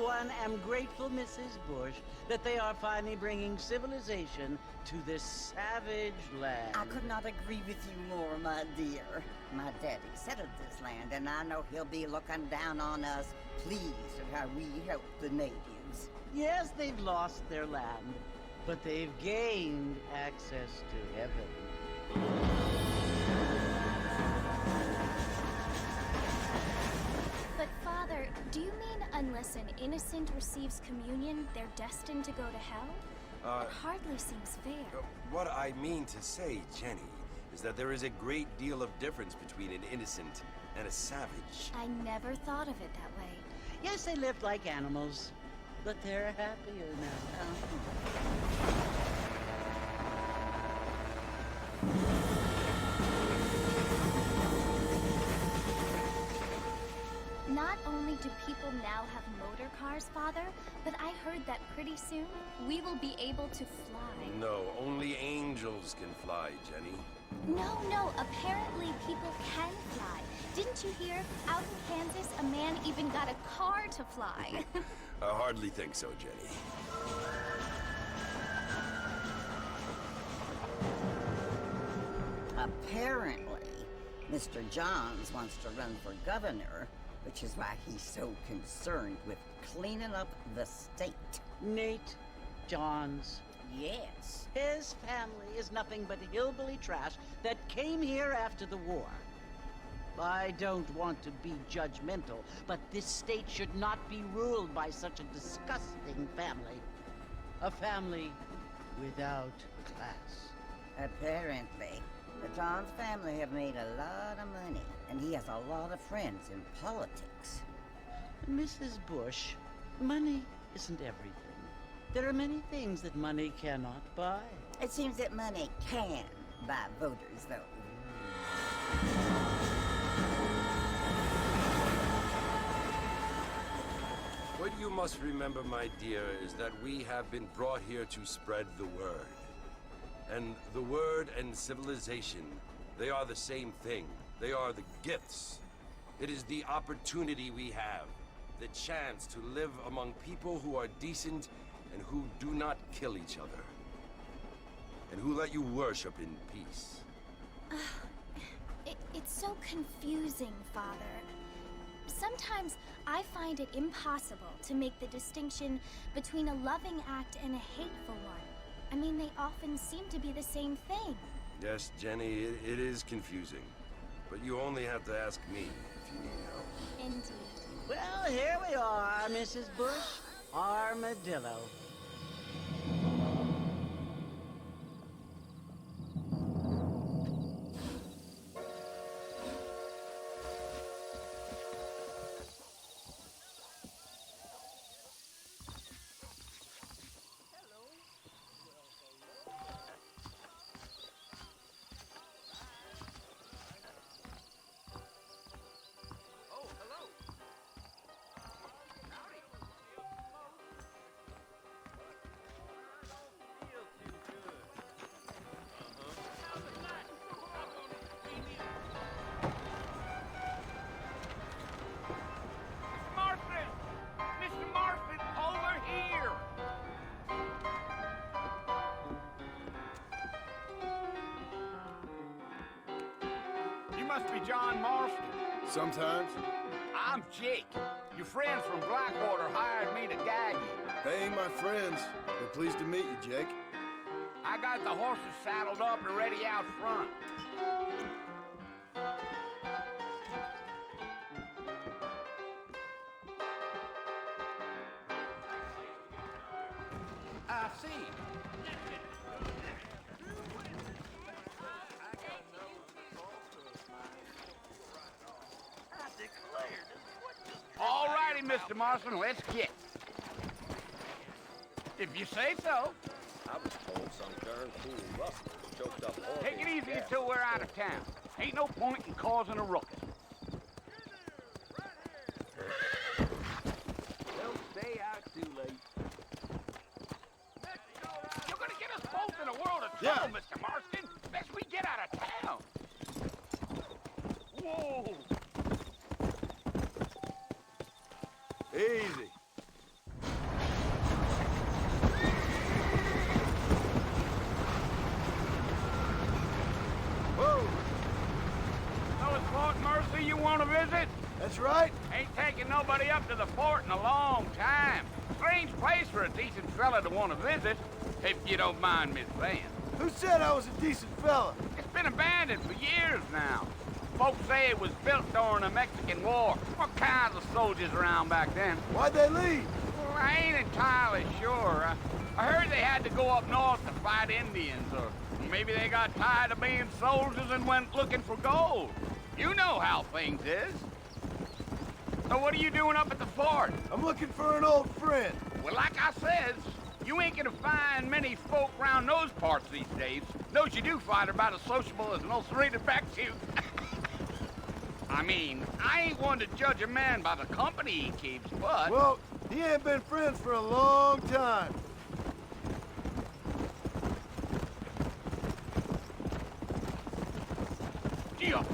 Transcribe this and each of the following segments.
one, am grateful, Mrs. Bush, that they are finally bringing civilization to this savage land. I could not agree with you more, my dear. My daddy settled this land, and I know he'll be looking down on us, pleased at how we help the natives. Yes, they've lost their land, but they've gained access to heaven. But Father, do you mean unless an innocent receives communion, they're destined to go to hell? That hardly seems fair. What I mean to say, Jenny, is that there is a great deal of difference between an innocent and a savage. I never thought of it that way. Yes, they lived like animals, but they're happier now. Not only do people now have motor cars, Father, but I heard that pretty soon we will be able to fly. No, only angels can fly, Jenny. No, apparently people can fly. Didn't you hear? Out in Kansas, a man even got a car to fly. I hardly think so, Jenny. Apparently, Mr. Johns wants to run for governor, which is why he's so concerned with cleaning up the state. Nate Johns. Yes. His family is nothing but hillbilly trash that came here after the war. I don't want to be judgmental, but this state should not be ruled by such a disgusting family. A family without class. Apparently. The Johns family have made a lot of money, and he has a lot of friends in politics. Mrs. Bush, money isn't everything. There are many things that money cannot buy. It seems that money can buy voters, though. What you must remember, my dear, is that we have been brought here to spread the word. And the word and civilization, they are the same thing. They are the gifts. It is the opportunity we have, the chance to live among people who are decent and who do not kill each other. And who let you worship in peace. It's so confusing, Father. Sometimes I find it impossible to make the distinction between a loving act and a hateful one. I mean, they often seem to be the same thing. Yes, Jenny, it is confusing. But you only have to ask me if you need help. Indeed. Well, here we are, Mrs. Bush. Armadillo. Must be John Marston. Sometimes. I'm Jake. Your friends from Blackwater hired me to guide you. They ain't my friends. They're pleased to meet you, Jake. I got the horses saddled up and ready out front. I see. All righty, Mr. Marston, let's get. If you say so. I was told some darn fool rustler choked up all Take it these easy cattle. until we're out of town. Ain't no point in causing a ruckus. Don't stay out too late. You're gonna get us both in a world of trouble, Yeah. Mr. Marston. Best we get out of town. Whoa! Easy. visit? That's right. Ain't taking nobody up to the fort in a long time. Strange place for a decent fella to want to visit, if you don't mind me saying. Who said I was a decent fella? It's been abandoned for years now. Folks say it was built during the Mexican War. What kinds of soldiers around back then? Why'd they leave? Well, I ain't entirely sure. I heard they had to go up north to fight Indians, or maybe they got tired of being soldiers and went looking for gold. You know how things is. So what are you doing up at the fort? I'm looking for an old friend. Well, like I says, you ain't gonna find many folk around those parts these days. Those you do find are about as sociable as an old serrated backsuit. I mean, I ain't one to judge a man by the company he keeps, but... Well, he ain't been friends for a long time. Gio!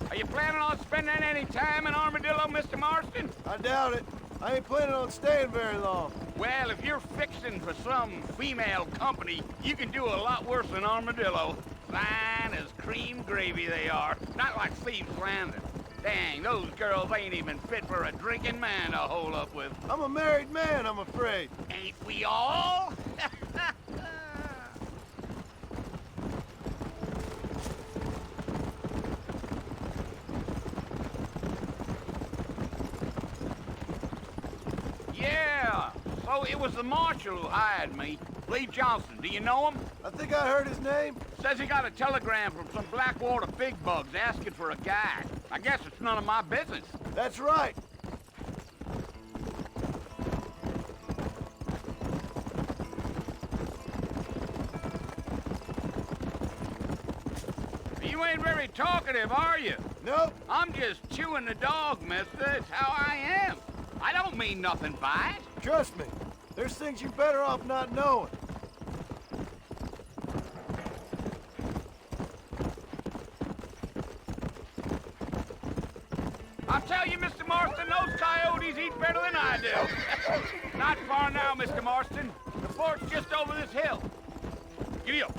Are you planning on spending any time in Armadillo, Mr. Marston? I doubt it. I ain't planning on staying very long. Well, if you're fixing for some female company, you can do a lot worse than Armadillo. Fine as cream gravy they are. Not like Thieves Landing. Dang, those girls ain't even fit for a drinking man to hole up with. I'm a married man, I'm afraid. Ain't we all? Yeah, so it was the marshal who hired me. Lee Johnson, do you know him? I think I heard his name. Says he got a telegram from some Blackwater big bugs asking for a guy. I guess it's none of my business. That's right. You ain't very talkative, are you? Nope. I'm just chewing the dog, mister. It's how I am. I don't mean nothing by it. Trust me. There's things you're better off not knowing. I'll tell you, Mr. Marston, those coyotes eat better than I do. Not far now, Mr. Marston. The fort's just over this hill. Giddy up.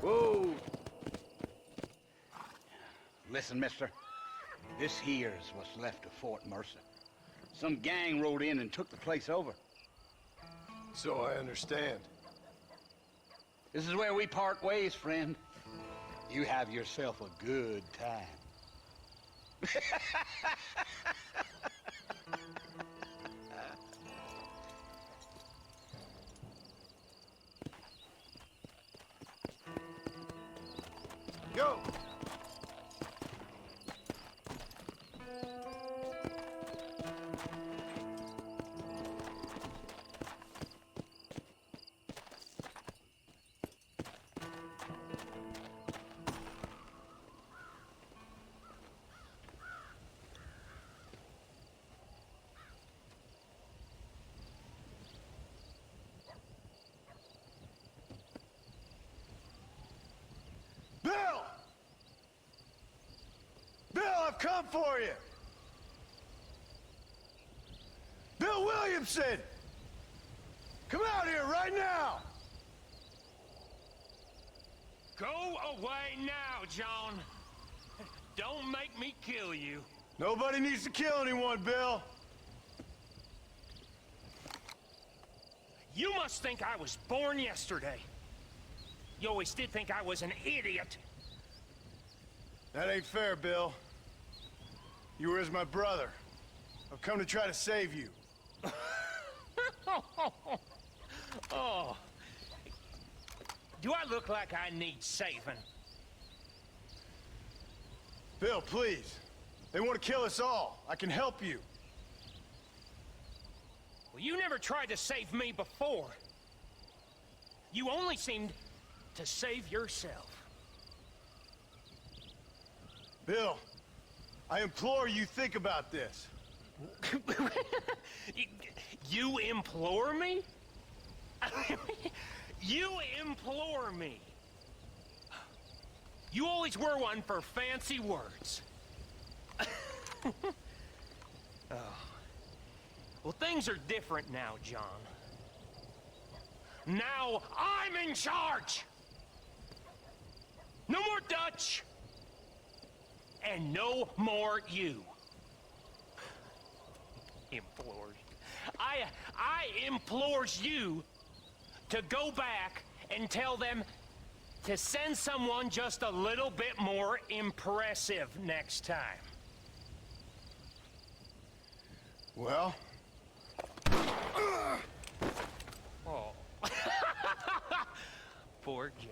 Whoa. Listen, mister. This here's what's left of Fort Mercer. Some gang rode in and took the place over. So I understand. This is where we part ways, friend. You have yourself a good time. Go! Bill! Bill, I've come for you! Bill Williamson! Come out here right now! Go away now, John. Don't make me kill you. Nobody needs to kill anyone, Bill. You must think I was born yesterday. You always did think I was an idiot. That ain't fair, Bill. You were as my brother. I've come to try to save you. Oh. Do I look like I need saving? Bill, please. They want to kill us all. I can help you. Well, you never tried to save me before. You only seemed to save yourself. Bill, I implore you think about this. You implore me? You implore me. You always were one for fancy words. Oh. Well, things are different now, John. Now I'm in charge! No more Dutch! And no more you. Implores. I implores you to go back and tell them to send someone just a little bit more impressive next time. Well? Oh. Poor John.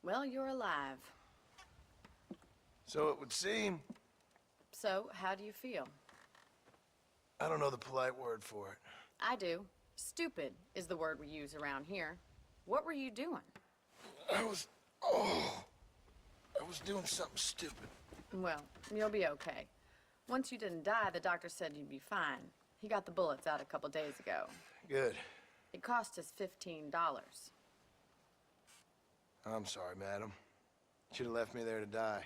Well, you're alive. So it would seem. So, how do you feel? I don't know the polite word for it. I do. Stupid is the word we use around here. What were you doing? I was doing something stupid. Well, you'll be okay. Once you didn't die, the doctor said you'd be fine. He got the bullets out a couple days ago. Good. It cost us $15. I'm sorry, madam. Should have left me there to die.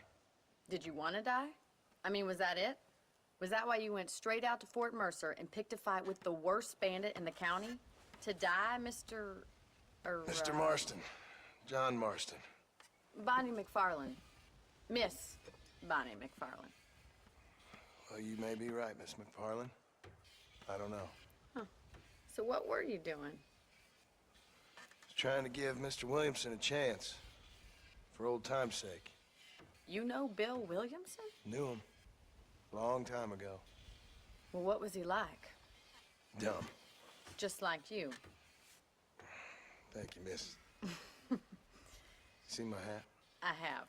Did you want to die? I mean, was that it? Was that why you went straight out to Fort Mercer and picked a fight with the worst bandit in the county? To die, Mr. Mr. Marston. John Marston. Bonnie McFarland. Miss Bonnie McFarland. Well, you may be right, Miss McFarland. I don't know. Huh. So what were you doing? Trying to give Mr. Williamson a chance. For old time's sake. You know Bill Williamson? Knew him. Long time ago. Well, what was he like? Dumb. Just like you. Thank you, miss. See my hat? I have.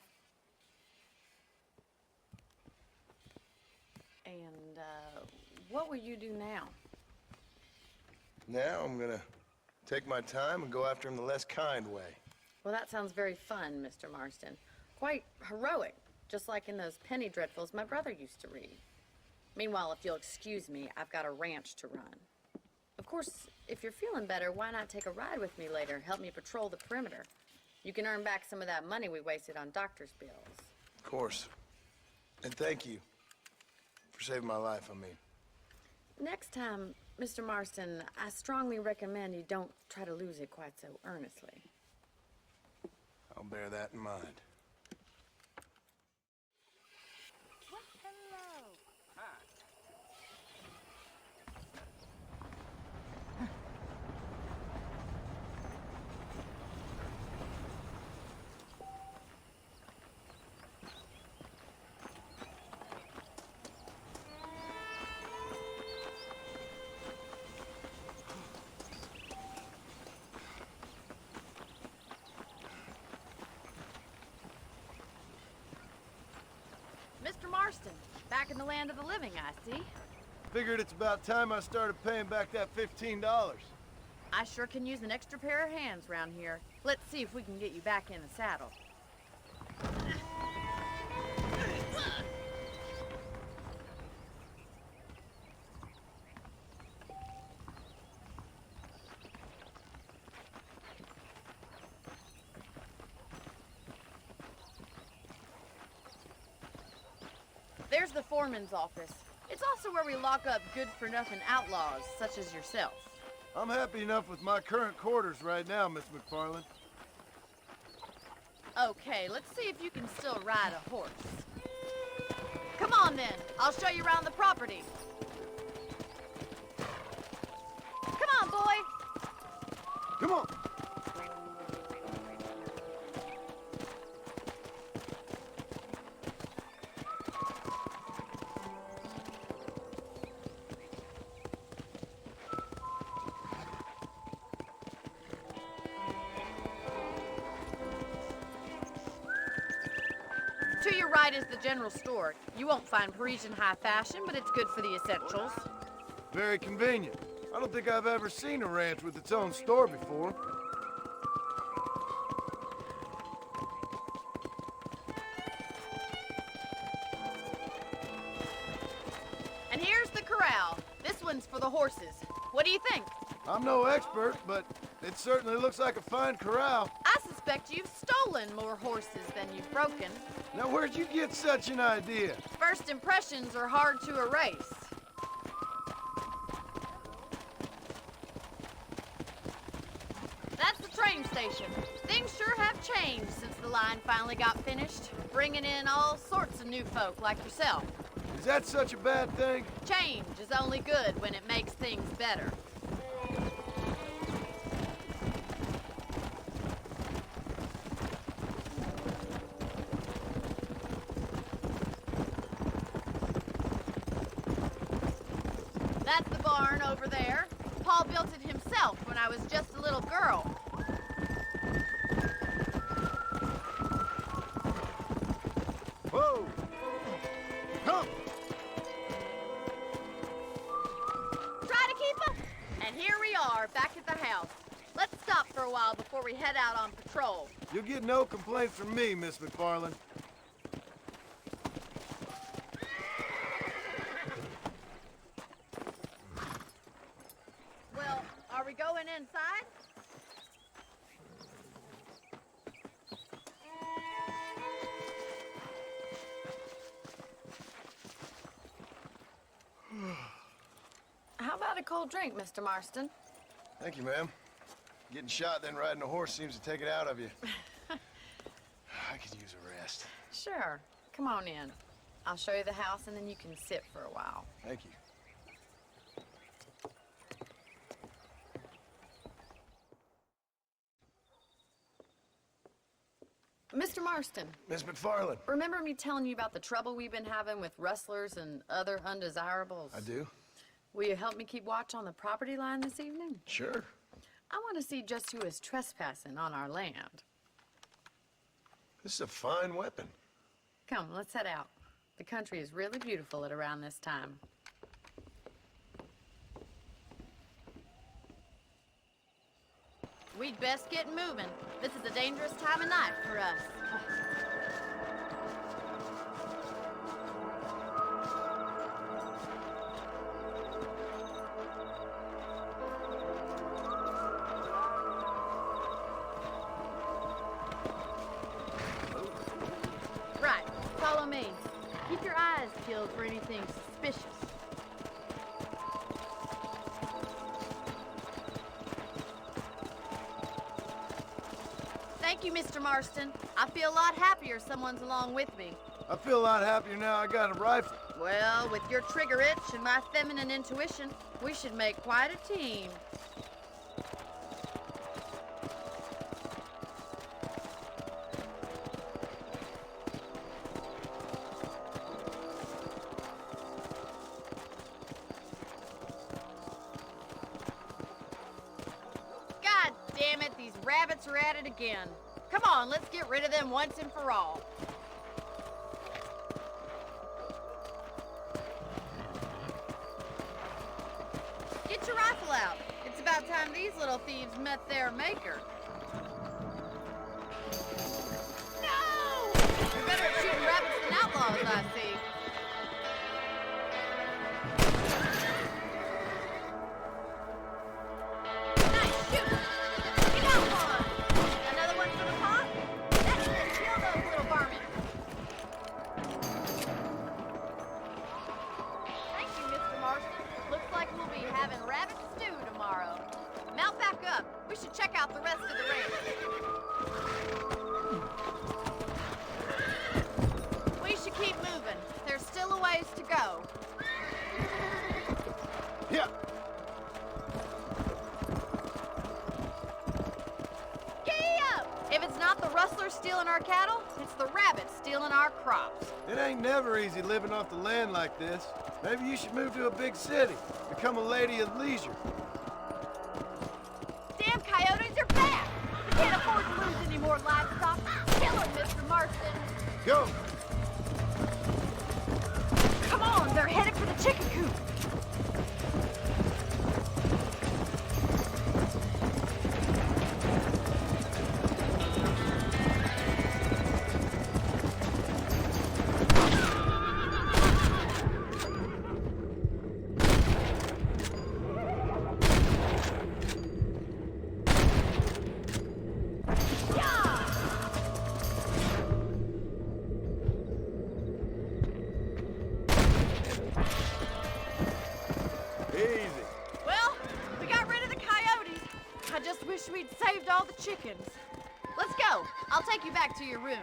And, what will you do now? Now I'm gonna take my time and go after him the less kind way. Well, that sounds very fun, Mr. Marston. Quite heroic, just like in those penny dreadfuls my brother used to read. Meanwhile, if you'll excuse me, I've got a ranch to run. Of course, if you're feeling better, why not take a ride with me later? Help me patrol the perimeter. You can earn back some of that money we wasted on doctor's bills. Of course. And thank you for saving my life, I mean. Next time, Mr. Marston, I strongly recommend you don't try to lose it quite so earnestly. I'll bear that in mind. Mr. Marston, back in the land of the living, I see. Figured it's about time I started paying back that $15. I sure can use an extra pair of hands round here. Let's see if we can get you back in the saddle. There's the foreman's office. It's also where we lock up good-for-nothing outlaws, such as yourself. I'm happy enough with my current quarters right now, Miss McFarland. Okay, let's see if you can still ride a horse. Come on, then. I'll show you around the property. Come on, boy. Come on. To your right is the general store. You won't find Parisian high fashion, but it's good for the essentials. Very convenient. I don't think I've ever seen a ranch with its own store before. And here's the corral. This one's for the horses. What do you think? I'm no expert, but it certainly looks like a fine corral. I suspect you've stolen more horses than you've broken. Now, where'd you get such an idea? First impressions are hard to erase. That's the train station. Things sure have changed since the line finally got finished, bringing in all sorts of new folk like yourself. Is that such a bad thing? Change is only good when it makes things better. That's the barn over there. Paul built it himself when I was just a little girl. Whoa! Come! Try to keep up. And here we are, back at the house. Let's stop for a while before we head out on patrol. You'll get no complaints from me, Miss McFarland. Well, are we going inside? How about a cold drink, Mr. Marston? Thank you, ma'am. Getting shot, then riding a horse seems to take it out of you. I could use a rest. Sure. Come on in. I'll show you the house, and then you can sit for a while. Thank you. Mr. Marston, Miss McFarland. remember me telling you about the trouble we've been having with rustlers and other undesirables? I do? Will you help me keep watch on the property line this evening? Sure. I want to see just who is trespassing on our land. This is a fine weapon. Come, let's head out. The country is really beautiful at around this time. We'd best get moving. This is a dangerous time of night for us. Right, follow me. Keep your eyes peeled for anything suspicious. Thank you, Mr. Marston. I feel a lot happier someone's along with me. I feel a lot happier now I got a rifle. Well, with your trigger itch and my feminine intuition, we should make quite a team. God damn it, these rabbits are at it again. Come on, let's get rid of them once and for all. Get your rifle out. It's about time these little thieves met their maker. No! You're better at shooting rabbits than outlaws, I see. Nice shoot! Get out one! Another one for the pot? That should kill those little varmints. Thank you, Mr. Marston. Looks like we'll be having rabbit stew tomorrow. Mount back up. We should check out the rest of the ranch. We should keep moving. There's still a ways to go. Yeah. Giddy up! If it's not the rustlers stealing our cattle, it's the rabbits stealing our crops. It ain't never easy living off the land like this. Maybe you should move to a big city. Become a lady of leisure. Damn coyotes are back! We can't afford to lose any more livestock. Kill them, Mr. Marston. Go! on, they're headed for the chicken coop. We'd saved all the chickens. Let's go. I'll take you back to your room.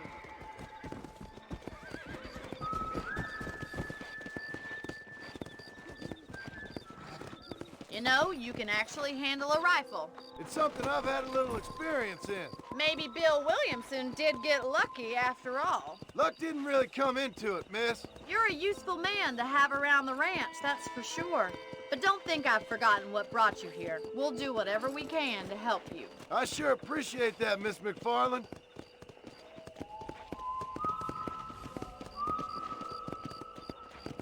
You know, you can actually handle a rifle. It's something I've had a little experience in. Maybe Bill Williamson did get lucky after all. Luck didn't really come into it, miss. You're a useful man to have around the ranch, that's for sure. But don't think I've forgotten what brought you here. We'll do whatever we can to help you. I sure appreciate that, Miss McFarland.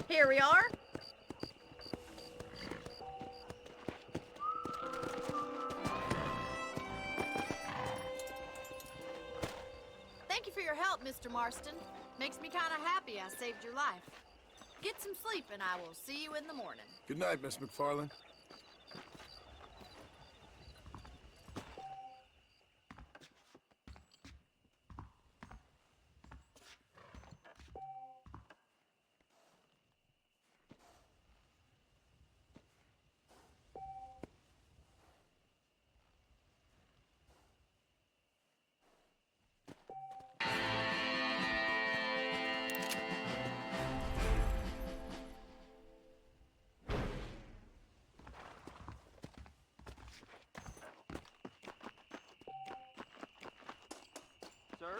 Here we are. Thank you for your help, Mr. Marston. Makes me kind of happy I saved your life. Get some sleep and I will see you in the morning. Good night, Miss McFarland. Sir?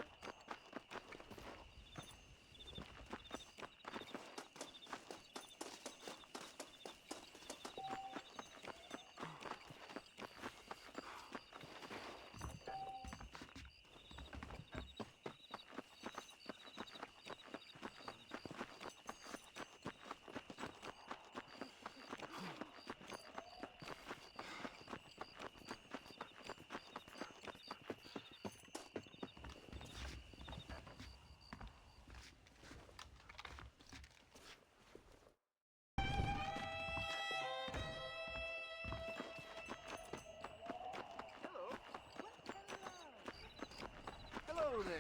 Hello there.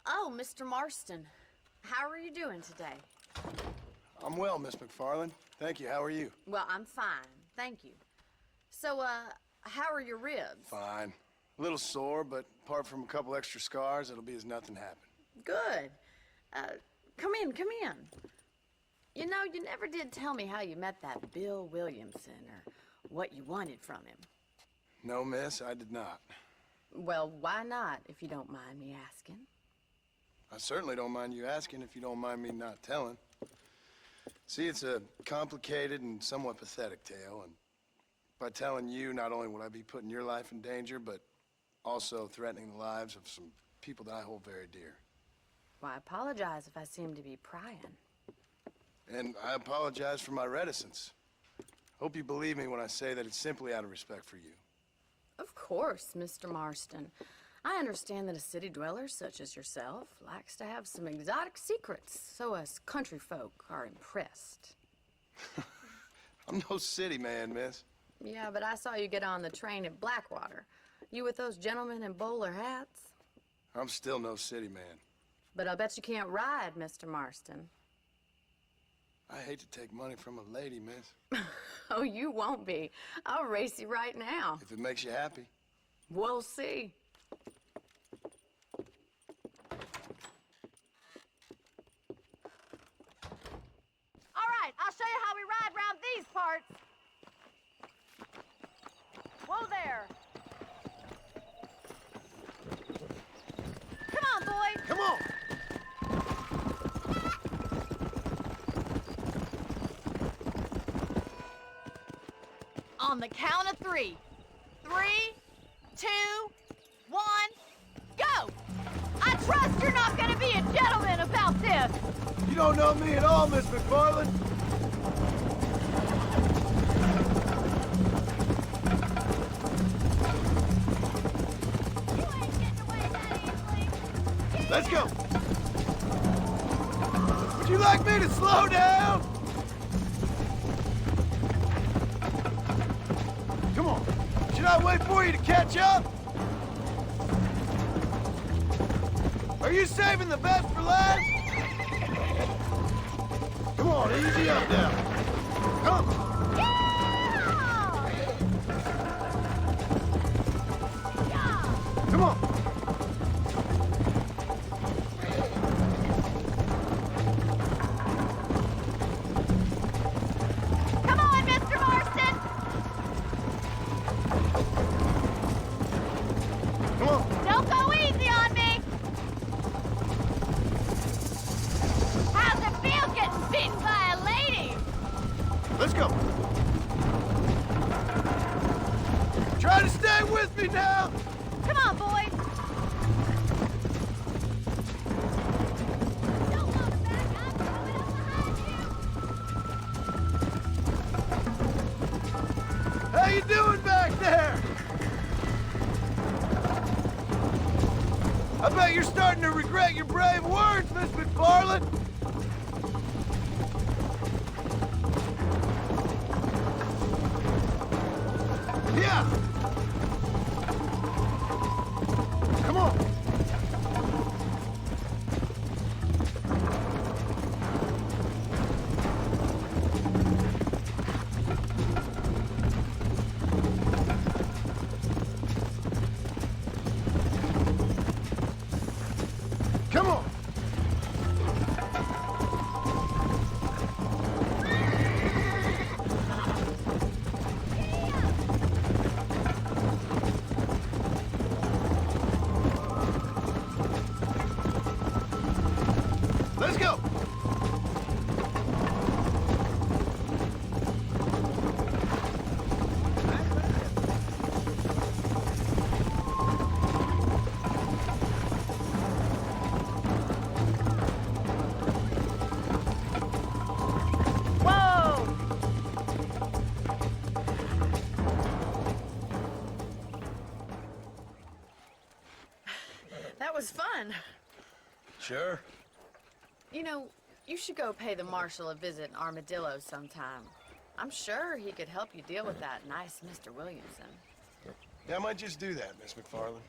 Oh, Mr. Marston. How are you doing today? I'm well, Miss McFarland. Thank you. How are you? Well, I'm fine. Thank you. So, how are your ribs? Fine. A little sore, but apart from a couple extra scars, it'll be as nothing happened. Good. Come in, come in. You know, you never did tell me how you met that Bill Williamson or what you wanted from him. No, miss, I did not. Well, why not, if you don't mind me asking? I certainly don't mind you asking if you don't mind me not telling. See, it's a complicated and somewhat pathetic tale, and by telling you, not only would I be putting your life in danger, but also threatening the lives of some people that I hold very dear. Well, I apologize if I seem to be prying. And I apologize for my reticence. Hope you believe me when I say that it's simply out of respect for you. Of course, Mr. Marston. I understand that a city dweller such as yourself likes to have some exotic secrets, so us country folk are impressed. I'm no city man, miss. Yeah, but I saw you get on the train at Blackwater. You with those gentlemen in bowler hats? I'm still no city man. But I'll bet you can't ride, Mr. Marston. I hate to take money from a lady, miss. Oh, you won't be. I'll race you right now. If it makes you happy. We'll see. All right, I'll show you how we ride around these parts. Whoa there. Come on, boys. Come on! On the count of 3. 3, 2, 1, go! I trust you're not gonna be a gentleman about this! You don't know me at all, Miss McFarland. You ain't getting away that easily! Let's go. Would you like me to slow down? Come on. Should I wait for you to catch up? Are you saving the best for last? Come on, easy up now. Come. Come on. Come on, Mr. Marston! Come on. Don't go easy on me! How's it feel getting beaten by a lady? Let's go. Try to stay with me now. Come on, boys! Don't look back, I'm coming up behind you! How you doing back there? I bet you're starting to regret your brave words, Miss McFarland. Yeah. Come on. Come on. Let's go. Whoa! That was fun. Sure. You know, you should go pay the marshal a visit in Armadillo sometime. I'm sure he could help you deal with that nice Mr. Williamson. Yeah, I might just do that, Miss McFarland.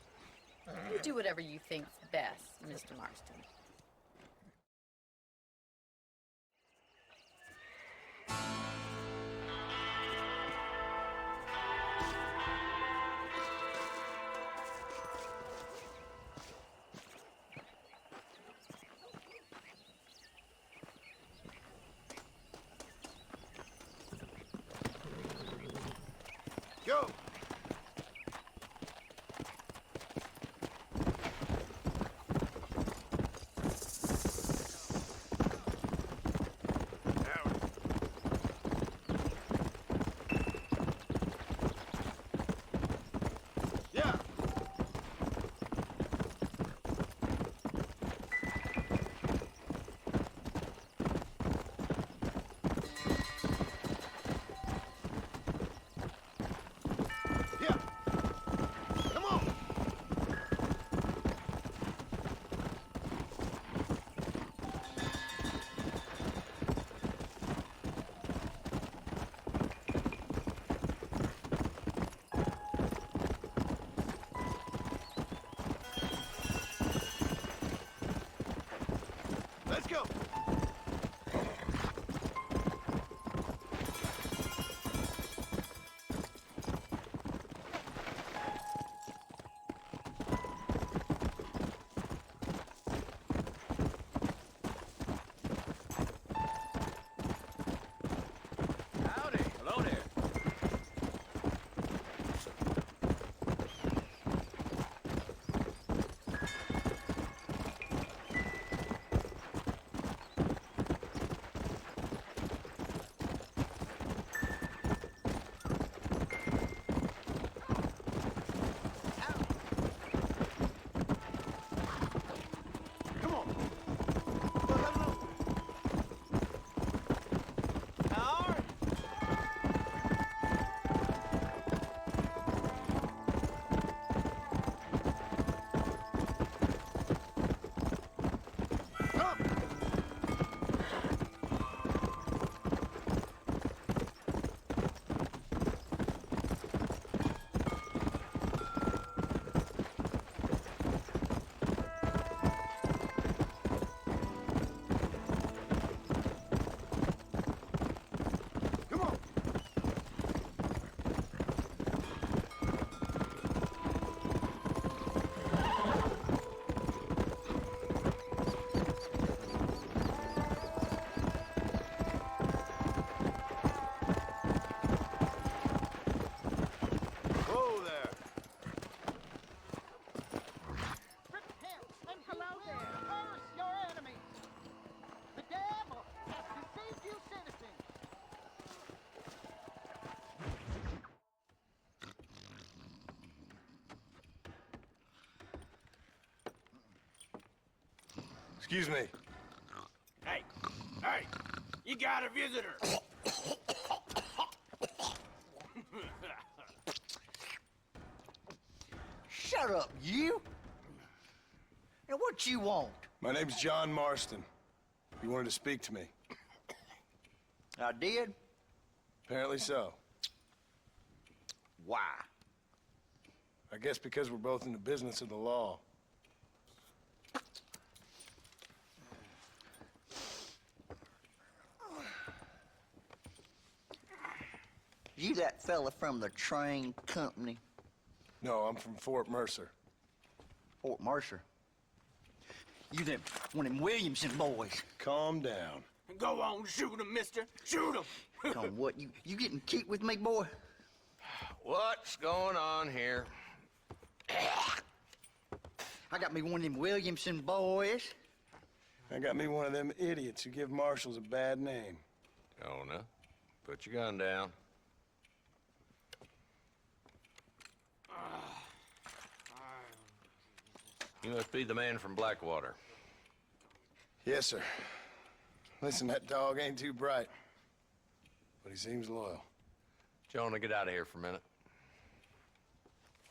You do whatever you think's best, Mr. Marston. Go. Yeah. Excuse me. Hey, hey, you got a visitor. Shut up, you! Now, what you want? My name's John Marston. You wanted to speak to me. I did? Apparently so. Why? I guess because we're both in the business of the law. You that fella from the train company? No, I'm from Fort Mercer. Fort Mercer? You them, one of them Williamson boys. Calm down. Go on, shoot him, mister. Shoot him. Come on, what, you getting kicked with me, boy? What's going on here? I got me one of them Williamson boys. I got me one of them idiots who give marshals a bad name. Oh, no? Put your gun down. You must be the man from Blackwater. Yes, sir. Listen, that dog ain't too bright, but he seems loyal. Jonah, get out of here for a minute.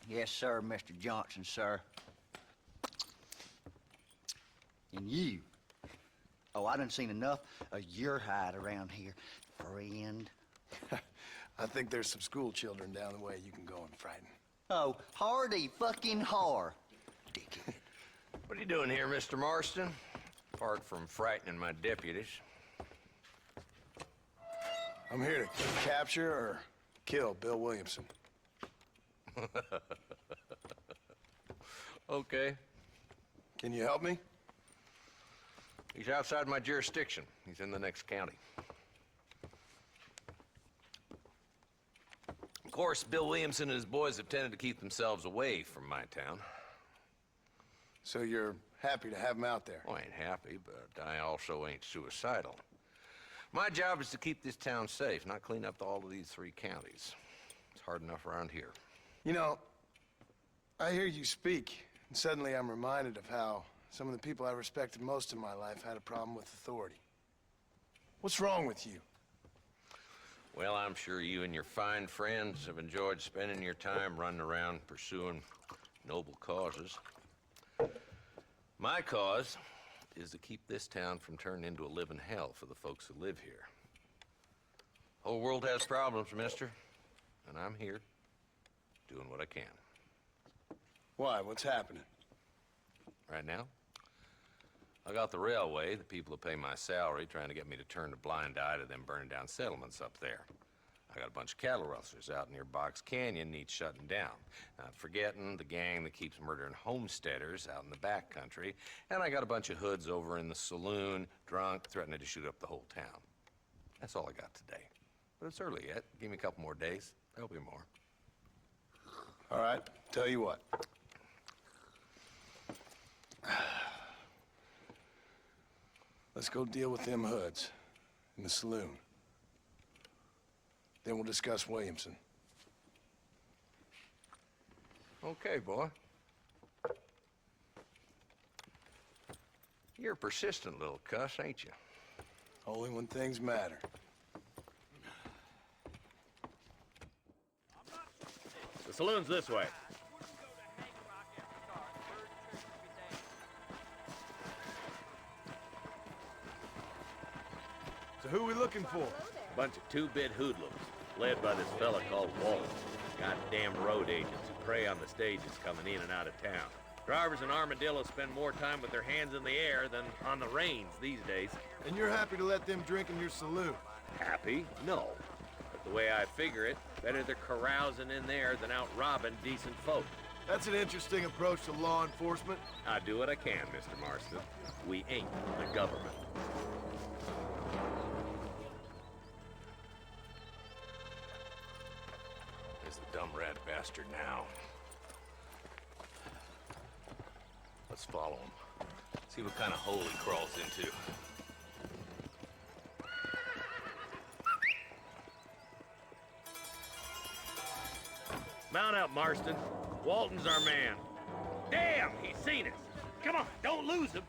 Yes, sir, Mr. Johnson, sir. And you. Oh, I done seen enough of your hide around here, friend. I think there's some school children down the way you can go and frighten. Oh, hardy fucking har. Dickhead. What are you doing here, Mr. Marston? Apart from frightening my deputies. I'm here to capture or kill Bill Williamson. Okay. Can you help me? He's outside my jurisdiction. He's in the next county. Of course, Bill Williamson and his boys have tended to keep themselves away from my town. So you're happy to have him out there? Well, I ain't happy, but I also ain't suicidal. My job is to keep this town safe, not clean up all of these 3 counties. It's hard enough around here. You know, I hear you speak, and suddenly I'm reminded of how some of the people I respected most in my life had a problem with authority. What's wrong with you? Well, I'm sure you and your fine friends have enjoyed spending your time running around pursuing noble causes. My cause is to keep this town from turning into a living hell for the folks who live here. Whole world has problems, mister, and I'm here doing what I can. Why? What's happening? Right now, I got the railway, the people who pay my salary, trying to get me to turn a blind eye to them burning down settlements up there. I got a bunch of cattle rustlers out near Box Canyon needs shutting down. Not forgetting the gang that keeps murdering homesteaders out in the back country. And I got a bunch of hoods over in the saloon, drunk, threatening to shoot up the whole town. That's all I got today. But it's early yet. Give me a couple more days. There'll be more. All right, tell you what. Let's go deal with them hoods in the saloon. Then we'll discuss Williamson. Okay, boy. You're a persistent little cuss, ain't you? Only when things matter. The saloon's this way. So who are we looking for? A bunch of two-bit hoodlums, led by this fella called Wallace. Goddamn road agents who prey on the stages coming in and out of town. Drivers and armadillos spend more time with their hands in the air than on the reins these days. And you're happy to let them drink in your saloon? Happy? No. But the way I figure it, better they're carousing in there than out robbing decent folk. That's an interesting approach to law enforcement. I do what I can, Mr. Marston. We ain't the government. There's the dumb rat bastard now. Let's follow him. See what kind of hole he crawls into. Mount out, Marston. Walton's our man. Damn, he's seen us. Come on, don't lose him.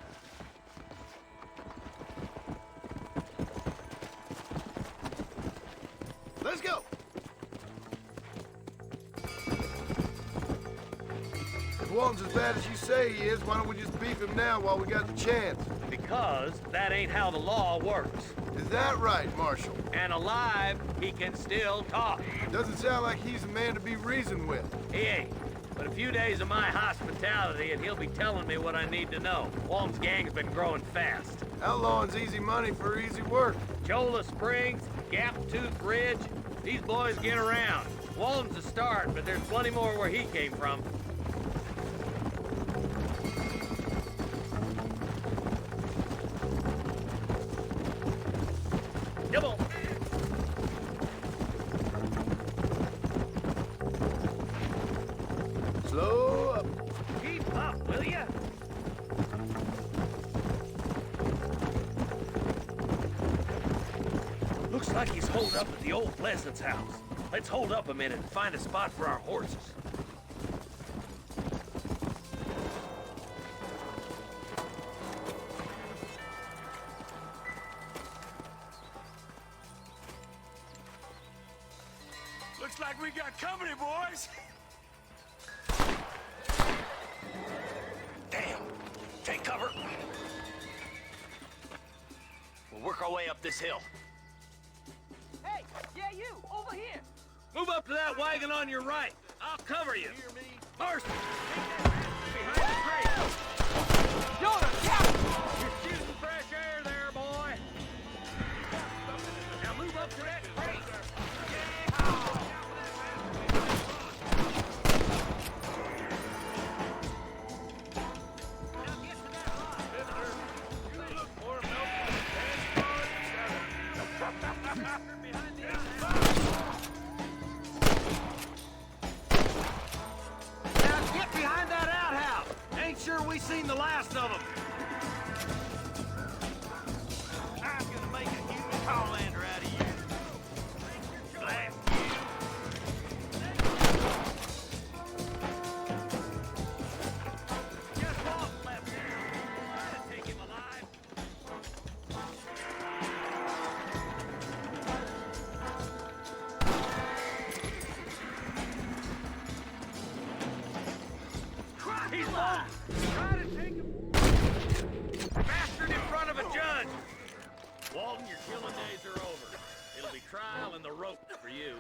Walton's as bad as you say he is, why don't we just beef him now while we got the chance? Because that ain't how the law works. Is that right, Marshal? And alive, he can still talk. Doesn't sound like he's a man to be reasoned with. He ain't. But a few days of my hospitality and he'll be telling me what I need to know. Walton's gang's been growing fast. Outlawing's easy money for easy work. Cholla Springs, Gap Tooth Ridge, these boys get around. Walton's a start, but there's plenty more where he came from. Come on. Slow up. Keep up, will ya? Looks like he's holed up at the old Pleasant's house. Let's hold up a minute and find a spot for our horses. Looks like we got company, boys. Damn. Take cover. We'll work our way up this hill. Hey, yeah, you, over here. Move up to that wagon on your right. I'll cover you. Hear me? Marston, behind the crate. Jonah, yeah! You're shooting fresh air there, boy. Now move up to that crate. Now get behind that outhouse. Ain't sure we seen the last of them. I'm gonna make a human Homelander out of you. Blast you. Just Walton left now. Try to take him alive. He's alive. Try to take him. Bastard in front of a judge. Walton, your killing days are over. It'll be trial and the rope for you.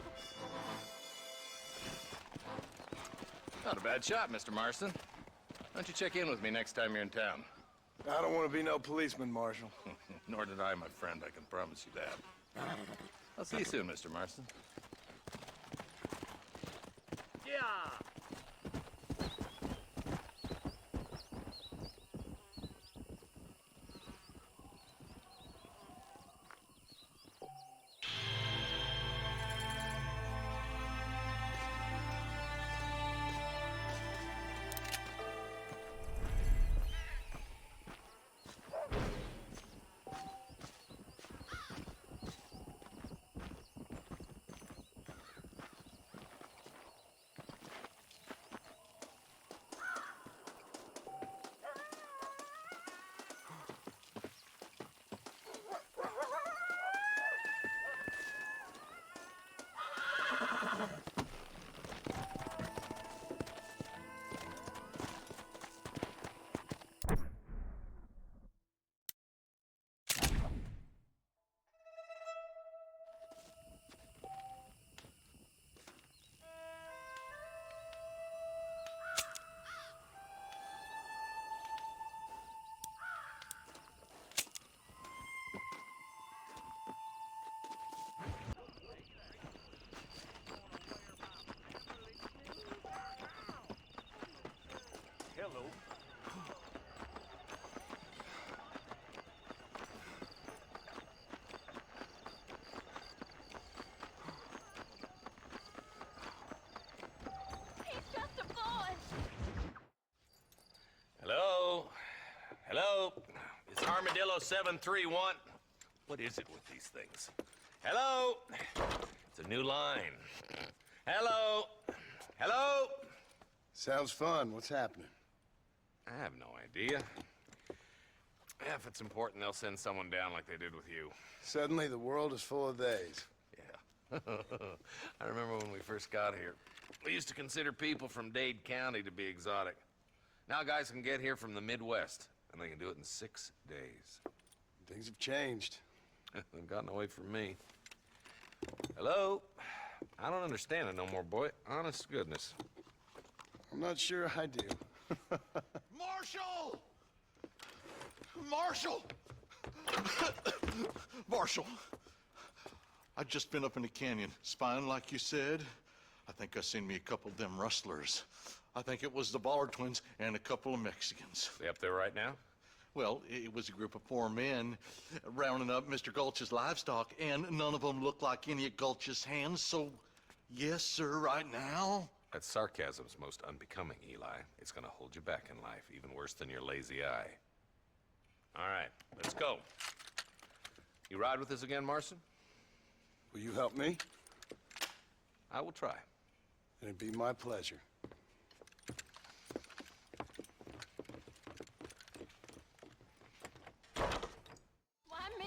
Not a bad shot, Mr. Marston. Why don't you check in with me next time you're in town? I don't want to be no policeman, Marshal. Nor did I, my friend, I can promise you that. I'll see you soon, Mr. Marston. Yeah. Hello. He's just a boy. Hello? Hello? Is Armadillo 731? What is it with these things? Hello? It's a new line. Hello? Hello? Sounds fun. What's happening? I have no idea. If it's important, they'll send someone down like they did with you. Suddenly, the world is full of days. Yeah. I remember when we first got here. We used to consider people from Dade County to be exotic. Now guys can get here from the Midwest, and they can do it in 6 days. Things have changed. They've gotten away from me. Hello? I don't understand it no more, boy. Honest to goodness. I'm not sure I do. Marshal! Marshal! Marshal! I just been up in the canyon, spying like you said. I think I seen me a couple of them rustlers. I think it was the Ballard twins and a couple of Mexicans. They up there right now? Well, it was a group of 4 men rounding up Mr. Gulch's livestock, and none of them looked like any of Gulch's hands, so yes, sir, right now. That sarcasm's most unbecoming, Eli. It's gonna hold you back in life, even worse than your lazy eye. All right, let's go. You ride with us again, Marston? Will you help me? I will try. It'd be my pleasure. Why me?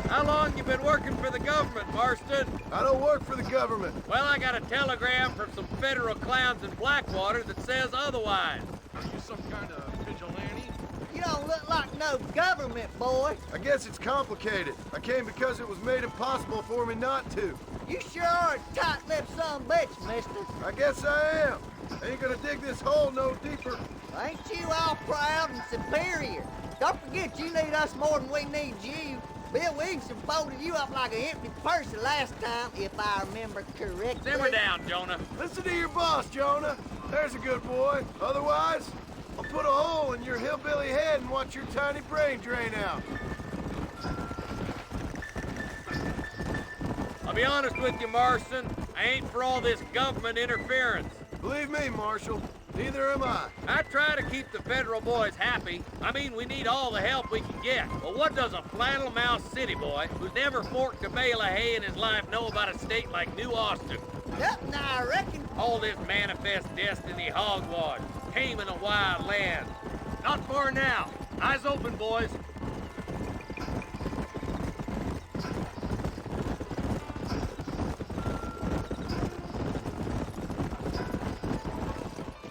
How long you been working for the government, Marston? I don't work for the government. Well, I got a telegram from some federal clowns in Blackwater that says otherwise. Are you some kind of vigilante? You don't look like no government, boy. I guess it's complicated. I came because it was made impossible for me not to. You sure are a tight-lipped son of a bitch, mister. I guess I am. I ain't gonna dig this hole no deeper. Ain't you all proud and superior? Don't forget you need us more than we need you. Bill Williamson folded you up like an empty purse the last time, if I remember correctly. Simmer down, Jonah. Listen to your boss, Jonah. There's a good boy. Otherwise, I'll put a hole in your hillbilly head and watch your tiny brain drain out. I'll be honest with you, Marston. I ain't for all this government interference. Believe me, Marshal, neither am I. I try to keep the federal boys happy. I mean, we need all the help we can get. But what does a flannel-mouthed city boy who's never forked a bale of hay in his life know about a state like New Austin? Yep, now I reckon. All this manifest destiny hogwash, taming a wild land. Not far now. Eyes open, boys.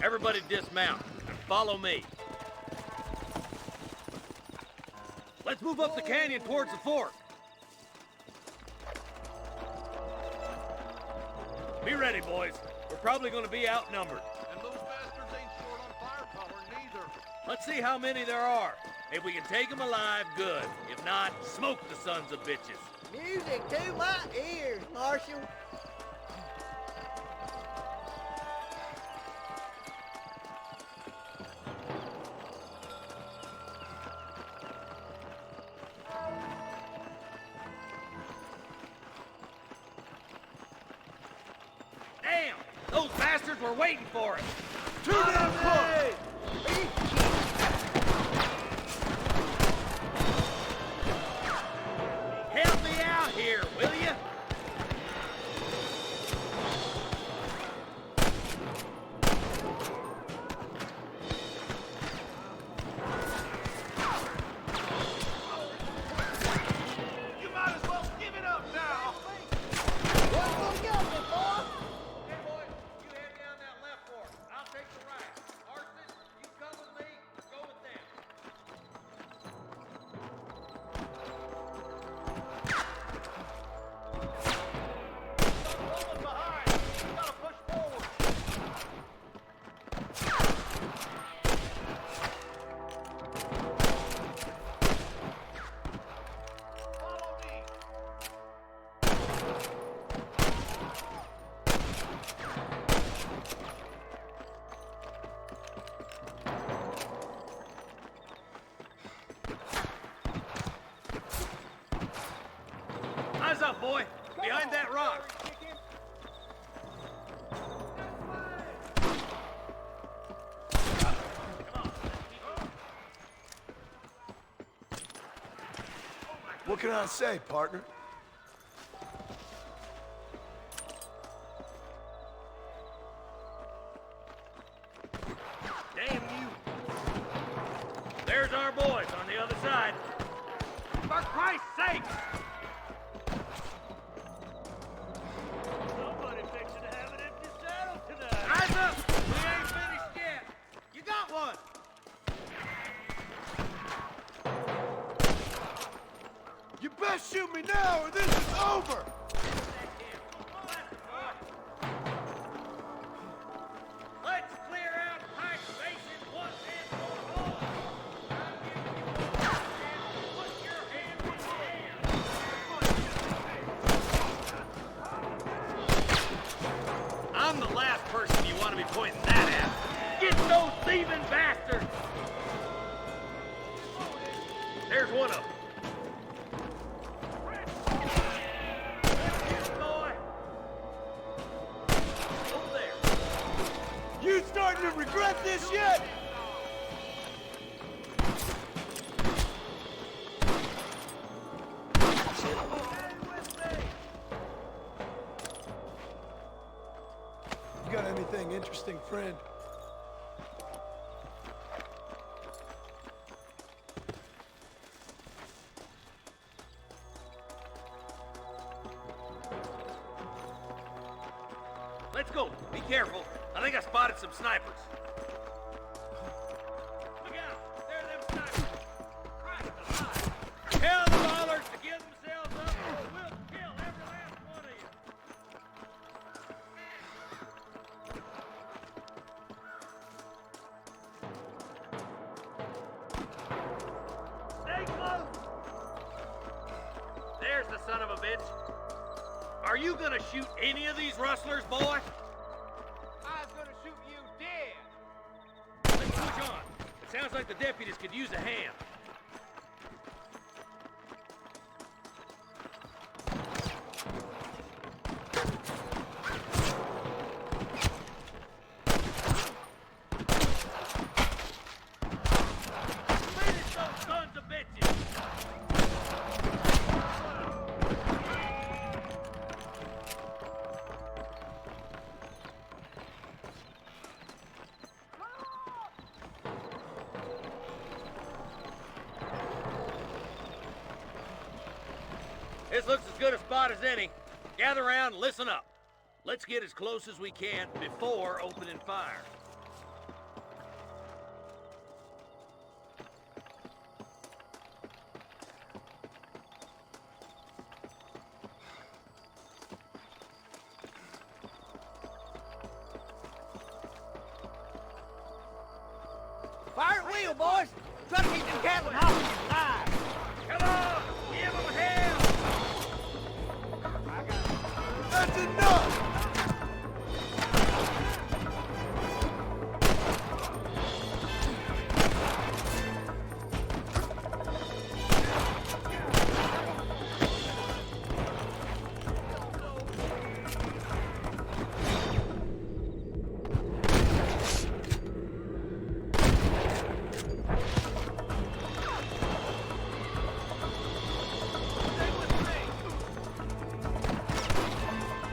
Everybody dismount and follow me. Let's move up the canyon towards the fort. Be ready, boys. We're probably going to be outnumbered. And those bastards ain't short on firepower, neither. Let's see how many there are. If we can take them alive, good. If not, smoke the sons of bitches. Music to my ears, Marshal. Damn! Those bastards were waiting for us! Too damn close! Help me out here, will you? You might as well give it up now. What's gonna go, me boy? Okay, boys, you head down that left fork. I'll take the right. Marston, you come with me. Go with them. Rolling behind. You gotta push forward. Follow me. Eyes up, boy. Behind that rock. What can I say, partner? Damn you. There there's our boys on the other side. For Christ's sake! Somebody fixing to have an empty saddle tonight. Rise up! We ain't finished yet. You got one. You best shoot me now or this is over! Let's clear out Pike Basin once and for all. I'm giving you a chance to put your hand in the air. I'm the last person you want to be pointing that at. Get those thieving bastards! There's one of them. You starting to regret this yet? You got anything interesting, friend? Let's go. Be careful. I think I spotted some snipers. Look out! There are them snipers. Christ alive! Tell the lawless to give themselves up or we'll kill every last one of you. Stay close! There's the son of a bitch. Are you gonna shoot any of these rustlers, boy? I was gonna shoot you dead. Let's push on. It sounds like the deputies could use a hand. Finish those sons of bitches! This looks as good a spot as any. Gather around and listen up. Let's get as close as we can before opening fire. Fire at will, boys! Try to keep them cattle hostage alive! Come on! Give them hell! That's enough!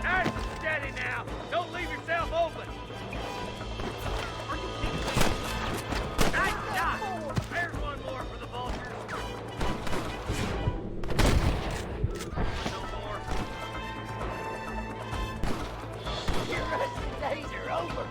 Nice and steady now! Don't leave yourself open! Are you kidding me? Nice shot! There's one more for the vultures. No more. Your rusty days are over!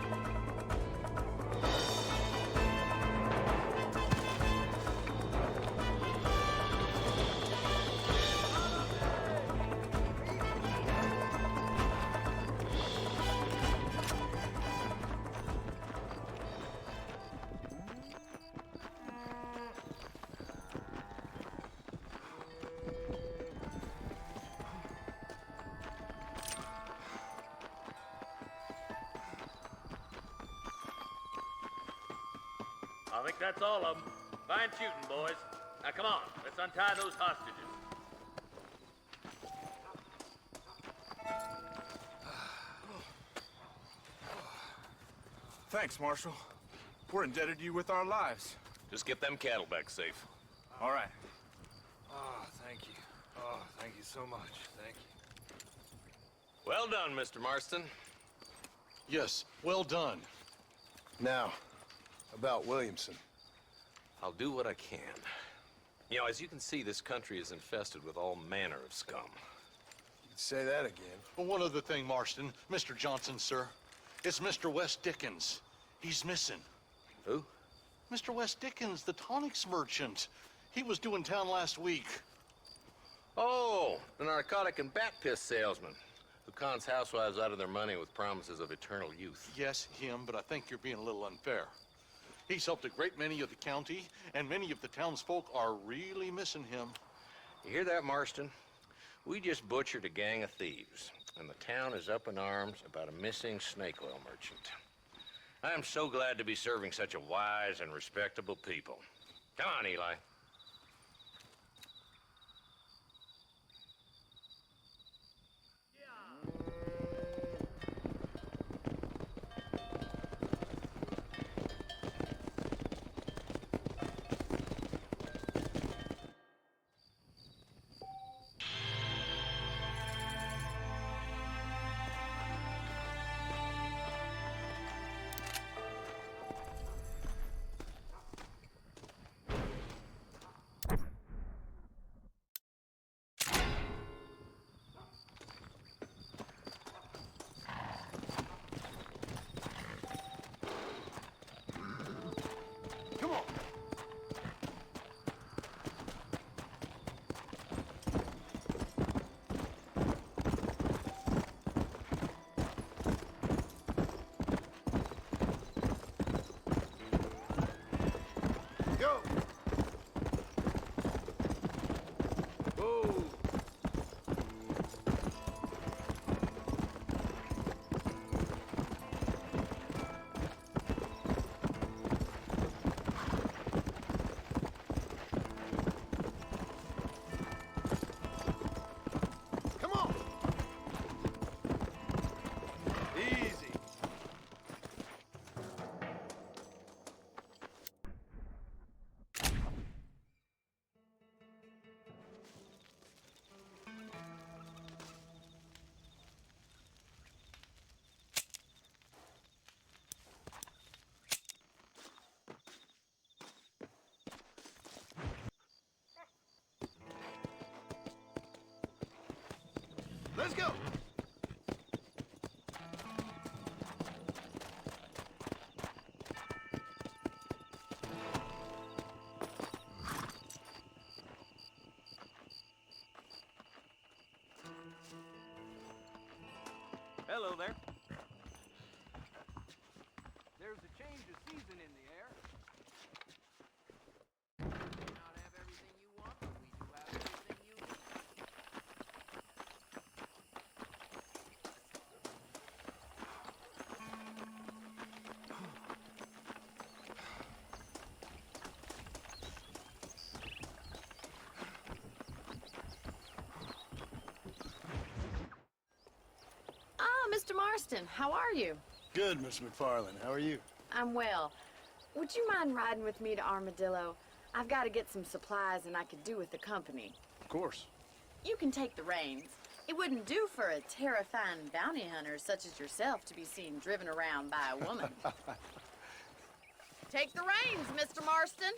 I think that's all of them. Fine shooting, boys. Now come on, let's untie those hostages. Thanks, Marshal. We're indebted to you with our lives. Just get them cattle back safe. All right. Oh, thank you. Oh, thank you so much. Thank you. Well done, Mr. Marston. Yes, well done. Now, about Williamson. I'll do what I can. You know, as you can see, this country is infested with all manner of scum. You could say that again. Well, one other thing, Marston. Mr. Johnson, sir. It's Mr. Wes Dickens. He's missing. Who? Mr. Wes Dickens, the tonics merchant. He was due in town last week. Oh, the narcotic and bat piss salesman who cons housewives out of their money with promises of eternal youth. Yes, him, but I think you're being a little unfair. He's helped a great many of the county, and many of the townsfolk are really missing him. You hear that, Marston? We just butchered a gang of thieves, and the town is up in arms about a missing snake oil merchant. I am so glad to be serving such a wise and respectable people. Come on, Eli. Let's go! Hello there. There's a change of season in the air. We may not have everything you want, but we do have everything you need. Mr. Marston, how are you? Good, Miss McFarland. How are you? I'm well. Would you mind riding with me to Armadillo? I've got to get some supplies and I could do with the company. Of course. You can take the reins. It wouldn't do for a terrifying bounty hunter such as yourself to be seen driven around by a woman. Take the reins, Mr. Marston.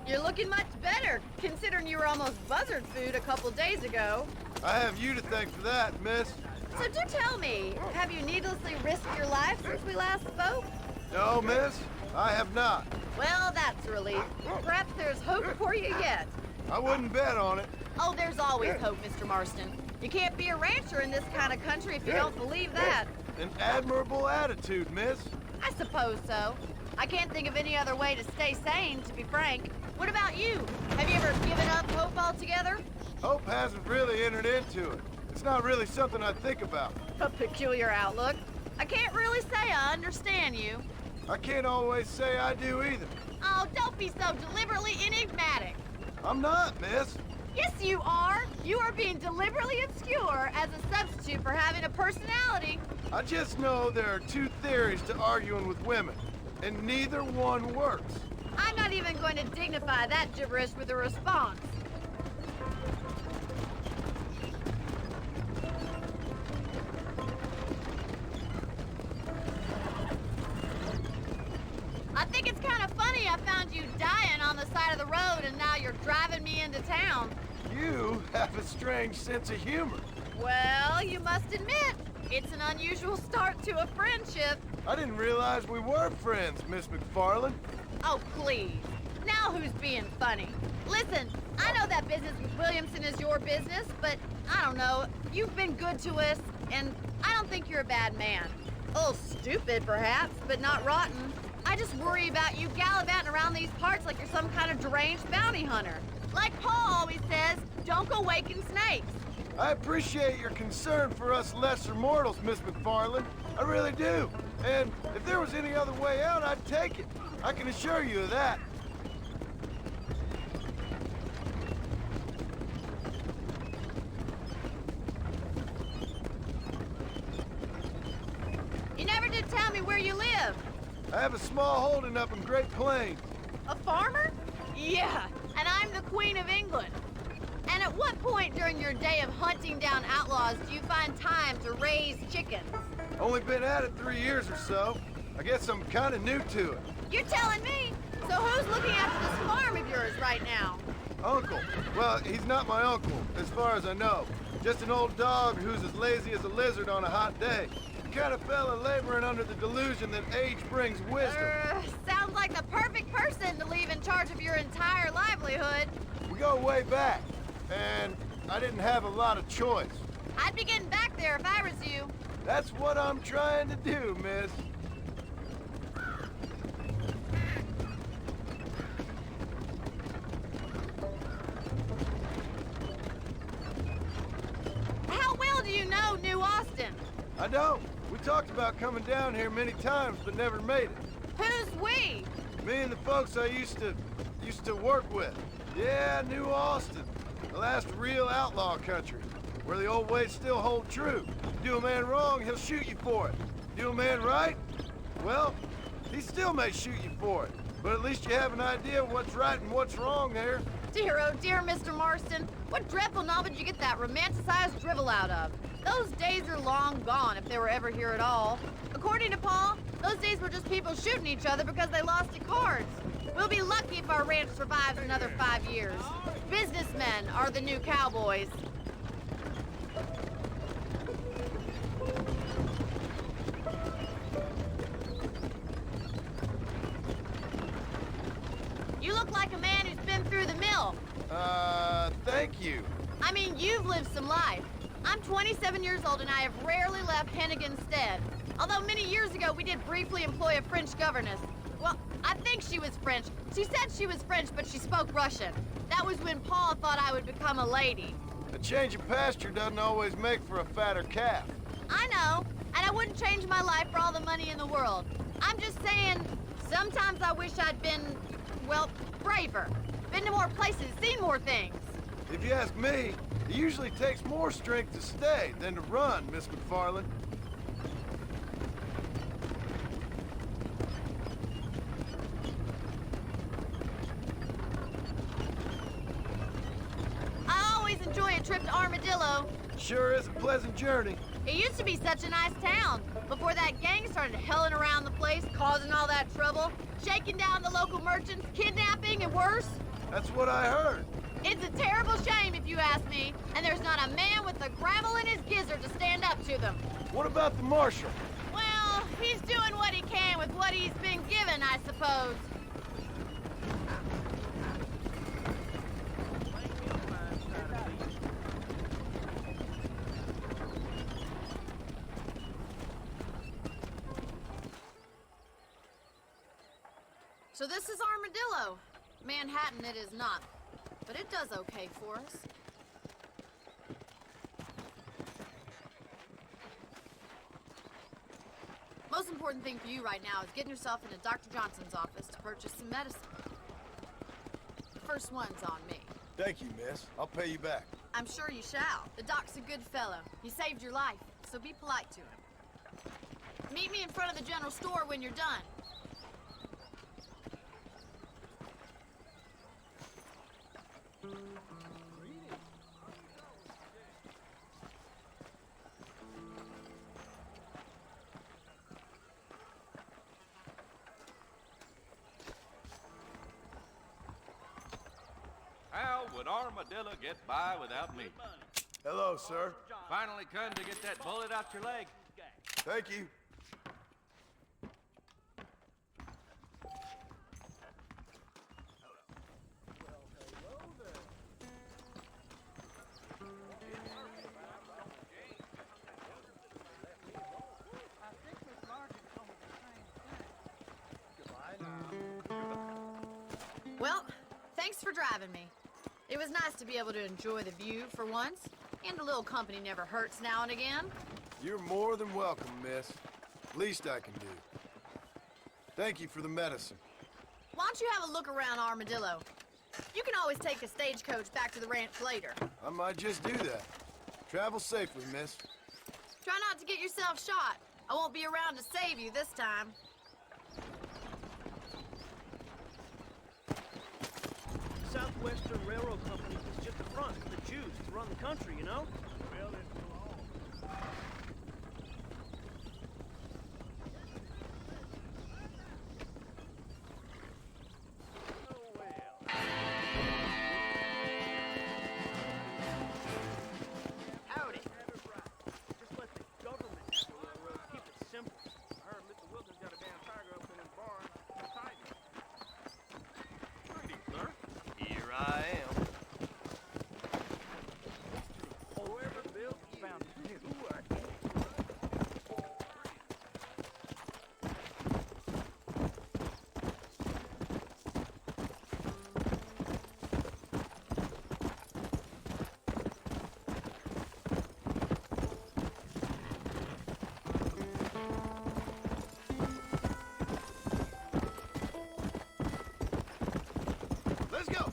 You're looking much better, considering you were almost buzzard food a couple days ago. I have you to thank for that, miss. So do tell me, have you needlessly risked your life since we last spoke? No, miss, I have not. Well, that's a relief. Perhaps there's hope for you yet. I wouldn't bet on it. Oh, there's always hope, Mr. Marston. You can't be a rancher in this kind of country if you don't believe that. An admirable attitude, miss. I suppose so. I can't think of any other way to stay sane, to be frank. What about you? Have you ever given up hope altogether? Hope hasn't really entered into it. It's not really something I think about. A peculiar outlook. I can't really say I understand you. I can't always say I do either. Oh, don't be so deliberately enigmatic. I'm not, miss. Yes, you are. You are being deliberately obscure as a substitute for having a personality. I just know there are two theories to arguing with women, and neither one works. I'm not even going to dignify that gibberish with a response. I think it's kind of funny I found you dying on the side of the road and now you're driving me into town. You have a strange sense of humor. Well, you must admit, it's an unusual start to a friendship. I didn't realize we were friends, Miss McFarland. Oh, please. Now who's being funny? Listen, I know that business with Williamson is your business, but I don't know. You've been good to us, and I don't think you're a bad man. A little stupid, perhaps, but not rotten. I just worry about you gallivanting around these parts like you're some kind of deranged bounty hunter. Like Paul always says, don't go waking snakes. I appreciate your concern for us lesser mortals, Miss McFarland. I really do. And if there was any other way out, I'd take it. I can assure you of that. You never did tell me where you live. I have a small holding up in Great Plains. A farmer? Yeah, and I'm the Queen of England. And at what point during your day of hunting down outlaws do you find time to raise chickens? Only been at it 3 years or so. I guess I'm kind of new to it. You're telling me? So who's looking after this farm of yours right now? Uncle. Well, he's not my uncle, as far as I know. Just an old dog who's as lazy as a lizard on a hot day. The kind of fella laboring under the delusion that age brings wisdom. Sounds like the perfect person to leave in charge of your entire livelihood. We go way back, and I didn't have a lot of choice. I'd be getting back there if I was you. That's what I'm trying to do, miss. How well do you know New Austin? I don't. We talked about coming down here many times, but never made it. Who's we? Me and the folks I used to work with. Yeah, New Austin. The last real outlaw country, where the old ways still hold true. Do a man wrong, he'll shoot you for it. Do a man right? Well, he still may shoot you for it. But at least you have an idea of what's right and what's wrong there. Dear, oh dear, Mr. Marston. What dreadful novel did you get that romanticized drivel out of? Those days are long gone, if they were ever here at all. According to Paul, those days were just people shooting each other because they lost at cards. We'll be lucky if our ranch survives another 5 years. Businessmen are the new cowboys. You look like a man who's been through the mill. Thank you. I mean, you've lived some life. I'm 27 years old and I have rarely left Hennigan's stead. Although many years ago we did briefly employ a French governess. Well, I think she was French. She said she was French, but she spoke Russian. That was when Paul thought I would become a lady. A change of pasture doesn't always make for a fatter calf. I know, and I wouldn't change my life for all the money in the world. I'm just saying, sometimes I wish I'd been, well, braver. Been to more places, seen more things. If you ask me, it usually takes more strength to stay than to run, Miss McFarland. I always enjoy a trip to Armadillo. Sure is a pleasant journey. It used to be such a nice town before that gang started helling around the place, causing all that trouble, shaking down the local merchants, kidnapping, and worse. That's what I heard. It's a terrible shame, if you ask me, and there's not a man with the gravel in his gizzard to stand up to them. What about the marshal? Well, he's doing what he can with what he's been given, I suppose. So this is Armadillo. Manhattan it is not, but it does okay for us. Most important thing for you right now is getting yourself into Dr. Johnson's office to purchase some medicine. The first one's on me. Thank you, miss. I'll pay you back. I'm sure you shall. The doc's a good fellow. He saved your life, so be polite to him. Meet me in front of the general store when you're done. would Armadillo get by without me? Hello, sir. Finally come to get that bullet out your leg. Thank you. Well, thanks for driving me. It was nice to be able to enjoy the view for once, and a little company never hurts now and again. You're more than welcome, miss. Least I can do. Thank you for the medicine. Why don't you have a look around Armadillo? You can always take a stagecoach back to the ranch later. I might just do that. Travel safely, miss. Try not to get yourself shot. I won't be around to save you this time. Southwestern Railroad Company is just a front for the Jews to run the country, you know? Well, it's wrong. Howdy. Just let the government have the railroad. Keep it simple. I heard Mr. Wilson's got a damn tiger up in his barn. Tiger. Greetings, sir. Here I am. Whoever built found it. Who are you? Let's go!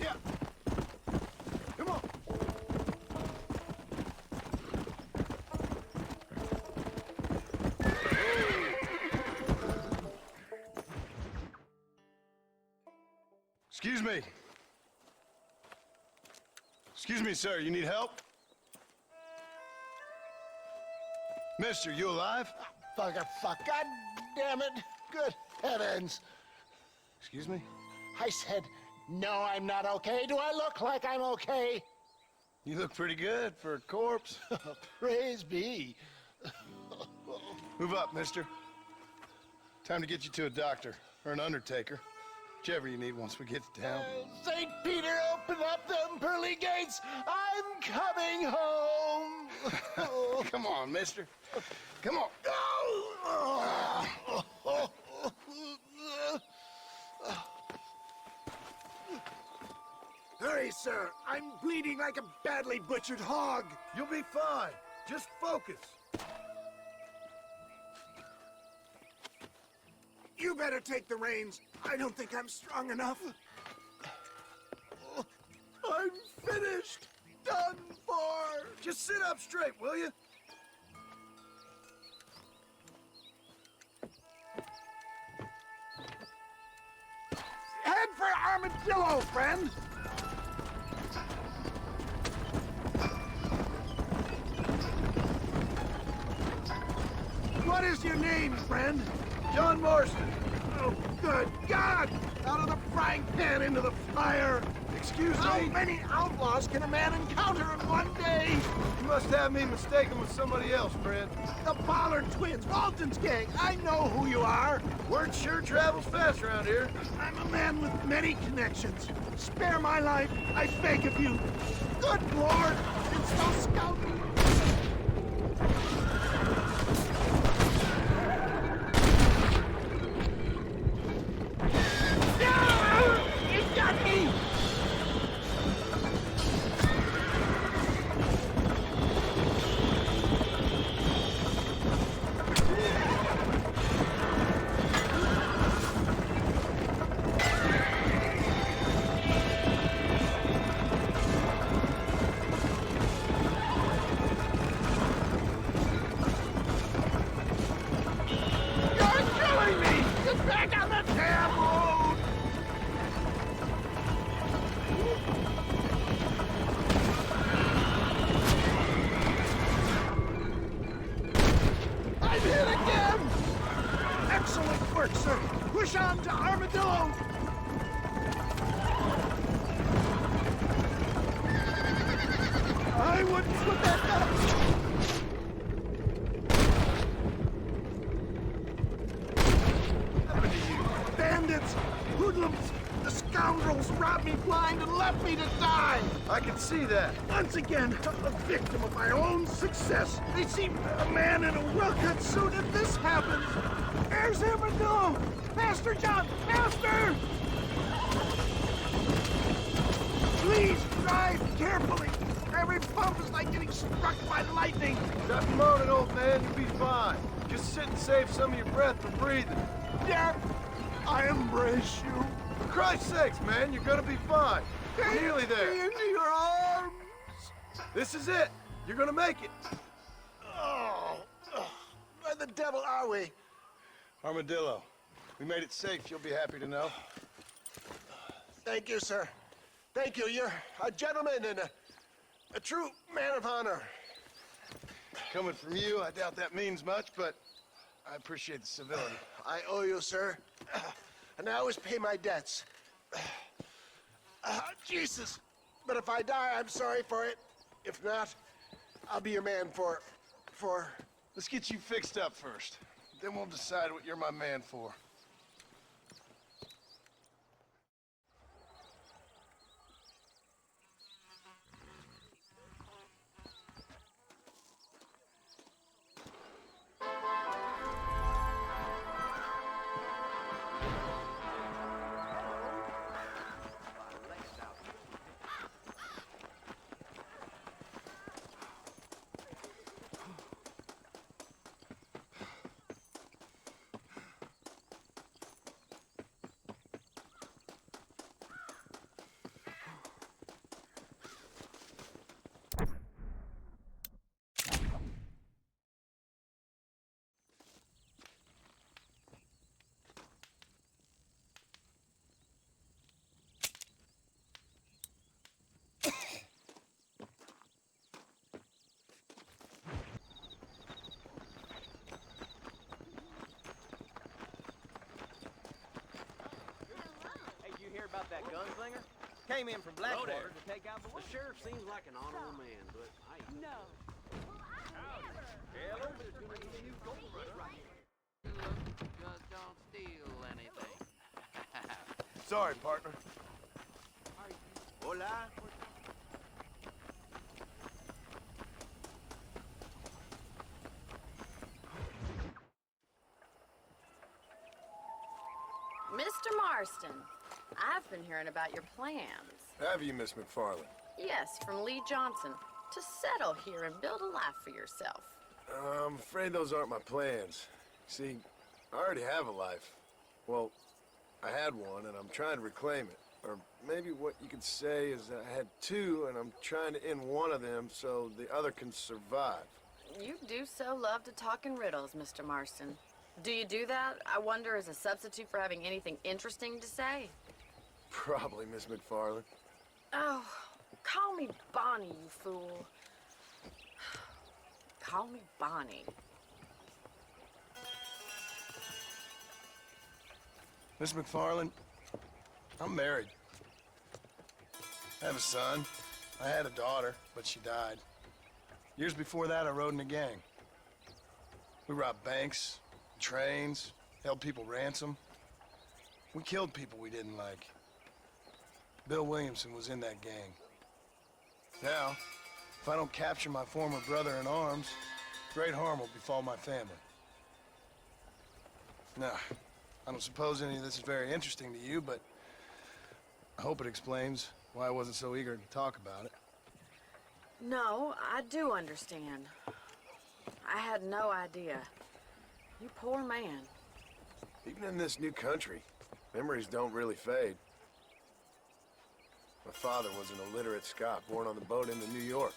Yeah. Come on. Excuse me. Excuse me, sir. You need help? Mister, you alive? Fuck. God damn it. Good heavens. Excuse me? I said, no, I'm not okay. Do I look like I'm okay? You look pretty good for a corpse. Praise be. Move up, mister. Time to get you to a doctor or an undertaker. Whichever you need once we get to town. St. Peter, open up them pearly gates. I'm coming home. Come on, mister. Come on. Hurry, sir. I'm bleeding like a badly butchered hog. You'll be fine. Just focus. You better take the reins. I don't think I'm strong enough. I'm finished. Done for. Just sit up straight, will you? Head for Armadillo, friend. What is your name, friend? John Marston. Oh, good God! Out of the frying pan into the fire! Excuse How me? many outlaws can a man encounter in one day? You must have me mistaken with somebody else, friend. The Pollard twins, Walton's gang. I know who you are. Word sure travels fast around here. I'm a man with many connections. Spare my life, I beg of you. Good Lord, it's those scoundrels. It got me! Don't! I wouldn't put that down! Bandits! Hoodlums! The scoundrels robbed me blind and left me to die! I can see that. Once again, a victim of my own success. They see a man in a well-cut suit and this happens. There's Armadillo! Master John! Master! Please drive carefully. Every bump is like getting struck by lightning. Stop moaning, old man. You'll be fine. Just sit and save some of your breath for breathing. Yeah, I embrace you. For Christ's sakes, man, you're gonna be fine. We're nearly there. Into your arms. This is it. You're gonna make it. Oh, where the devil are we? Armadillo, we made it safe. You'll be happy to know. Thank you, sir. Thank you. You're a gentleman and a true man of honor. Coming from you, I doubt that means much, but I appreciate the civility. I owe you, sir. And I always pay my debts. Jesus. But if I die, I'm sorry for it. If not, I'll be your man for... Let's get you fixed up first. Then we'll decide what you're my man for. About that gunslinger? Came in from Blackwater to take out the The sheriff seems like an honorable man, but I ain't. No. Just don't steal anything. Sorry, partner. Hola. Mr. Marston, I've been hearing about your plans. Have you, Miss McFarland? Yes, from Lee Johnson. To settle here and build a life for yourself. I'm afraid those aren't my plans. See, I already have a life. Well, I had one, and I'm trying to reclaim it. Or maybe what you could say is that I had two, and I'm trying to end one of them so the other can survive. You do so love to talk in riddles, Mr. Marston. Do you do that, I wonder, as a substitute for having anything interesting to say? Probably, Miss McFarland. Oh, call me Bonnie, you fool. Call me Bonnie. Miss McFarland, I'm married. I have a son. I had a daughter, but she died. Years before that, I rode in a gang. We robbed banks, trains, held people ransom. We killed people we didn't like. Bill Williamson was in that gang. Now, if I don't capture my former brother-in-arms, great harm will befall my family. Now, I don't suppose any of this is very interesting to you, but I hope it explains why I wasn't so eager to talk about it. No, I do understand. I had no idea. You poor man. Even in this new country, memories don't really fade. My father was an illiterate Scot born on the boat into New York.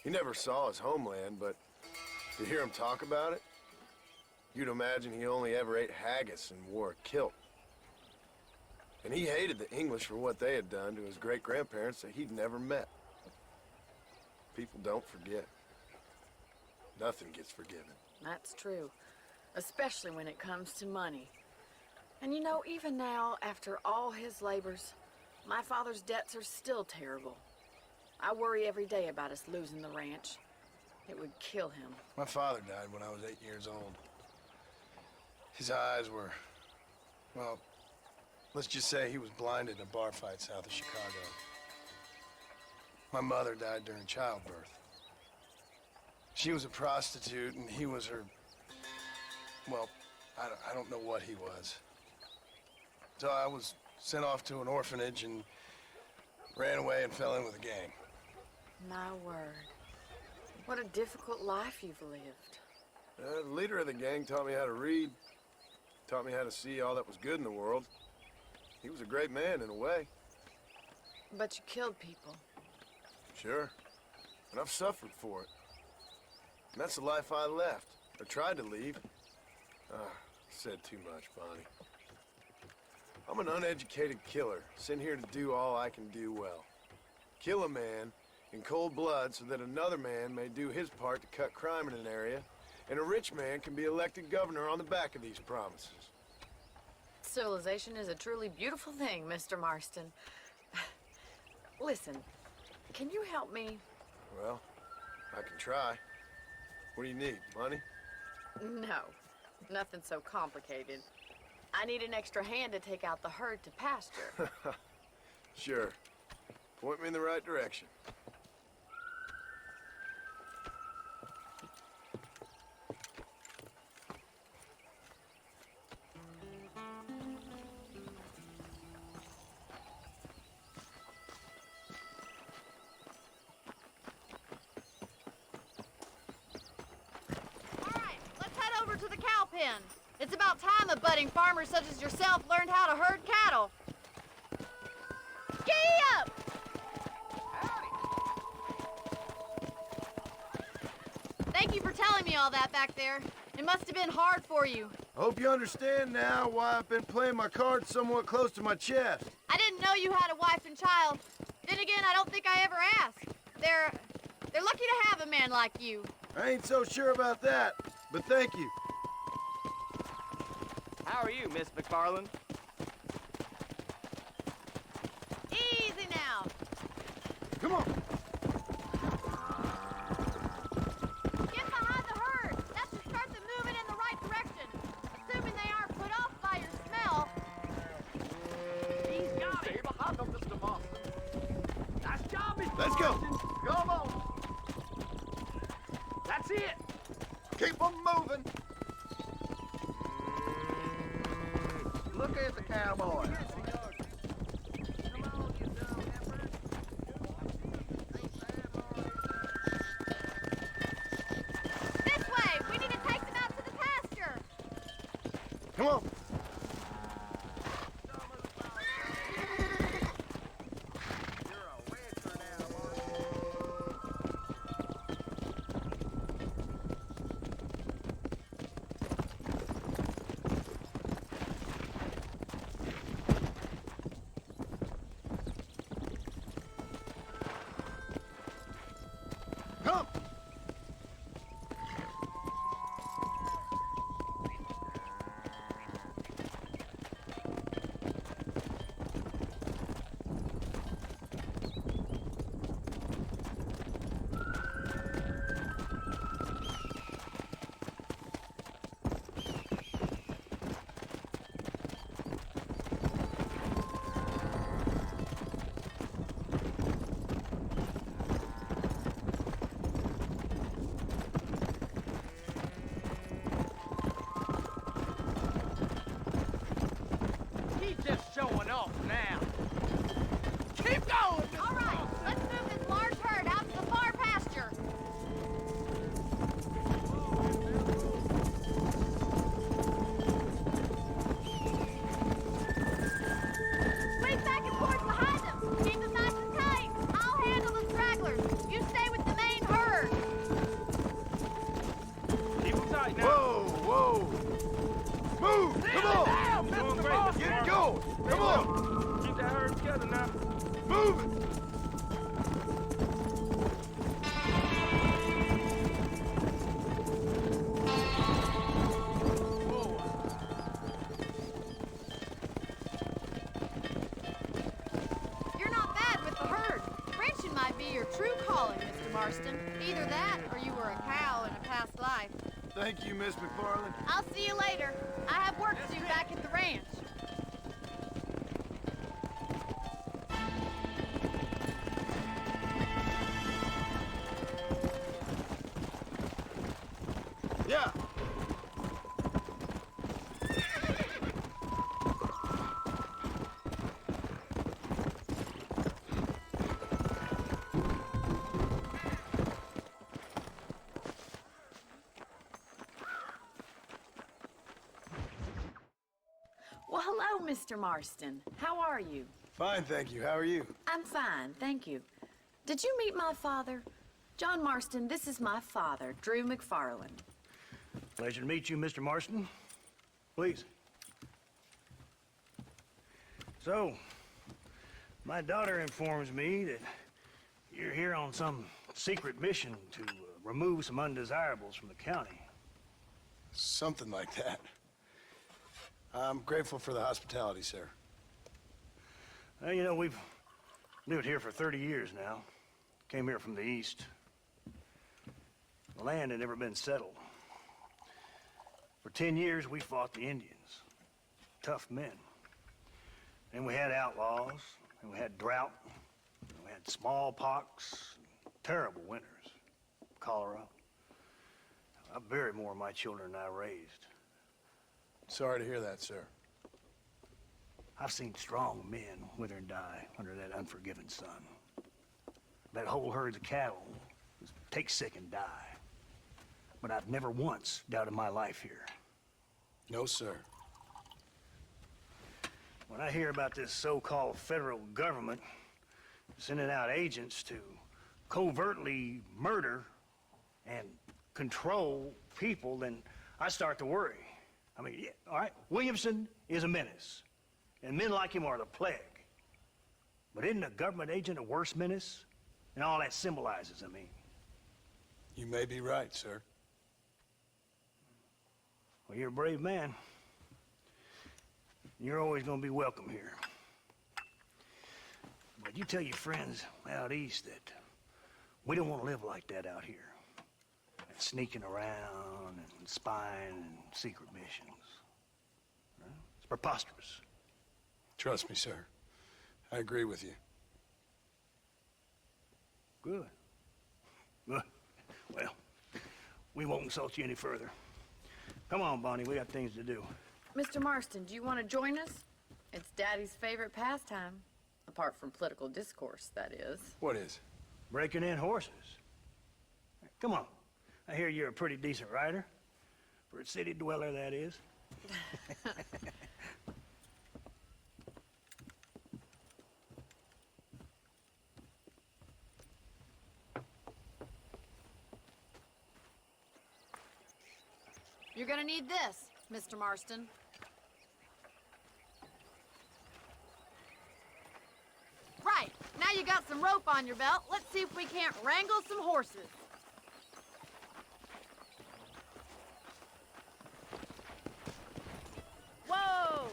He never saw his homeland, but to hear him talk about it, you'd imagine he only ever ate haggis and wore a kilt. And he hated the English for what they had done to his great-grandparents that he'd never met. People don't forget. Nothing gets forgiven. That's true. Especially when it comes to money. And you know, even now, after all his labors, my father's debts are still terrible. I worry every day about us losing the ranch. It would kill him. My father died when I was 8 years old. His eyes were, well, let's just say he was blinded in a bar fight south of Chicago. My mother died during childbirth. She was a prostitute and he was her, well, I don't know what he was. So I was sent off to an orphanage and ran away and fell in with a gang. My word. What a difficult life you've lived. The leader of the gang taught me how to read, taught me how to see all that was good in the world. He was a great man in a way. But you killed people. Sure. And I've suffered for it. And that's the life I left. I tried to leave. Said too much, Bonnie. I'm an uneducated killer, sent here to do all I can do well. Kill a man in cold blood so that another man may do his part to cut crime in an area, and a rich man can be elected governor on the back of these promises. Civilization is a truly beautiful thing, Mr. Marston. Listen, can you help me? Well, I can try. What do you need, money? No, nothing so complicated. I need an extra hand to take out the herd to pasture. Sure. Point me in the right direction. To the cow pen. It's about time a budding farmer such as yourself learned how to herd cattle. Gee up! Thank you for telling me all that back there. It must have been hard for you. I hope you understand now why I've been playing my cards somewhat close to my chest. I didn't know you had a wife and child. Then again, I don't think I ever asked. They're lucky to have a man like you. I ain't so sure about that, but thank you. How are you, Miss McFarland? Easy now. Come on. Get behind the herd. That should start them moving in the right direction. Assuming they aren't put off by your smell. He's got it. Stay behind them, Mr. Marston. Nice job, Mr. Let's go. Marston. Come on. That's it. Keep them moving. Look at the cowboy. This way. We need to take them out to the pasture. Come on. Come! He's just showing off now. Keep going, Mr. All right. Let's move this large herd out to the far pasture. Squeeze back and forth behind them. Keep them nice and tight. I'll handle the stragglers. You stay with the main herd. Keep him tight now. Whoa, whoa. Move! Come on! Down, Mr. Marston. Get it going! Come on! Keep that herd together now. Move it! true calling, Mr. Marston. Either that, or you were a cow in a past life. Thank you, Miss McFarland. I'll see you later. I have work to do back at the ranch. Yeah. Well, hello, Mr. Marston. How are you? Fine, thank you. How are you? I'm fine, thank you. Did you meet my father? John Marston, this is my father, Drew McFarland. Pleasure to meet you, Mr. Marston. Please. So, my daughter informs me that you're here on some secret mission to remove some undesirables from the county. Something like that. I'm grateful for the hospitality, sir. Well, you know, we've lived here for 30 years now. Came here from the east. The land had never been settled. For 10 years, we fought the Indians. Tough men. And we had outlaws, and we had drought, and we had smallpox, terrible winters, cholera. I buried more of my children than I raised. Sorry to hear that, sir. I've seen strong men wither and die under that unforgiving sun. That whole herds of cattle take sick and die. But I've never once doubted my life here. No, sir. When I hear about this so-called federal government sending out agents to covertly murder and control people, then I start to worry. I mean, yeah, all right, Williamson is a menace, and men like him are the plague. But isn't a government agent a worse menace? And all that symbolizes, I mean. You may be right, sir. Well, you're a brave man. You're always gonna be welcome here. But you tell your friends out east that we don't want to live like that out here. Sneaking around and spying and secret missions. Right? It's preposterous. Trust me, sir. I agree with you. Good. Good. Well, we won't insult you any further. Come on, Bonnie, we got things to do. Mr. Marston, do you want to join us? It's Daddy's favorite pastime. Apart from political discourse, that is. What is? Breaking in horses. Come on. I hear you're a pretty decent rider. For a city dweller, that is. You're gonna need this, Mr. Marston. Right, now you got some rope on your belt. Let's see if we can't wrangle some horses. Whoa!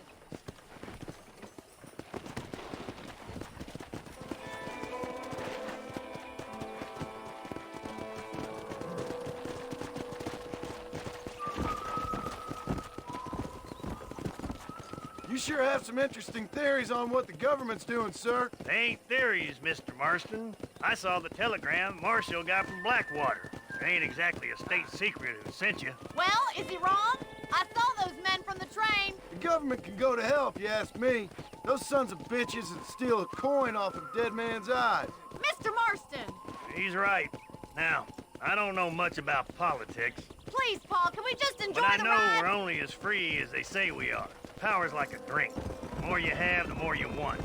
You sure have some interesting theories on what the government's doing, sir. They ain't theories, Mr. Marston. I saw the telegram Marshall got from Blackwater. It ain't exactly a state secret who sent you. Well, is he wrong? I saw those men from the train. The government can go to hell if you ask me. Those sons of bitches that steal a coin off a dead man's eyes. Mr. Marston! He's right. Now, I don't know much about politics, Please, Paul, can we just enjoy but I the know ride? we're only as free as they say we are. Power's like a drink. The more you have, the more you want.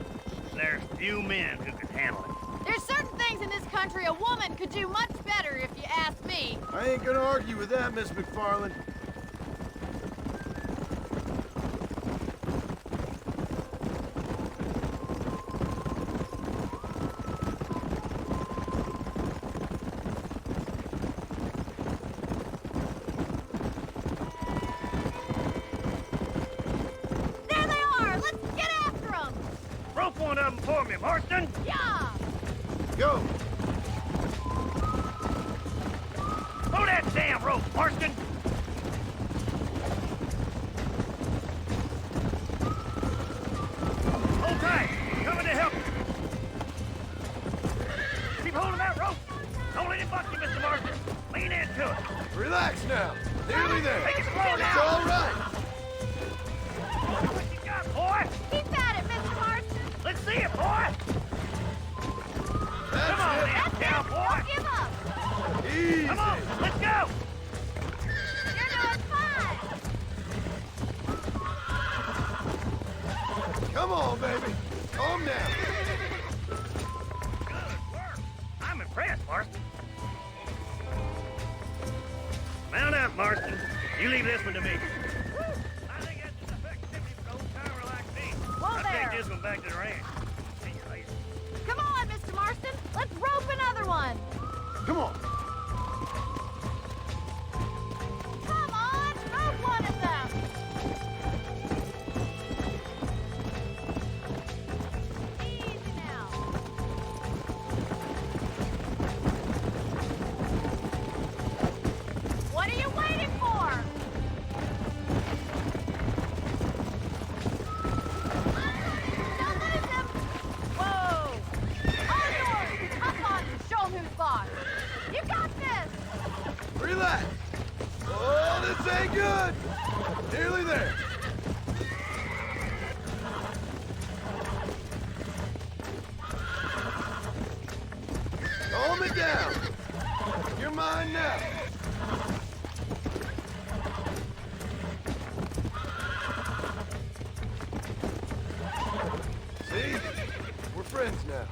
And there's few men who can handle it. There's certain things in this country a woman could do much better, if you ask me. I ain't gonna argue with that, Miss McFarland. There they are! Let's get after them! Rope one of them for me, Marston! Yeah! Go! damn rope, Marston! Hold tight! Coming to help you! Keep holding that rope! Don't let it buck you, Mr. Marston! Lean into it! Relax now. Nearly there. Take it slow It's now! all right. What you got, boy? Keep at it, Mr. Marston. Let's see it, boy! That's Come on it. now, cowboy! Don't give up. Easy. Come on, let's go! You're doing fine. Come on, baby. Calm down. Good work! I'm impressed, Marston. Mount up, Marston. You leave this one to me. I think that's an effective for an old-timer like me. Whoa I'll there. take this one back to the ranch. See you later. Come on, Mr. Marston. Let's rope another one. Come on. Come on, rope one of them. Easy now. What are you waiting for? Don't lose him. Whoa. All yours. Hop on and show him who's boss. You got this. Relax. Oh, this ain't good. Nearly there. Calm it down. You're mine now. See? We're friends now.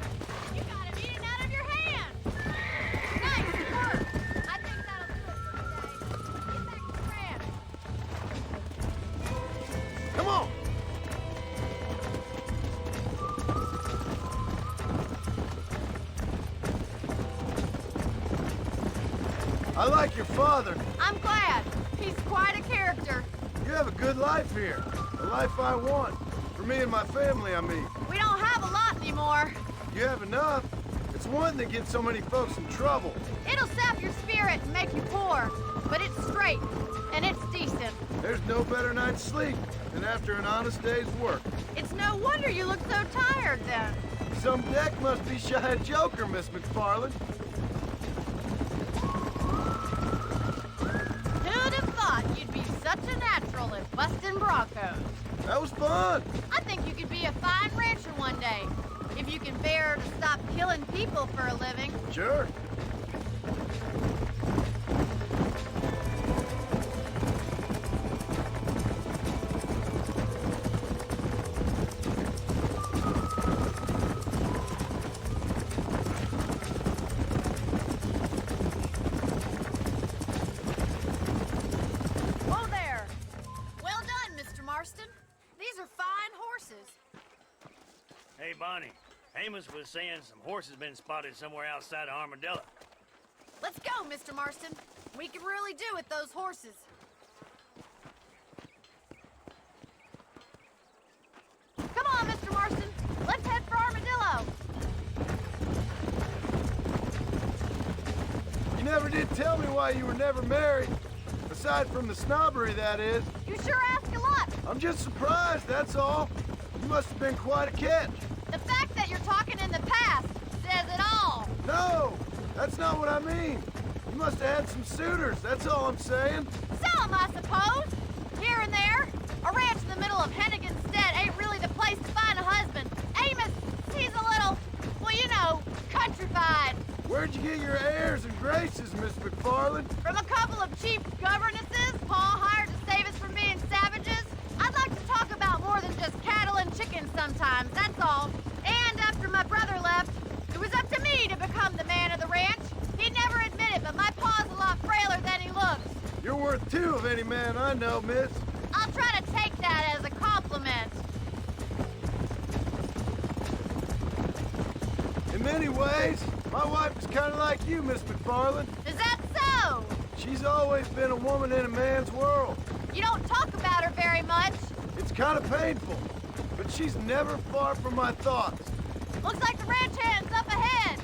You got him eating out of your hand. Nice work. I think that'll do it for today. Get back to the ranch. Come on. I like your father. I'm glad. He's quite a character. You have a good life here. The life I want. For me and my family, I mean. We don't have a lot anymore. You have enough. It's one that gets so many folks in trouble. It'll sap your spirit and make you poor. But it's straight, and it's decent. There's no better night's sleep than after an honest day's work. It's no wonder you look so tired then. Some deck must be shy of Joker, Miss McFarland. Who'd have thought you'd be such a natural at busting broncos? That was fun. I think you could be a fine rancher one day. If you can bear to stop killing people for a living. Sure. Whoa there! Well done, Mr. Marston. These are fine horses. Hey, Bonnie. Amos was saying some horses been spotted somewhere outside of Armadillo. Let's go, Mr. Marston. We can really do with those horses. Come on, Mr. Marston. Let's head for Armadillo. You never did tell me why you were never married. Aside from the snobbery, that is. You sure ask a lot. I'm just surprised, that's all. You must have been quite a catch. The fact that you're talking in the past says it all. No, that's not what I mean. You must have had some suitors, that's all I'm saying. Some, I suppose. Here and there. A ranch in the middle of Hennigan's Stead ain't really the place to find a husband. Amos, he's a little, well, you know, countrified. Where'd you get your airs and graces, Miss McFarland? From a couple of cheap governesses Pa hired to save us from being savages. I'd like to talk about more than just cattle and chickens sometimes, that's all. And after my brother left, it was up to me to become the man of the ranch. He'd never admit it, but my pa's a lot frailer than he looks. You're worth two of any man I know, miss. I'll try to take that as a compliment. In many ways, my wife is kind of like you, Miss McFarland. Is that so? She's always been a woman in a man's world. You don't talk about her very much. It's kind of painful, but she's never far from my thoughts. Looks like the ranch hand's up ahead.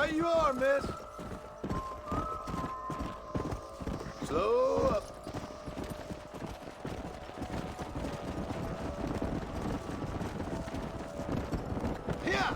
Right you are, miss. Slow up. Here!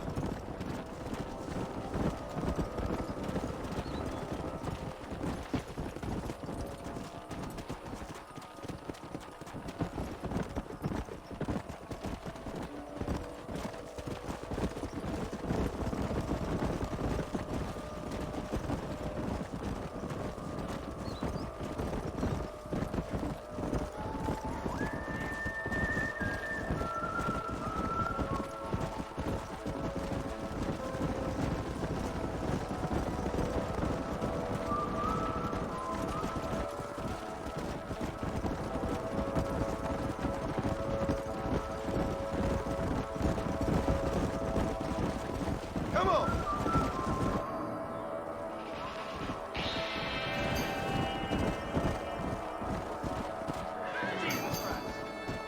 Come on!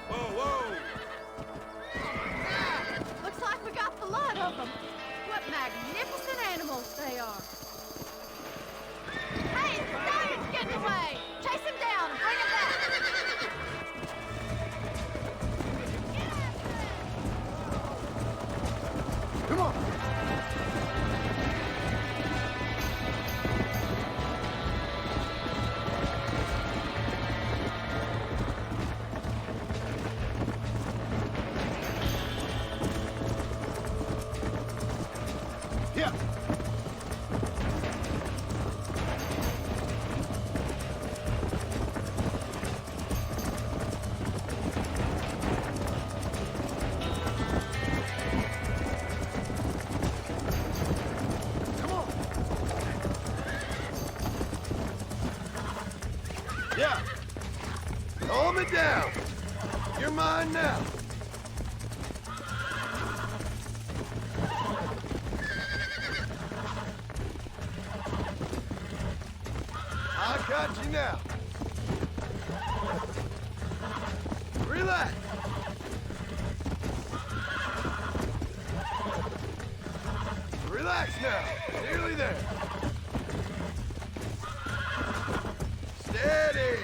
Whoa, whoa! Looks like we got the lot of them. What magnificent animals they are. Hey, the stallion's getting away! Chase him down and bring him back! Come on! Yeah. Come on. Yeah. Calm it down. You're mine now. I got you now. Relax. Relax now. Nearly there. Steady.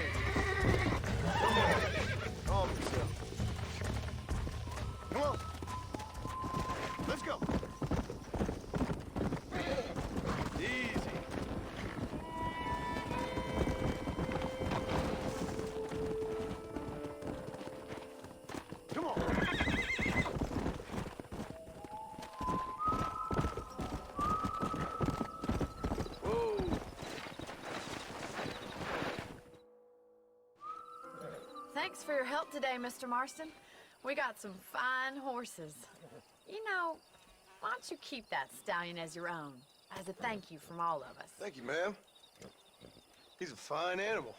Come on. Calm yourself. Come on. Let's go. Easy. Come on. Whoa. Thanks for your help today, Mr. Marston. We got some fine horses. You know, why don't you keep that stallion as your own, as a thank you from all of us? Thank you, ma'am. He's a fine animal.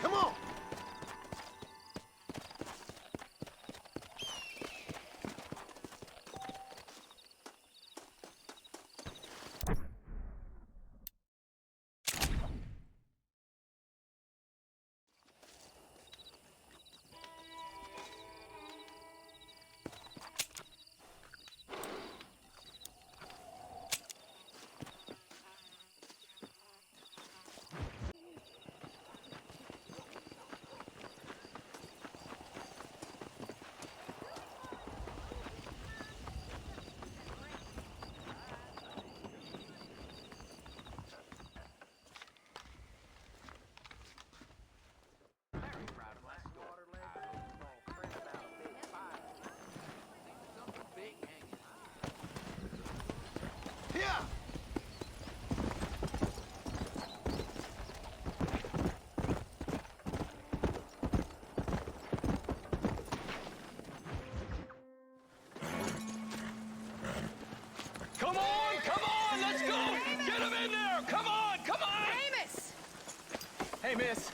Come on! Yeah! Come on, let's go! Get him in there! Come on! Hey, miss!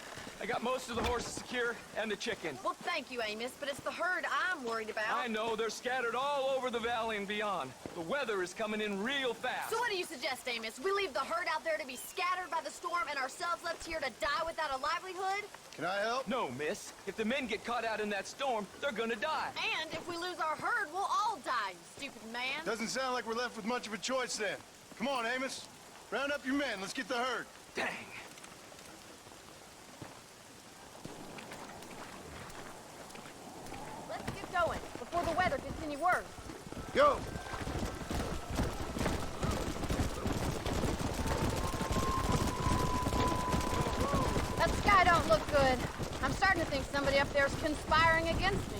I got most of the horses secure and the chicken. Well, thank you, Amos, but it's the herd I'm worried about. I know, they're scattered all over the valley and beyond. The weather is coming in real fast. So what do you suggest, Amos? We leave the herd out there to be scattered by the storm and ourselves left here to die without a livelihood? Can I help? No, miss. If the men get caught out in that storm, they're gonna die. And if we lose our herd, we'll all die, you stupid man. Doesn't sound like we're left with much of a choice then. Come on, Amos. Round up your men. Let's get the herd. Dang. Let's get going before the weather gets any worse. Go! That sky don't look good. I'm starting to think somebody up there's conspiring against me.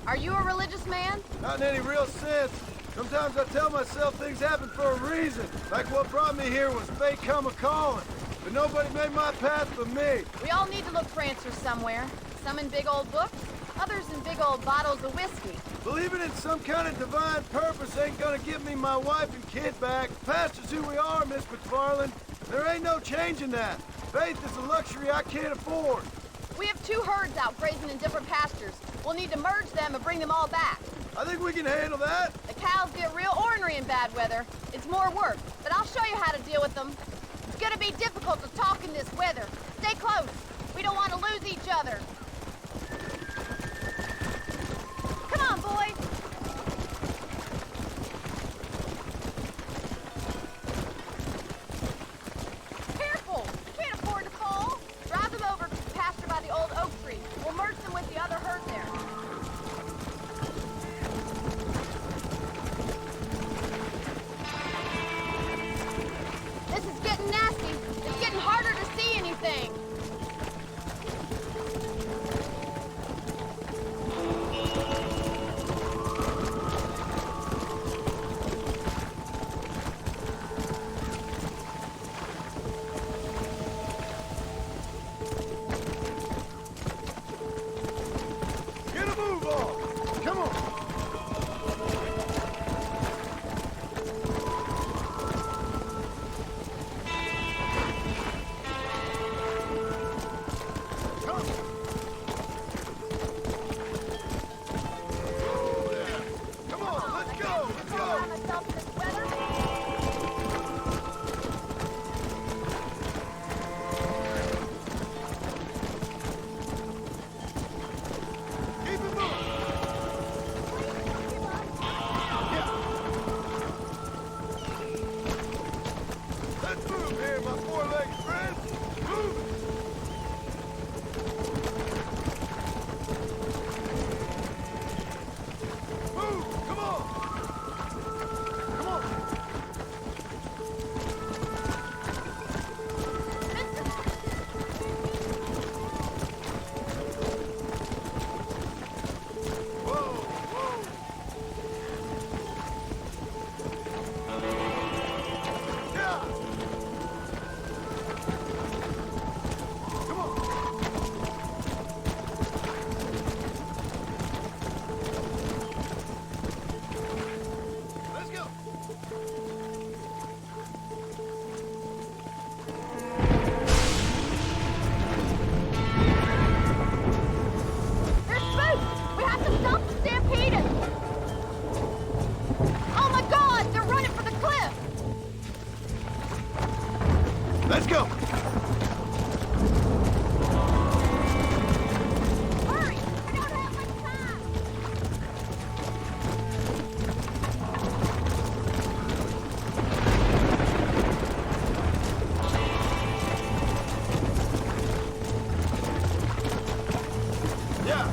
Are you a religious man? Not in any real sense. Sometimes I tell myself things happen for a reason. Like what brought me here was fate come a-calling. But nobody made my path but me. We all need to look for answers somewhere. Some in big old books, others in big old bottles of whiskey. Believing in some kind of divine purpose ain't gonna get me my wife and kid back. Past is who we are, Miss McFarland. There ain't no changing that. Faith is a luxury I can't afford. We have 2 herds out grazing in different pastures. We'll need to merge them and bring them all back. I think we can handle that. The cows get real ornery in bad weather. It's more work, but I'll show you how to deal with them. It's gonna be difficult to talk in this weather. Stay close. We don't want to lose each other. Come on, boys. Careful. You can't afford to fall. Drive them over to the pasture by the old oak tree. We'll merge them with the other herd there. This is getting nasty. It's getting harder to see anything. Get a move on. Come on. Come on, let's go. Let's go. Keep it moving. Let's move here, my four-legged friends. Move it. Move, come on. Come on. Whoa, whoa. Yeah. Come on. Let's go. There's spooks! We have to stop the stampede! Oh my God! They're running for the cliff! Let's go. Hurry! We don't have much time! Yeah.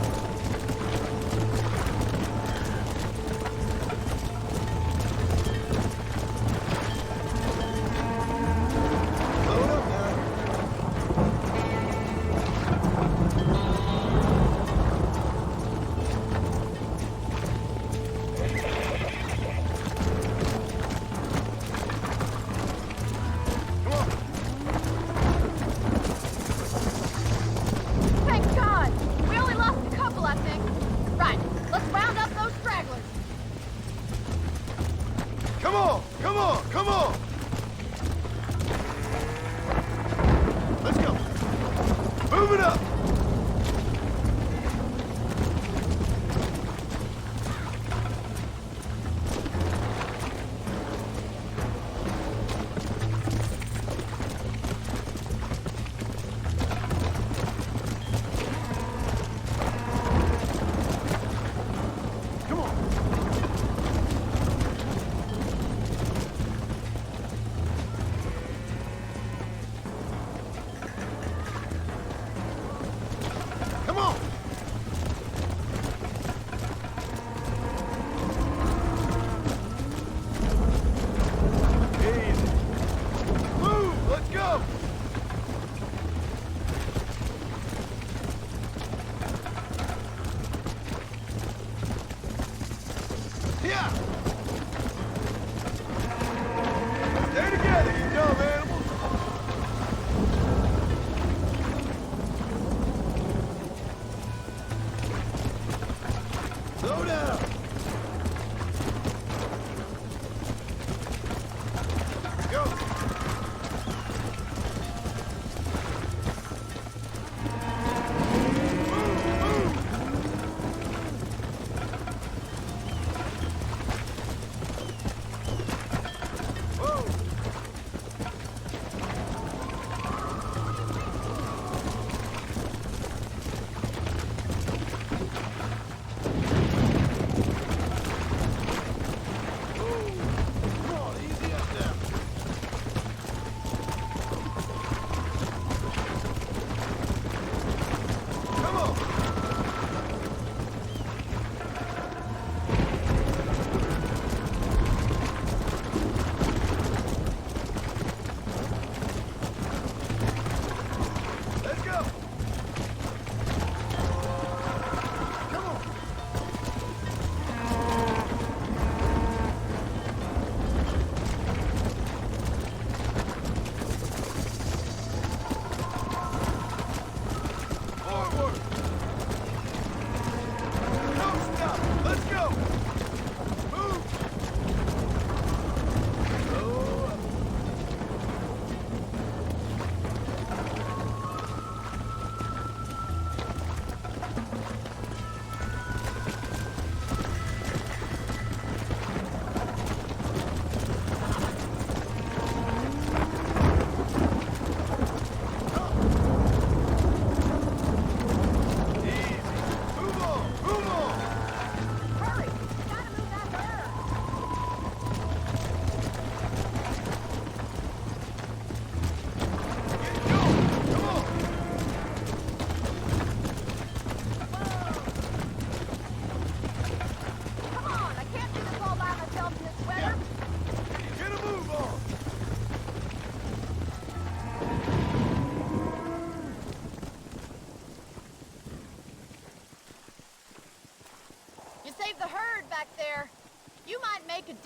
Load up now. Thank God! We only lost a couple, I think. Right, let's round up those stragglers. Come on, come on, come on. Let's go. Move it up.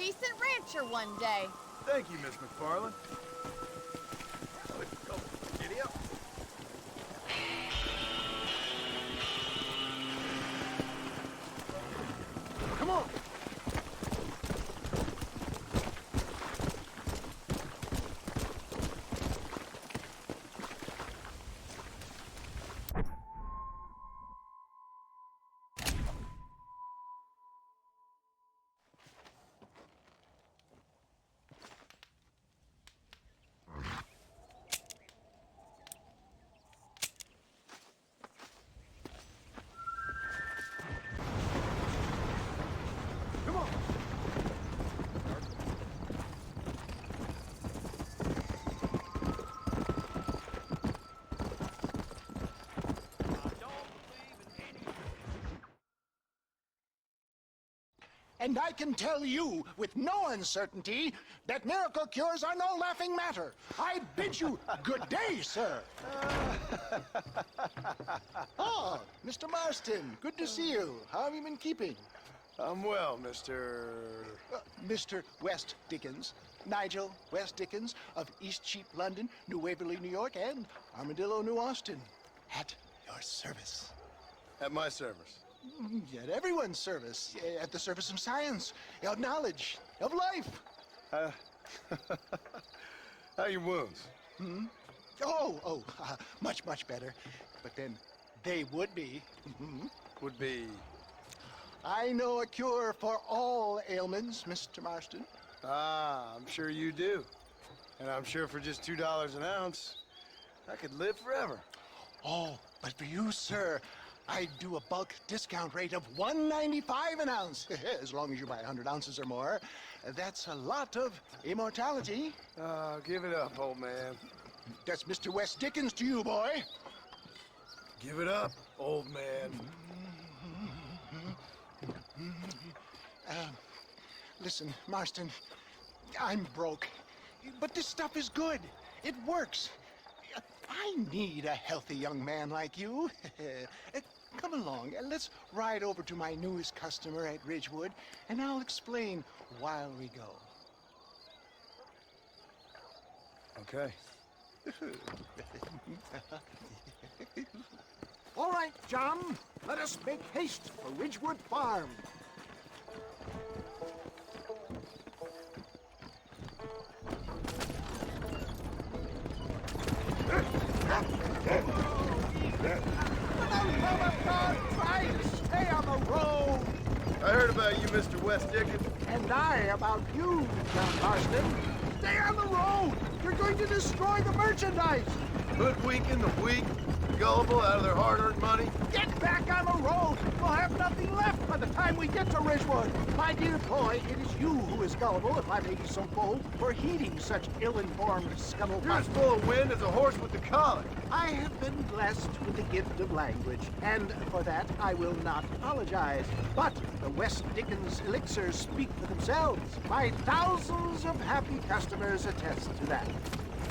decent rancher one day. Thank you, Miss McFarland. Go, giddy up. Come on. And I can tell you with no uncertainty that miracle cures are no laughing matter. I bid you good day, sir. Oh, Mr. Marston, good to see you. How have you been keeping? I'm well, Mr. Mr. West Dickens. Nigel West Dickens of East Cheap, London, New Waverly, New York, and Armadillo, New Austin. At your service. At my service. At everyone's service. At the service of science, of knowledge, of life. How are your wounds? Much, much better. But then they would be. Would be? I know a cure for all ailments, Mr. Marston. Ah, I'm sure you do. And I'm sure for just $2 an ounce, I could live forever. Oh, but for you, sir, I do a bulk discount rate of $1.95 an ounce, as long as you buy 100 ounces or more. That's a lot of immortality. Give it up, old man. That's Mr. West Dickens to you, boy. Give it up, old man. Listen, Marston, I'm broke, but this stuff is good. It works. I need a healthy young man like you. Come along, let's ride over to my newest customer at Ridgewood, and I'll explain while we go. Okay. All right, John, let us make haste for Ridgewood Farm. Try to stay on the road. I heard about you, Mr. West Dickens. And I about you, John Marston. Stay on the road. You're going to destroy the merchandise. Hoodwinking the weak, gullible out of their hard-earned money. Get back on the road. We'll have nothing left by the time we get to Ridgewood. My dear boy, it is you who is gullible, if I may be so bold, for heeding such ill-informed scuttlebutt. You're as full of wind as a horse with the collar. I have been blessed with the gift of language, and for that I will not apologize. But the West Dickens elixirs speak for themselves. My thousands of happy customers attest to that.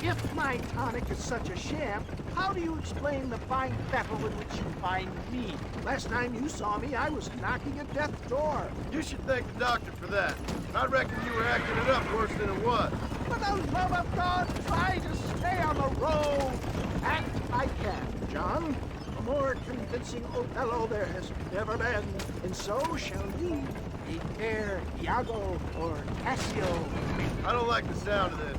If my tonic is such a sham, how do you explain the fine fettle in which you find me? Last time you saw me, I was knocking at death's door. You should thank the doctor for that. I reckon you were acting it up worse than it was. For the love of God, try to stay on the road. And I can, John. A more convincing Othello there has never been. And so shall ye, a fair Iago or Cassio. I don't like the sound of this.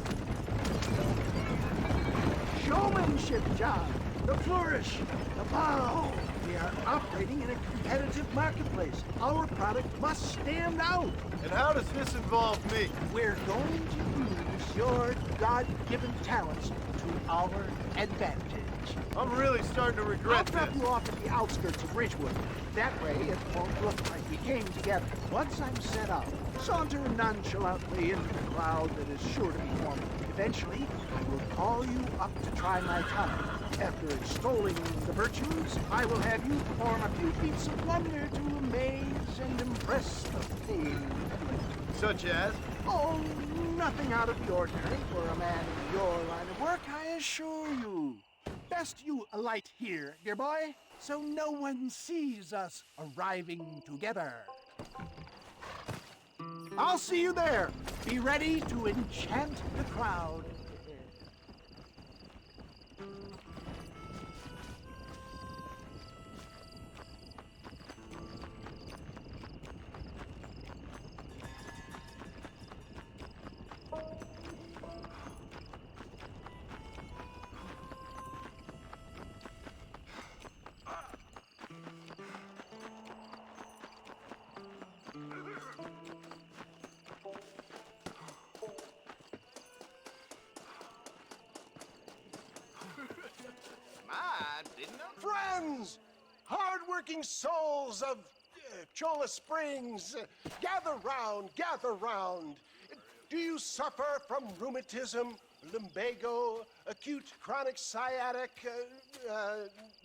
Showmanship, John. The flourish, the bow. We are operating in a competitive marketplace. Our product must stand out. And how does this involve me? We're going to use your God-given talents to our advantage. I'm really starting to regret this. I'll drop you off at the outskirts of Ridgewood. That way, it won't look like we came together. Once I'm set up, saunter nonchalantly into the crowd that is sure to be forming. Eventually, I will call you up to try my tonic. After extolling the virtues, I will have you perform a few feats of wonder to amaze and impress the thing. Such as? Oh, nothing out of the ordinary for a man in your line of work, I assure you. Best you alight here, dear boy, so no one sees us arriving together. I'll see you there. Be ready to enchant the crowd. Friends, hard-working souls of Cholla Springs, gather round. Do you suffer from rheumatism, lumbago, acute chronic sciatic,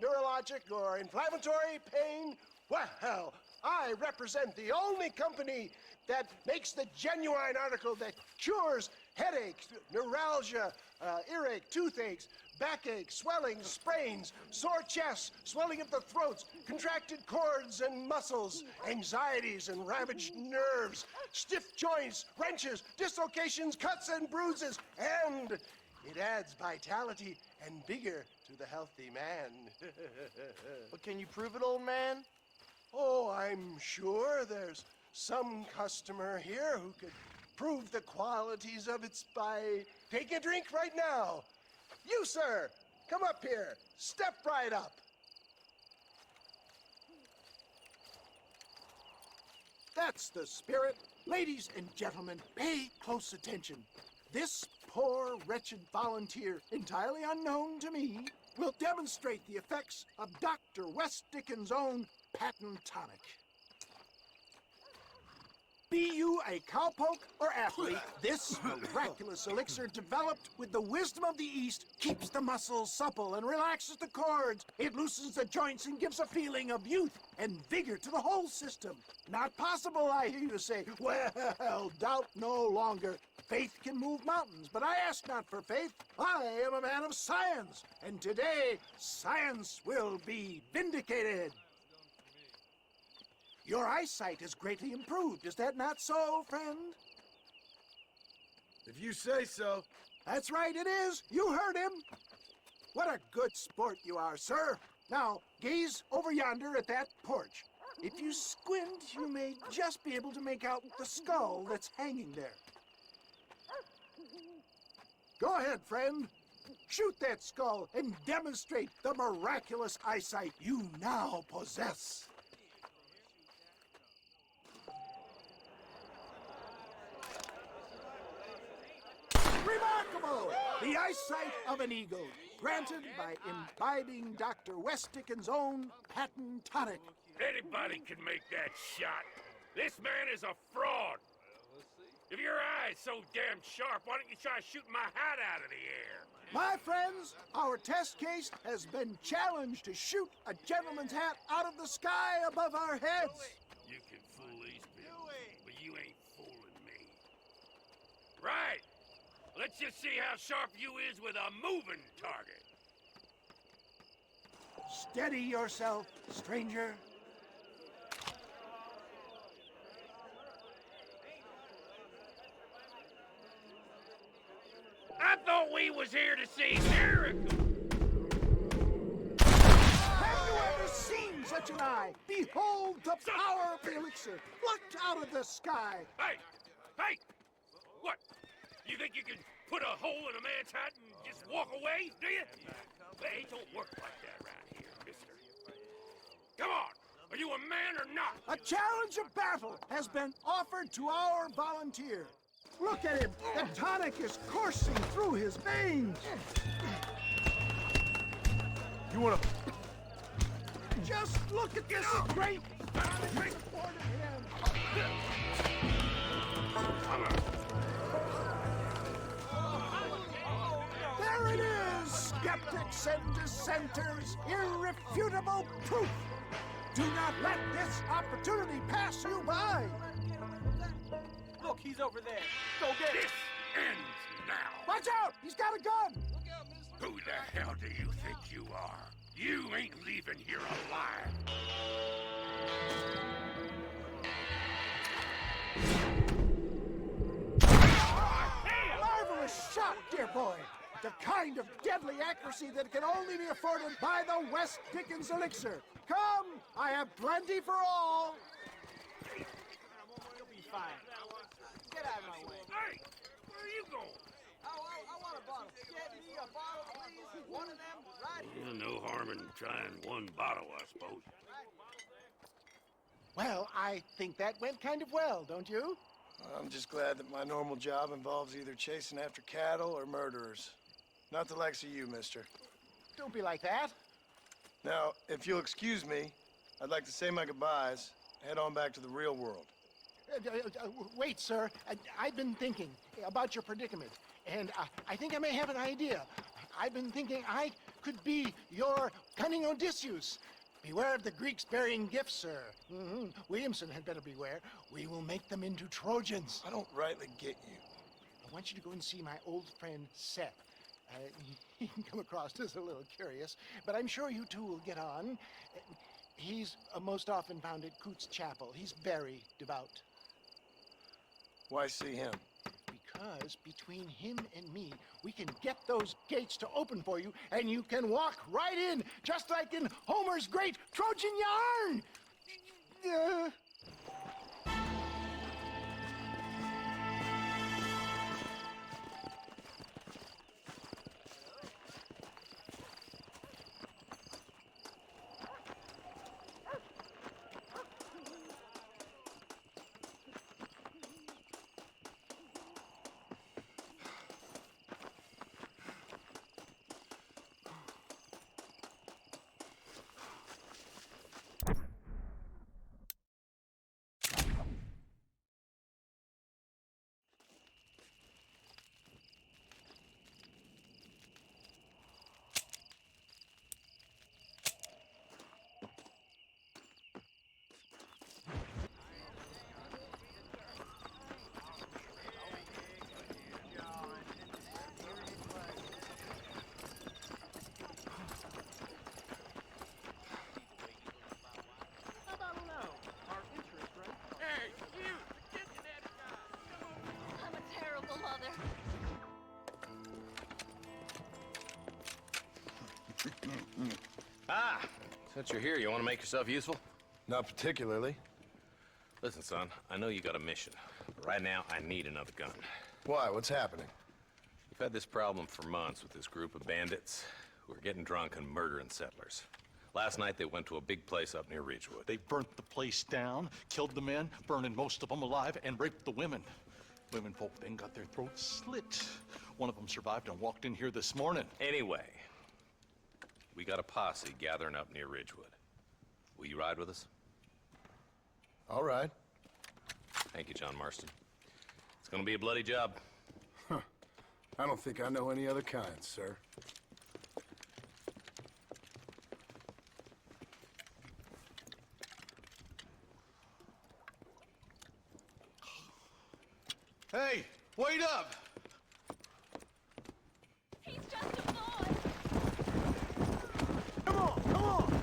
neurologic, or inflammatory pain? Well, I represent the only company that makes the genuine article that cures headaches, neuralgia, earache, toothaches, backache, swelling, sprains, sore chests, swelling of the throats, contracted cords and muscles, anxieties and ravaged nerves, stiff joints, wrenches, dislocations, cuts and bruises, and it adds vitality and vigor to the healthy man. But can you prove it, old man? Oh, I'm sure there's some customer here who could prove the qualities of it by taking a drink right now. You, sir, come up here. Step right up. That's the spirit. Ladies and gentlemen, pay close attention. This poor, wretched volunteer, entirely unknown to me, will demonstrate the effects of Dr. West Dickens' own patent tonic. Be you a cowpoke or athlete, this miraculous elixir developed with the wisdom of the East keeps the muscles supple and relaxes the cords. It loosens the joints and gives a feeling of youth and vigor to the whole system. Not possible, I hear you say. Well, doubt no longer. Faith can move mountains, but I ask not for faith. I am a man of science, and today science will be vindicated. Your eyesight has greatly improved. Is that not so, friend? If you say so. That's right, it is. You heard him. What a good sport you are, sir. Now, gaze over yonder at that porch. If you squint, you may just be able to make out the skull that's hanging there. Go ahead, friend. Shoot that skull and demonstrate the miraculous eyesight you now possess. Remarkable! The eyesight of an eagle, granted by imbibing Dr. West Dickens' own patent tonic. Anybody can make that shot. This man is a fraud. If your eye's so damn sharp, why don't you try shooting my hat out of the air? My friends, our test case has been challenged to shoot a gentleman's hat out of the sky above our heads. You can fool these people, but you ain't fooling me. Right. Let's just see how sharp you is with a moving target. Steady yourself, stranger. I thought we was here to see miracles. Have you ever seen such an eye? Behold the power of the elixir, plucked out of the sky. Hey! Hey! What? You think you can put a hole in a man's hat and just walk away, do you? It don't work like that around here, mister. Come on! Are you a man or not? A challenge of battle has been offered to our volunteer. Look at him! The tonic is coursing through his veins! You wanna... Just look at this great... There it is! Skeptics and dissenters, irrefutable proof! Do not let this opportunity pass you by! Look, he's over there. Go get him. This ends now. Watch out! He's got a gun! Who the hell do you think you are? You ain't leaving here alive. dear boy. The kind of deadly accuracy that can only be afforded by the West Dickens elixir. Come, I have plenty for all. You'll be fine. Get out of my way. Hey, where are you going? I want a bottle. Get me a bottle, please. One of them right here. No harm in trying one bottle, I suppose. Well, I think that went kind of well, don't you? I'm just glad that my normal job involves either chasing after cattle or murderers. Not the likes of you, mister. Don't be like that. Now, if you'll excuse me, I'd like to say my goodbyes, head on back to the real world. Wait, sir. I've been thinking about your predicament, and I think I may have an idea. I've been thinking I could be your cunning Odysseus. Beware of the Greeks burying gifts, sir. Williamson had better beware. We will make them into Trojans. I don't rightly get you. I want you to go and see my old friend Seth. He can come across as a little curious, but I'm sure you two will get on. He's most often found at Coots Chapel. He's very devout. Why see him? Because between him and me, we can get those gates to open for you, and you can walk right in, just like in Homer's great Trojan yarn! Ah, since you're here, you want to make yourself useful? Not particularly. Listen, son, I know you got a mission, but right now I need another gun. Why? What's happening? We've had this problem for months with this group of bandits who are getting drunk and murdering settlers. Last night they went to a big place up near Ridgewood. They burnt the place down, killed the men, burning most of them alive, and raped the women. Women folk then got their throats slit. One of them survived and walked in here this morning. Anyway, we got a posse gathering up near Ridgewood. Will you ride with us? All right. Thank you, John Marston. It's gonna be a bloody job. Huh. I don't think I know any other kind, sir. Hey, wait up! He's just a boy. Come on, come on!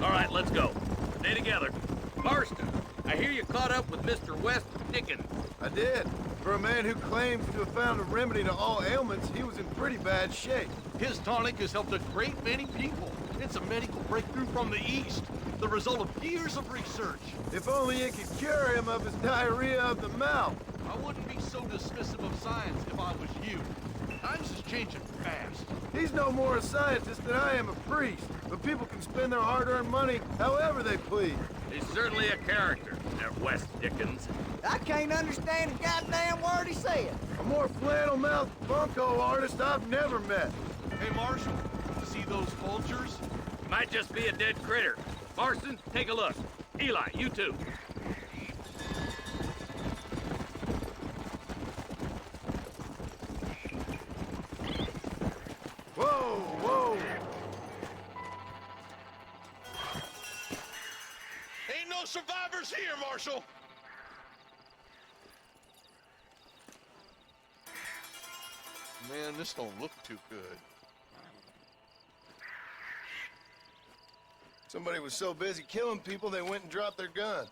All right, let's go. Stay together. Marston, I hear you caught up with Mr. West Dickens. I did. For a man who claims to have found a remedy to all ailments, he was in pretty bad shape. His tonic has helped a great many people. It's a medical breakthrough from the East, the result of years of research. If only it could cure him of his diarrhea of the mouth. I wouldn't be so dismissive of science if I was you. Times is changing fast. He's no more a scientist than I am a priest, but people can spend their hard-earned money however they please. He's certainly a character, that West Dickens. I can't understand a goddamn word he said. A more flannel-mouthed bunco artist I've never met. Hey, Marshal, see those vultures? Might just be a dead critter. Marston, take a look. Eli, you too. Whoa, whoa! Ain't no survivors here, Marshal! Man, this don't look too good. Somebody was so busy killing people, they went and dropped their gun.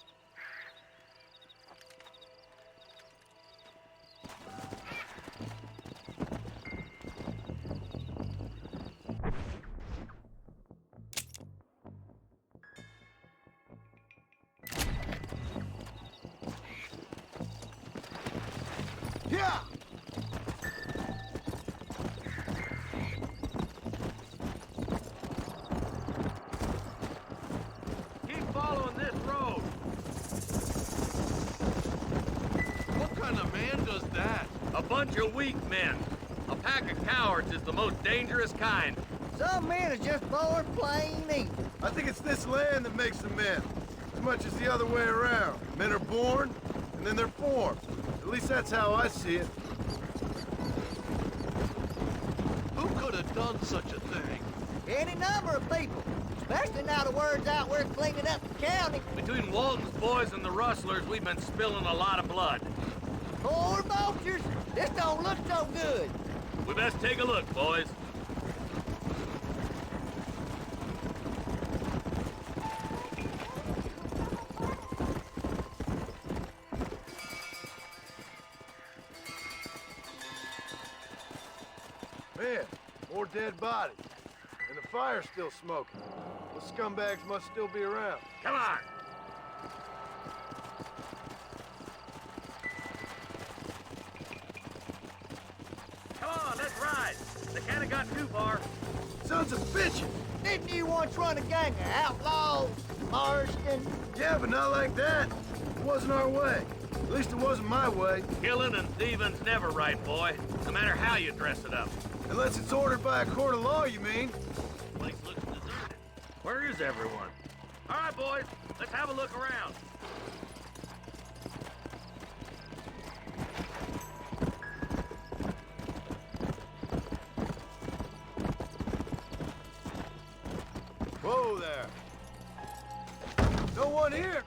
Yeah! Keep following this road. What kind of man does that? A bunch of weak men. A pack of cowards is the most dangerous kind. Some men are just born plain evil. I think it's this land that makes them men, as much as the other way around. Men are born, and then they're formed. At least that's how I see it. Who could have done such a thing? Any number of people, especially now the word's out we're cleaning up the county. Between Walton's boys and the rustlers, we've been spilling a lot of blood. Poor vultures, this don't look so good. We best take a look, boys. Man, more dead bodies. And the fire's still smoking. Those scumbags must still be around. Come on! Come on, let's ride! They can't have got too far. Sons of bitches! Didn't you once run a gang of outlaws, Marston? Yeah, but not like that. It wasn't our way. At least it wasn't my way. Killing and thieving's never right, boy. No matter how you dress it up. Unless it's ordered by a court of law, you mean? Place looks deserted. Where is everyone? All right, boys, let's have a look around. Whoa there. No one here.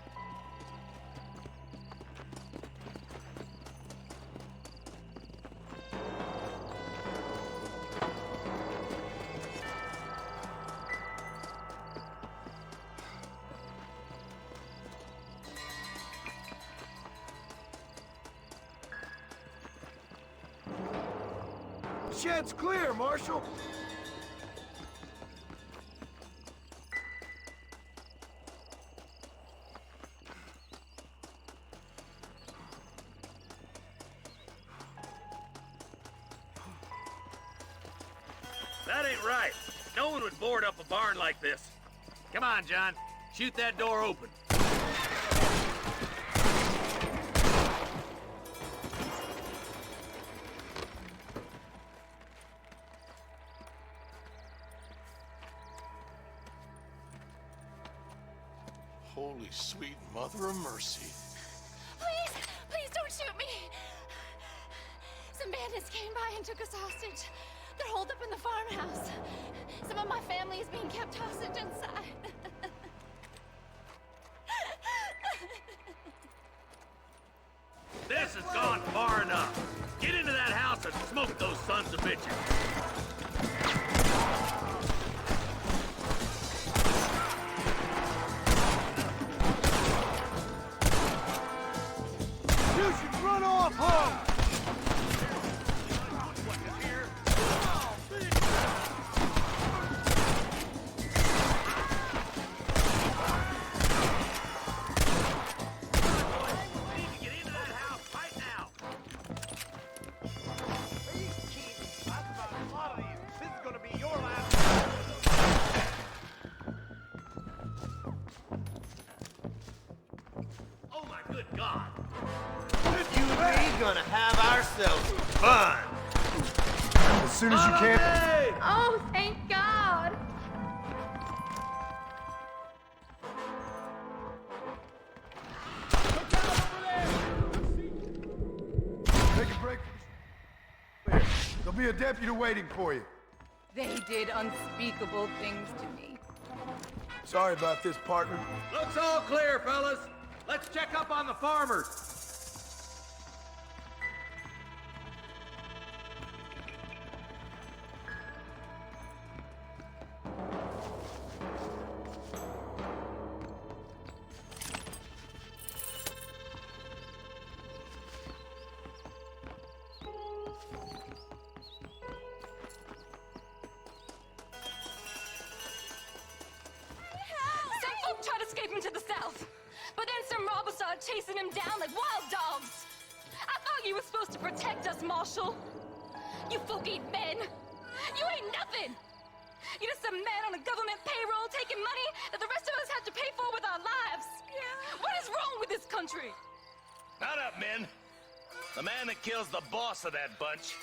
Shed's clear, Marshal. That ain't right. No one would board up a barn like this. Come on, John. Shoot that door open. Holy sweet mother of mercy. Please, please don't shoot me. Some bandits came by and took us hostage. They're holed up in the farmhouse. Some of my family is being kept hostage inside. This has gone far enough. Get into that house and smoke those sons of bitches. You should run off home! Good God. You and me gonna have ourselves fun. As soon as you can. Oh, thank God. Take a break. There. There'll be a deputy waiting for you. They did unspeakable things to me. Sorry about this, partner. Looks all clear, fellas. Let's check up on the farmers. Some folk tried escaping to the south, but then some robbers started chasing him down like wild. supposed to protect us, Marshal? You folk ain't men. You ain't nothing. You're just a man on a government payroll taking money that the rest of us have to pay for with our lives. Yeah. What is wrong with this country? Not up, men. The man that kills the boss of that bunch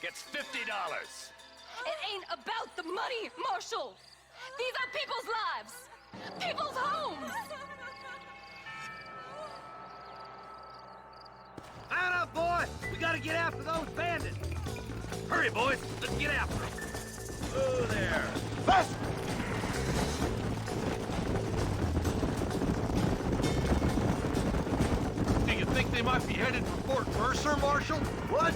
gets $50. It ain't about the money, Marshal. These are people's lives. People's homes. Mount up, boy! We gotta get after those bandits! Hurry, boys! Let's get after them! Oh, there! Fast! Do you think they might be headed for Fort Mercer, Marshal? What?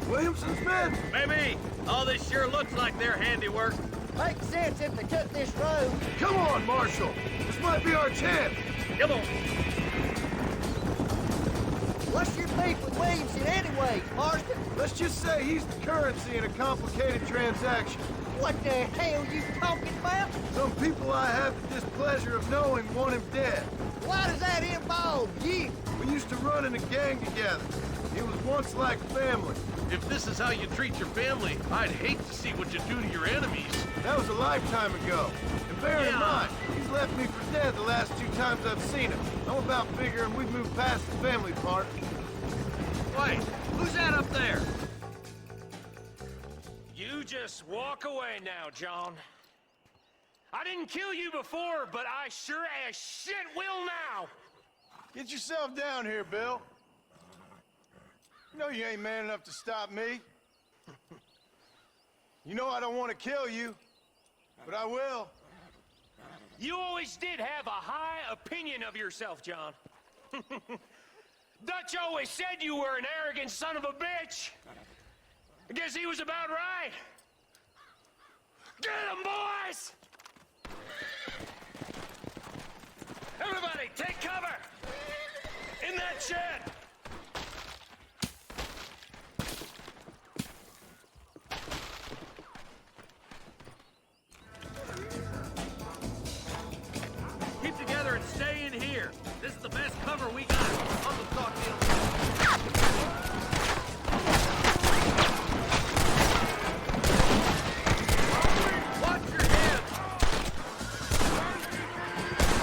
Williamson's men? Maybe. All this sure looks like their handiwork. Makes sense if they took this road. Come on, Marshal! This might be our chance! Come on! What's your beef with Williamson anyways, Marston? Let's just say he's the currency in a complicated transaction. What the hell you talking about? Some people I have the displeasure of knowing want him dead. Why does that involve you? We used to run in a gang together. It was once like family. If this is how you treat your family, I'd hate to see what you do to your enemies. That was a lifetime ago. And bear in mind, he's left me for dead the last 2 times I've seen him. I'm about figuring we've moved past the family part. Wait, who's that up there? You just walk away now, John. I didn't kill you before, but I sure as shit will now. Get yourself down here, Bill. You know you ain't man enough to stop me. You know I don't want to kill you, but I will. You always did have a high opinion of yourself, John. Dutch always said you were an arrogant son of a bitch. I guess he was about right. Get him, boys! Everybody, take cover! In that shed! Keep together and stay in here. This is the best cover we got. I'll just talk to you. Watch your head.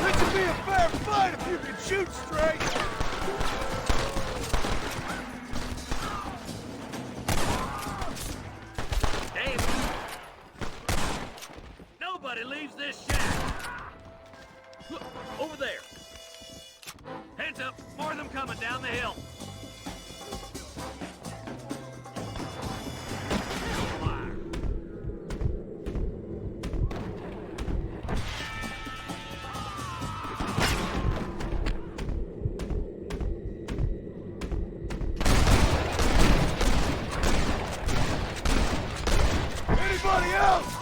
This would be a fair fight if you could shoot straight. Dave, nobody leaves this shack. Look, over there. Heads up, more of them coming down the hill. Anybody else?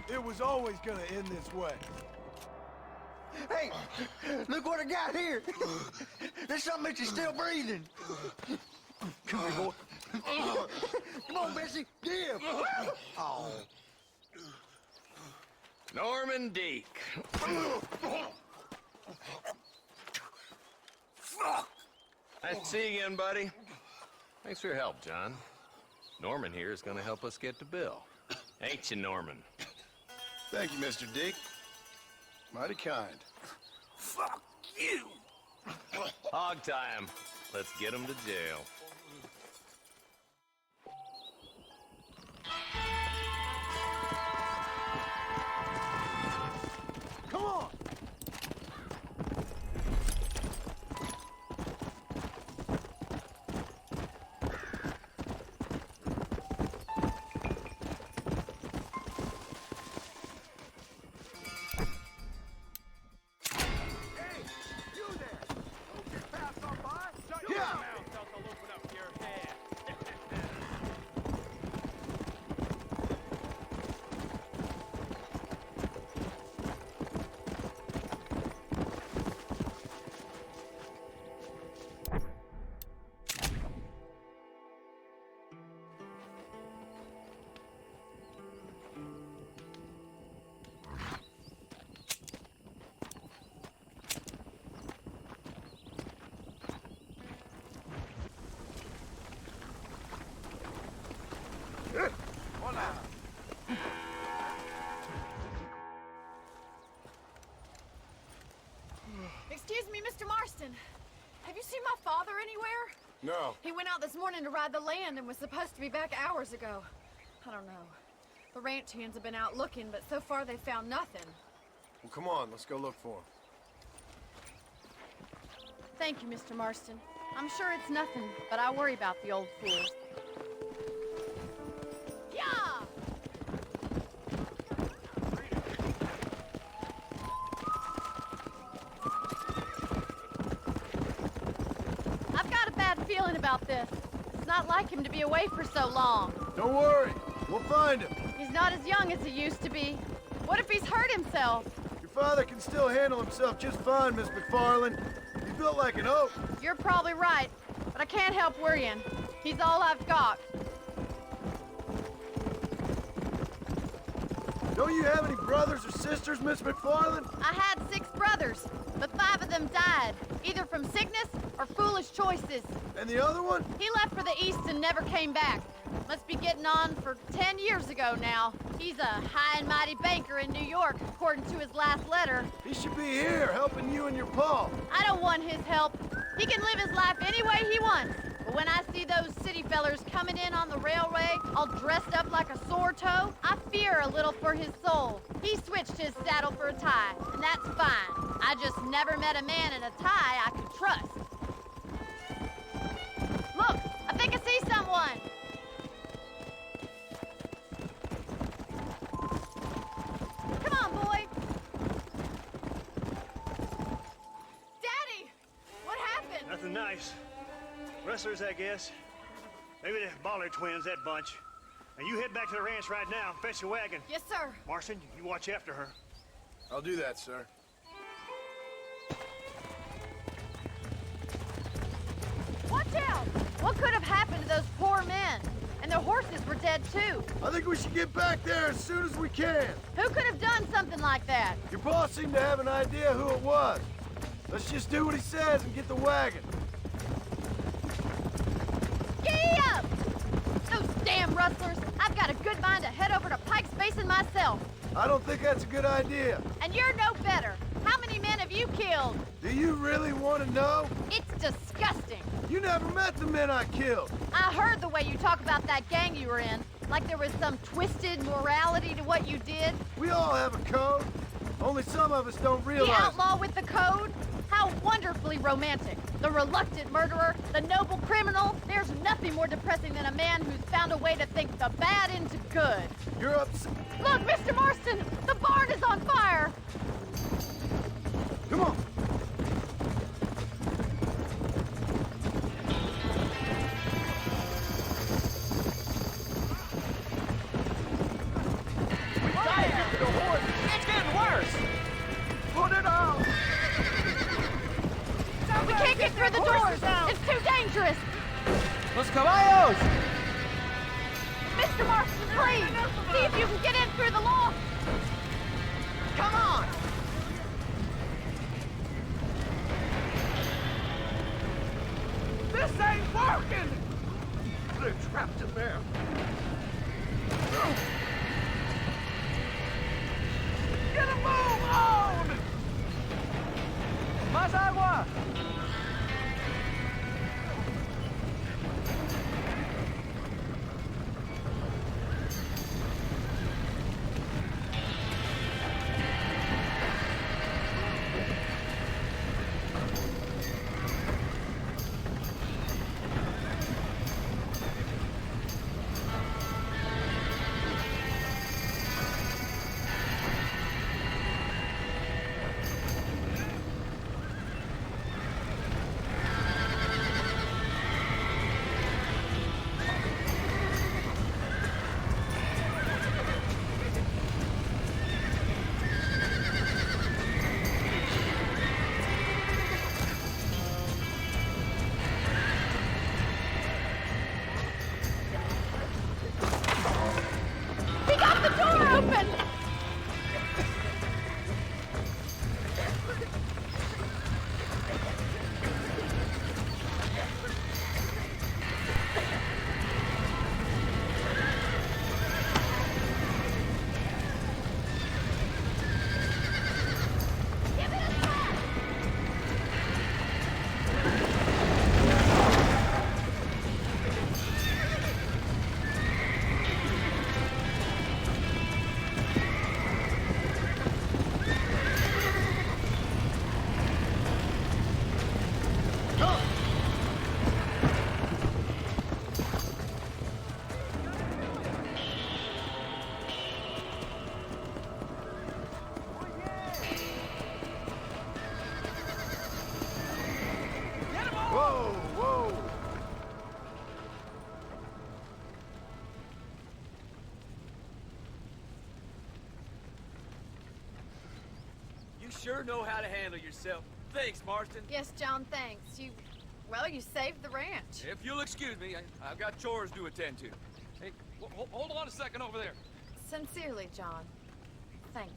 It was always gonna end this way. Hey, look what I got here. There's something that you're still breathing. Come here, boy. Come on, Bessie, give. Oh. Norman Deek. Nice to see you again, buddy. Thanks for your help, John. Norman here is gonna help us get to Bill. Ain't you, Norman? Thank you, Mr. Dick. Mighty kind. Fuck you! Hog time. Let's get him to jail. Come on! No. He went out this morning to ride the land and was supposed to be back hours ago. I don't know. The ranch hands have been out looking, but so far they found nothing. Well, come on, let's go look for him. Thank you, Mr. Marston. I'm sure it's nothing, but I worry about the old fool. Yeah! I've got a bad feeling about this. It's not like him to be away for so long. Don't worry, we'll find him. He's not as young as he used to be. What if he's hurt himself? Your father can still handle himself just fine, Miss McFarland. He's built like an oak. You're probably right, but I can't help worrying. He's all I've got. Don't you have any brothers or sisters, Miss McFarland? I had 6 brothers, but 5 of them died, either from sickness or foolish choices. And the other one? He left for the east and never came back. Must be getting on for 10 years ago now. He's a high and mighty banker in New York, according to his last letter. He should be here, helping you and your pa. I don't want his help. He can live his life any way he wants. But when I see those city fellers coming in on the railway, all dressed up like a sore toe, I fear a little for his soul. He switched his saddle for a tie, and that's fine. I just never met a man in a tie I could trust. Look, I think I see someone. Come on, boy. Daddy, what happened? Nothing nice. Rustlers, I guess. Maybe the Baller twins, that bunch. Now you head back to the ranch right now and fetch the wagon. Yes, sir. Marston, you watch after her. I'll do that, sir. Watch out! What could have happened to those poor men? And their horses were dead, too. I think we should get back there as soon as we can. Who could have done something like that? Your boss seemed to have an idea who it was. Let's just do what he says and get the wagon. Giddy up! Those damn rustlers! I've got a good mind to head over to Pike's Basin myself. I don't think that's a good idea. And you're no better. How many men have you killed? Do you really want to know? It's disgusting. You never met the men I killed. I heard the way you talk about that gang you were in, like there was some twisted morality to what you did. We all have a code. Only some of us don't realize. The outlaw with the code? How wonderfully romantic. The reluctant murderer, the noble criminal. There's nothing more depressing than a man who's found a way to think the bad into good. You're upset. Look, Mr. Marston, the barn is on fire. Come on. It's getting worse! Put it out! We can't get through the doors! It's too dangerous! Los caballos! Mr. Marston, please! See if you can get in through the loft! Come on! This ain't working! They're trapped in there. Get a move on! Más agua! sure know how to handle yourself. Thanks, Marston. Yes, John, thanks. Well, you saved the ranch. If you'll excuse me, I've got chores to attend to. Hey, hold on a second over there. Sincerely, John. Thank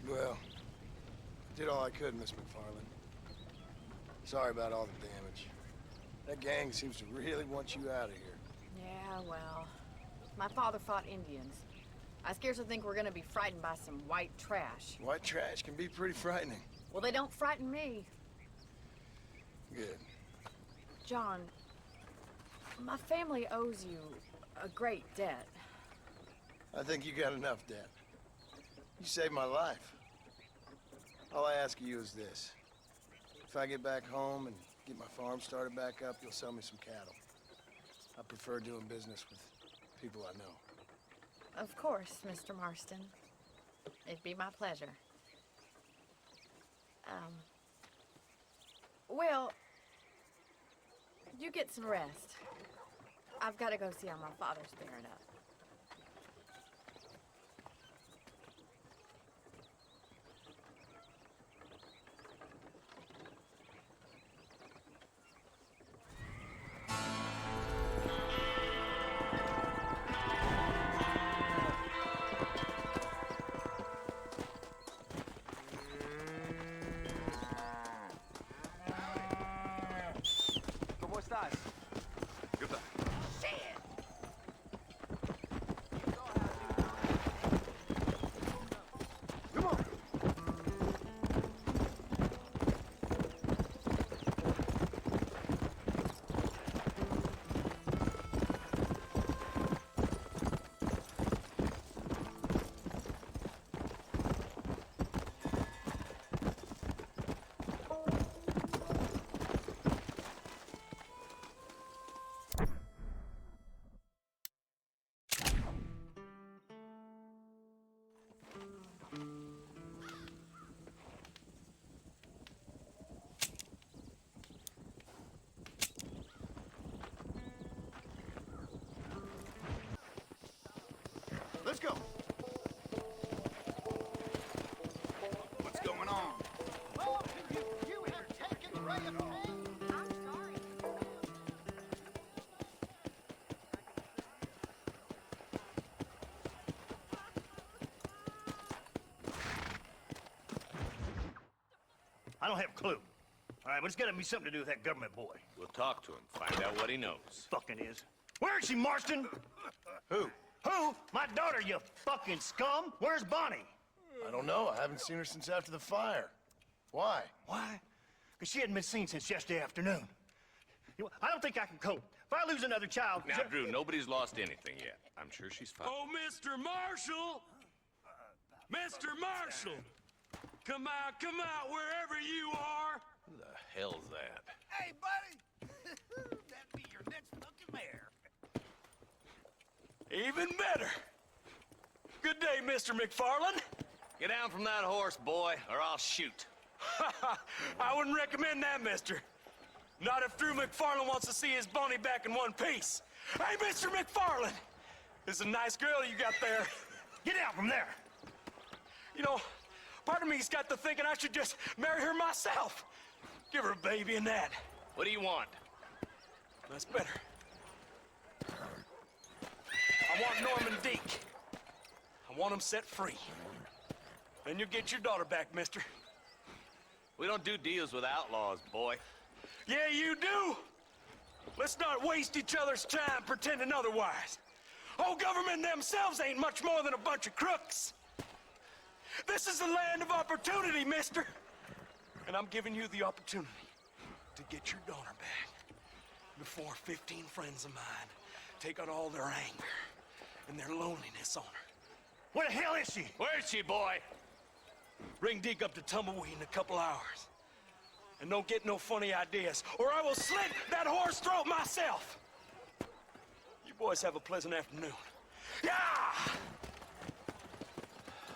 you. Well, I did all I could, Miss McFarland. Sorry about all the damage. That gang seems to really want you out of here. Yeah, well, my father fought Indians. I scarcely think we're gonna be frightened by some white trash. White trash can be pretty frightening. Well, they don't frighten me. Good. John, my family owes you a great debt. I think you got enough debt. You saved my life. All I ask of you is this. If I get back home and get my farm started back up, you'll sell me some cattle. I prefer doing business with people I know. Of course, Mr. Marston. It'd be my pleasure. Well, you get some rest. I've got to go see how my father's bearing up. ¿Cómo estás? Goodbye. Come on. Let's go. What's going on? Oh, you have taken the ray of pain. I'm sorry. I don't have a clue. All right, but it's gotta be something to do with that government boy. We'll talk to him, find out what he knows. Fucking is. Where is she, Marston? Who? Who? My daughter, you fucking scum! Where's Bonnie? I don't know. I haven't seen her since after the fire. Why? Why? Because she hadn't been seen since yesterday afternoon. You know, I don't think I can cope. If I lose another child... Now, Drew, nobody's lost anything yet. I'm sure she's fine. Oh, Mr. Marshall! Mr. Marshall! Come out, wherever you are! Who the hell's that? Hey, buddy! That'd be your next fucking mayor. Even better. Good day, Mr. McFarland. Get down from that horse, boy, or I'll shoot. I wouldn't recommend that, mister. Not if Drew McFarland wants to see his Bonnie back in one piece. Hey, Mr. McFarland! This is a nice girl you got there. Get out from there! You know, part of me's got to thinking I should just marry her myself. Give her a baby and that. What do you want? That's better. I want Norman Deke. I want him set free. Then you'll get your daughter back, mister. We don't do deals with outlaws, boy. Yeah, you do. Let's not waste each other's time pretending otherwise. Old government themselves ain't much more than a bunch of crooks. This is the land of opportunity, mister. And I'm giving you the opportunity to get your daughter back before 15 friends of mine take out all their anger and their loneliness on her. Where the hell is she? Where is she, boy? Bring Deke up to Tumbleweed in a couple hours. And don't get no funny ideas, or I will slit that horse throat myself. You boys have a pleasant afternoon. Yeah!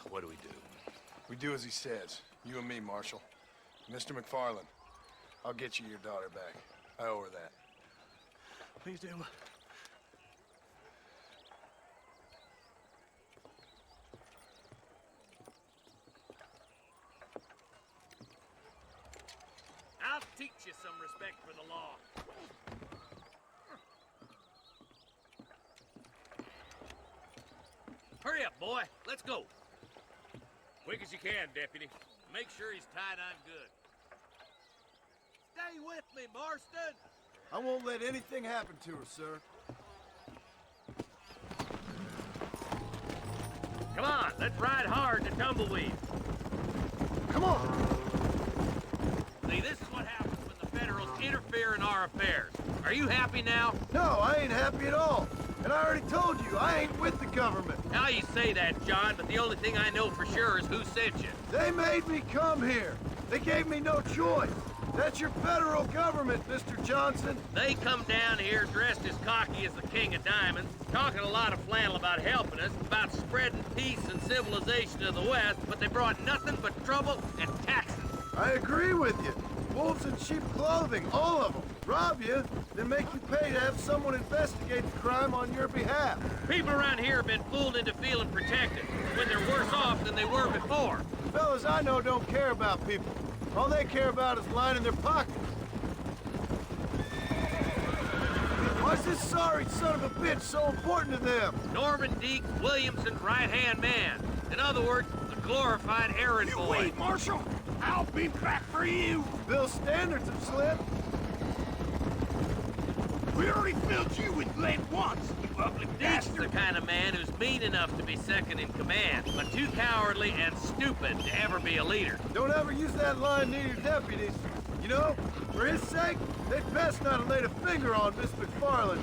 What do we do? We do as he says. You and me, Marshal. Mr. McFarland, I'll get you your daughter back. I owe her that. Please do. teach you some respect for the law. Hurry up, boy. Let's go. Quick as you can, Deputy. Make sure he's tied on good. Stay with me, Marston! I won't let anything happen to her, sir. Come on, let's ride hard to Tumbleweed. Come on! See, this is what happens when the Federals interfere in our affairs. Are you happy now? No, I ain't happy at all. And I already told you, I ain't with the government. Now you say that, John, but the only thing I know for sure is who sent you. They made me come here. They gave me no choice. That's your federal government, Mr. Johnson. They come down here dressed as cocky as the King of Diamonds, talking a lot of flannel about helping us, about spreading peace and civilization to the West, but they brought nothing but trouble and taxes. I agree with you. Wolves in sheep clothing, all of them. Rob you, then make you pay to have someone investigate the crime on your behalf. People around here have been fooled into feeling protected, when they're worse off than they were before. The fellas I know don't care about people. All they care about is lining their pockets. Why's this sorry son of a bitch so important to them? Norman Deke Williamson's right-hand man. In other words, a glorified errand boy. Wait, Marshal! I'll be back for you! Bill's standards have slipped. We already filled you with lead once, you ugly Deke's the kind of man who's mean enough to be second in command, but too cowardly and stupid to ever be a leader. Don't ever use that line near your deputies. You know, for his sake, they'd best not have laid a finger on Miss McFarland.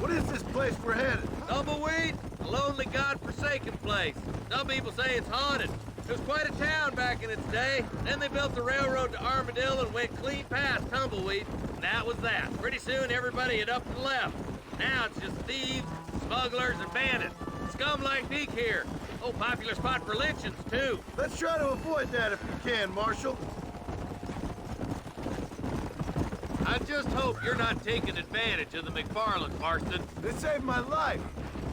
What is this place we're headed? Tumbleweed, a lonely, god-forsaken place. Some people say it's haunted. It was quite a town back in its day. Then they built the railroad to Armadillo and went clean past Tumbleweed. And that was that. Pretty soon everybody had up and left. Now it's just thieves, smugglers, and bandits. Scum like Deke here. Oh, popular spot for lynchings, too. Let's try to avoid that if you can, Marshal. I just hope you're not taking advantage of the McFarlands, Marston. They saved my life.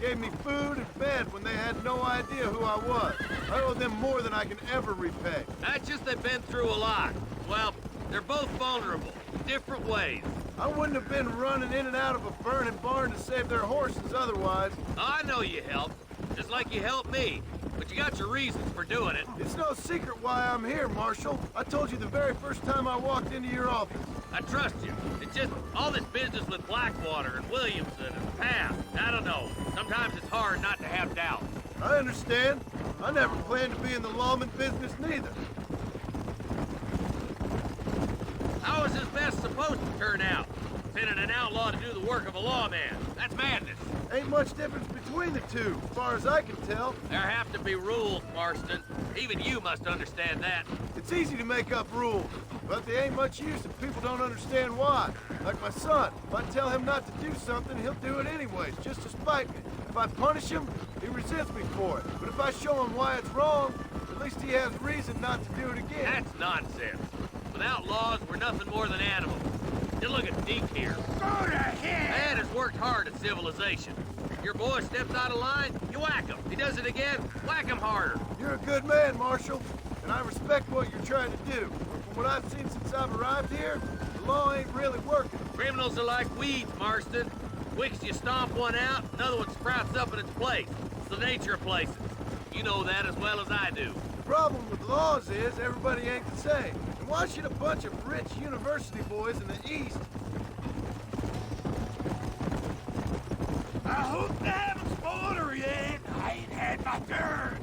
Gave me food and bed when they had no idea who I was. I owe them more than I can ever repay. That's just they've been through a lot. Well, they're both vulnerable, different ways. I wouldn't have been running in and out of a burning barn to save their horses otherwise. I know you helped, just like you helped me. But you got your reasons for doing it. It's no secret why I'm here, Marshal. I told you the very first time I walked into your office. I trust you. It's just all this business with Blackwater and Williamson and the past. I don't know. Sometimes it's hard not to have doubts. I understand. I never planned to be in the lawman business neither. How is this mess supposed to turn out? Sending an outlaw to do the work of a lawman. That's madness. Ain't much difference between the two, as far as I can tell. There have to be rules, Marston. Even you must understand that. It's easy to make up rules, but they ain't much use if people don't understand why. Like my son. If I tell him not to do something, he'll do it anyways, just to spite me. If I punish him, he resents me for it. But if I show him why it's wrong, at least he has reason not to do it again. That's nonsense. Without laws, we're nothing more than animals. You look at Deke here. Go to hell! Man has worked hard at civilization. Your boy steps out of line, you whack him. He does it again, whack him harder. You're a good man, Marshal, and I respect what you're trying to do. But from what I've seen since I've arrived here, the law ain't really working. Criminals are like weeds, Marston. Quick as you stomp one out, another one sprouts up in its place. It's the nature of places. You know that as well as I do. The problem with laws is everybody ain't the same. And why should a bunch of rich university boys in the East... I hope they haven't spoiled her yet. I ain't had my turn.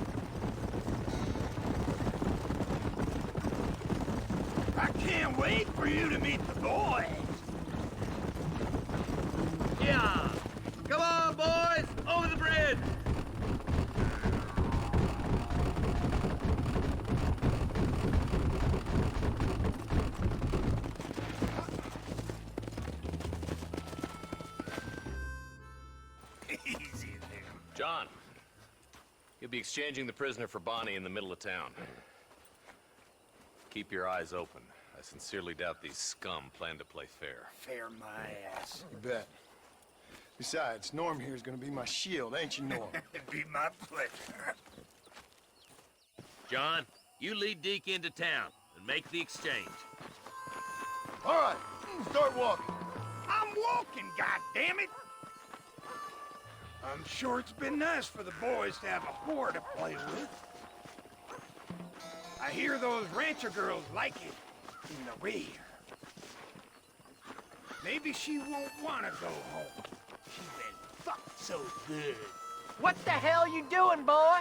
I can't wait for you to meet the boys. Yeah. Come on, boys, over the bridge. John, you'll be exchanging the prisoner for Bonnie in the middle of town. Keep your eyes open. I sincerely doubt these scum plan to play fair. Fair my ass. You bet. Besides, Norm here is gonna be my shield, ain't you, Norm? It'd be my pleasure. John, you lead Deke into town. and make the exchange. All right, start walking. I'm walking, goddammit! I'm sure it's been nice for the boys to have a whore to play with. I hear those rancher girls like it in the rear. Maybe she won't want to go home. She's been fucked so good. What the hell you doing, boy?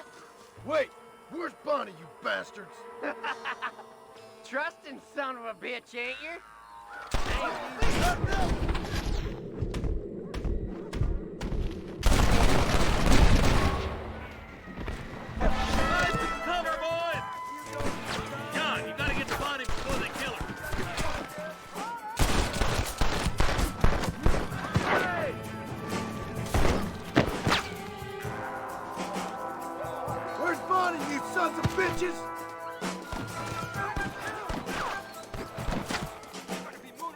Wait, where's Bonnie, you bastards? Trusting son of a bitch, ain't you? Cover, boys! John, you gotta get the body before they kill her. Hey! Where's Bonnie, you sons of bitches?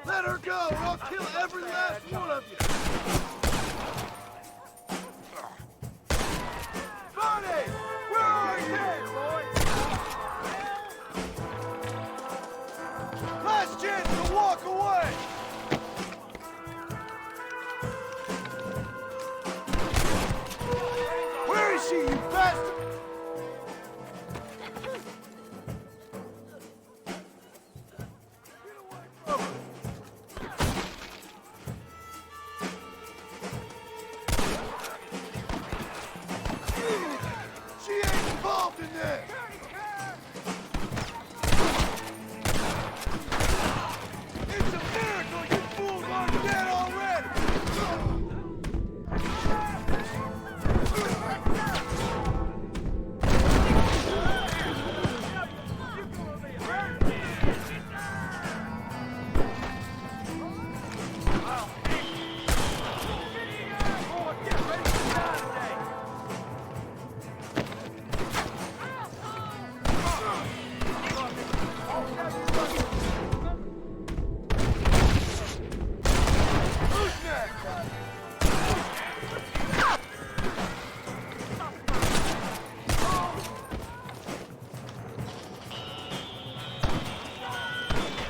Let her go, or I'll kill every last one of you! Bonnie! Where are you? Last chance to walk away! Where is she, you bastard? She ain't involved in this! It's a miracle you fools aren't dead already!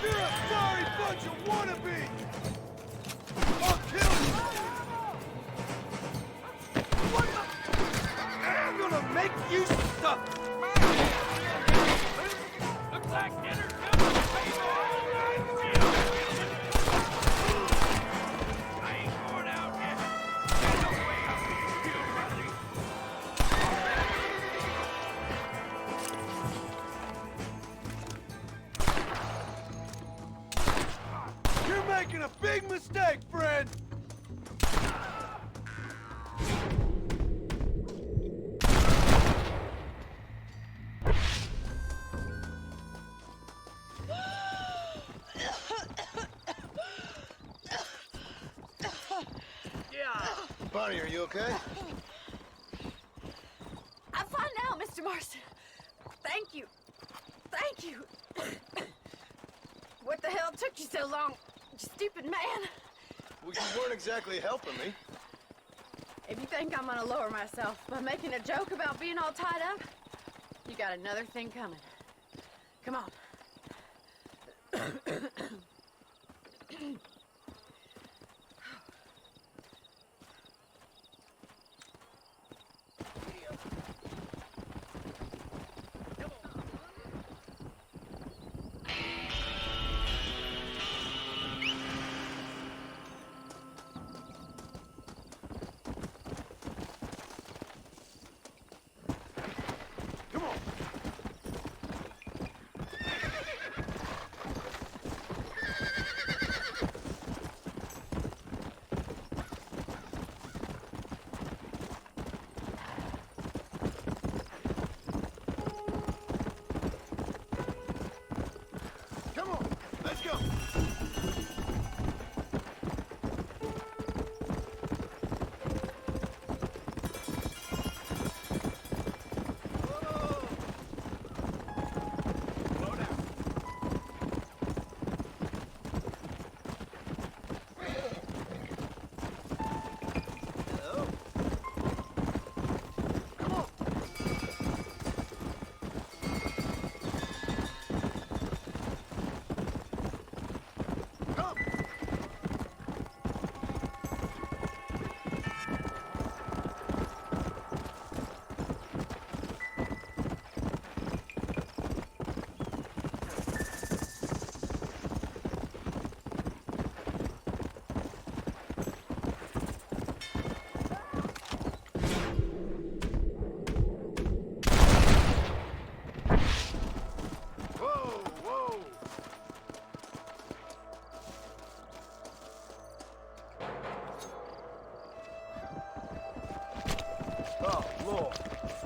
You're a sorry bunch of wannabes! I'll kill you! What the? I'm gonna make you suffer! Looks like dinner's coming, baby! I ain't going out yet. There's no way I'm being killed, brother. You're making a big mistake, friend! Bonnie, are you okay? I'm fine now, Mr. Marston. Thank you. Thank you. What the hell took you so long, you stupid man? Well, you weren't exactly helping me. If you think I'm gonna lower myself by making a joke about being all tied up, you got another thing coming. Come on.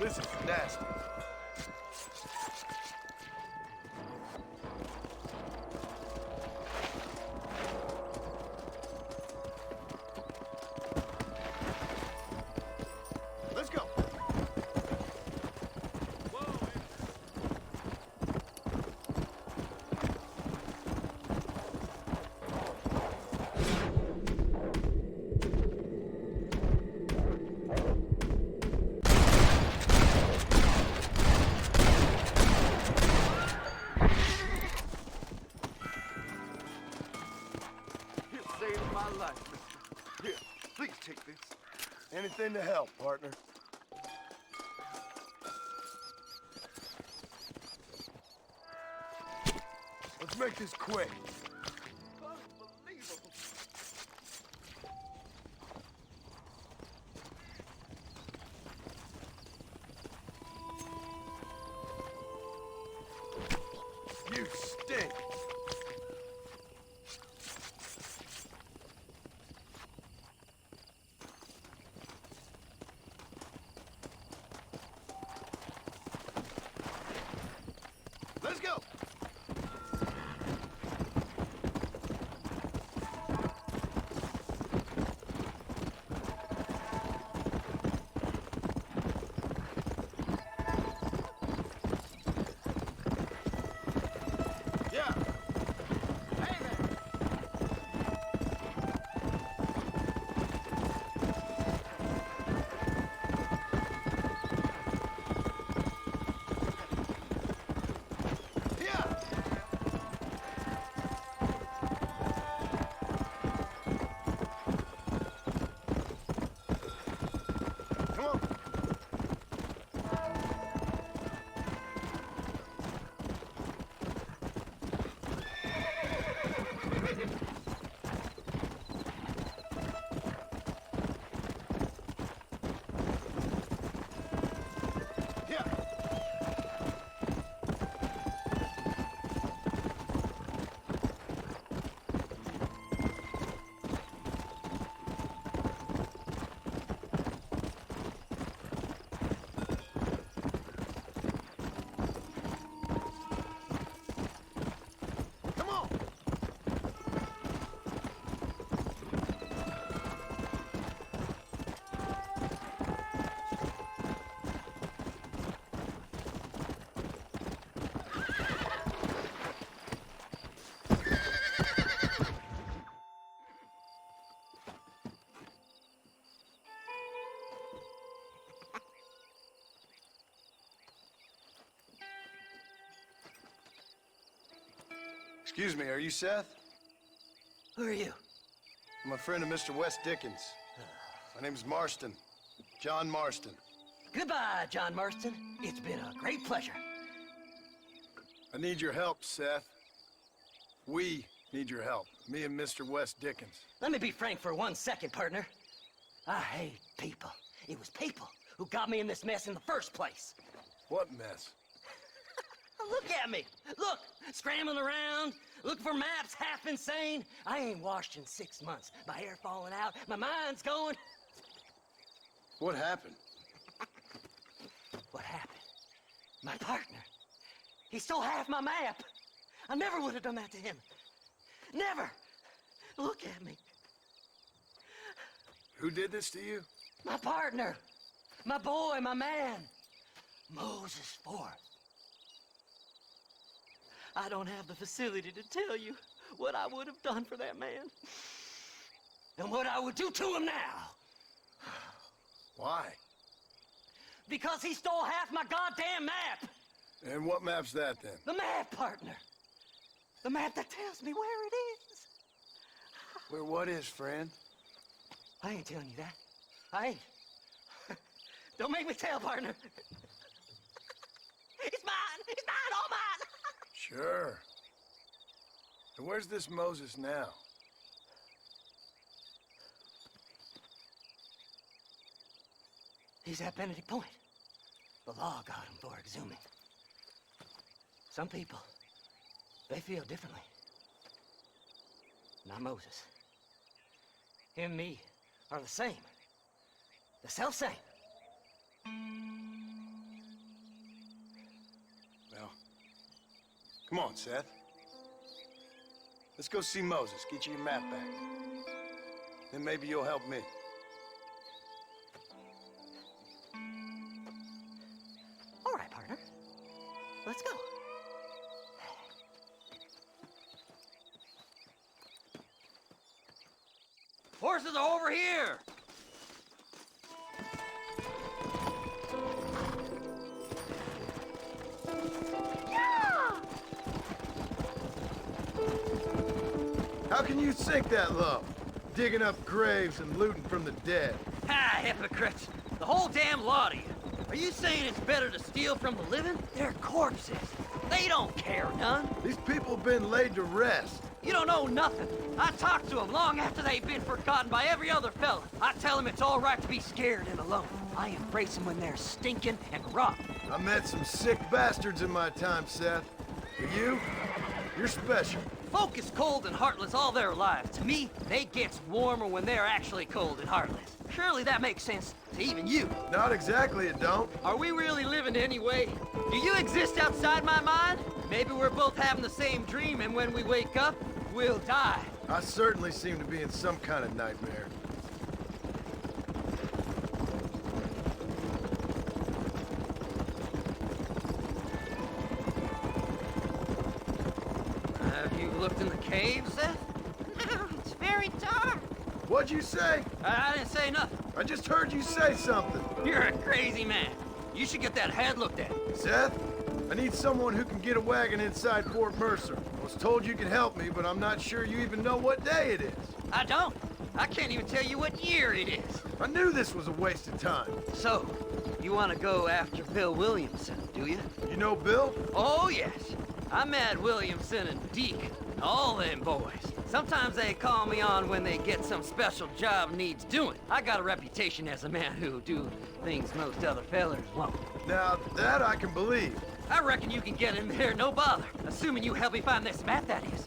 This is nasty. Let's go. You saved my life, mister. Here, please take this. Anything to help, partner. Let's make this quick. Unbelievable. You stink. Let's go. Yeah. Hey there. Yeah. Come on. Yeah. Come on. Excuse me, are you Seth? Who are you? I'm a friend of Mr. West Dickens. My name's Marston. John Marston. Goodbye, John Marston. It's been a great pleasure. I need your help, Seth. We need your help. Me and Mr. West Dickens. Let me be frank for 1 second, partner. I hate people. It was people who got me in this mess in the first place. What mess? Look at me. Look, scrambling around, looking for maps, half insane. I ain't washed in 6 months. My hair falling out, my mind's going. What happened? What happened? My partner. He stole half my map. I never would have done that to him. Never. Look at me. Who did this to you? My partner. My boy, my man. Moses Forth. I don't have the facility to tell you what I would have done for that man. And what I would do to him now. Why? Because he stole half my goddamn map. And what map's that, then? The map, partner. The map that tells me where it is. Where what is, friend? I ain't telling you that. I ain't. Don't make me tell, partner. It's mine. It's mine, all mine. Sure. And where's this Moses now? He's at Benedict Point. The law got him for exhuming. Some people, they feel differently. Not Moses. Him and me are the same. The self-same. Come on, Seth. Let's go see Moses, get you your map back. Then maybe you'll help me. All right, partner. Let's go. Horses are over here! How can you sink that low? Digging up graves and looting from the dead. Ha, hypocrites! The whole damn lot of you. Are you saying it's better to steal from the living? They're corpses. They don't care none. These people have been laid to rest. You don't know nothing. I talked to them long after they've been forgotten by every other fella. I tell them it's all right to be scared and alone. I embrace them when they're stinking and rotten. I met some sick bastards in my time, Seth. But you're special. Folk is cold and heartless all their lives. To me, they gets warmer when they're actually cold and heartless. Surely that makes sense to even you. Not exactly, it don't. Are we really living anyway? Do you exist outside my mind? Maybe we're both having the same dream, and when we wake up, we'll die. I certainly seem to be in some kind of nightmare. Have you looked in the cave, Seth? It's very dark. What'd you say? I didn't say nothing. I just heard you say something. You're a crazy man. You should get that head looked at. Seth, I need someone who can get a wagon inside Fort Mercer. I was told you could help me, but I'm not sure you even know what day it is. I don't. I can't even tell you what year it is. I knew this was a waste of time. So, you want to go after Bill Williamson, do you? You know Bill? Oh, yes. I met Williamson and Deke, all them boys. Sometimes they call me on when they get some special job needs doing. I got a reputation as a man who'll do things most other fellers won't. Now, that I can believe. I reckon you can get in there, no bother. Assuming you help me find this map, that is.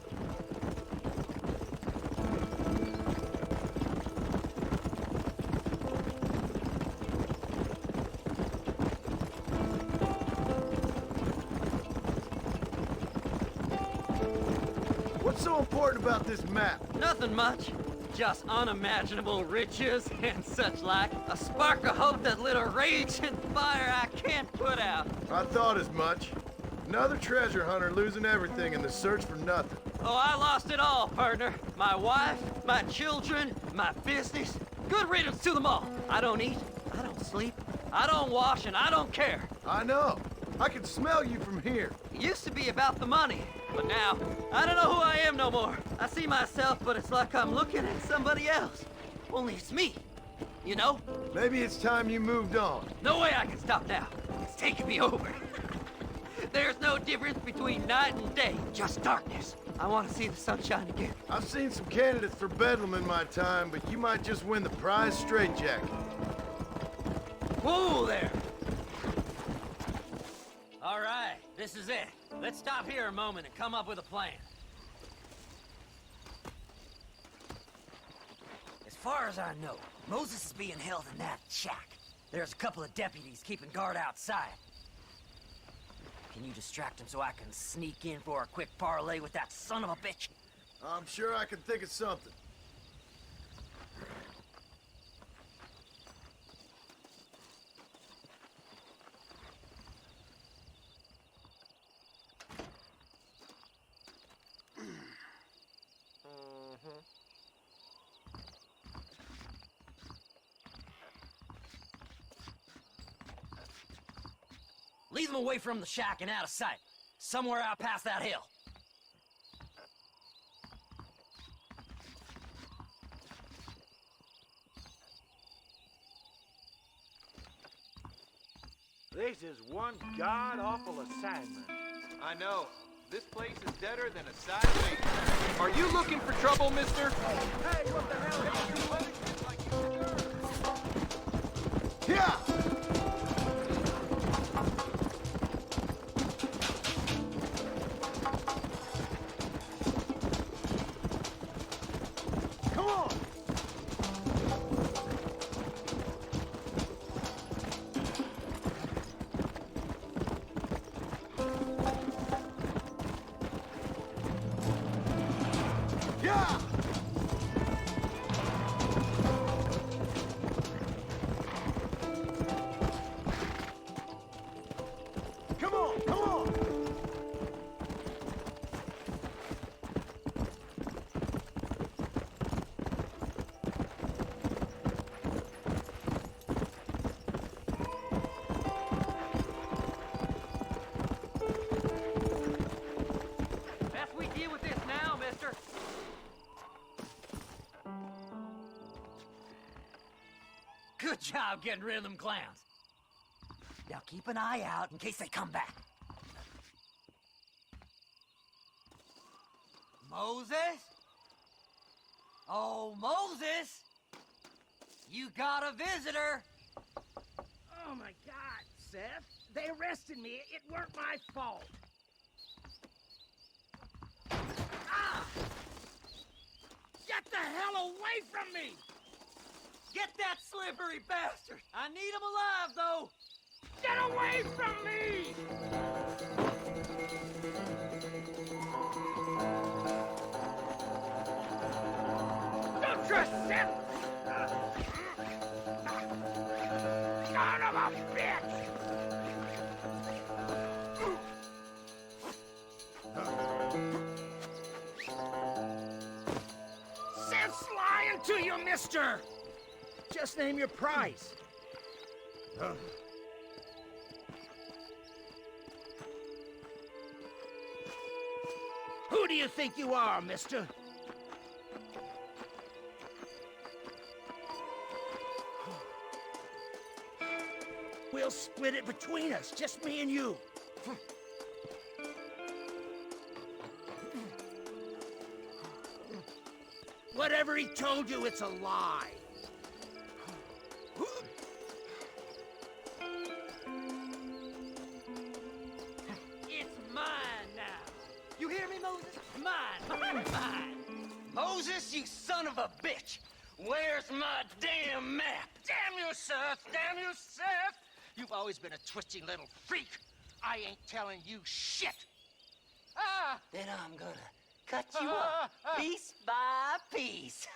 What's so important about this map? Nothing much. Just unimaginable riches and such like. A spark of hope that lit a raging fire I can't put out. I thought as much. Another treasure hunter losing everything in the search for nothing. Oh, I lost it all, partner. My wife, my children, my business. Good riddance to them all. I don't eat, I don't sleep, I don't wash, and I don't care. I know. I can smell you from here. It used to be about the money, but now, I don't know who I am no more. I see myself, but it's like I'm looking at somebody else. Only it's me, you know? Maybe it's time you moved on. No way I can stop now. It's taking me over. There's no difference between night and day, just darkness. I want to see the sunshine again. I've seen some candidates for Bedlam in my time, but you might just win the prize straitjacket. Whoa there! All right, this is it. Let's stop here a moment and come up with a plan. As far as I know, Moses is being held in that shack. There's a couple of deputies keeping guard outside. Can you distract him so I can sneak in for a quick parlay with that son of a bitch? I'm sure I can think of something. Lead them away from the shack and out of sight. Somewhere out past that hill. This is one god-awful assignment. I know. This place is deader than a side of Are you looking for trouble, mister? Hey, what the hell have you punishment like you deserve? Yeah! Come on! Good job getting rid of them clowns. Now keep an eye out in case they come back. Moses? Oh, Moses! You got a visitor! Oh my God, Seth. They arrested me. It weren't my fault. Ah! Get the hell away from me! Get that slippery bastard! I need him alive, though! Get away from me! Don't trust Seth! Son of a bitch! Seth's lying to you, mister! Just name your price. Who do you think you are, mister? We'll split it between us, just me and you. Whatever he told you, it's a lie. It's mine now. You hear me, Moses? Mine. Moses, you son of a bitch! Where's my damn map? Damn you, Seth! Damn you, Seth! You've always been a twisty little freak. I ain't telling you shit. Ah! Then I'm gonna cut you up piece by piece.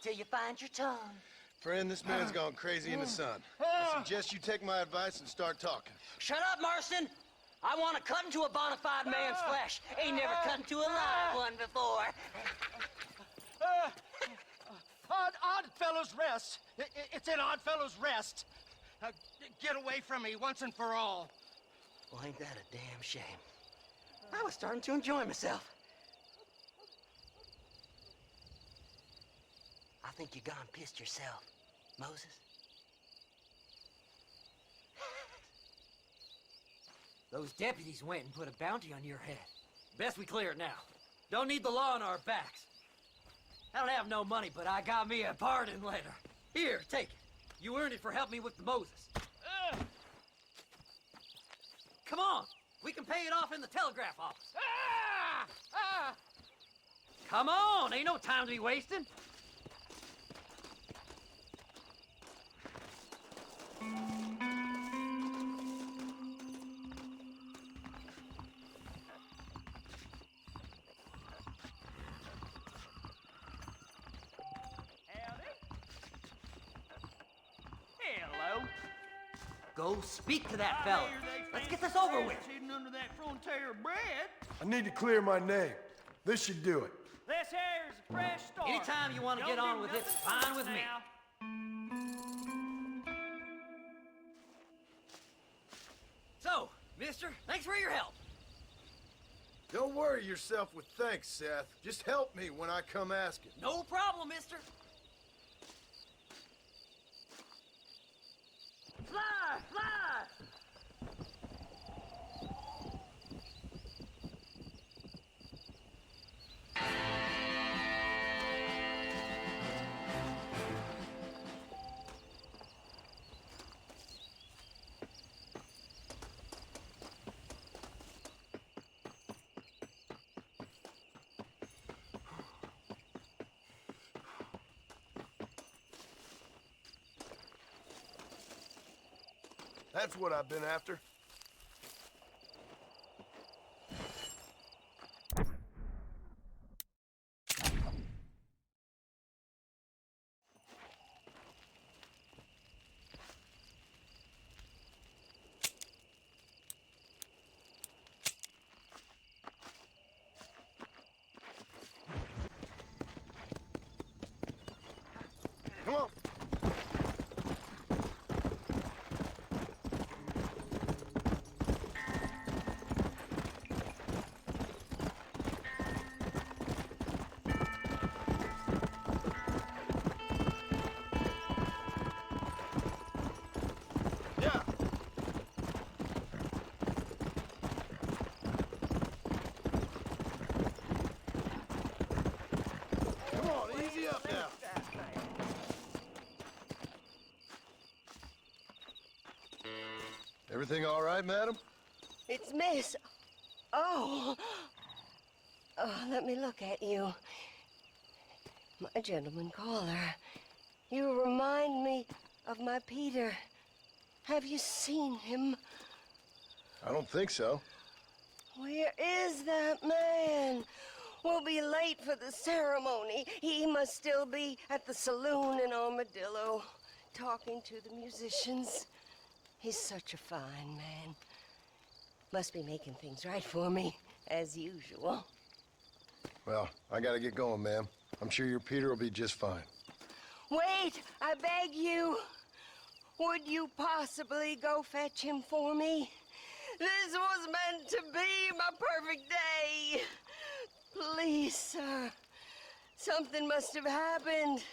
Till you find your tongue. Friend, this man's gone crazy in the sun. I suggest you take my advice and start talking. Shut up, Marston! I want to cut into a bona fide man's flesh. Ain't never cut into a live one before. Odd Fellow's Rest. It's in Odd Fellow's Rest. Get away from me once and for all. Well, ain't that a damn shame? I was starting to enjoy myself. I think you gone pissed yourself, Moses. Those deputies went and put a bounty on your head. Best we clear it now. Don't need the law on our backs. I don't have no money, but I got me a pardon letter. Here, take it. You earned it for helping me with the Moses. Come on, we can pay it off in the telegraph office. Come on, ain't no time to be wasting. Go speak to that fella. Let's get this over with. Hidden under that frontier bread. I need to clear my name. This should do it. This here's a fresh start. Anytime you want to get on with it, it's fine with me. So, mister, thanks for your help. Don't worry yourself with thanks, Seth. Just help me when I come asking. No problem, mister. Fly, fly! That's what I've been after. Come on. Everything all right, madam? It's Miss. Oh. Oh, let me look at you. My gentleman caller. You remind me of my Peter. Have you seen him? I don't think so. Where is that man? We'll be late for the ceremony. He must still be at the saloon in Armadillo, talking to the musicians. He's such a fine man. Must be making things right for me, as usual. Well, I gotta get going, ma'am. I'm sure your Peter will be just fine. Wait, I beg you. Would you possibly go fetch him for me? This was meant to be my perfect day. Please, sir. Something must have happened.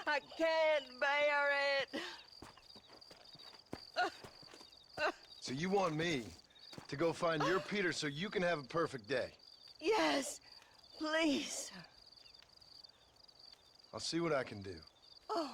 I can't bear it. So you want me to go find your Peter so you can have a perfect day? Yes, please, sir. I'll see what I can do. Oh.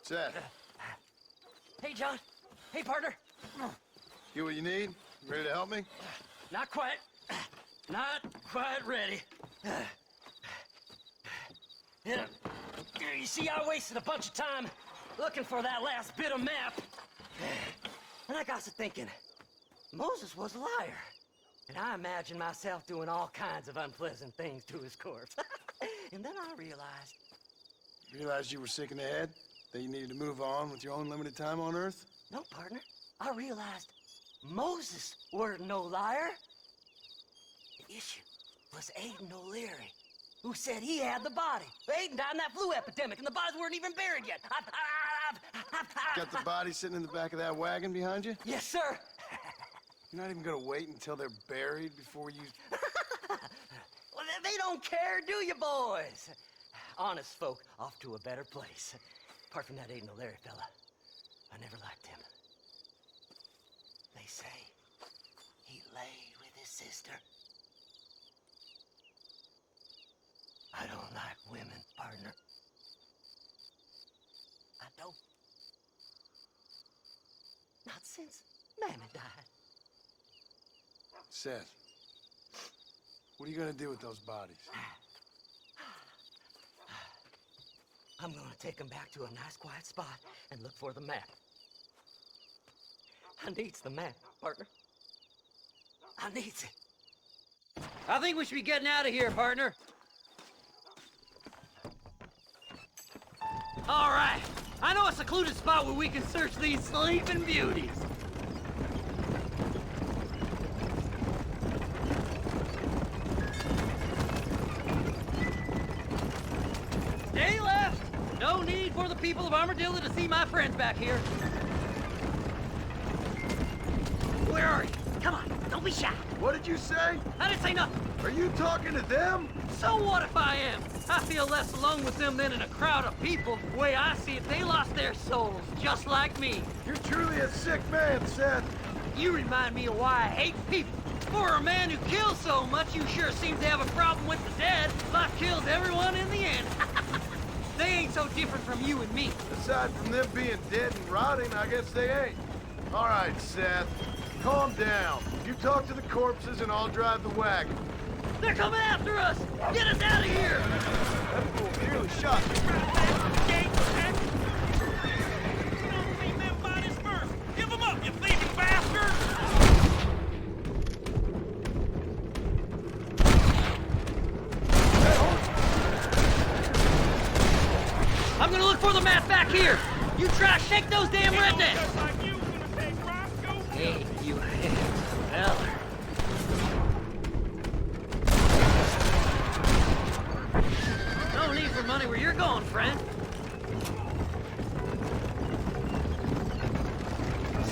Seth, Hey, John. Hey, partner. get what you need? Ready to help me? Not quite. Not quite ready. Yeah. You see, I wasted a bunch of time looking for that last bit of map. And I got to thinking, Moses was a liar. And I imagined myself doing all kinds of unpleasant things to his corpse. And then I realized... Realized you were sick in the head? That you needed to move on with your own limited time on Earth? No, partner. I realized Moses weren't no liar. The issue was Aiden O'Leary, who said he had the body. Aiden died in that flu epidemic, and the bodies weren't even buried yet. Got the body sitting in the back of that wagon behind you? Yes, sir. You're not even gonna wait until they're buried before you... Well, they don't care, do you, boys? Honest folk off to a better place. Apart from that Aiden O'Leary fella, I never liked him. They say he lay with his sister. I don't like women, partner. I don't. Not since Mammy died. Seth, what are you gonna do with those bodies? I'm gonna take him back to a nice quiet spot and look for the map. I needs the map, partner. I needs it. I think we should be getting out of here, partner. All right. I know a secluded spot where we can search these sleeping beauties. Stay left. No need for the people of Armadillo to see my friends back here. Where are you? Come on, don't be shy. What did you say? I didn't say nothing. Are you talking to them? So what if I am? I feel less alone with them than in a crowd of people. The way I see it, they lost their souls, just like me. You're truly a sick man, Seth. You remind me of why I hate people. For a man who kills so much, you sure seem to have a problem with the dead. Life kills everyone in the end. They ain't so different from you and me. Aside from them being dead and rotting, I guess they ain't. All right, Seth. Calm down. You talk to the corpses and I'll drive the wagon. They're coming after us! Get us out of here! That fool nearly shot me. Give them up, you thieving bastard! I'm gonna look for the map back here! You try to shake those damn rednecks! Hey, you handsome fella. No need for money where you're going, friend.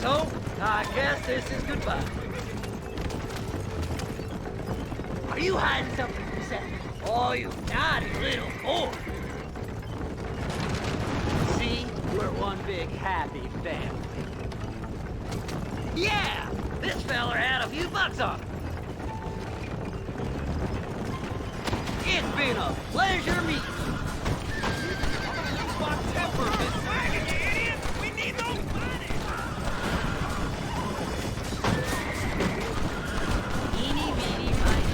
So, I guess this is goodbye. Are you hiding something from Seth? Oh, you naughty little boy. See, we're one big happy family. Yeah, this feller had a few bucks on him. It's been a pleasure meeting you. My temper, Miss Wagon, you idiot! We need those bodies! Eeny, meeny, miny.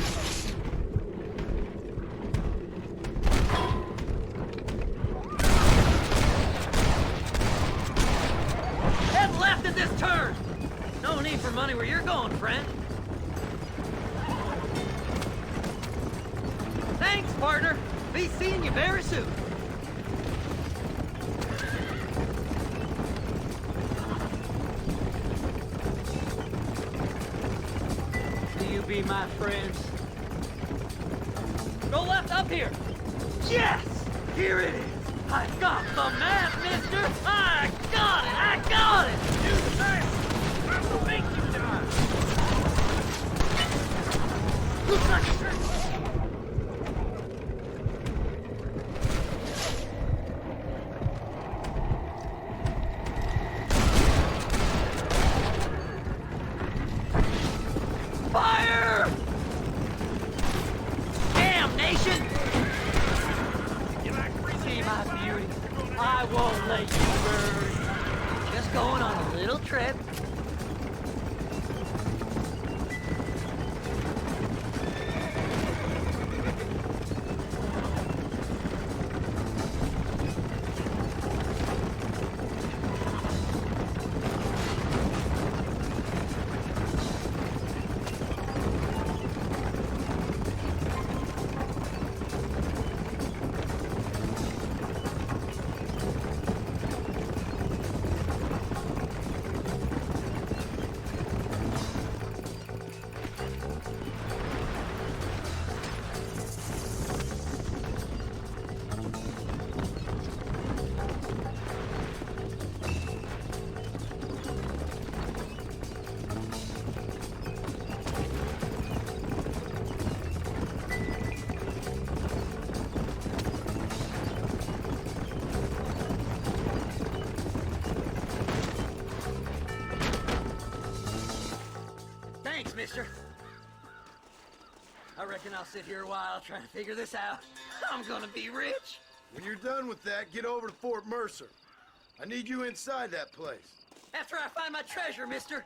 Head left at this turn! No need for money where you're going, friend. Thanks, partner. Be seeing you very soon. Do you be my friends? Go left up here. Yes! Here it is. I got the map, mister. I got it. I got it. You say, I'll make you die. Looks like a trick. Fire! Damnation! See my beauty. I won't let you burn. Just going on a little trip. Thanks, mister. I reckon I'll sit here a while trying to figure this out. I'm gonna be rich. When you're done with that, get over to Fort Mercer. I need you inside that place. After I find my treasure, mister.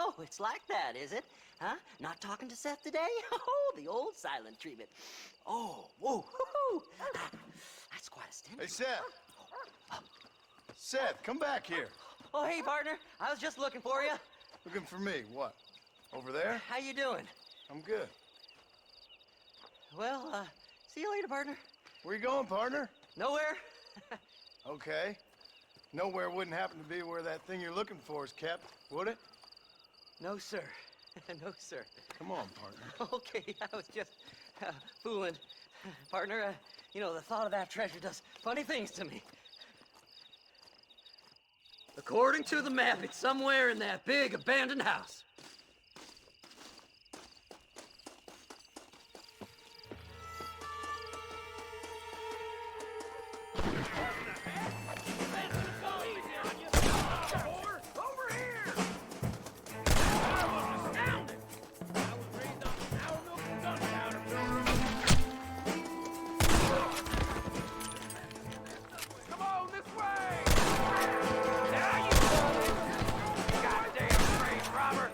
Oh, it's like that, is it? Huh? Not talking to Seth today? Oh, the old silent treatment. Oh, whoa, hoo-hoo. That's quite a stench. Hey, Seth. Seth, come back here. Oh, hey, partner. I was just looking for you. Looking for me? What? Over there? How you doing? I'm good. Well, see you later, partner. Where you going, partner? Nowhere. Okay. Nowhere wouldn't happen to be where that thing you're looking for is kept, would it? No, sir. No, sir. Come on, partner. Okay, I was just fooling. Partner, you know, the thought of that treasure does funny things to me. According to the map, it's somewhere in that big abandoned house. Goddamn train robber!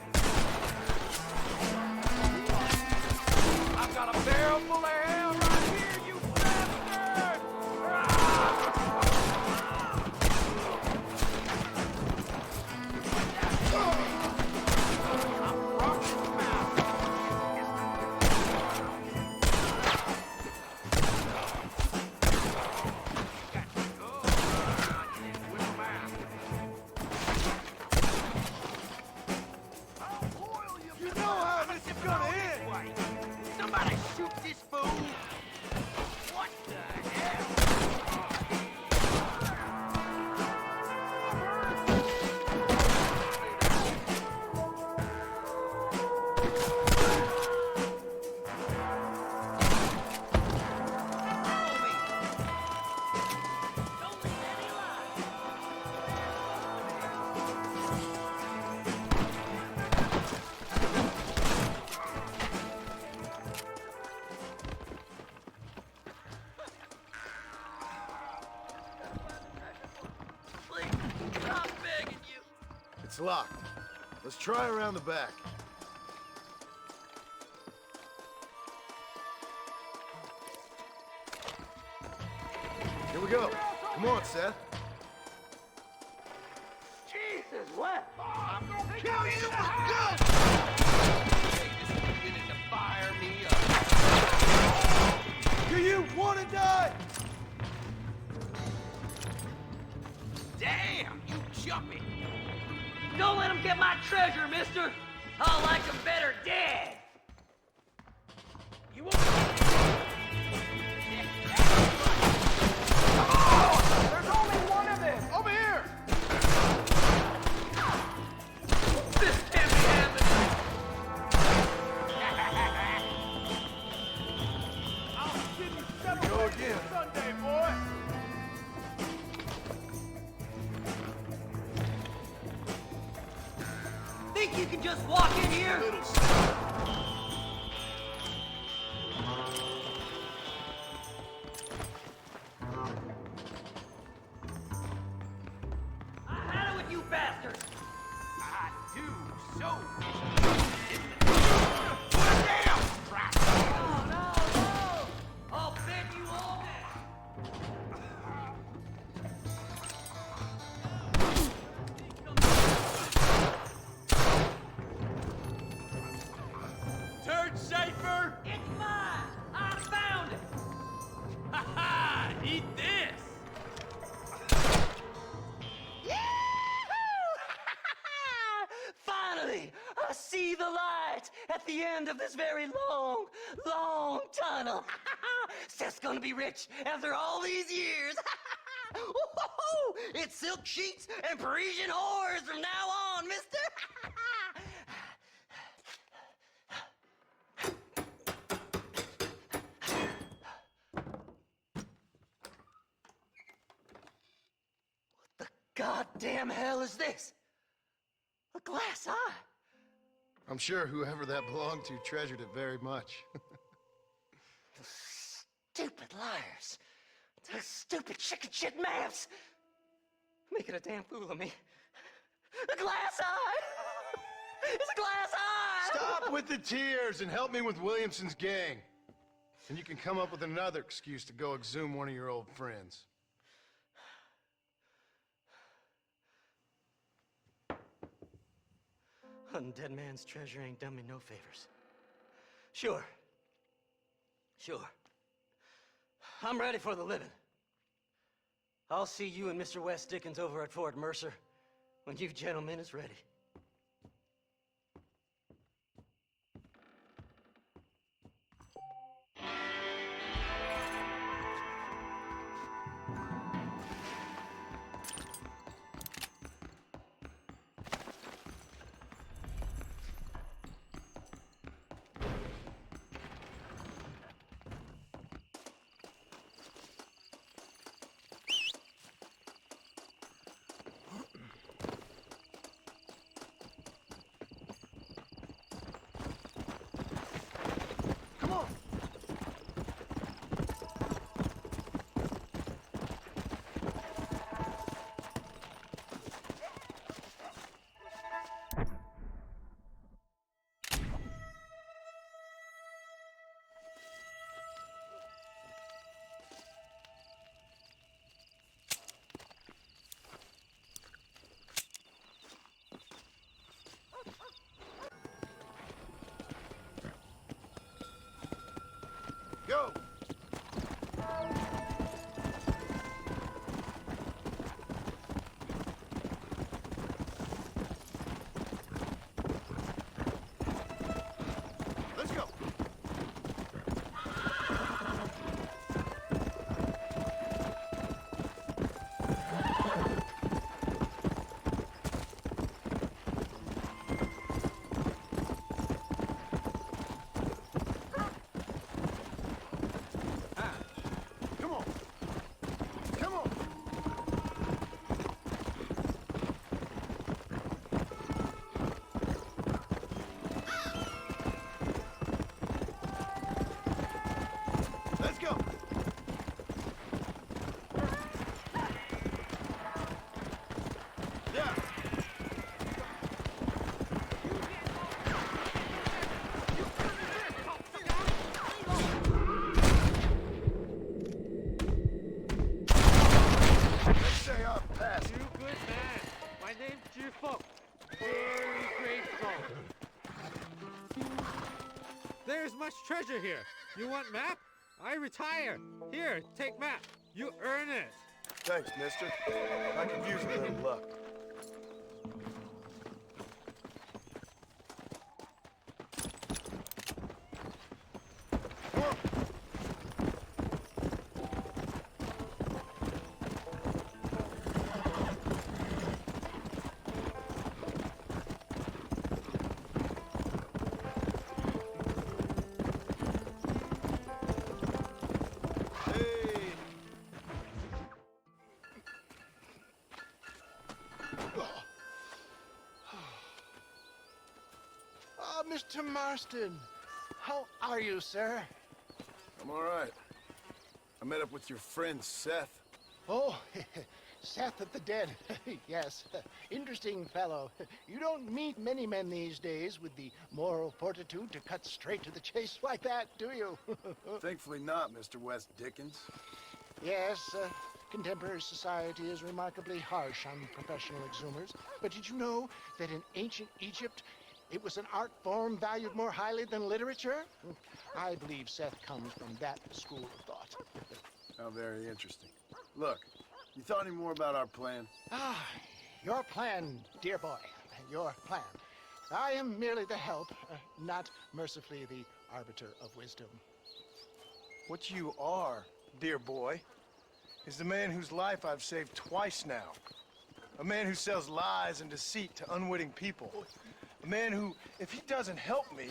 It's locked. Let's try around the back. Here we go. Come on, Seth. Jesus, what? I'm gonna kill you! Beginning to fire me up. Do you want to die? Damn, you jumpy. Don't let him get my treasure, mister. I'll like him better dead. You won't... There's only one of them! Over here! This can't be happening. I'll give you 7 Go again. Sunday, boy! Think you can just walk in here? I had it with you bastards. I do so. Damn! No, no, no! I'll bet you all that. Turd safer! It's mine! I found it! Ha ha! Eat this! Finally, I see the light at the end of this very long, long tunnel. Seth's gonna be rich after all these years. It's silk sheets and Parisian whores from now on, mister. What the goddamn hell is this? A glass eye? I'm sure whoever that belonged to treasured it very much. Stupid liars. Those stupid chicken shit maps. Making a damn fool of me. A glass eye! It's a glass eye! Stop with the tears and help me with Williamson's gang. And you can come up with another excuse to go exhume one of your old friends. Hunting dead man's treasure ain't done me no favors. Sure. I'm ready for the living. I'll see you and Mr. West Dickens over at Fort Mercer when you gentlemen is ready. much treasure here. You want map? I retire. Here, take map. You earn it. Thanks, mister. I could use a little luck. Mr. Marston, how are you, sir? I'm all right. I met up with your friend, Seth. Oh, Seth of the Dead. Yes, interesting fellow. You don't meet many men these days with the moral fortitude to cut straight to the chase like that, do you? Thankfully not, Mr. West Dickens. Yes, contemporary society is remarkably harsh on professional exhumers. But did you know that in ancient Egypt, it was an art form valued more highly than literature? I believe Seth comes from that school of thought. How very interesting. Look, you thought any more about our plan? Ah, your plan, dear boy. Your plan. I am merely the help, not mercifully the arbiter of wisdom. What you are, dear boy, is the man whose life I've saved twice now. A man who sells lies and deceit to unwitting people. A man who, if he doesn't help me,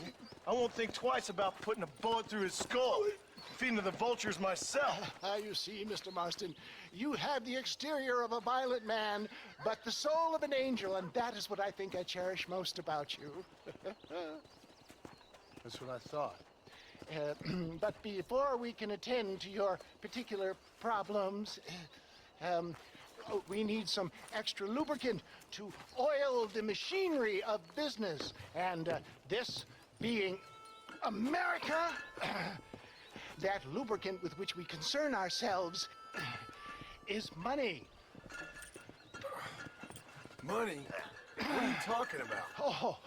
I won't think twice about putting a bullet through his skull, feeding to the vultures myself. You see, Mr. Marston, you have the exterior of a violent man, but the soul of an angel, and that is what I think I cherish most about you. That's what I thought. But before we can attend to your particular problems, we need some extra lubricant to oil the machinery of business. And this being America, that lubricant with which we concern ourselves is money. Money? What are you talking about? Oh,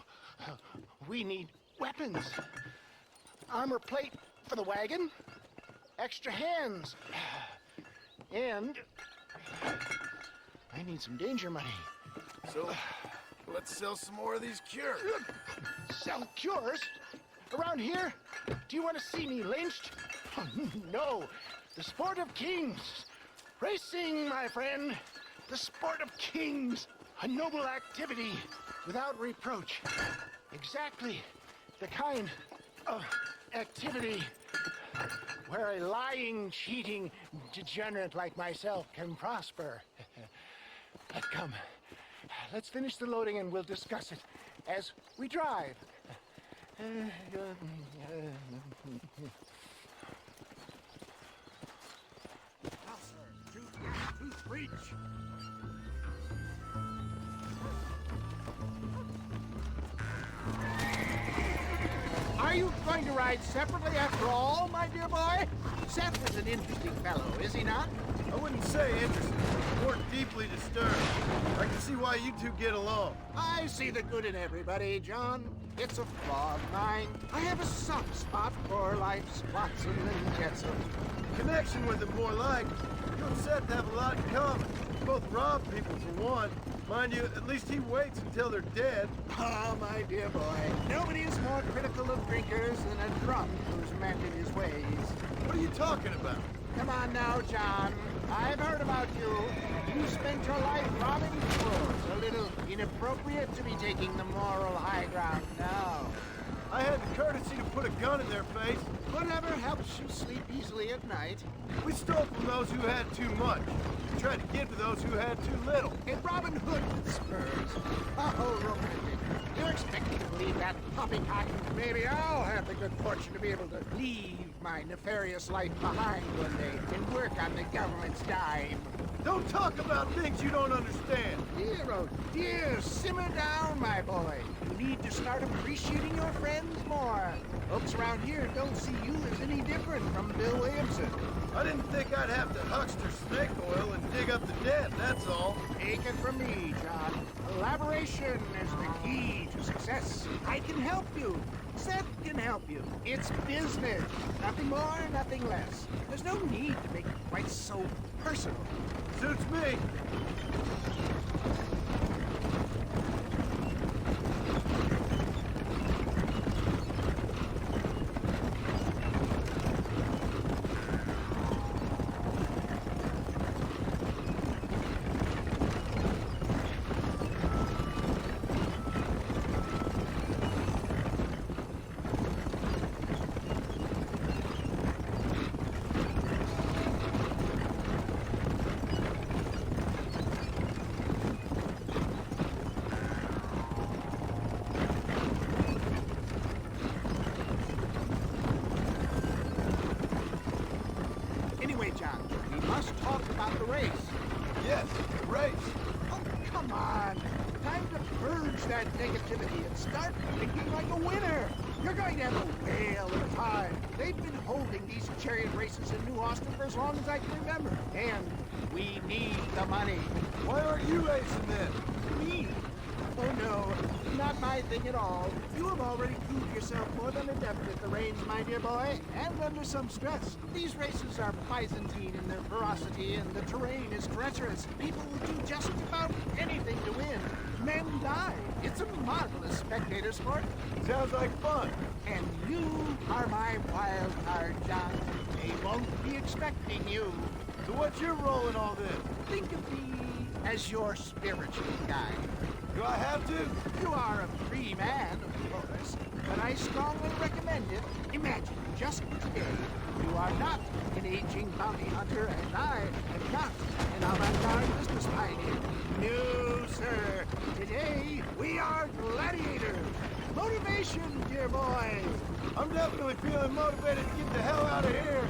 we need weapons. Armor plate for the wagon, extra hands, and I need some danger money. So, let's sell some more of these cures. Sell cures? Around here? Do you want to see me lynched? Oh, no. The sport of kings. Racing, my friend. The sport of kings. A noble activity without reproach. Exactly the kind of activity where a lying, cheating degenerate like myself can prosper. But come, let's finish the loading and we'll discuss it as we drive. Tooth breach. Are you going to ride separately after all, my dear boy? Seth is an interesting fellow, is he not? I wouldn't say interesting, more deeply disturbed. I can see why you two get along. I see the good in everybody, John. It's a flaw of mine. I have a soft spot for life's Watson and Jetsam. Connection with them, more like. You and Seth have a lot in common. You both rob people for one. Mind you, at least he waits until they're dead. Ah, my dear boy. Nobody is more critical of drinkers than a drunk who's mended his ways. What are you talking about? Come on now, John. I've heard about you. You spent your life robbing people. It's a little inappropriate to be taking the moral high ground now. I had the courtesy to put a gun in their face. Whatever helps you sleep easily at night. We stole from those who had too much. We tried to give to those who had too little. In Robin Hood with spurs. Oh, romantic. You expect me to believe that poppycock? Maybe I'll have the good fortune to be able to leave my nefarious life behind one day and work on the government's dime. Don't talk about things you don't understand. Yeah, Oh, dear, simmer down, my boy. You need to start appreciating your friends more. Folks around here don't see you as any different from Bill Williamson. I didn't think I'd have to huckster snake oil and dig up the dead, that's all. Take it from me, John. Collaboration is the key to success. I can help you. Seth can help you. It's business. Nothing more, nothing less. There's no need to make it quite so personal. Suits me. Anyway, John, we must talk about the race. Yes, the race. Oh, come on. Time to purge that negativity and start thinking like a winner. You're going to have a whale of a time. They've been holding these chariot races in New Austin for as long as I can remember. And we need the money. Why aren't you racing then? Me? Oh, no. Not my thing at all. You have already proved yourself more than adept at the reins, my dear boy, and under some stress. These races are Byzantine in their ferocity, and the terrain is treacherous. People will do just about anything to win. Men die. It's a marvelous spectator sport. Sounds like fun. And you are my wild card, John. They won't be expecting you. So what's your role in all this? Think of me as your spiritual guide. Do I have to? You are a free man, of course, but I strongly recommend it. Imagine, just for today, you are not an aging bounty hunter, and I am not an avant-garde business pioneer. No, sir. Today, we are gladiators. Motivation, dear boy. I'm definitely feeling motivated to get the hell out of here.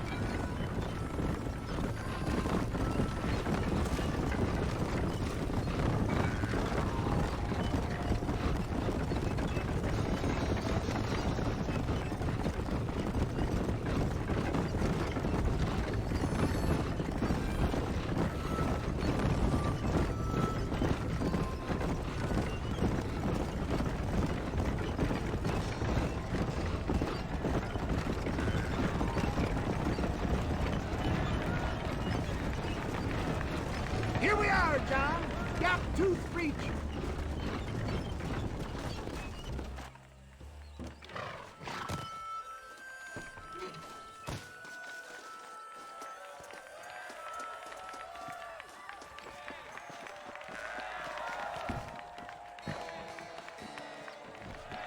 Here we are, John. Gap Tooth Reach.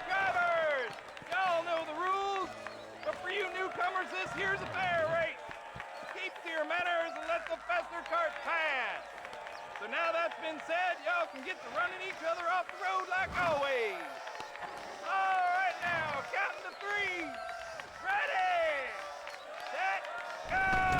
Drivers! Y'all know the rules, but for you newcomers, this here's a fair race. Keep to your manners and let the faster cart pass. So now that's been said, y'all can get to running each other off the road like always. All right now, counting to three. Ready, set, go!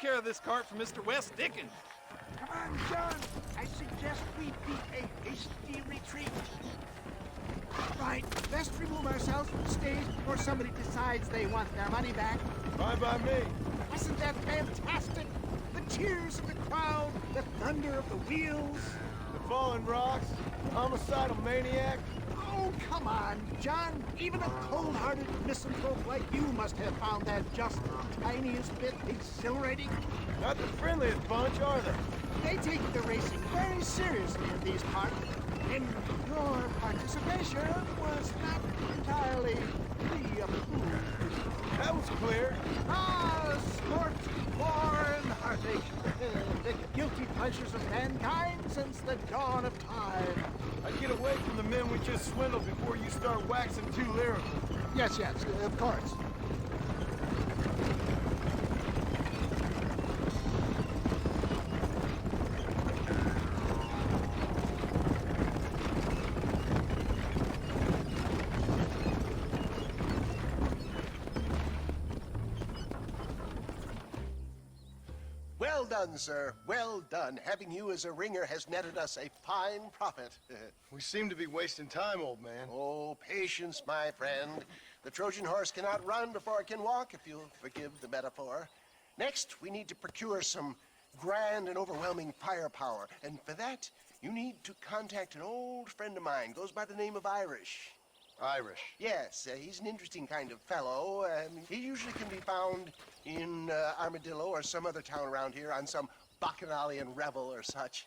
care of this cart for Mr. West Dickens. Come on, John. I suggest we beat a hasty retreat. Right, best remove ourselves from the stage before somebody decides they want their money back. Fine by me. Wasn't that fantastic? The cheers of the crowd, the thunder of the wheels. The falling rocks, the homicidal maniac. Oh, come on, John. Even a cold-hearted misanthrope like you must have found that just the tiniest bit exhilarating. Not the friendliest bunch, are they? They take the racing very seriously in these parts. And your participation was not entirely pre-approved. That was clear. Ah, sport, war, and heartache. The guilty pleasures of mankind since the dawn of time. I get away from the men we just swindled before you start waxing too lyrical. Yes, of course. Well done, sir. Well done. Having you as a ringer has netted us a fine profit. We seem to be wasting time, old man. Oh, patience, my friend. The Trojan horse cannot run before it can walk, if you'll forgive the metaphor. Next, we need to procure some grand and overwhelming firepower. And for that, you need to contact an old friend of mine. Goes by the name of Irish. Irish? Yes, he's an interesting kind of fellow. He usually can be found in Armadillo or some other town around here on some bacchanalian revel or such.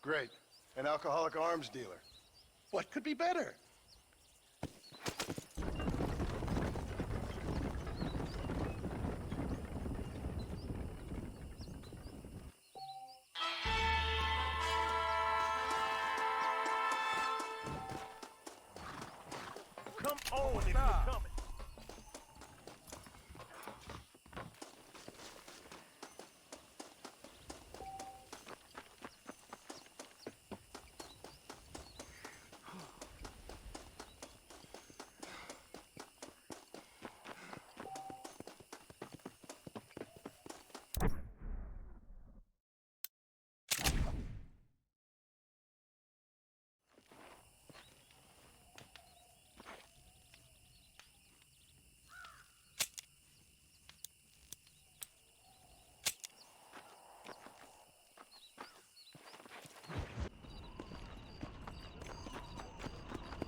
Great. An alcoholic arms dealer. What could be better? Come on if you're coming.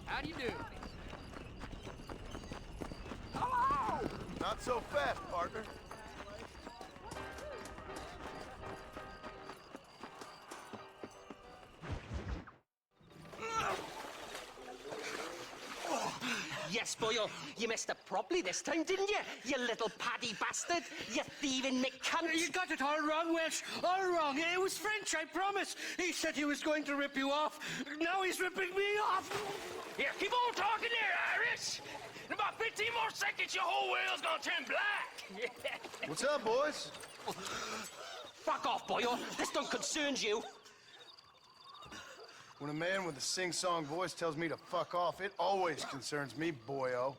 How do you do? Hello! Not so fast, partner. Yes, boyo, you messed up properly this time, didn't you? You little paddy bastard. You thieving McCunt. You got it all wrong, Welsh. All wrong. It was French, I promise. He said he was going to rip you off. Now he's ripping me off. Here, keep on talking there, Irish. In about 15 more seconds, your whole whale's gonna turn black. What's up, boys? Fuck off, boyo. This don't concern you. When a man with a sing-song voice tells me to fuck off, it always concerns me, boyo.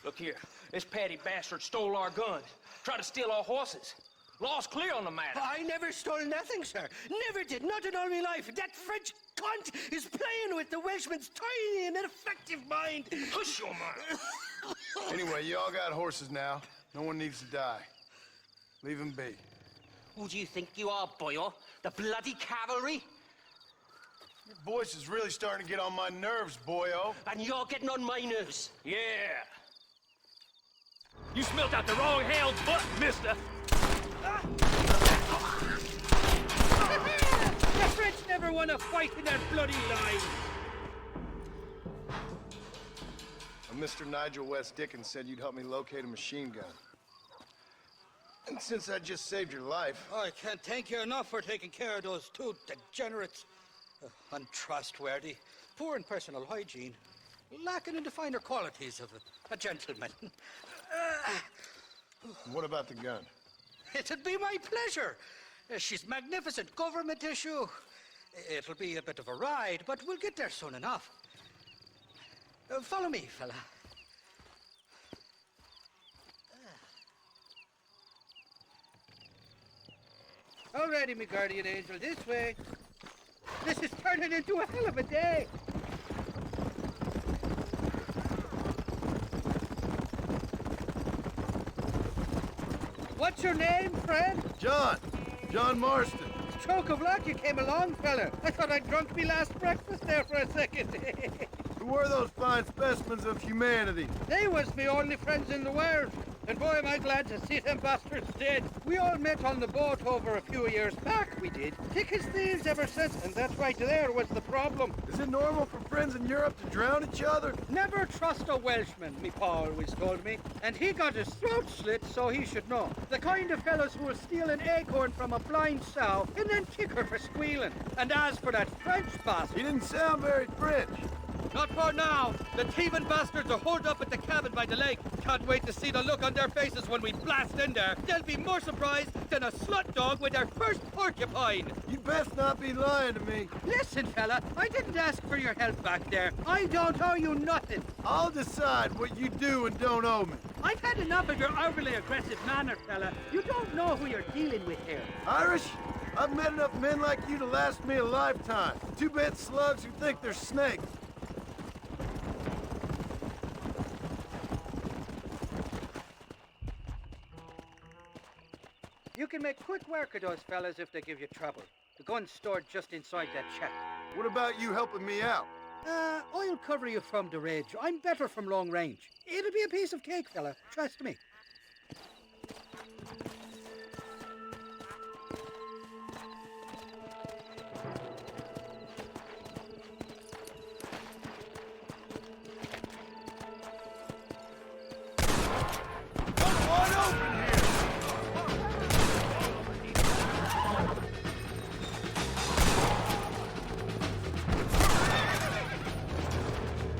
Look here, this patty bastard stole our guns, tried to steal our horses. Law's clear on the matter. I never stole nothing, sir. Never did. Not in all my life. That French cunt is playing with the Welshman's tiny and ineffective mind. Hush your mouth. Anyway, you all got horses now. No one needs to die. Leave them be. Who do you think you are, boyo? The bloody cavalry? Your voice is really starting to get on my nerves, boyo. And you're getting on my nerves. Yeah. You smelt out the wrong hound's butt, mister. The French never won a fight in that bloody line. Mr. Nigel West Dickens said you'd help me locate a machine gun. And since I just saved your life... I can't thank you enough for taking care of those two degenerates. Untrustworthy, poor in personal hygiene, lacking in the finer qualities of a gentleman. What about the gun? It'd be my pleasure. She's magnificent, government issue. It'll be a bit of a ride, but we'll get there soon enough. Follow me, fella. Alrighty, me guardian angel, this way. This is turning into a hell of a day. What's your name, friend? John Marston. Stroke of luck you came along, fella. I thought I'd drunk me last breakfast there for a second. Who were those fine specimens of humanity? They was me only friends in the world. And boy, am I glad to see them bastards dead. We all met on the boat over a few years back, we did. Thick as thieves ever since, and that's right there was the problem. Is it normal for friends in Europe to drown each other? Never trust a Welshman, me pa always told me. And he got his throat slit, so he should know. The kind of fellas who will steal an acorn from a blind sow and then kick her for squealing. And as for that French bastard... He didn't sound very French. Not for now. The thieving bastards are holed up at the cabin by the lake. Can't wait to see the look on their faces when we blast in there. They'll be more surprised than a slut dog with their first porcupine. You best not be lying to me. Listen, fella, I didn't ask for your help back there. I don't owe you nothing. I'll decide what you do and don't owe me. I've had enough of your overly aggressive manner, fella. You don't know who you're dealing with here. Irish? I've met enough men like you to last me a lifetime. Two-bit slugs who think they're snakes. You can make quick work of those fellas if they give you trouble. The gun's stored just inside that shack. What about you helping me out? I'll cover you from the ridge. I'm better from long range. It'll be a piece of cake, fella. Trust me.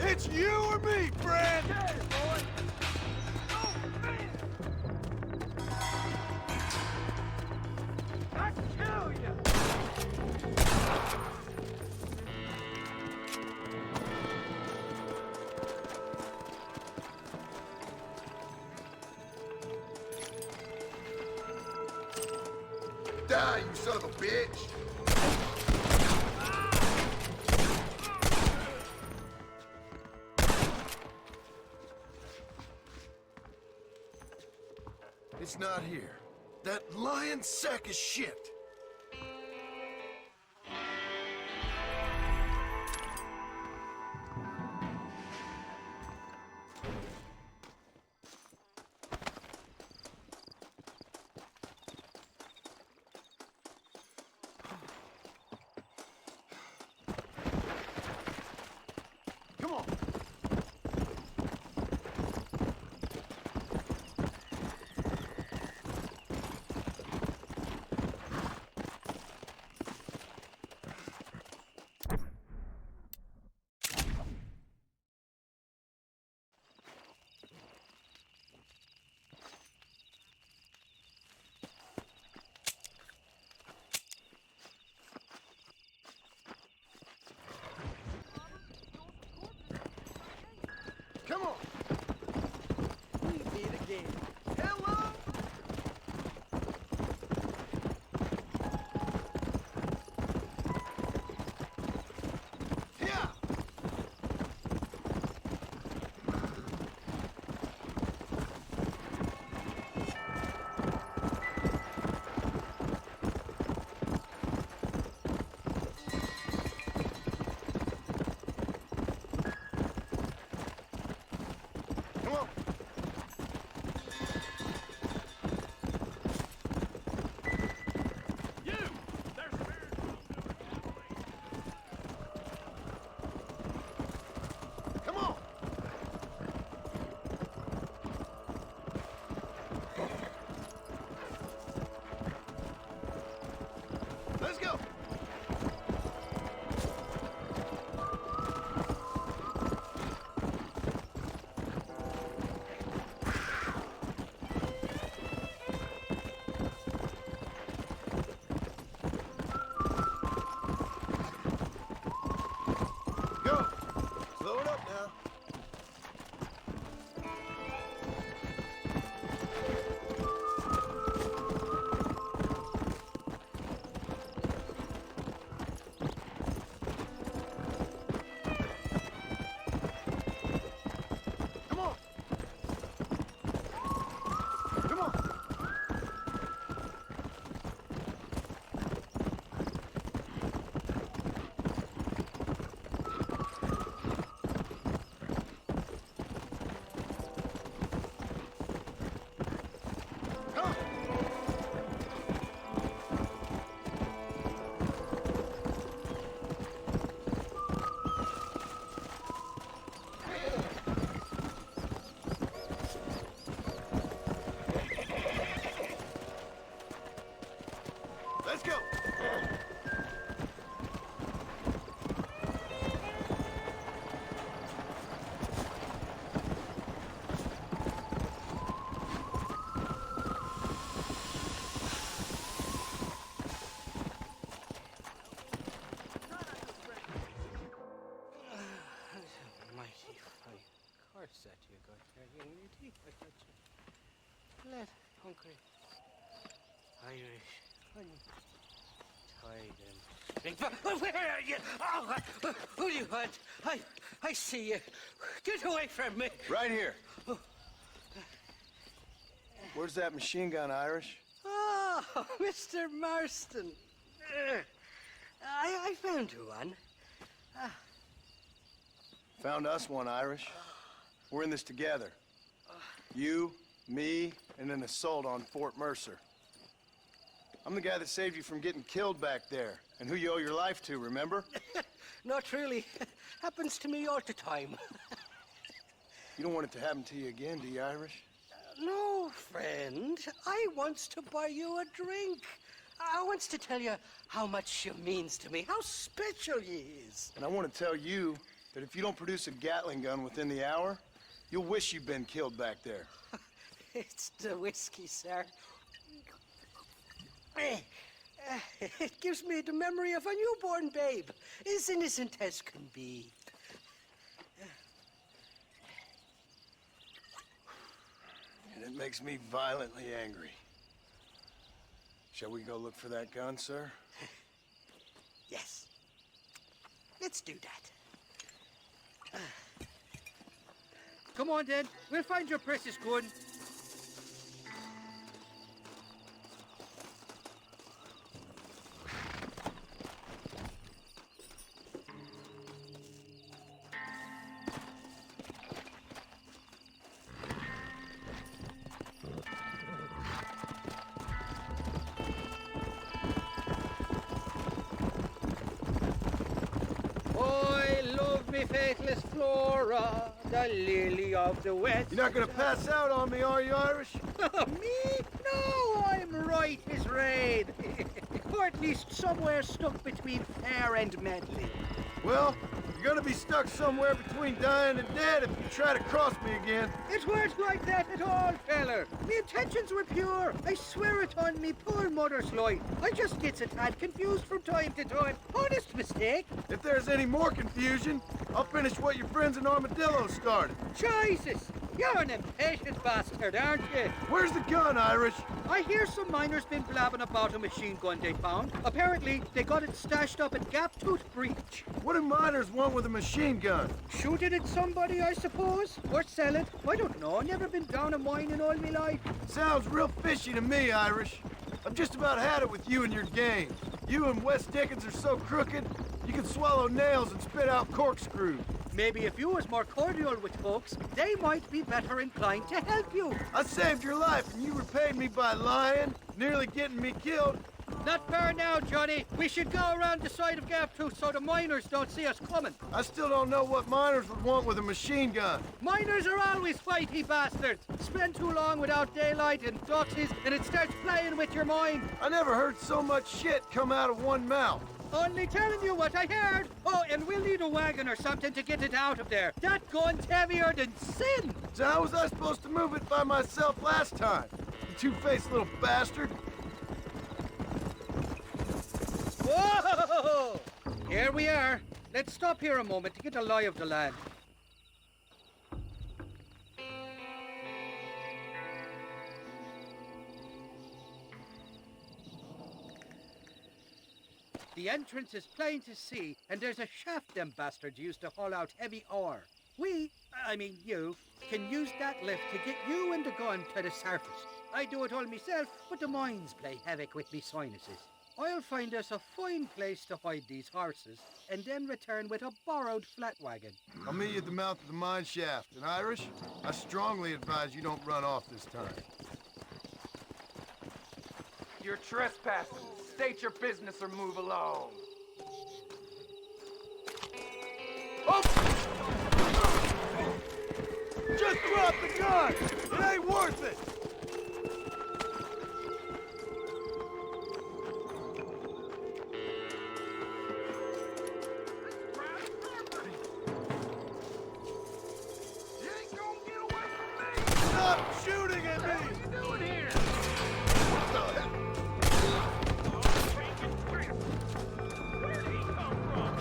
It's you or me, friend! I'll kill you! Die, you son of a bitch! It's not here. That lying sack of shit. Come on. Come on. We meet again. Hello? Yeah. Come on. You! There's Come on. Let's go. Go. Slow it up now. hungry. Irish. Tie them. Where are you? Oh, who do you want? I see you. Get away from me. Right here. Where's that machine gun, Irish? Oh, Mr. Marston. I found you one. Found us one, Irish. We're in this together. You, me, and an assault on Fort Mercer. I'm the guy that saved you from getting killed back there, and who you owe your life to, remember? Not really. Happens to me all the time. You don't want it to happen to you again, do you, Irish? No, friend. I wants to buy you a drink. I wants to tell you how much you means to me, how special you is. And I want to tell you that if you don't produce a Gatling gun within the hour, you'll wish you'd been killed back there. It's the whiskey, sir. It gives me the memory of a newborn babe, as innocent as can be. And it makes me violently angry. Shall we go look for that gun, sir? Yes. Let's do that. Come on, then. We'll find your precious gun. Faithless Flora, the lily of the west. You're not gonna pass out on me, are you, Irish? Me? No, I'm right, Miss Raid. Or at least somewhere stuck between fair and medley. Well, you're gonna be stuck somewhere between dying and dead if you try to cross me again. It weren't like that at all, feller. Me intentions were pure. I swear it on me poor mother's life. I just gets a tad confused from time to time. Honest mistake. If there's any more confusion, I'll finish what your friends in Armadillo started. Jesus! You're an impatient bastard, aren't you? Where's the gun, Irish? I hear some miners been blabbing about a machine gun they found. Apparently, they got it stashed up at Gaptooth Breach. What do miners want with a machine gun? Shoot it at somebody, I suppose? Or sell it? I don't know. Never been down a mine in all my life. Sounds real fishy to me, Irish. I've just about had it with you and your game. You and Wes Dickens are so crooked, you can swallow nails and spit out corkscrews. Maybe if you was more cordial with folks, they might be better inclined to help you. I saved your life, and you repaid me by lying, nearly getting me killed. Not fair now, Johnny. We should go around the side of Gaptooth so the miners don't see us coming. I still don't know what miners would want with a machine gun. Miners are always fighty bastards. Spend too long without daylight and ducksies, and it starts playing with your mind. I never heard so much shit come out of one mouth. Only telling you what I heard. Oh, and we'll need a wagon or something to get it out of there. That gun's heavier than sin. So how was I supposed to move it by myself last time? You two-faced little bastard. Whoa! Here we are. Let's stop here a moment to get a lie of the land. The entrance is plain to see, and there's a shaft them bastards used to haul out heavy ore. You, can use that lift to get you and the gun to the surface. I do it all myself, but the mines play havoc with me sinuses. I'll find us a fine place to hide these horses, and then return with a borrowed flat wagon. I'll meet you at the mouth of the mine shaft. And Irish, I strongly advise you don't run off this time. You're trespassing. State your business or move along. Oh! Just drop the gun! It ain't worth it! Stop shooting at me! What are you doing here? What the hell? Where did he come from?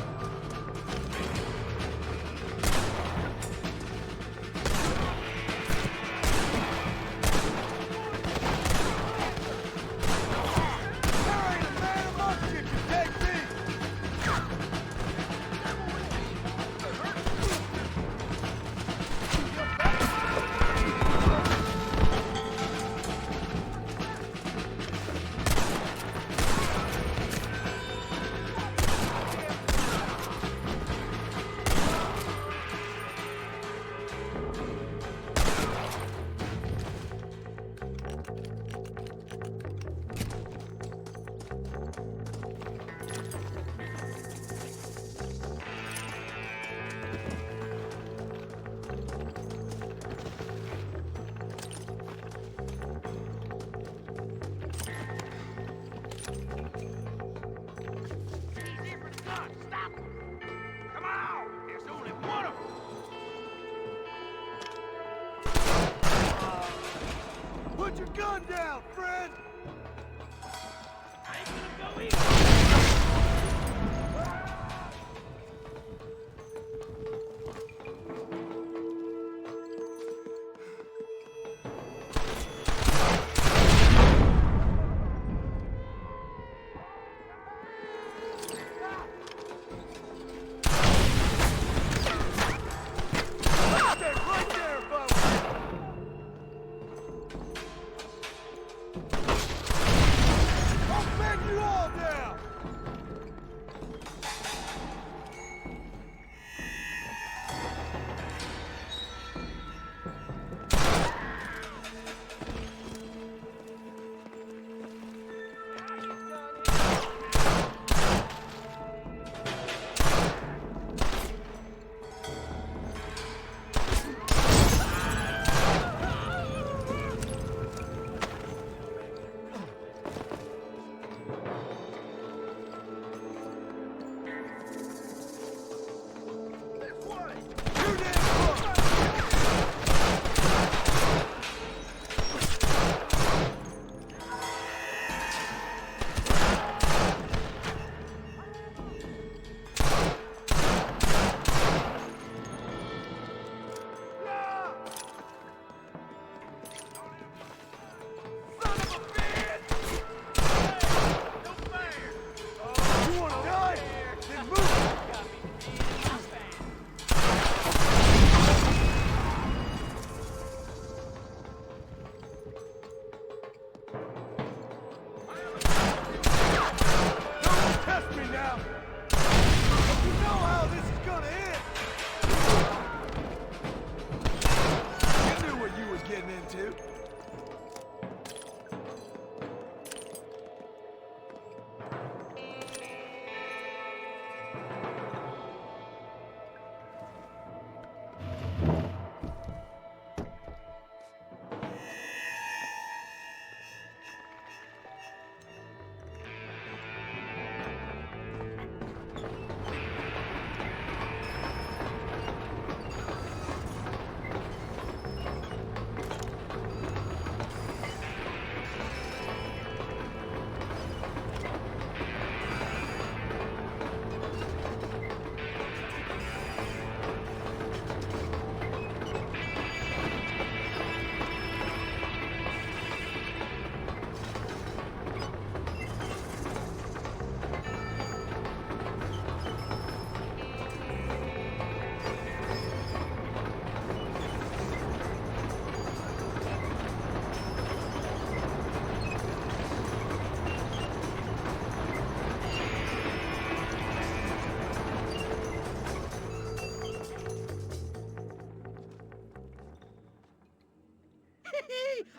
down, friend! I ain't gonna go easy. Right there, folks! I'll beg you all down! You wanna die? Then move! Don't test me now! You know how this is gonna end! You knew what you was getting into.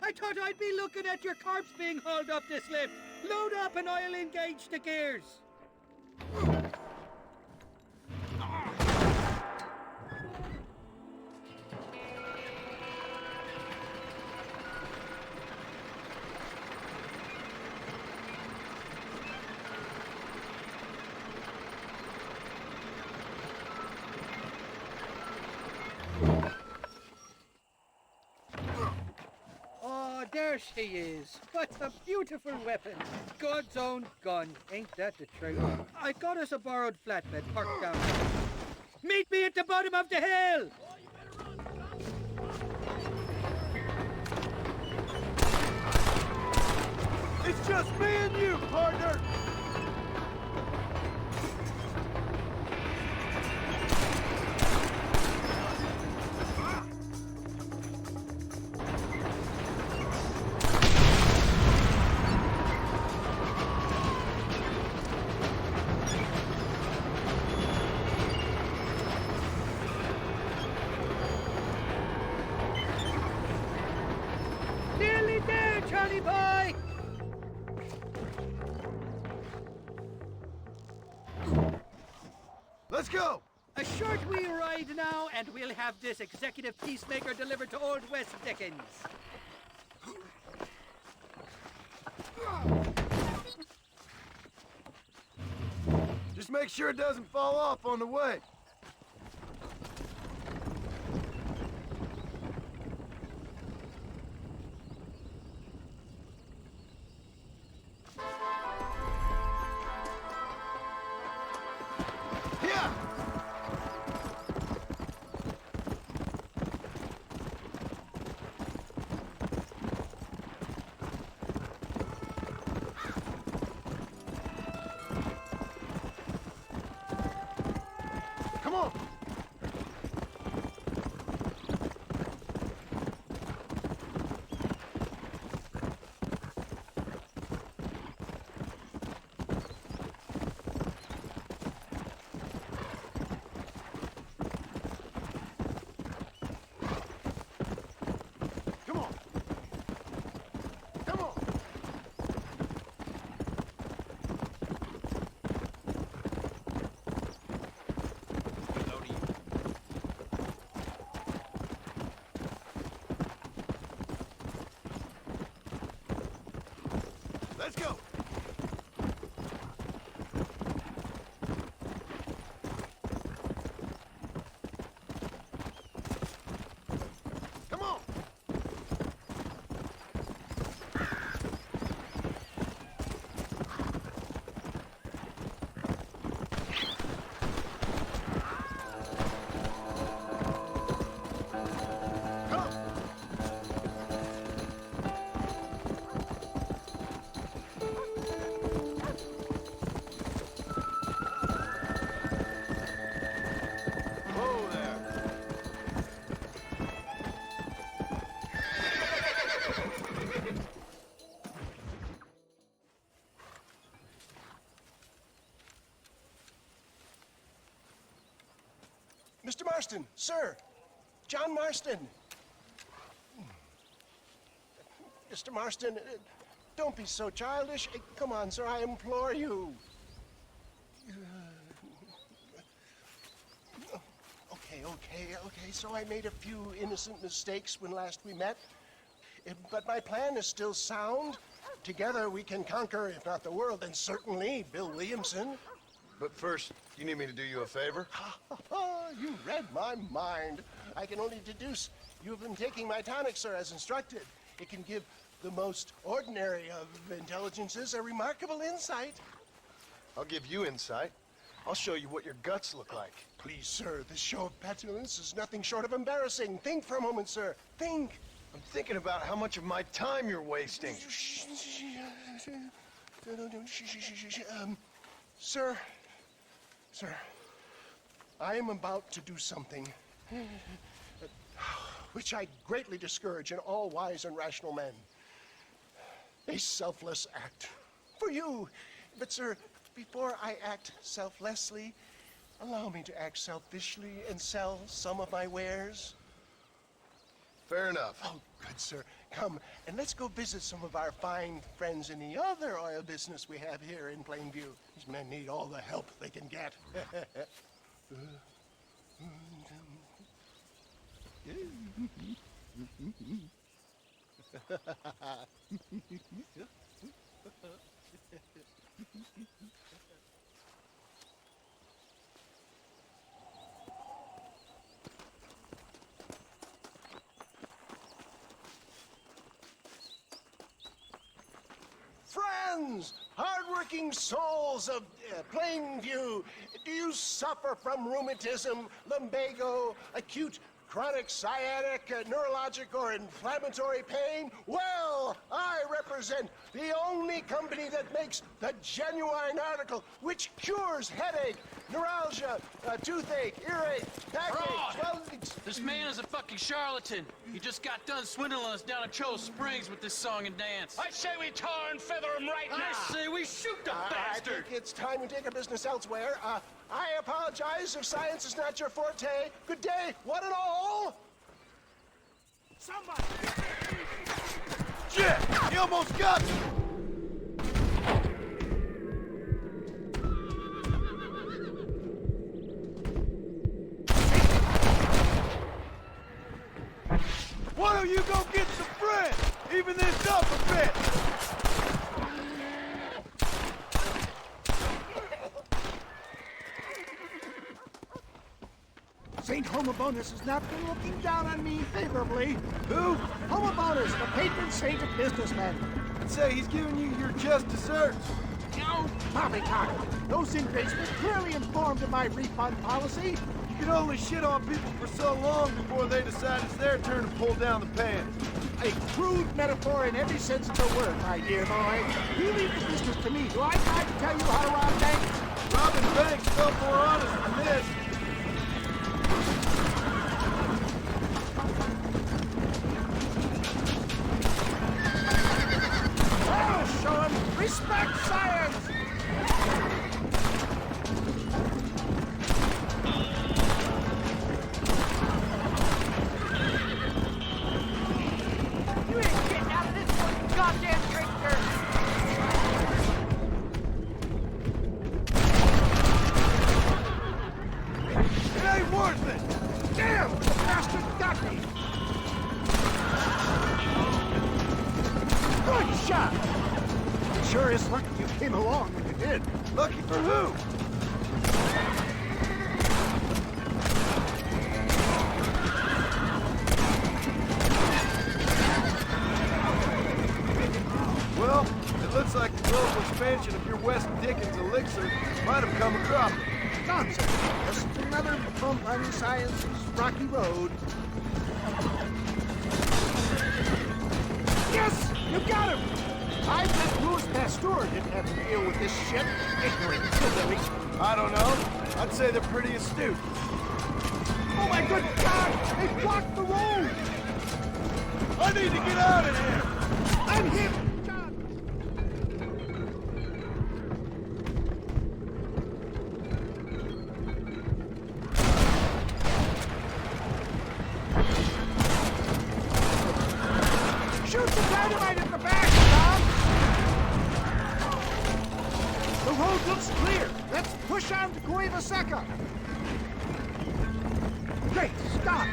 I thought I'd be looking at your corpse being hauled up this lift. Load up and I'll engage the gears. Oh, there she is. What a beautiful weapon. God's own gun. Ain't that the truth? I got us a borrowed flatbed parked down there. Meet me at the bottom of the hill! It's just me and you, partner! Nearly there, Johnny boy! Let's go! A short wee ride now, and we'll have this executive peacemaker delivered to Old West Dickens. Just make sure it doesn't fall off on the way. Let's go. Come on. Mr. Marston, sir. John Marston. Mr. Marston, don't be so childish. Come on, sir, I implore you. Okay, so I made a few innocent mistakes when last we met. But my plan is still sound. Together we can conquer, if not the world, then certainly Bill Williamson. But first, you need me to do you a favor? You read my mind. I can only deduce you've been taking my tonic, sir, as instructed. It can give the most ordinary of intelligences a remarkable insight. I'll give you insight. I'll show you what your guts look like. Please, sir, this show of petulance is nothing short of embarrassing. Think for a moment, sir. Think. I'm thinking about how much of my time you're wasting. Sir, I am about to do something which I greatly discourage in all wise and rational men. A selfless act for you. But, sir, before I act selflessly, allow me to act selfishly and sell some of my wares. Fair enough. Oh, good, sir. Come, and let's go visit some of our fine friends in the other oil business we have here in Plainview. These men need all the help they can get. Friends, hardworking souls of Plainview, do you suffer from rheumatism, lumbago, acute chronic sciatic, neurologic, or inflammatory pain? Well, I represent the only company that makes the genuine article which cures headache, neuralgia, toothache, earache, backache, This man is a fucking charlatan. He just got done swindling us down at Cho Springs with this song and dance. I say we tar and feather him right now. I say we shoot the bastard. I think it's time we take our business elsewhere. I apologize if science is not your forte. Good day, one and all. Somebody! Shit! He almost got me! Why don't you go get some bread? Even this up a bit! St. Homobonus has not been looking down on me favorably. Who? Homobonus, the patron saint of businessmen. I'd say he's giving you your just desserts. No, poppycock. Those inmates were clearly informed of my refund policy. You can only shit on people for so long before they decide it's their turn to pull down the pants. A crude metaphor in every sense of the word, my dear boy. You leave the business to me. Do I try to tell you how to rob banks? Robbing banks felt more honest than this. I'll show him respect science! You ain't getting out of this one, goddamn trickster! It ain't worth it! Damn! The bastard got me! Good shot! sure is lucky you came along when you did. Lucky for who? Well, it looks like the global expansion of your West Dickens elixir might have come a cropper. Nonsense. Just another bump on science's rocky road. Yes! You got him! I bet Louis Pasteur didn't have to deal with this shit. Ignorant hillbilly. I don't know. I'd say they're pretty astute. Oh my good God! They blocked the road! I need to get out of here! I'm hit! Shoot the dynamite in the back, Tom! The road looks clear. Let's push on to Cueva Seca. Great, stop!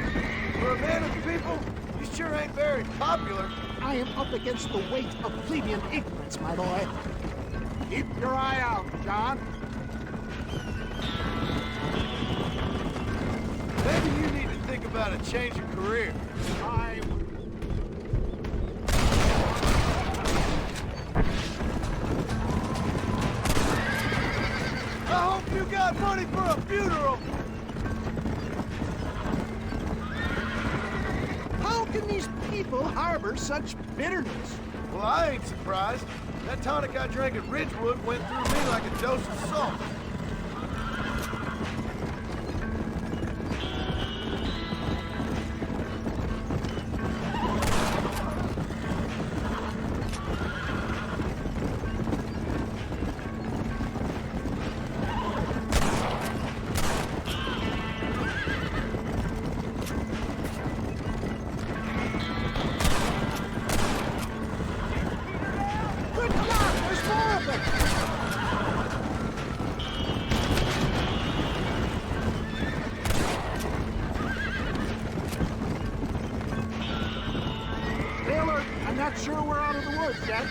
For a man of the people, you sure ain't very popular. I am up against the weight of plebeian ignorance, my boy. Keep your eye out, John. Maybe you need to think about a change of career. I hope you got money for a funeral! How can these people harbor such bitterness? Well, I ain't surprised. That tonic I drank at Ridgewood went through me like a dose of salt. Good God, there's more of them! Stay alert. I'm not sure we're out of the woods yet.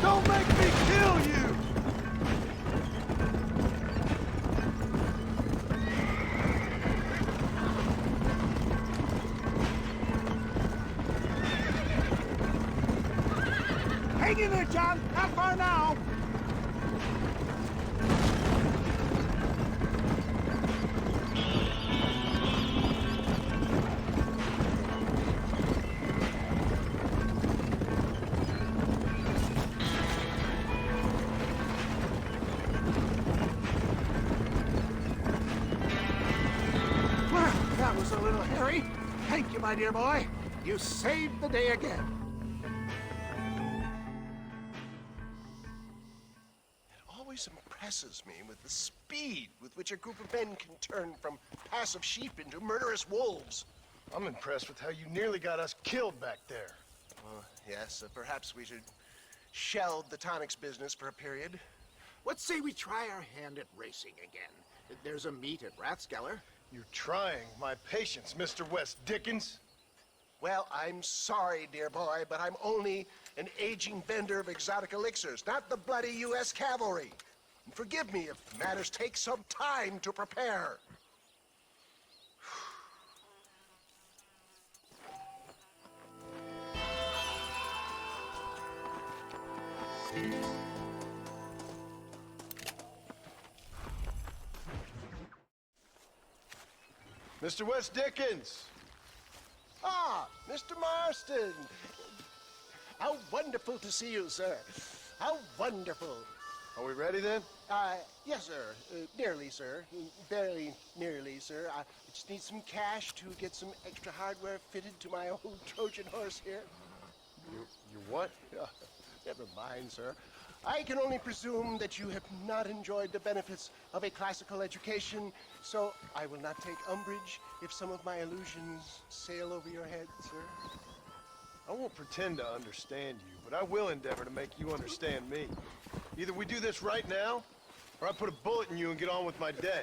Don't make me kill you! Hang in there, John. Not far now. Well, that was a little hairy. Thank you, my dear boy. You saved the day again. Always impresses me with the speed with which a group of men can turn from passive sheep into murderous wolves. I'm impressed with how you nearly got us killed back there. Yes, perhaps we should shelve the tonics business for a period. What say we try our hand at racing again? There's a meet at Rathskeller. You're trying my patience, Mr. West Dickens. Well, I'm sorry, dear boy, but I'm only an aging vendor of exotic elixirs, not the bloody U.S. cavalry. And forgive me if matters take some time to prepare. Mr. West Dickens! Ah, Mr. Marston. How wonderful to see you, sir. How wonderful. Are we ready then? Yes, sir. Nearly, sir. Very nearly, sir. I just need some cash to get some extra hardware fitted to my old Trojan horse here. You what? Never mind, sir. I can only presume that you have not enjoyed the benefits of a classical education, so I will not take umbrage if some of my illusions sail over your head, sir. I won't pretend to understand you, but I will endeavor to make you understand me. Either we do this right now, or I put a bullet in you and get on with my day.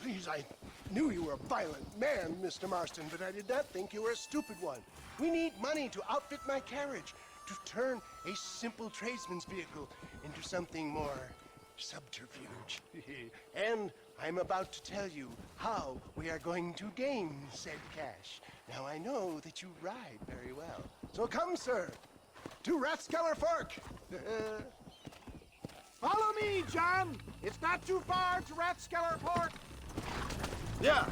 Please, I knew you were a violent man, Mr. Marston, but I did not think you were a stupid one. We need money to outfit my carriage, to turn a simple tradesman's vehicle into something more subterfuge. And I'm about to tell you how we are going to gain said cash. Now, I know that you ride very well. So come, sir, to Rathskeller Fork. Follow me, John. It's not too far to Rathskeller Fork. Yeah.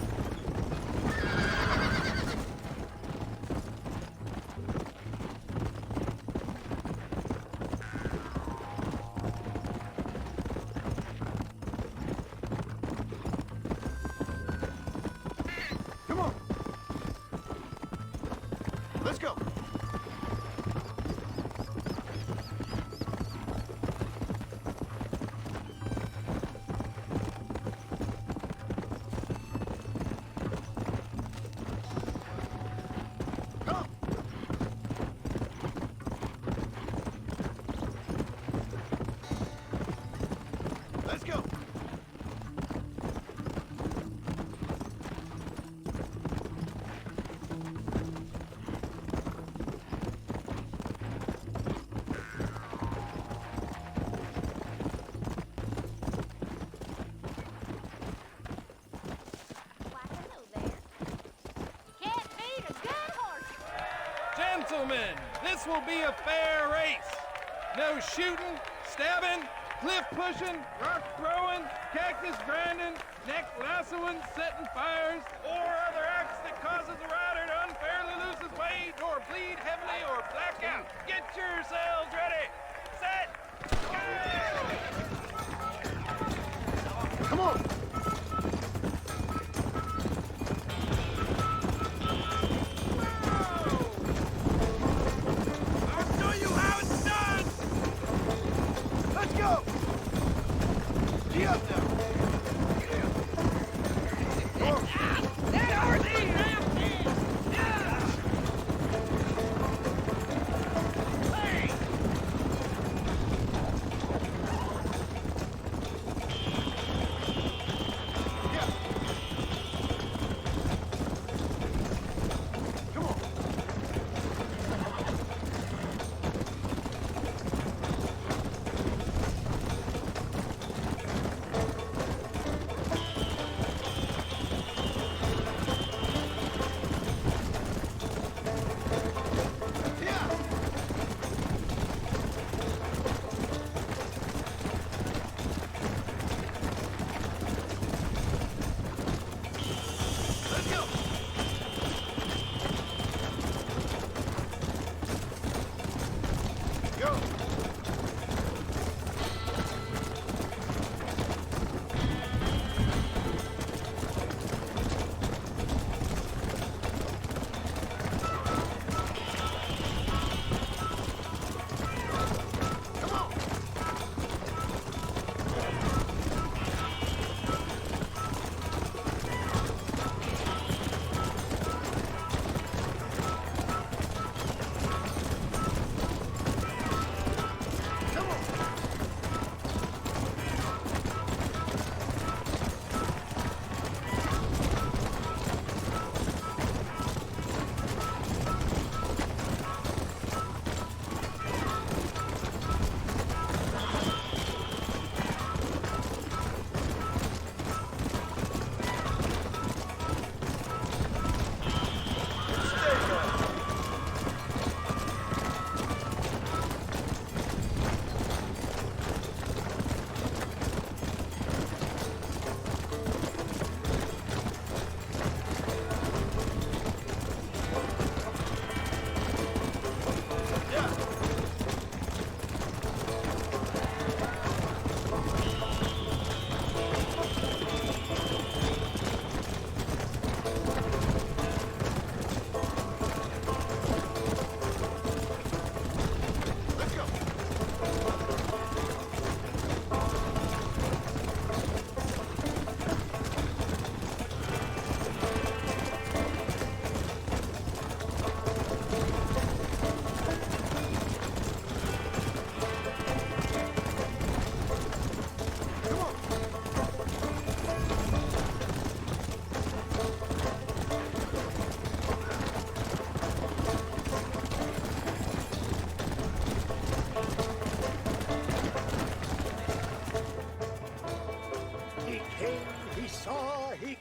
Come on. Let's go. Let's go. Gentlemen, this will be a fair race. No shooting, stabbing, cliff pushing, rock throwing, cactus grinding, neck lassoing, setting fires, or other acts that causes a rider to unfairly lose his weight, or bleed heavily, or black out. Get yourselves ready. Set. Go! Come on. Let's go! Gee up now!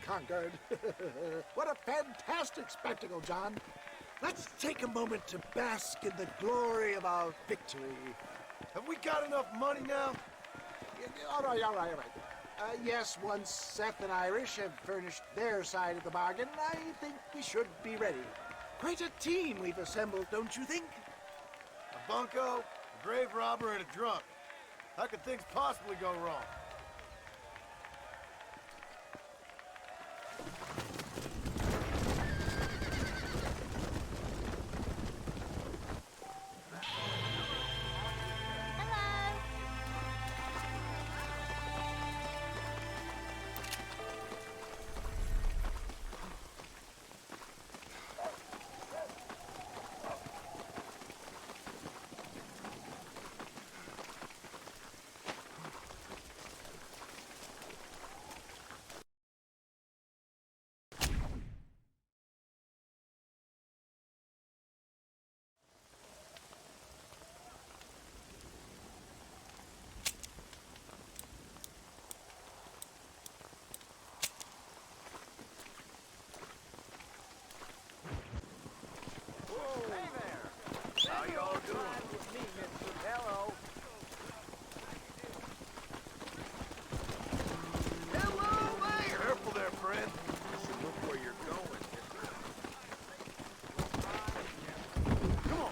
conquered. What a fantastic spectacle, John. Let's take a moment to bask in the glory of our victory. Have we got enough money now? All right. Yes, once Seth and Irish have furnished their side of the bargain, I think we should be ready. Quite a team we've assembled, don't you think? A bunco, a grave robber, and a drunk. How could things possibly go wrong? How y'all doing? Hello. Hello there! Careful there, friend. Look where you're going. Come on.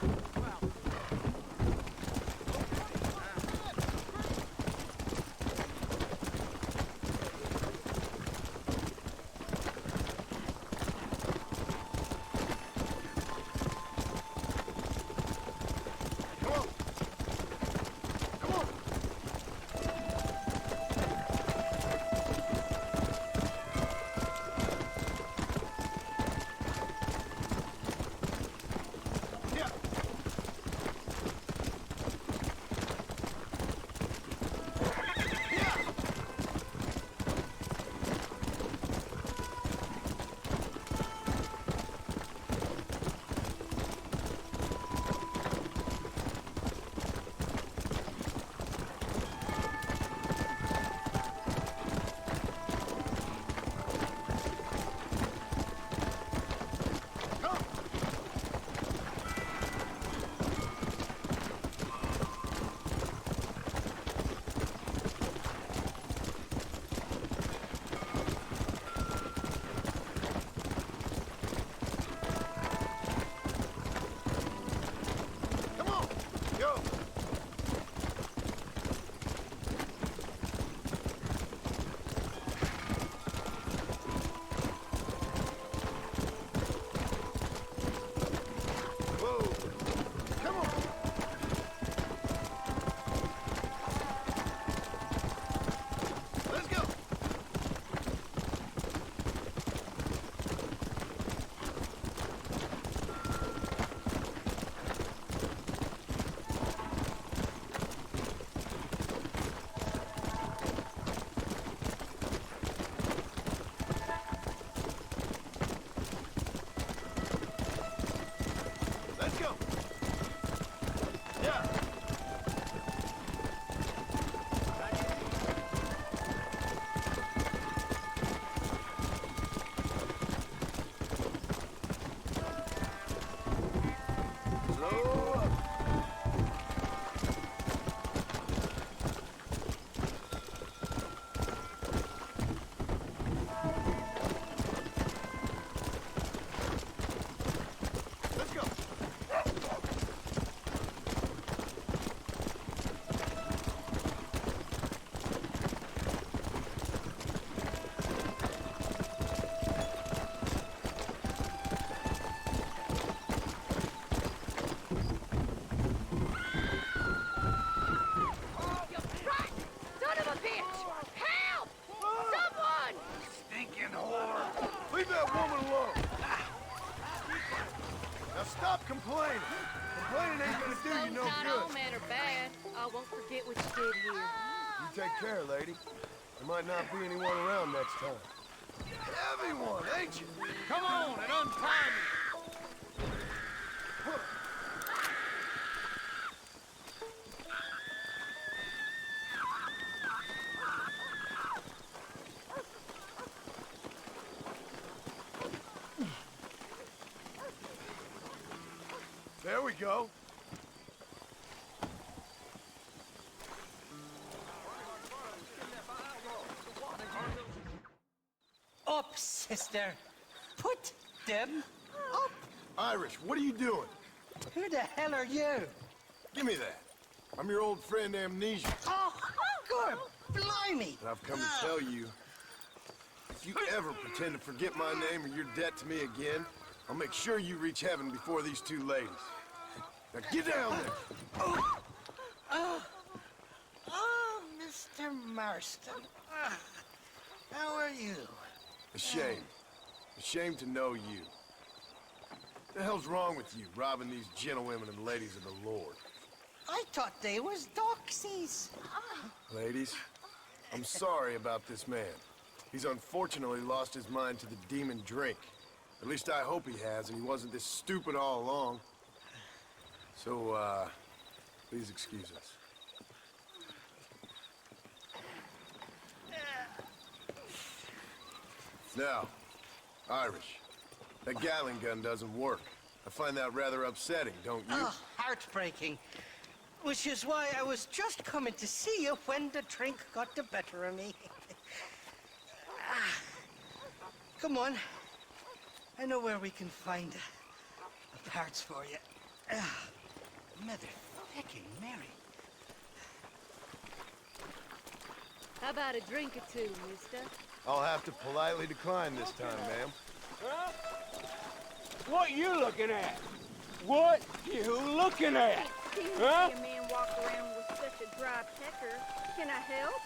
complaining. Complaining ain't gonna do you no good. All men are bad. I won't forget what you did here. You take care, lady. There might not be anyone around next time. Heavy one, ain't you? Come on and untie me. go. Up, sister. Put them up. Irish, what are you doing? Who the hell are you? Give me that. I'm your old friend Amnesia. Oh, good. Blimey. And I've come to tell you, if you ever pretend to forget my name or your debt to me again, I'll make sure you reach heaven before these two ladies. Now get down there. Oh, Mr. Marston. How are you? Ashamed. Ashamed to know you. What the hell's wrong with you, robbing these gentlewomen and ladies of the Lord? I thought they was doxies. Ladies, I'm sorry about this man. He's unfortunately lost his mind to the demon drink. At least I hope he has, and he wasn't this stupid all along. So, please excuse us. Now, Irish, that Gatling gun doesn't work. I find that rather upsetting, don't you? Oh, heartbreaking. Which is why I was just coming to see you when the drink got the better of me. Come on. I know where we can find the parts for you. Mother-fucking Mary. How about a drink or two, mister? I'll have to politely decline this time, ma'am. Huh? What you looking at? What you looking at? Seems Huh? to see a man walk around with such a dry pecker. Can I help?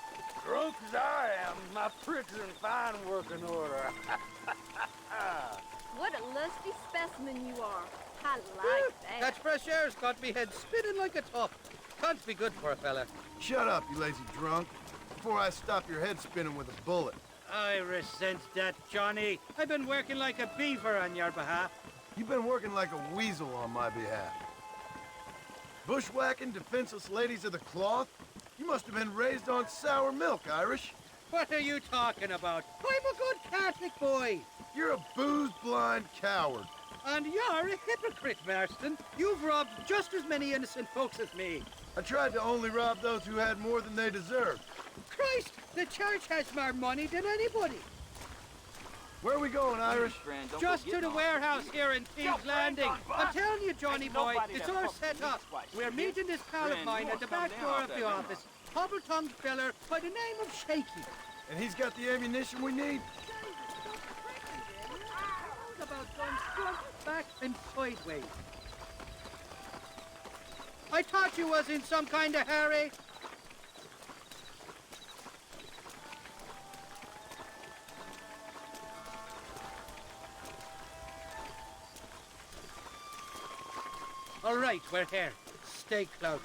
Drunk as I am, my pricks are in fine working order. What a lusty specimen you are. I like that. That fresh air's got me head spinning like a top. Can't be good for a fella. Shut up, you lazy drunk, before I stop your head spinning with a bullet. I resent that, Johnny. I've been working like a beaver on your behalf. You've been working like a weasel on my behalf. Bushwhacking defenseless ladies of the cloth? You must have been raised on sour milk, Irish. What are you talking about? I'm a good Catholic boy. You're a booze-blind coward. And you're a hypocrite, Marston. You've robbed just as many innocent folks as me. I tried to only rob those who had more than they deserved. Christ, the church has more money than anybody. Where are we going, Irish? Just to the warehouse here in King's Landing. I'm telling you, Johnny boy, it's all set up. We're meeting this pal of mine at the back door of the office. Hobble-tongued fella by the name of Shaky. And he's got the ammunition we need? About going front, back, and sideways. I thought you was in some kind of hurry. All right, we're here. Stay close.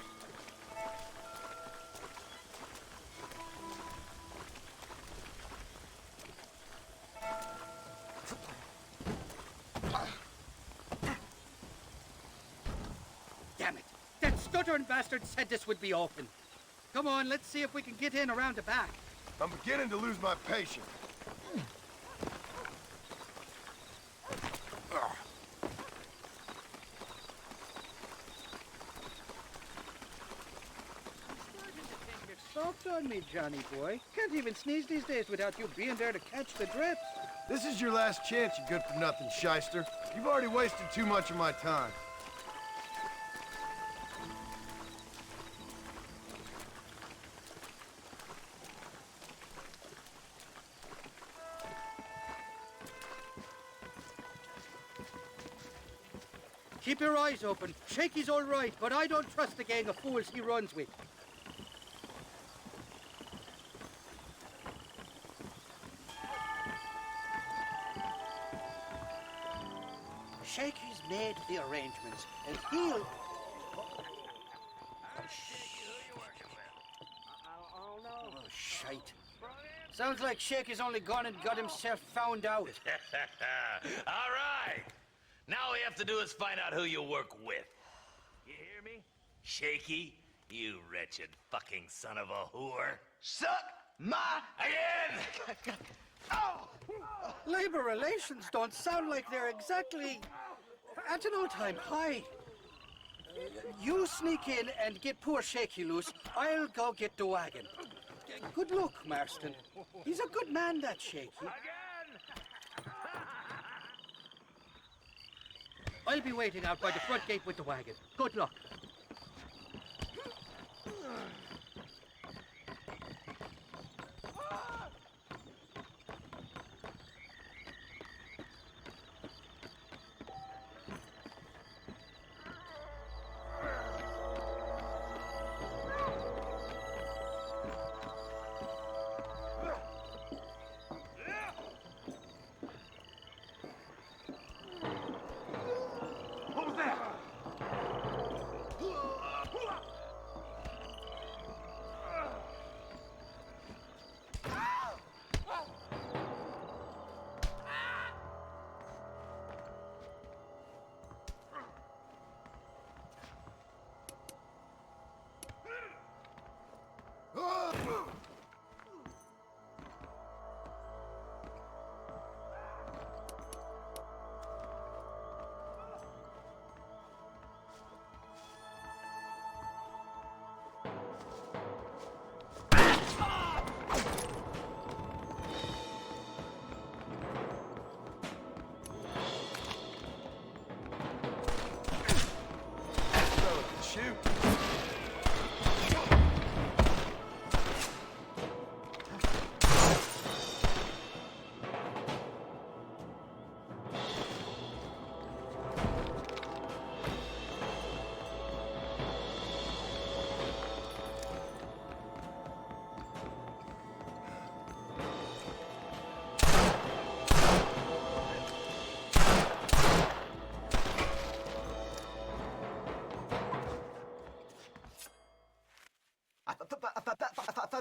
Damn it! That stuttering bastard said this would be open. Come on, let's see if we can get in around the back. I'm beginning to lose my patience. Soft on me, Johnny boy. Can't even sneeze these days without you being there to catch the drips. This is your last chance, you good-for-nothing shyster. You've already wasted too much of my time. Keep your eyes open. Shaky's all right, but I don't trust the gang of fools he runs with. Shaky's made the arrangements, and he'll... Oh, shite. Sounds like Shaky's only gone and got himself found out. All right. Now all we have to do is find out who you work with. You hear me? Shaky, you wretched fucking son of a whore. Suck my... Again! Oh! Labor relations don't sound like they're exactly at an all-time high. You sneak in and get poor Shaky loose. I'll go get the wagon. Good luck, Marston. He's a good man, that Shaky. I'll be waiting out by the front gate with the wagon. Good luck.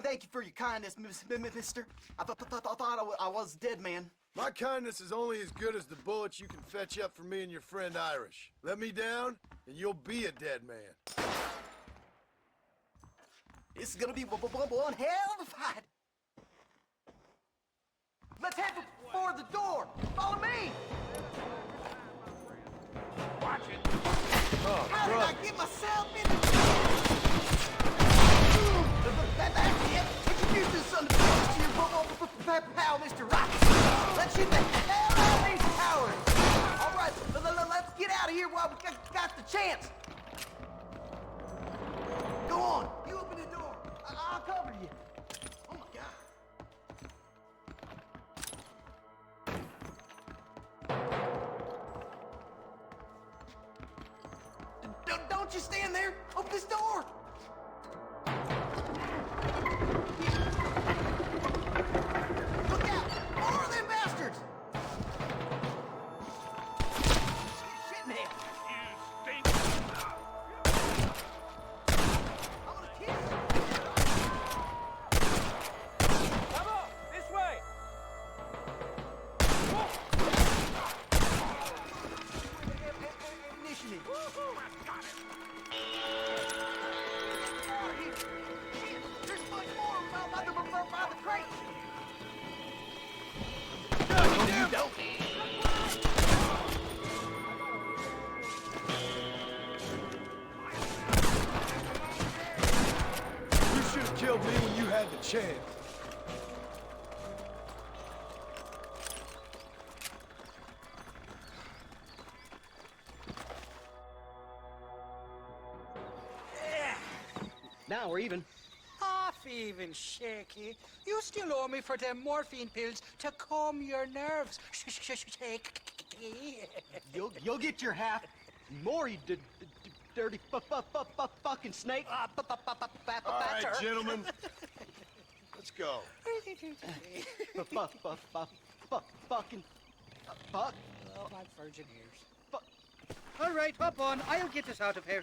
Thank you for your kindness, mister. I thought I was dead, man. My kindness is only as good as the bullets you can fetch up for me and your friend Irish. Let me down, and you'll be a dead man. This is gonna be one hell of a fight. Let's head for the door. Follow me. Watch it. Oh, how bro. did I get myself into That's it. Introduce this son of a bitch to your pal, Mr. Rock. Let's shoot the hell out of these cowards. All right, let's get out of here while we got the chance. Go on. You open the door. I'll cover you. Oh, my God. Don't you stand there. Open this door. Killed me when you had the chance. Now we're even. Half even, Shaky. You still owe me for them morphine pills to calm your nerves. Shaky. You'll get your half. More, you dirty fucking snake. All right, gentlemen. Let's go. Fucking fuck. Oh, my virgin ears. All right, hop on. I'll get us out of here.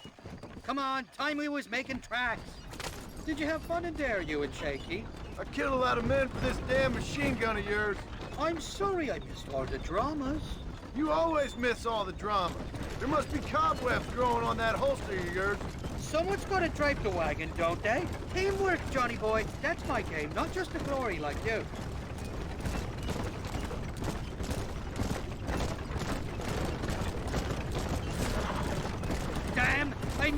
Come on, time we was making tracks. Did you have fun in there, you and Shaky? I killed a lot of men for this damn machine gun of yours. I'm sorry I missed all the dramas. You always miss all the drama. There must be cobwebs growing on that holster of yours. Someone's got to drive the wagon, don't they? Teamwork, Johnny boy. That's my game, not just the glory like you. Damn! I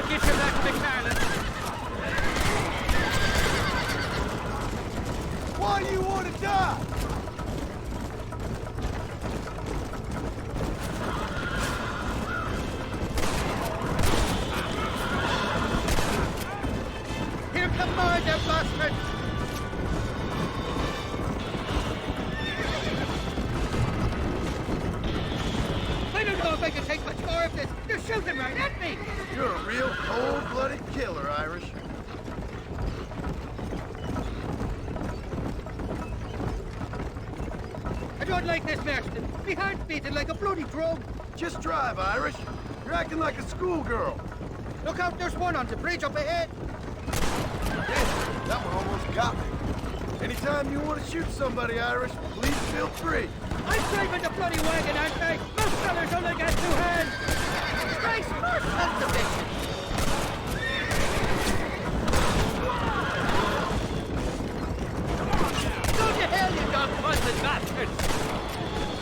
I'll get you back to McFarland. Why do you want to die? Here come more, you bastards! I don't know if I can take much more of this. You're shooting right at me! You're a real cold-blooded killer, Irish. I don't like this, Marston. My heart's beating like a bloody drum. Just drive, Irish. You're acting like a schoolgirl. Look out, there's one on the bridge up ahead. Damn, that one almost got me. Anytime you want to shoot somebody, Irish, please feel free. I'm driving the bloody wagon, aren't I? Most fellas only got 2 hands. Christ, more sons of bitches. Go to hell, you dog-fuzzing bastards!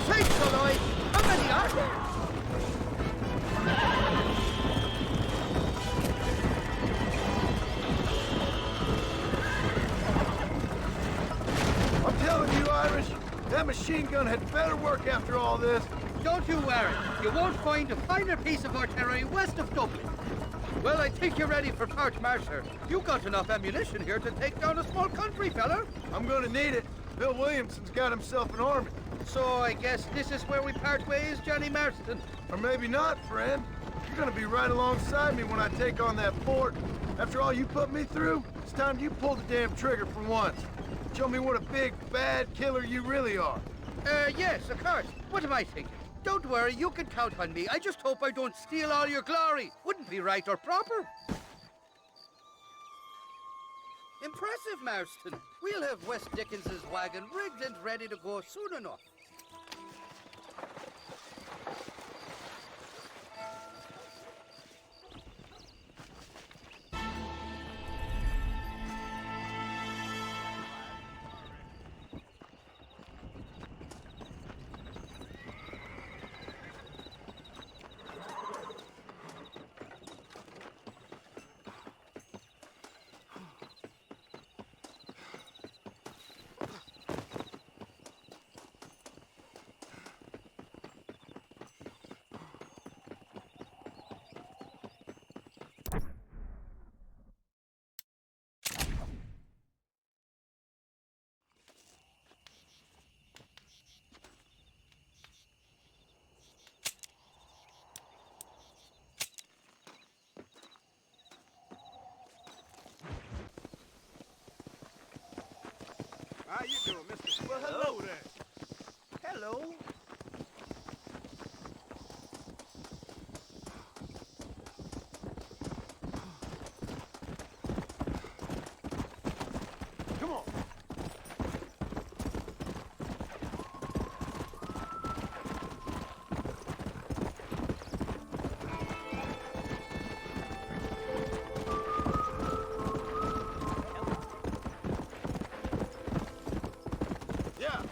Sakes alive! How many are there? I'm telling you, Irish, that machine gun had better work after all this. Don't you worry. You won't find a finer piece of artillery west of Dublin. Well, I think you're ready for Port Mercer. You got enough ammunition here to take down a small country, fella. I'm gonna need it. Bill Williamson's got himself an army. So I guess this is where we part ways, Johnny Marston. Or maybe not, friend. You're gonna be right alongside me when I take on that fort. After all you put me through, it's time you pull the damn trigger for once. Show me what a big, bad killer you really are. Yes, of course. What am I thinking? Don't worry, you can count on me. I just hope I don't steal all your glory. Wouldn't be right or proper. Impressive, Marston. We'll have West Dickens's wagon rigged and ready to go soon enough. How you doing, Mr. Well, hello there. Hello. Come on. Yeah.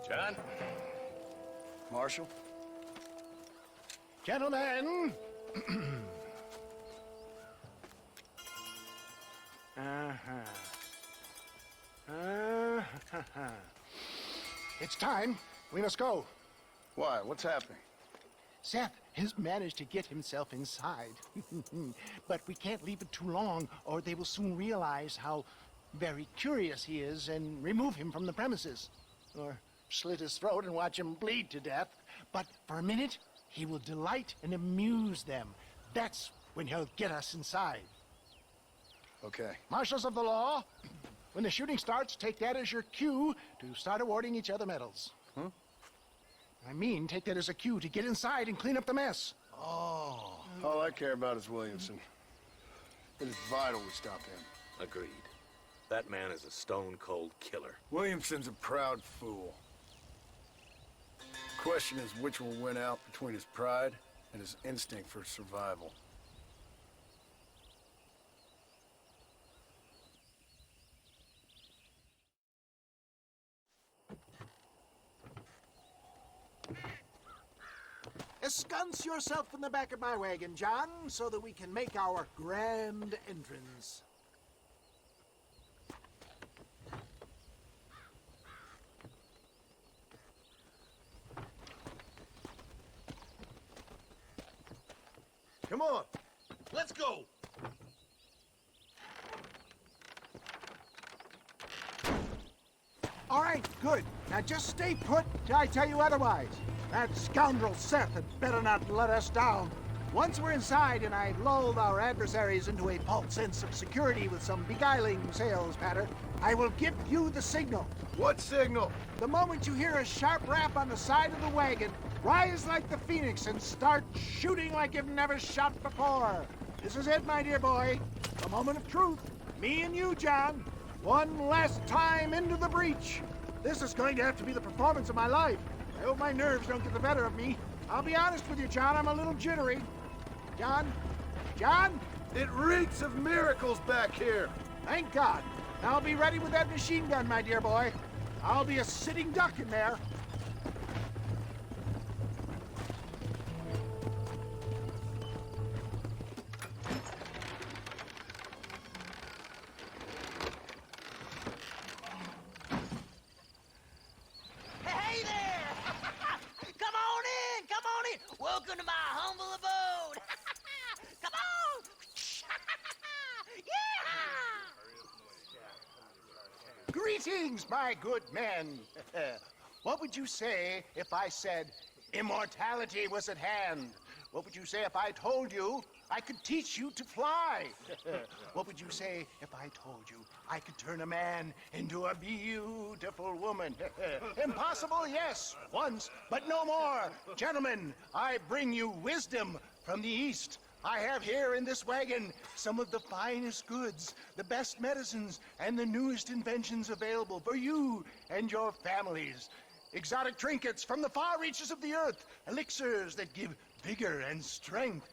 John? Marshal? Gentlemen. It's time. We must go. Why? What's happening? Seth has managed to get himself inside. But we can't leave it too long, or they will soon realize how very curious he is and remove him from the premises. Or slit his throat and watch him bleed to death. But for a minute, he will delight and amuse them. That's when he'll get us inside. Okay. Marshals of the law, when the shooting starts, take that as your cue to start awarding each other medals. Huh? I mean, take that as a cue to get inside and clean up the mess. Oh. All I care about is Williamson. It is vital we stop him. Agreed. That man is a stone-cold killer. Williamson's a proud fool. The question is which will win out between his pride and his instinct for survival. Ensconce yourself in the back of my wagon, John, so that we can make our grand entrance. Come on, let's go. All right, good. Now just stay put till I tell you otherwise. That scoundrel Seth had better not let us down. Once we're inside and I've lulled our adversaries into a false sense of security with some beguiling sales patter, I will give you the signal. What signal? The moment you hear a sharp rap on the side of the wagon, rise like the phoenix and start shooting like you've never shot before. This is it, my dear boy. The moment of truth. Me and you, John. One last time into the breach. This is going to have to be the performance of my life. I hope my nerves don't get the better of me. I'll be honest with you, John, I'm a little jittery. John? John? It reeks of miracles back here. Thank God. Now I'll be ready with that machine gun, my dear boy. I'll be a sitting duck in there. Hey there! Come on in! Come on in! Welcome to my humble abode! Come on! Yeah! Greetings, my good men. What would you say if I said immortality was at hand? What would you say if I told you I could teach you to fly? What would you say if I told you I could turn a man into a beautiful woman? Impossible, yes, once, but no more. Gentlemen, I bring you wisdom from the East. I have here in this wagon some of the finest goods, the best medicines, and the newest inventions available for you and your families. Exotic trinkets from the far reaches of the earth, elixirs that give vigor and strength.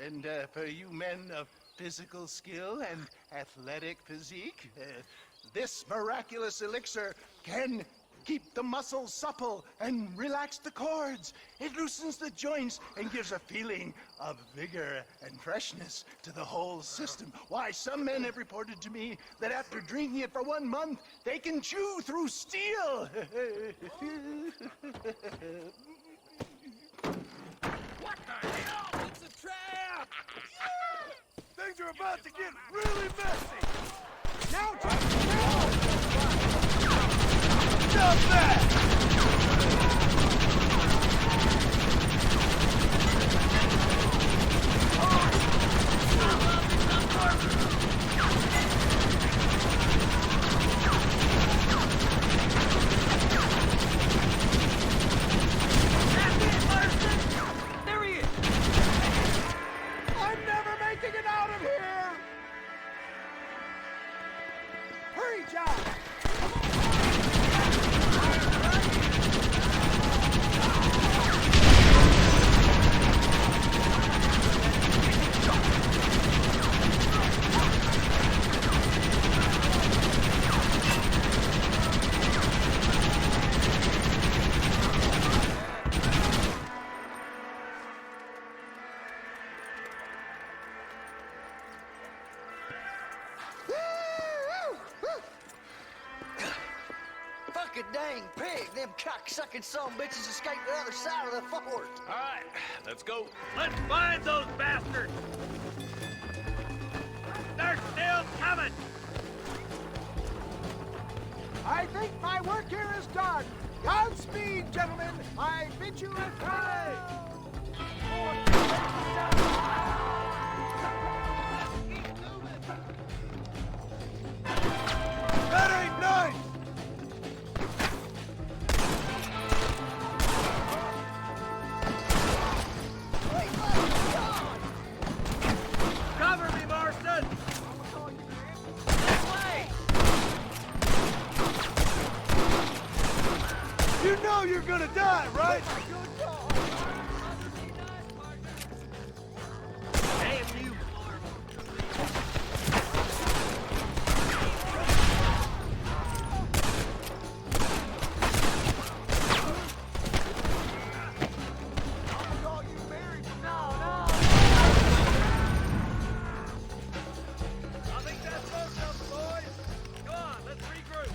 And for you men of physical skill and athletic physique, this miraculous elixir can keep the muscles supple and relax the cords. It loosens the joints and gives a feeling of vigor and freshness to the whole system. Why, some men have reported to me that after drinking it for 1 month, they can chew through steel. What the hell? It's a trap! Things are about to get really messy. Now, John, now! Jump back! That's it, Marston! There he is! I'm never making it out of here! Hurry, John! Suck a dang pig! Them cock-sucking son bitches escaped the other side of the fort! All right, let's go. Let's find those bastards! They're still coming! I think my work here is done. Godspeed, gentlemen. I bid you adieu. That ain't nice! Cover me, Marston! You know you're gonna die, right? Damn you! I think that's most of them, boys. Go on, let's regroup.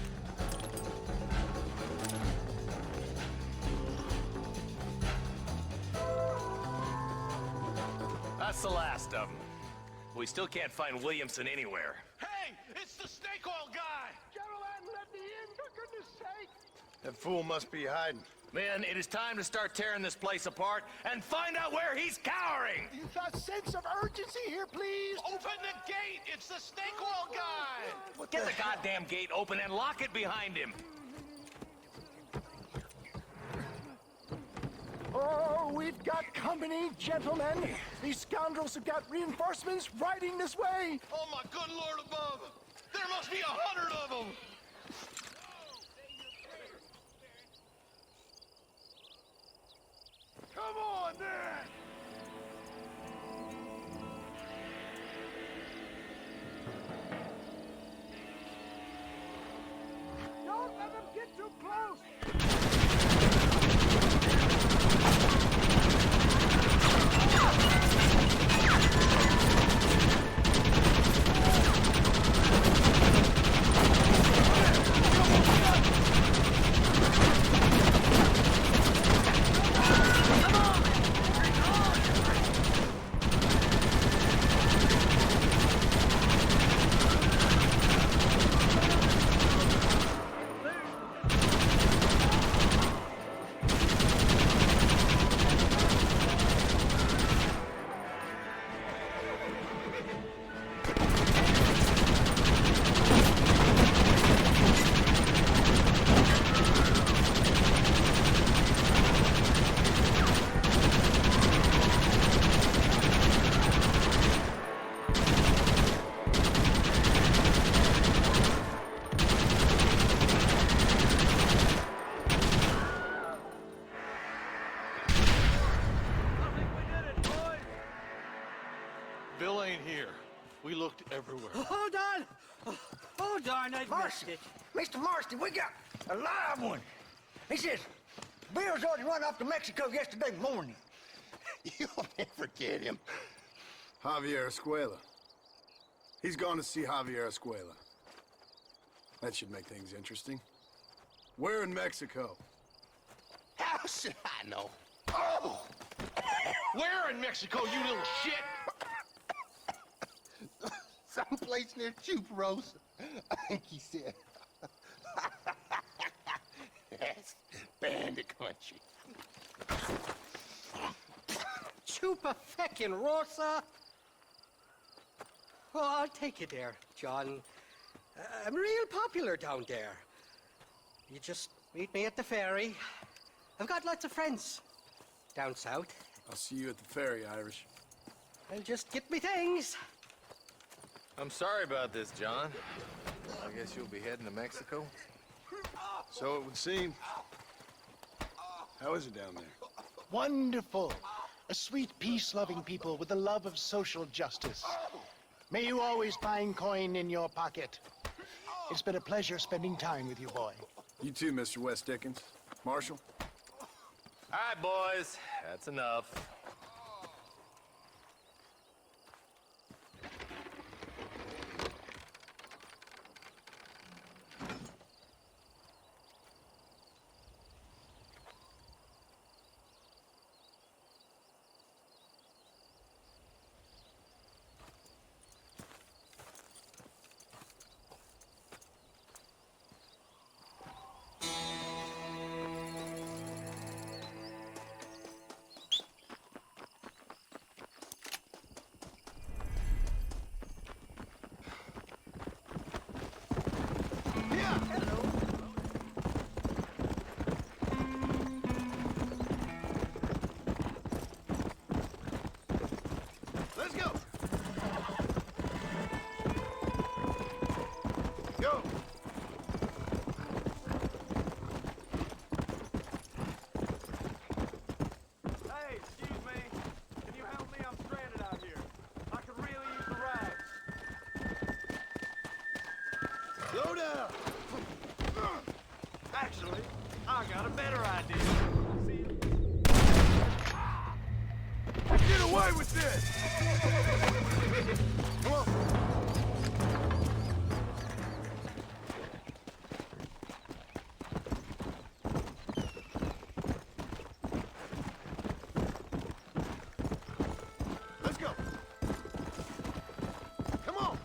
That's the last of them. We still can't find Williamson anywhere. Hey, it's the snake oil guy! Gentlemen, let me in, for goodness sake! That fool must be hiding. Men, it is time to start tearing this place apart and find out where he's cowering! A sense of urgency here, please! Open the gate! It's the snake oil guy! Get the goddamn gate open and lock it behind him! Oh, we've got company, gentlemen! These scoundrels have got reinforcements riding this way! Oh my good lord above! There must be 100 of them! Come on, then! Don't let them get too close. Bill ain't here. We looked everywhere. Hold on! Oh, darn, I missed Marston, it. Mr. Marston, we got a live one. He says, Bill's already run off to Mexico yesterday morning. You'll never get him. Javier Escuela. He's gone to see Javier Escuela. That should make things interesting. Where in Mexico? How should I know? Oh! Where in Mexico, you little shit? Someplace near Chuparosa, I think he said. That's bandit country. Chupa feckin' Rosa. Well, I'll take you there, John. I'm real popular down there. You just meet me at the ferry. I've got lots of friends down south. I'll see you at the ferry, Irish. I'll just get me things. I'm sorry about this, John. I guess you'll be heading to Mexico? So it would seem. How is it down there? Wonderful. A sweet, peace-loving people with the love of social justice. May you always find coin in your pocket. It's been a pleasure spending time with you, boy. You too, Mr. West Dickens. Marshal? All right, boys. That's enough. Actually, I got a better idea. Get away with this! Come on. Let's go. Come on.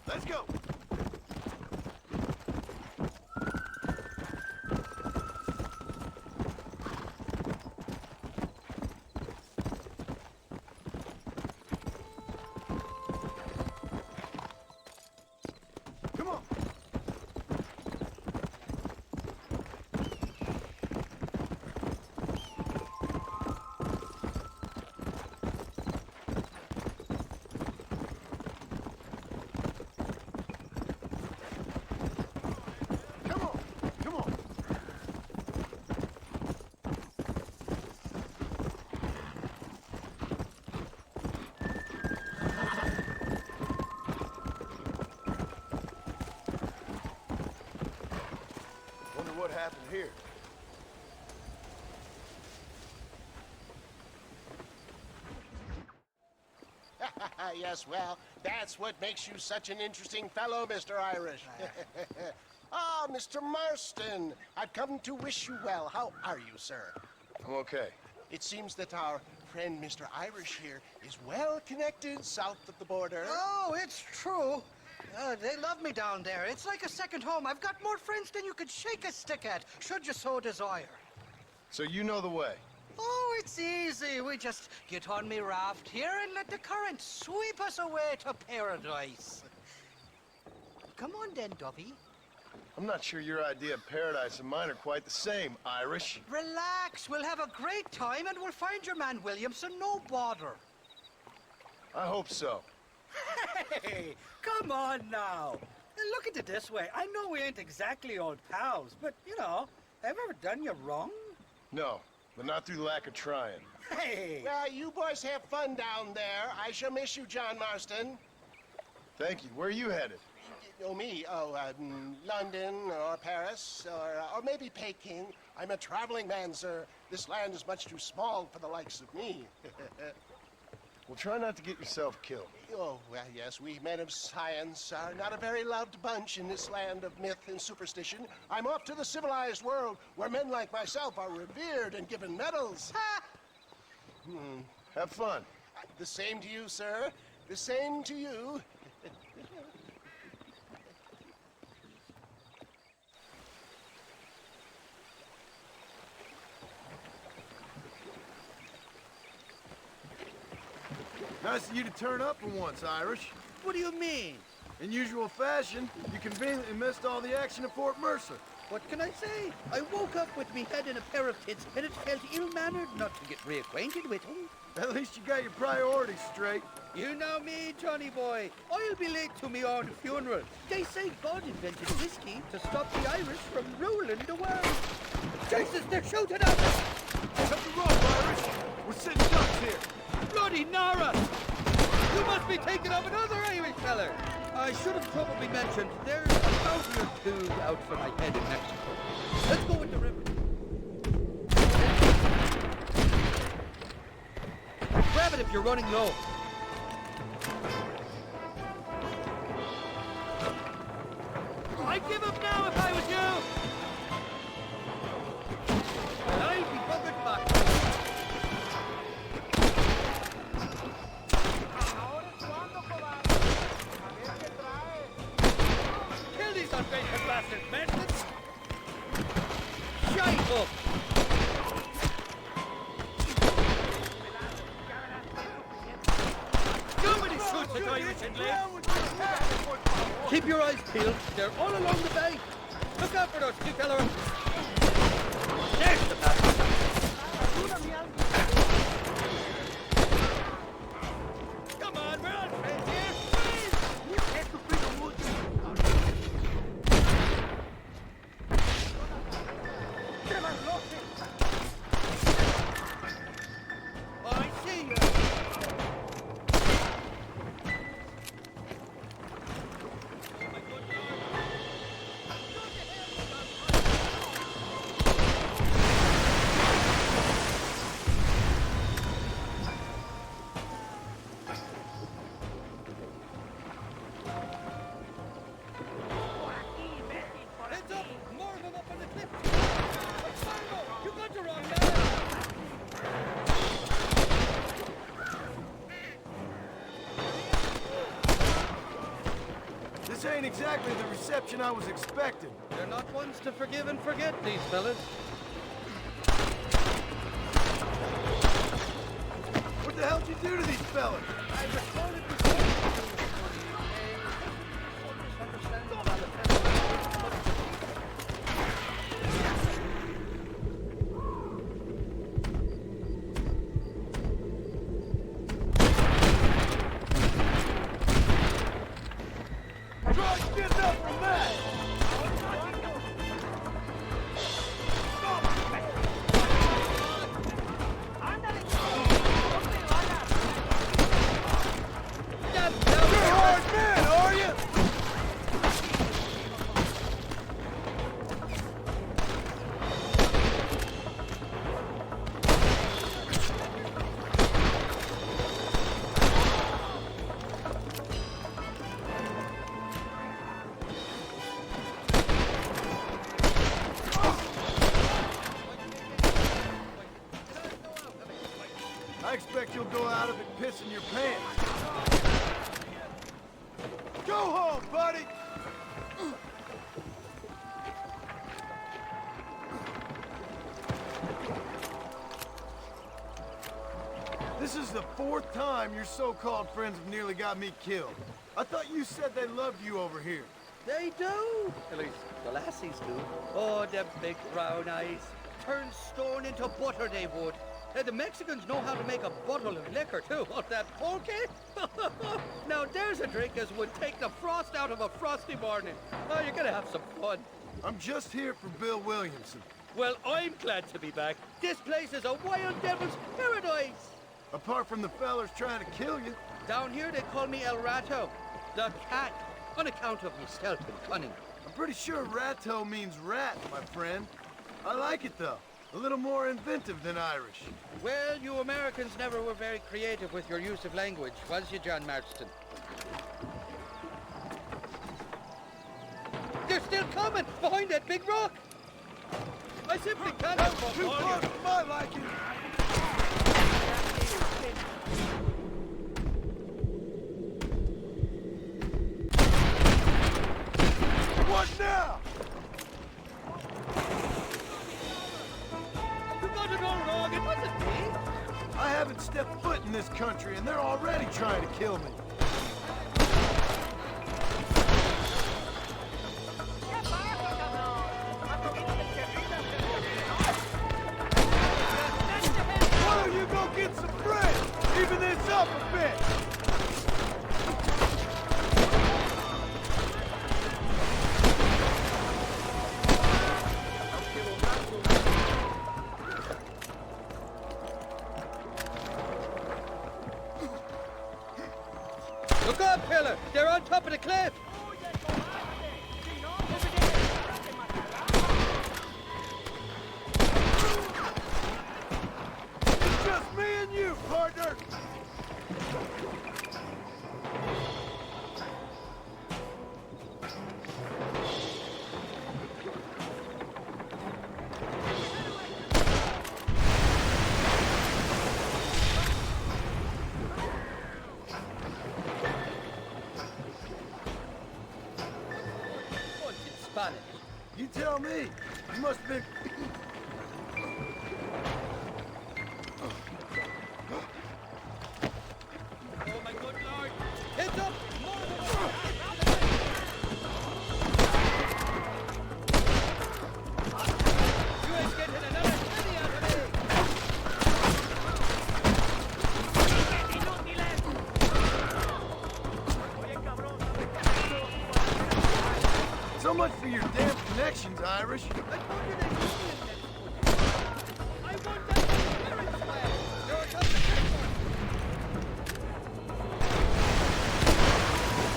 Let's go. Come on. Come on. Come on. Wonder what happened here. Yes, well, that's what makes you such an interesting fellow, Mr. Irish. Ah, Mr. Marston, I've come to wish you well. How are you, sir? I'm okay. It seems that our friend Mr. Irish here is well connected south of the border. Oh, it's true. They love me down there. It's like a second home. I've got more friends than you could shake a stick at, should you so desire. So you know the way. Oh, it's easy. We just get on me raft here and let the current sweep us away to paradise. Come on then, Dovey. I'm not sure your idea of paradise and mine are quite the same, Irish. Relax. We'll have a great time and we'll find your man Williamson, no bother. I hope so. Hey, come on now. Look at it this way. I know we ain't exactly old pals, but, you know, have I ever done you wrong? No, but not through lack of trying. Hey! Well, you boys have fun down there. I shall miss you, John Marston. Thank you. Where are you headed? Oh, me? Oh, London or Paris or maybe Peking. I'm a traveling man, sir. This land is much too small for the likes of me. Well, try not to get yourself killed. Oh, well, yes, we men of science are not a very loved bunch in this land of myth and superstition. I'm off to the civilized world where men like myself are revered and given medals. Ha! Have fun. The same to you, sir. The same to you. Nice of you to turn up for once, Irish. What do you mean? In usual fashion, you conveniently missed all the action at Fort Mercer. What can I say? I woke up with me head in a pair of tits, and it felt ill-mannered not to get reacquainted with him. At least you got your priorities straight. You know me, Johnny boy. I'll be late to me own funeral. They say God invented whiskey to stop the Irish from ruling the world. Jesus, they're shooting at us! Something wrong, Irish. We're sitting ducks here. Bloody Nara! You must be taking up another Irish feller. I should have probably mentioned there's a mountain or two out for my head in Mexico. Let's go with the river. Grab it if you're running low. I'd give up now if I was you. And I'll be buggered back. Kill these ungrateful bastards, Marston! Shite up! Nobody shoots at Irish and live! Keep your eyes peeled. They're all along the bay. Look out for those two fellers. There's the bastard! Come on, we're on friends here! I see ain't exactly the reception I was expecting. They're not ones to forgive and forget, these fellas. What the hell'd you do to these fellas? I recorded before. I expect you'll go out of it pissing your pants. Go home, buddy! This is the 4th time your so-called friends have nearly got me killed. I thought you said they loved you over here. They do. At least the lassies do. Oh, them big brown eyes. Turn stone into butter, they would. The Mexicans know how to make a bottle of liquor, too. Oh, that pulque? Now, there's a drink as would take the frost out of a frosty morning. Oh, you're gonna have some fun. I'm just here for Bill Williamson. Well, I'm glad to be back. This place is a wild devil's paradise. Apart from the fellers trying to kill you. Down here, they call me El Rato, the cat, on account of my stealth and cunning. I'm pretty sure Rato means rat, my friend. I like it, though. A little more inventive than Irish. Well, you Americans never were very creative with your use of language, was you, John Marston? They're still coming behind that big rock. I simply can't have too close to my liking. What now? It wasn't me. I haven't stepped foot in this country, and they're already trying to kill me. Why don't you go get some friends? Even this up a bit. Look up, Pillar! They're on top of the cliff! It's just me and you, partner! Spanish. You tell me. You must have been... Oh, my good lord! Heads up! You ain't getting another penny out of me! So much for your damn connections, Irish. I want that clearance flag! There are tons of checkpoints!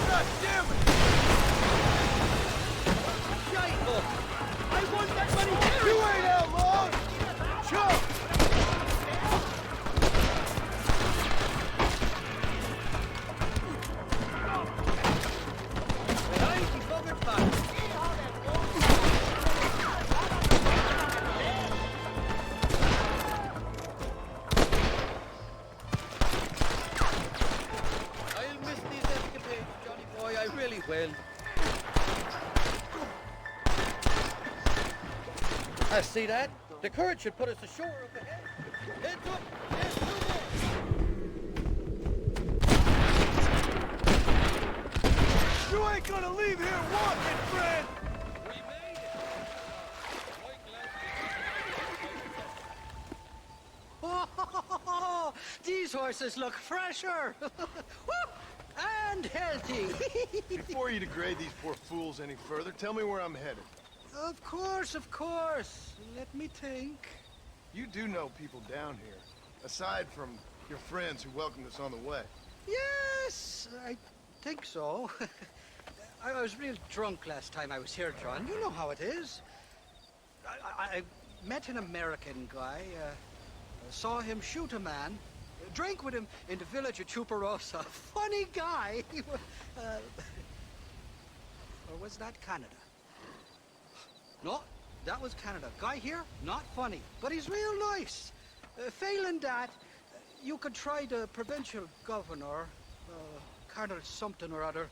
God damn it! Shite! I want that money! You ain't outlawed! Chump! I ain't covered back. I'll miss these escapades, Johnny boy, I really will. I see that. The current should put us ashore up ahead. Heads up! Heads to the You ain't gonna leave here walking, friend! Oh, these horses look fresher. Whoop, and healthy. Before you degrade these poor fools any further, tell me where I'm headed. Of course, of course. Let me think. You do know people down here, aside from your friends who welcomed us on the way. Yes, I think so. I was real drunk last time I was here, John. You know how it is. I met an American guy, saw him shoot a man, drank with him in the village of Chuparosa. Funny guy. Or was that Canada? No, that was Canada. Guy here, not funny, but he's real nice. Failing that, you could try the provincial governor, Colonel something or other.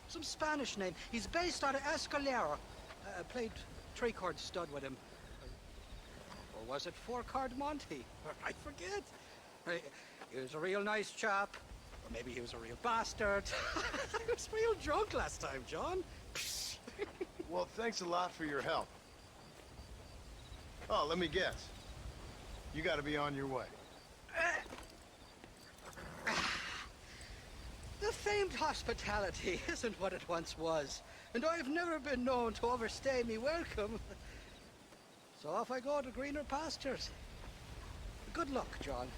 Some Spanish name. He's based out of Escalera. Played three-card stud with him. Or was it four-card Monty? I forget. He was a real nice chap. Or maybe he was a real bastard. I was real drunk last time, John. Well, thanks a lot for your help. Oh, let me guess. You gotta be on your way. The famed hospitality isn't what it once was, and I've never been known to overstay me welcome. So off I go to greener pastures. Good luck, John.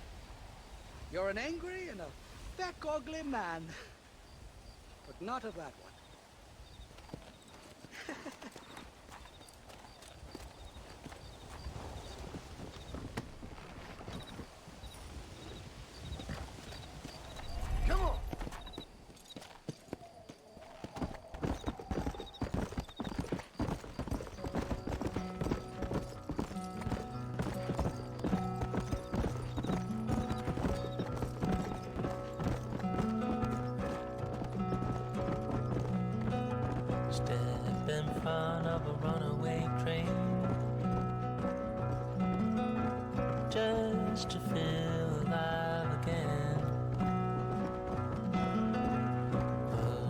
You're an angry and a fat, ugly man, but not a bad one. Come on! Step in front of a runaway train just to feel alive again,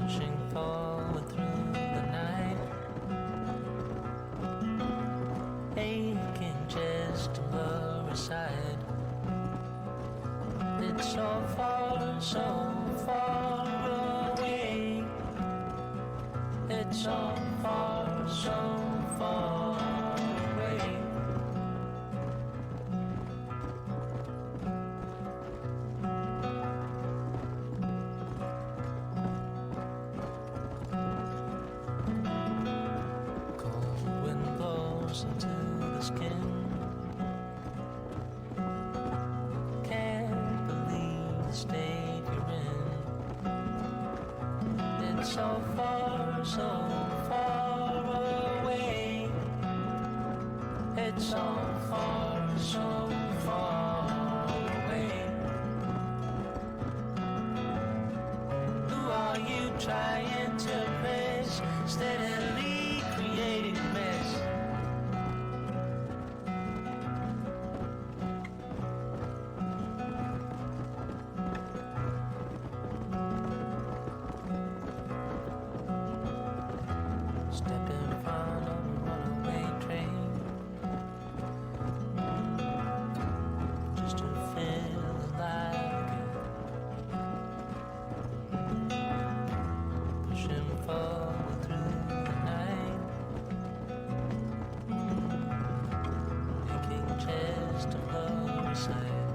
pushing forward through the night, aching just to blur aside. It's so far away. It's so far away. Cold wind blows into the skin. Can't believe the state you're in. It's so far away. It's so far away. Who are you trying to impress? Steadily creating mess. Step in front of a runaway train just to feel alive again. Pushing forward through the night, aching chest to blow aside,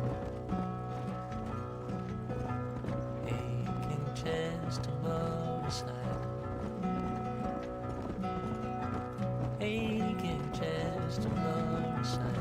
aching chest to blow aside. Aching chest to blow aside.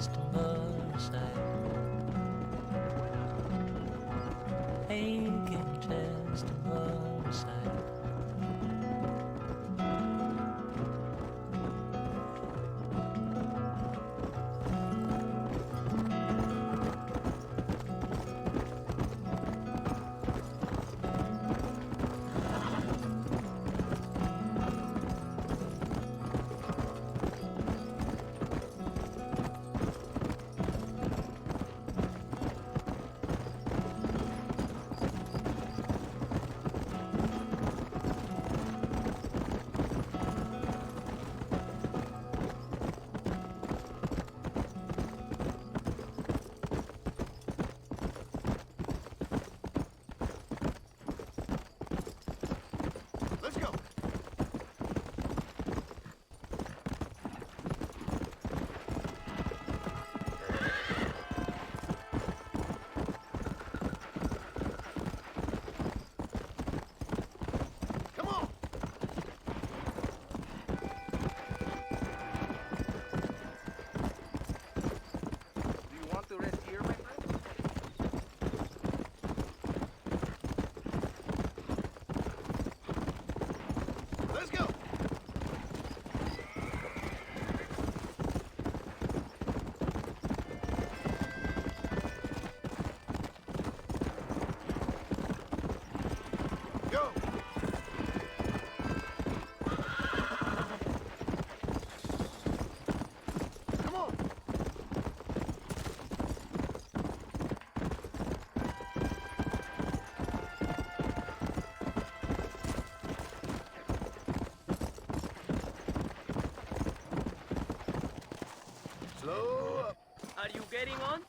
chest and mother side. Aching chest and mother side. Let's go. Come on. Do you want to rest here, my friend? Let's go. Go. Come on. Slow up. Are you getting on?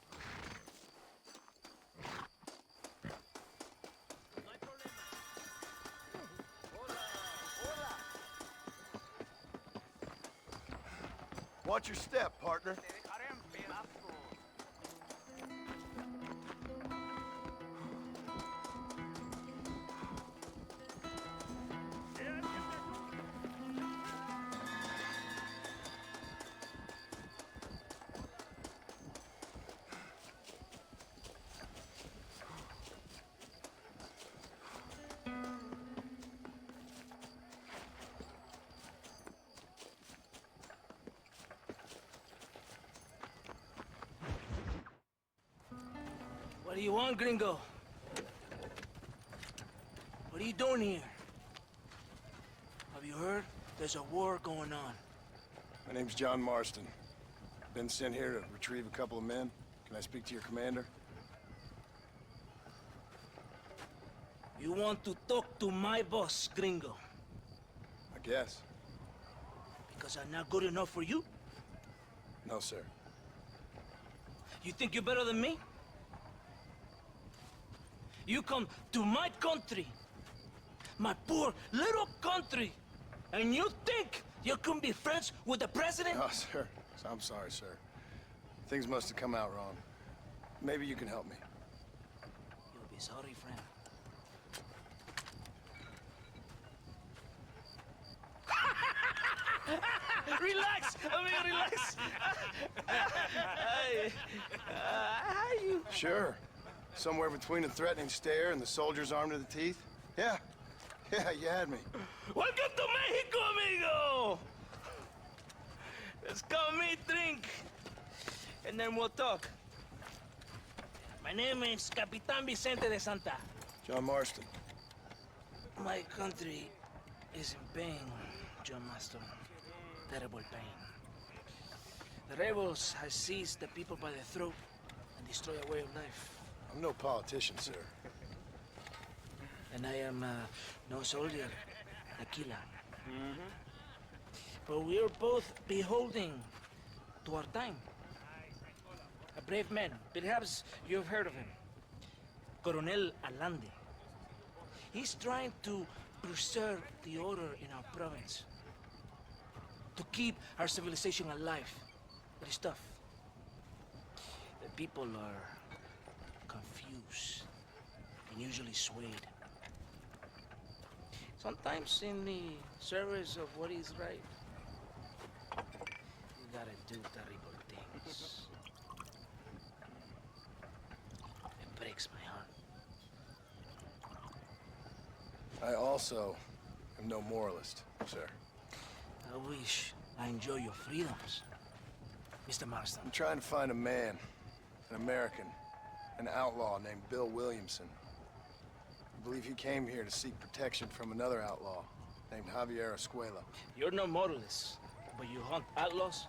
Watch your step, partner. What do you want, gringo? What are you doing here? Have you heard? There's a war going on. My name's John Marston. Been sent here to retrieve a couple of men. Can I speak to your commander? You want to talk to my boss, gringo? I guess. Because I'm not good enough for you? No, sir. You think you're better than me? You come to my country, my poor little country, and you think you can be friends with the president? No, sir. I'm sorry, sir. Things must have come out wrong. Maybe you can help me. You'll be sorry, friend. Relax, amigo, relax. How you? Sure. Somewhere between a threatening stare and the soldier's armed to the teeth? Yeah. Yeah, you had me. Welcome to Mexico, amigo! Let's come meet, drink, and then we'll talk. My name is Capitan Vicente de Santa. John Marston. My country is in pain, John Marston. Terrible pain. The rebels have seized the people by the throat and destroyed a way of life. I'm no politician, sir. And I am no soldier, Aquila. But we are both beholding to our time. A brave man, perhaps you've heard of him. Coronel Allende. He's trying to preserve the order in our province. To keep our civilization alive. But it's tough. The people are confused and usually swayed. Sometimes in the service of what is right, you gotta do terrible things. I also am no moralist, sir. I wish I enjoy your freedoms, Mr. Marston. I'm trying to find a man, an American, an outlaw named Bill Williamson. I believe he came here to seek protection from another outlaw named Javier Escuela. You're no moralist, but you hunt outlaws?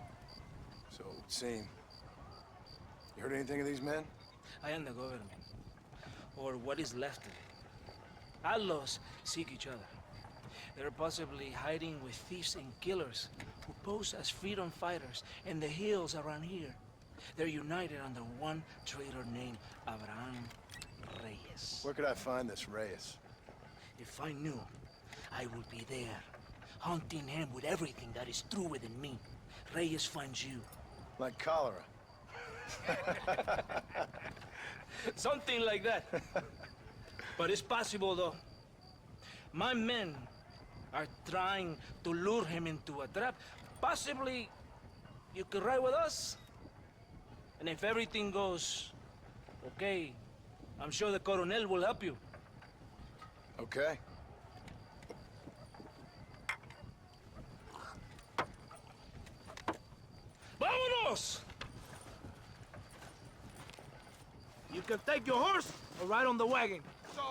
So it would seem. You heard anything of these men? I am the government, or what is left of it. Outlaws seek each other. They're possibly hiding with thieves and killers who pose as freedom fighters in the hills around here. They're united under one traitor named Abraham Reyes. Where could I find this Reyes? If I knew, I would be there, hunting him with everything that is true within me. Reyes finds you. Like cholera. Something like that. But it's possible, though. My men are trying to lure him into a trap. Possibly you could ride with us? And if everything goes okay, I'm sure the Coronel will help you. Okay. Vámonos! You can take your horse or ride on the wagon. So,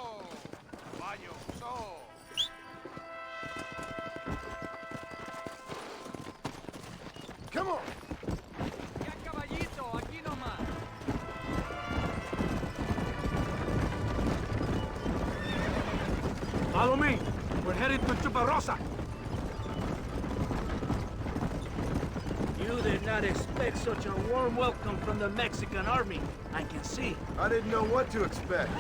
caballo, so. Come on! Ya caballito, aquí nomás. Follow me. We're headed to Chuparosa. You did not expect such a warm welcome from the Mexican army, I can see. I didn't know what to expect.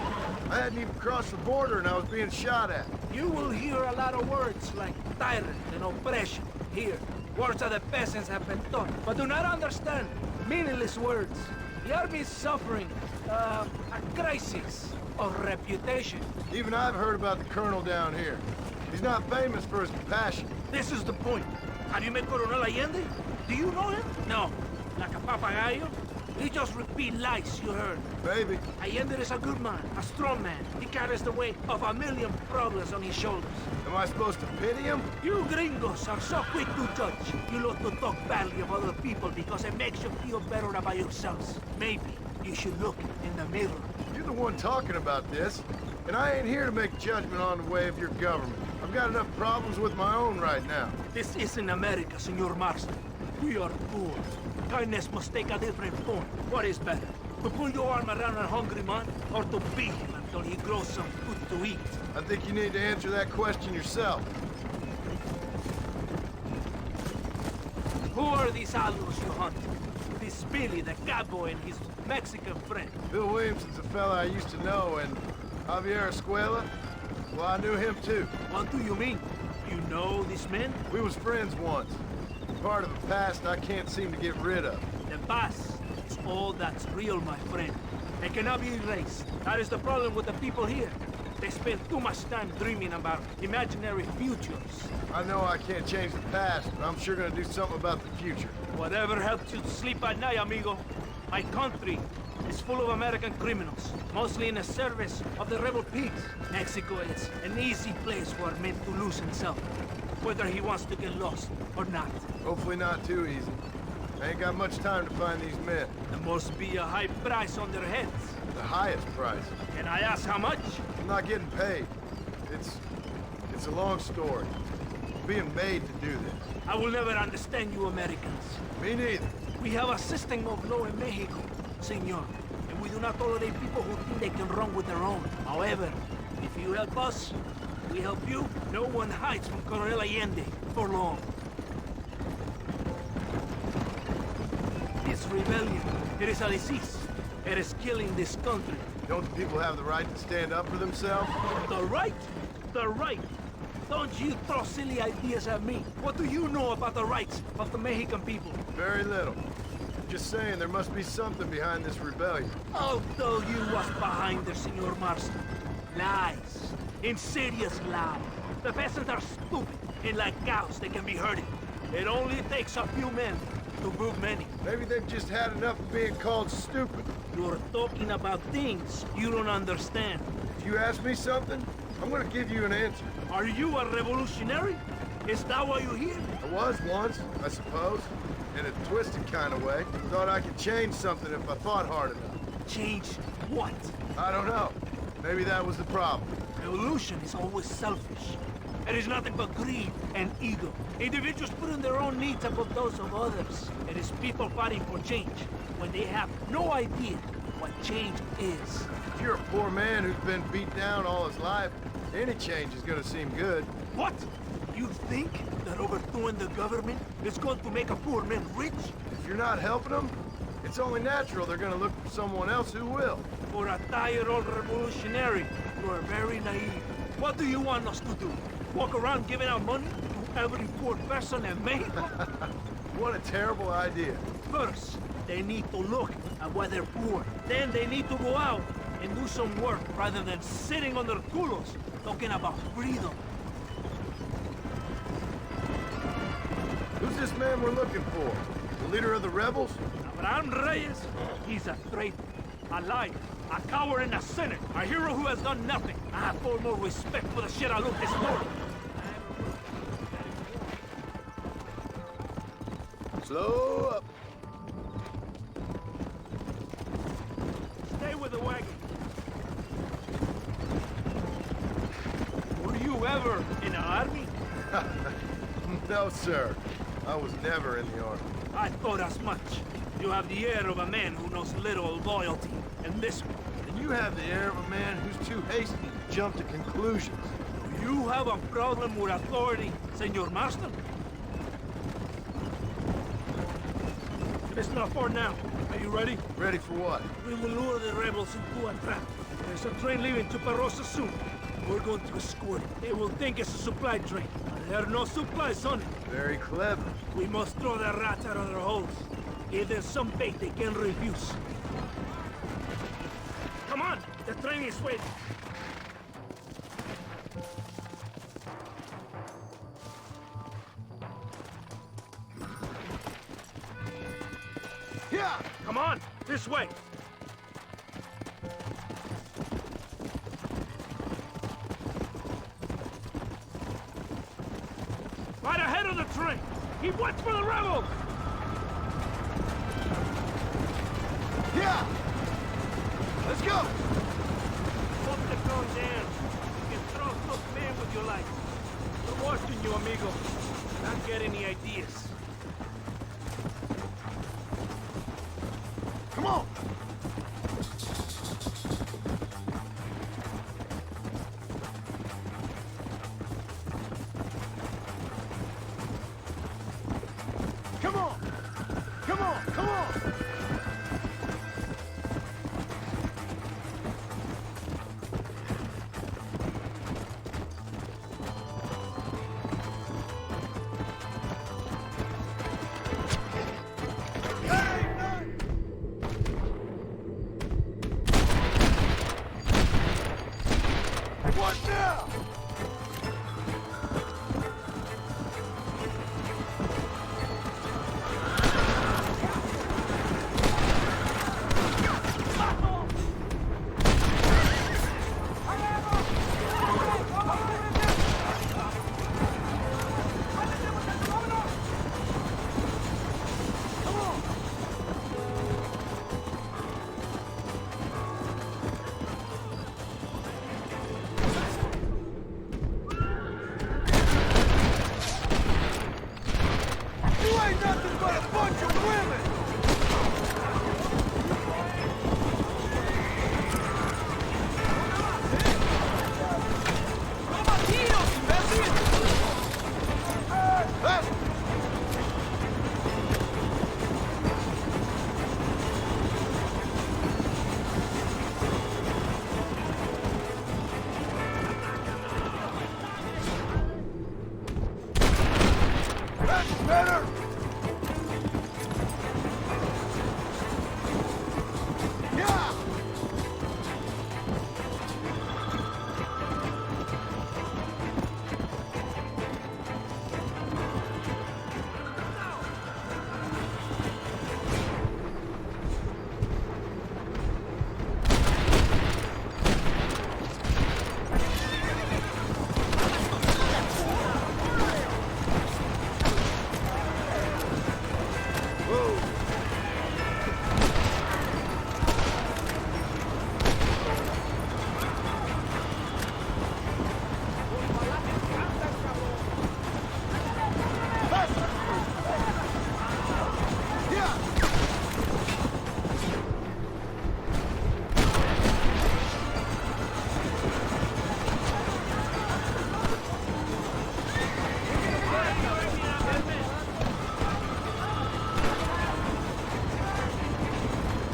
I hadn't even crossed the border and I was being shot at. You will hear a lot of words like tyrant and oppression here. Words that the peasants have been taught, but do not understand. Meaningless words. The army is suffering a crisis of reputation. Even I've heard about the colonel down here. He's not famous for his compassion. This is the point. Have you met Coronel Allende? Do you know him? No. Like a papagayo? He just repeat lies you heard. Maybe. Allende is a good man, a strong man. He carries the weight of a million problems on his shoulders. Am I supposed to pity him? You gringos are so quick to judge. You love to talk badly of other people because it makes you feel better about yourselves. Maybe you should look in the mirror. You're the one talking about this, and I ain't here to make judgment on the way of your government. I've got enough problems with my own right now. This isn't America, Senor Marston. We are poor. Kindness must take a different form. What is better? To put your arm around a hungry man, or to beat him until he grows some food to eat? I think you need to answer that question yourself. Who are these outlaws you hunt? This Billy, the cowboy, and his Mexican friend. Bill Williamson's a fella I used to know, and Javier Escuela, well, I knew him too. What do you mean? You know these men? We was friends once. Part of the past I can't seem to get rid of. The past is all that's real, my friend. It cannot be erased. That is the problem with the people here. They spend too much time dreaming about imaginary futures. I know I can't change the past, but I'm sure gonna do something about the future. Whatever helps you to sleep at night, amigo. My country is full of American criminals, mostly in the service of the rebel pigs. Mexico is an easy place for a man to lose himself, whether he wants to get lost or not. Hopefully not too easy. I ain't got much time to find these men. There must be a high price on their heads. The highest price. Can I ask how much? I'm not getting paid. It's a long story. I'm being made to do this. I will never understand you Americans. Me neither. We have a system of law in Mexico, senor, and we do not tolerate people who think they can run with their own. However, if you help us, we help you. No one hides from Coronel Allende for long. This rebellion, it is a disease. It is killing this country. Don't the people have the right to stand up for themselves? The right? The right? Don't you throw silly ideas at me. What do you know about the rights of the Mexican people? Very little. Just saying there must be something behind this rebellion. I'll tell you what's behind there, Senor Marston. Lies. Insidious lies. The peasants are stupid, and like cows, they can be herded. It only takes a few men to move many. Maybe they've just had enough of being called stupid. You're talking about things you don't understand. If you ask me something, I'm gonna give you an answer. Are you a revolutionary? Is that why you're here? I was once, I suppose. In a twisted kind of way. Thought I could change something if I thought hard enough. Change what? I don't know. Maybe that was the problem. Revolution is always selfish. It is nothing but greed and ego. Individuals putting their own needs above those of others. It is people fighting for change when they have no idea what change is. If you're a poor man who's been beat down all his life, any change is gonna seem good. What? You think that overthrowing the government is going to make a poor man rich? If you're not helping them, it's only natural they're gonna look for someone else who will. For a tired old revolutionary, you are very naive. What do you want us to do? Walk around giving out money to every poor person in Mexico? What a terrible idea. First, they need to look at why they're poor. Then they need to go out and do some work rather than sitting on their culos talking about freedom. Who's this man we're looking for? The leader of the rebels? Abraham Reyes, he's a traitor, a liar, a coward and a sinner, a hero who has done nothing. I have far more respect for the shit I looked this morning. Slow up. Stay with the wagon. Were you ever in the army? No, sir. I was never in the army. I thought as much. You have the air of a man who knows little of loyalty, and this one. And you have the air of a man who's too hasty to jump to conclusions. Do you have a problem with authority, Senor Marston? It's not far now. Are you ready? Ready for what? We will lure the rebels into a trap. There's a train leaving Tuparosa soon. We're going to escort it. They will think it's a supply train. There are no supplies on it. Very clever. We must throw the rats out of their holes. Give them some bait they can refuse. Come on! The train is waiting. Yeah! Come on! This way! Right ahead of the train! Keep watch for the rebels! Yeah! Let's go! Put the gun down. You can throw some man with your life. We're watching you, amigo. Don't get any ideas. Come on! Come on! Come on! Come on!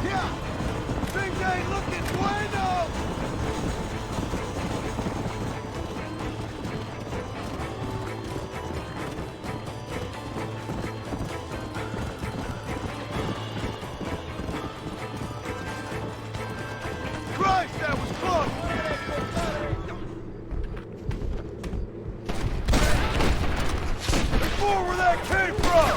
Yeah! Things ain't looking bueno! Christ, that was close! There's more where that came from!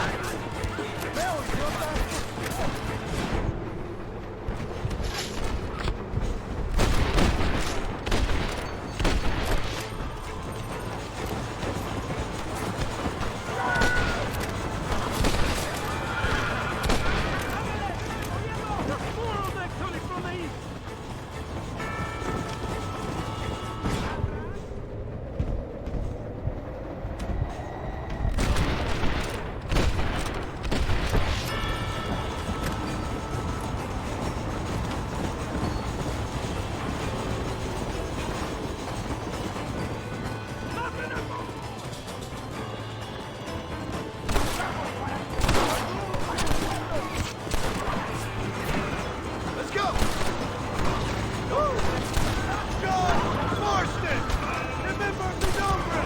Marston! Remember the nombre!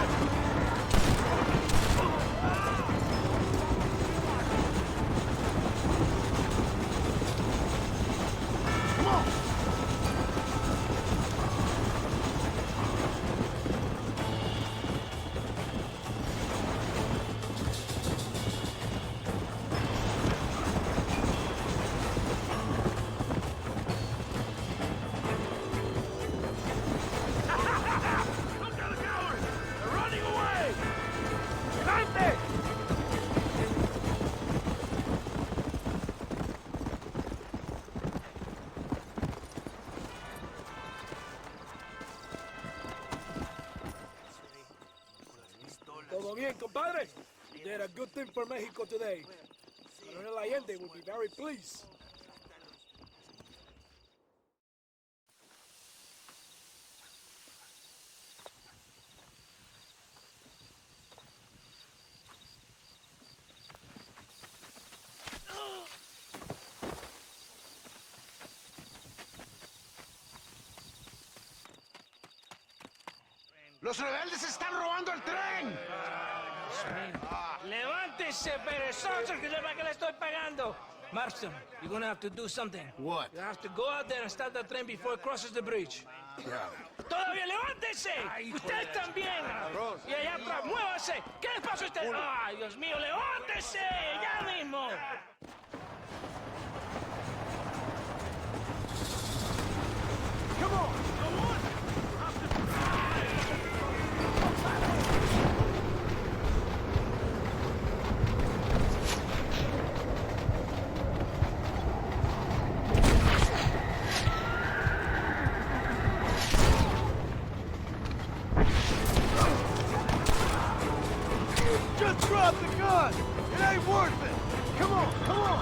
Come on! Todo bien, compadre? You did a good thing for Mexico today. Coronel Allende will be very pleased. ¡Los rebeldes están robando el tren! ¡Levántese, perezosos, que sepa que le estoy pagando! Marston, you're gonna have to do something. What? You have to go out there and stop the train before it crosses the bridge. Yeah. ¡Todavía levántese! ¡Usted también! Y allá atrás, muévase. ¿Qué le pasa a usted? ¡Ay, Dios mío, levántese! ¡Ya mismo! Come on! Just drop the gun! It ain't worth it! Come on, come on!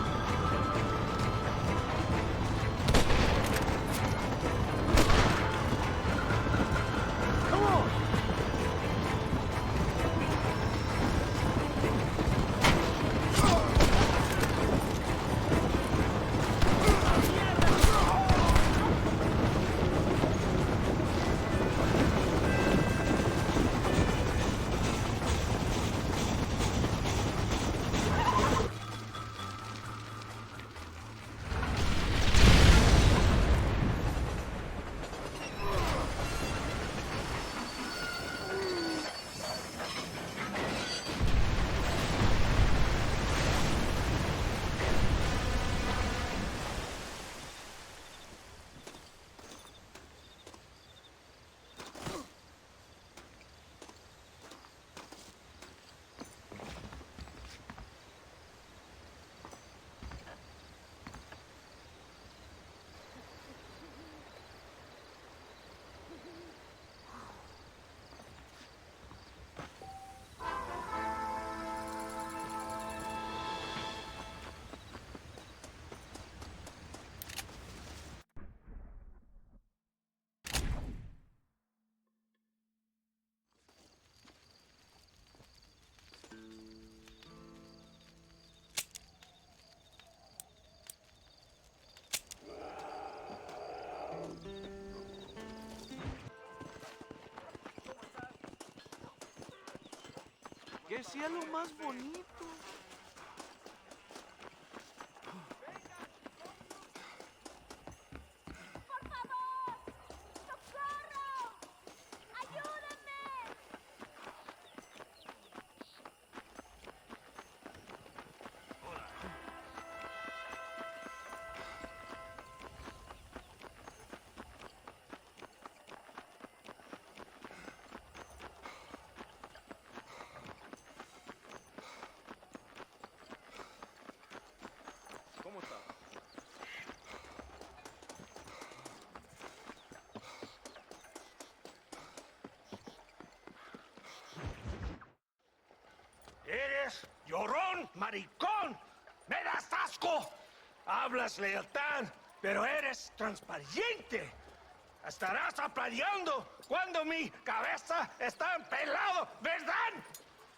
decía lo más bonito. ¿Cómo está? Eres llorón, maricón. Me das asco. Hablas lealtad, pero eres transparente. Estarás aplaudiendo cuando mi cabeza está pelado, ¿verdad?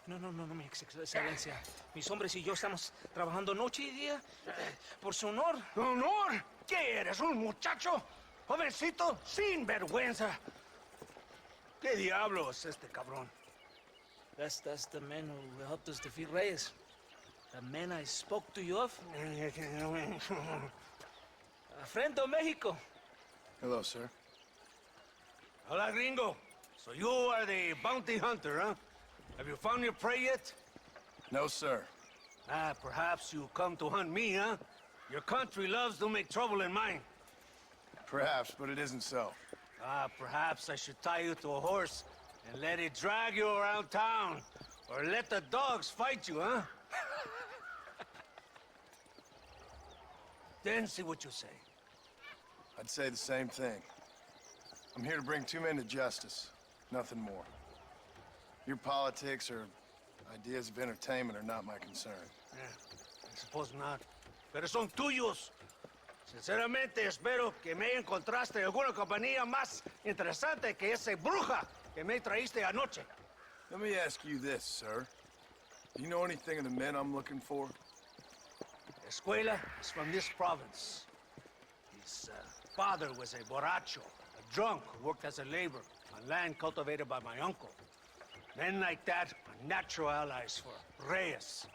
No, mi excelencia. Mis hombres y yo estamos trabajando noche y día por su honor. ¿Honor? ¿Qué eres, un muchacho? Jovencito, sin vergüenza. ¿Qué diablos es este cabrón? That's the man who helped us defeat Reyes. The man I spoke to you of. Friend of Mexico. Hello, sir. Hola, gringo. So you are the bounty hunter, huh? Have you found your prey yet? No, sir. Perhaps you come to hunt me, huh? Your country loves to make trouble in mine. Perhaps, but it isn't so. Perhaps I should tie you to a horse and let it drag you around town. Or let the dogs fight you, huh? Then see what you say. I'd say the same thing. I'm here to bring two men to justice. Nothing more. Your politics or ideas of entertainment are not my concern. I suppose not. Pero son tuyos. Sinceramente, espero que me encontraste alguna compañía más interesante que esa bruja que me traíste anoche. Let me ask you this, sir. Do you know anything of the men I'm looking for? Escuela is from this province. His father was a borracho, a drunk who worked as a laborer on land cultivated by my uncle. Men like that are natural allies for Reyes.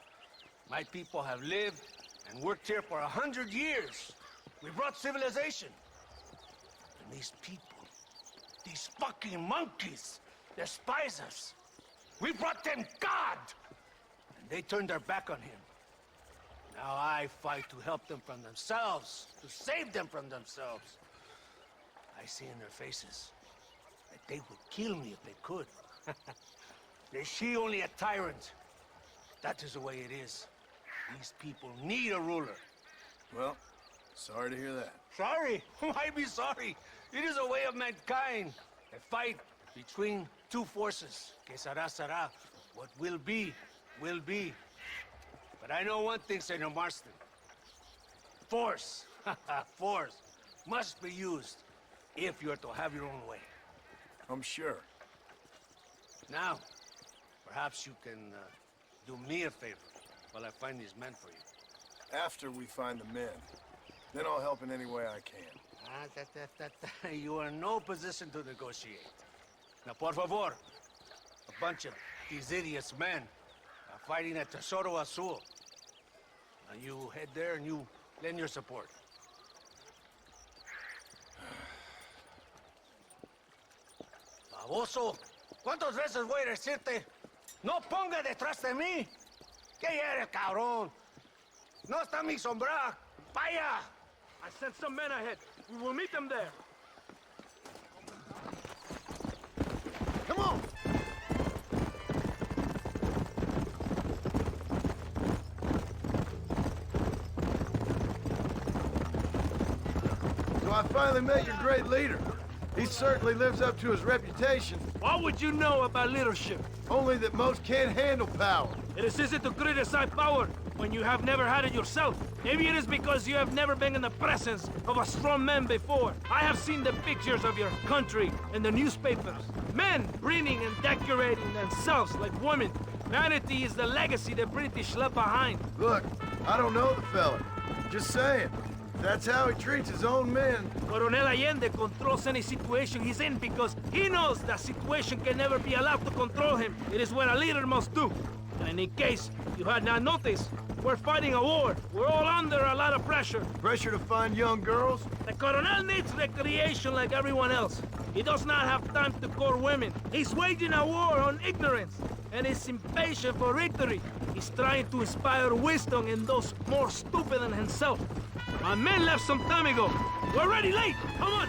My people have lived and worked here for 100 years. We brought civilization. And these people, these fucking monkeys, despise us. We brought them God! And they turned their back on him. Now I fight to help them from themselves, to save them from themselves. I see in their faces that they would kill me if they could. They see only a tyrant. That is the way it is. These people need a ruler. Well, sorry to hear that. Sorry? Why be sorry? It is a way of mankind. A fight between two forces. Que será, será. What will be, will be. But I know one thing, Senor Marston. Force, force, must be used if you're to have your own way. I'm sure. Now, perhaps you can do me a favor while I find these men for you. After we find the men, then I'll help in any way I can. You are in no position to negotiate. Now, por favor, a bunch of these idiots men are fighting at Tesoro Azul. Now you head there and you lend your support. Baboso, ¿cuántas veces voy a decirte? No ponga detrás de mí. ¿Qué eres, cabrón? No está mi sombra. Vaya. I sent some men ahead. We will meet them there. Come on! So I finally met your great leader. He certainly lives up to his reputation. What would you know about leadership? Only that most can't handle power. It is easy to criticize power when you have never had it yourself. Maybe it is because you have never been in the presence of a strong man before. I have seen the pictures of your country in the newspapers. Men breeding and decorating themselves like women. Vanity is the legacy the British left behind. Look, I don't know the fella. Just saying. That's how he treats his own men. Coronel Allende controls any situation he's in because he knows that situation can never be allowed to control him. It is what a leader must do. And in case you had not noticed, we're fighting a war. We're all under a lot of pressure. Pressure to find young girls? The Coronel needs recreation like everyone else. He does not have time to court women. He's waging a war on ignorance, and is impatient for victory. He's trying to inspire wisdom in those more stupid than himself. My men left some time ago. We're already late. Come on.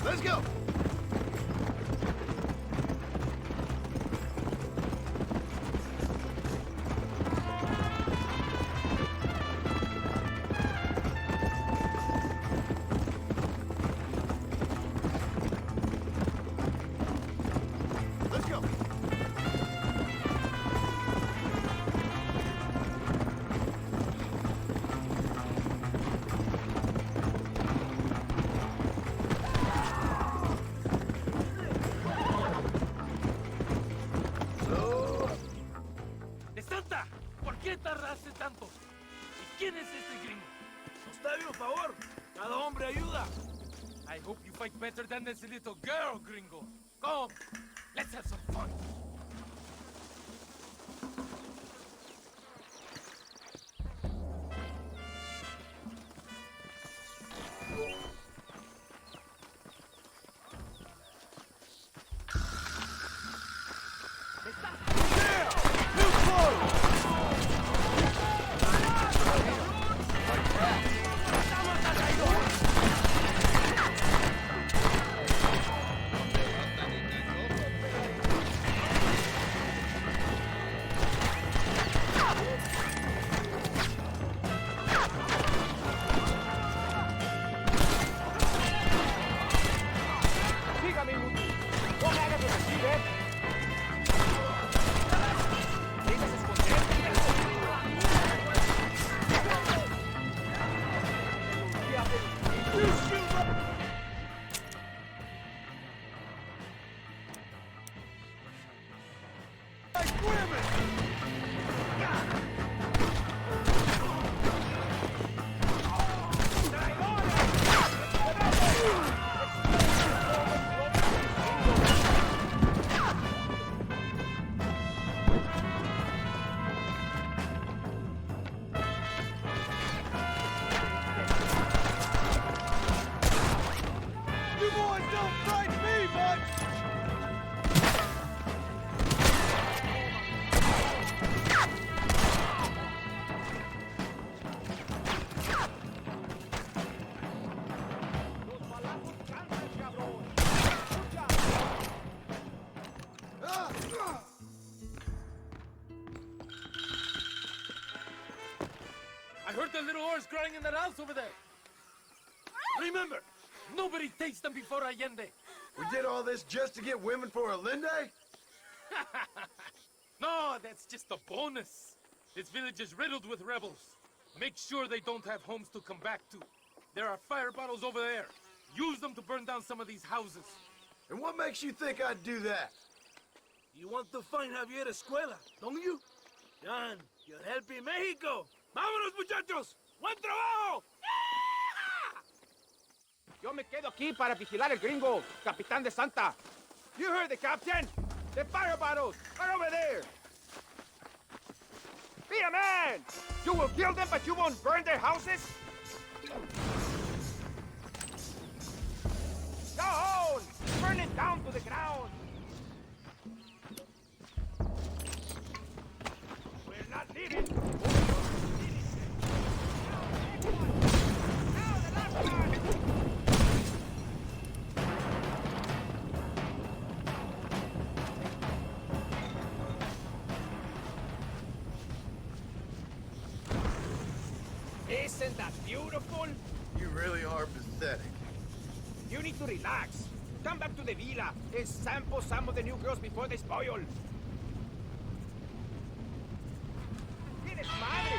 Let's go! Let's go! ¡De Santa! ¿Por qué tardaste tanto? ¿Y quién es este gringo? Nos debe un favor. Cada hombre ayuda. I hope you fight better than this little girl, gringo. Come, let's have some fun. I heard the little horse crying in that house over there. Remember, nobody takes them before Allende. We did all this just to get women for Allende? No, that's just a bonus. This village is riddled with rebels. Make sure they don't have homes to come back to. There are fire bottles over there. Use them to burn down some of these houses. And what makes you think I'd do that? You want to find Javier Escuela, don't you? John, you're helping Mexico. ¡Vámonos, muchachos! ¡Buen trabajo! Yo me quedo aquí para vigilar el gringo, Capitán de Santa. You heard the captain. The fire bottles are over there. Be a man! You will kill them, but you won't burn their houses? Go on! Burn it down to the ground! We're not leaving! Now the last one! Isn't that beautiful? You really are pathetic. You need to relax. Come back to the villa and sample some of the new girls before they spoil. ¡Tienes madre!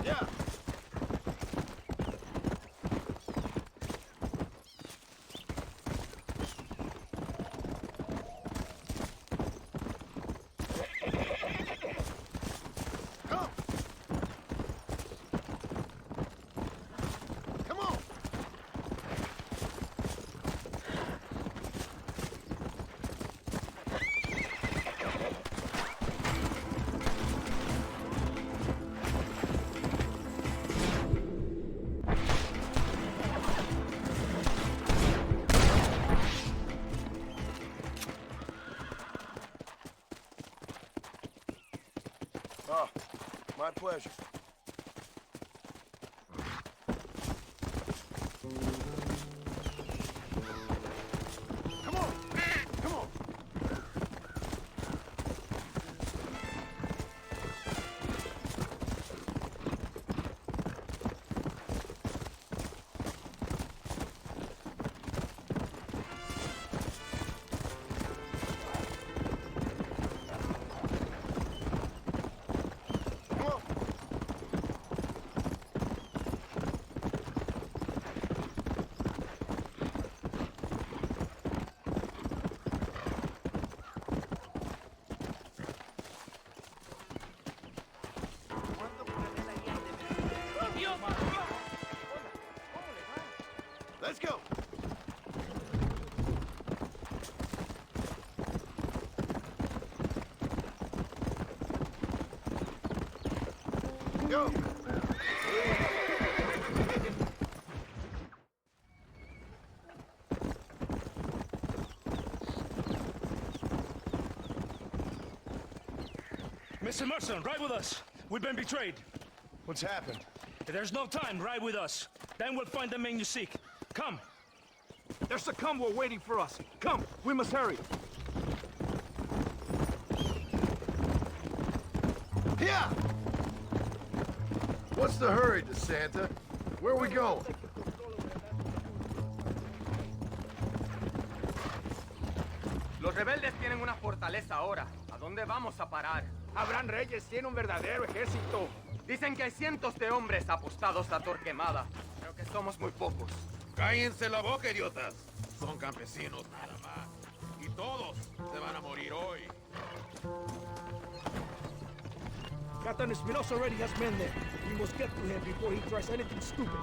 Yeah. Oh, my pleasure. Come on! Come on! Let's go! Go! Mr. Marston, ride with us. We've been betrayed. What's happened? There's no time. Ride with us. Then we'll find the men you seek. Come. There's a convoy waiting for us. Come, we must hurry. Here! What's the hurry, DeSanta? Where are we going? Los rebeldes tienen una fortaleza ahora. ¿A dónde vamos a parar? Abraham Reyes tiene un verdadero ejército. Dicen que hay cientos de hombres apostados a Torquemada. Creo que somos muy pocos. Cállense la boca, idiotas. Son campesinos nada más. Y todos se van a morir hoy. Captain Espinosa already has men there. We must get to him before he tries anything stupid.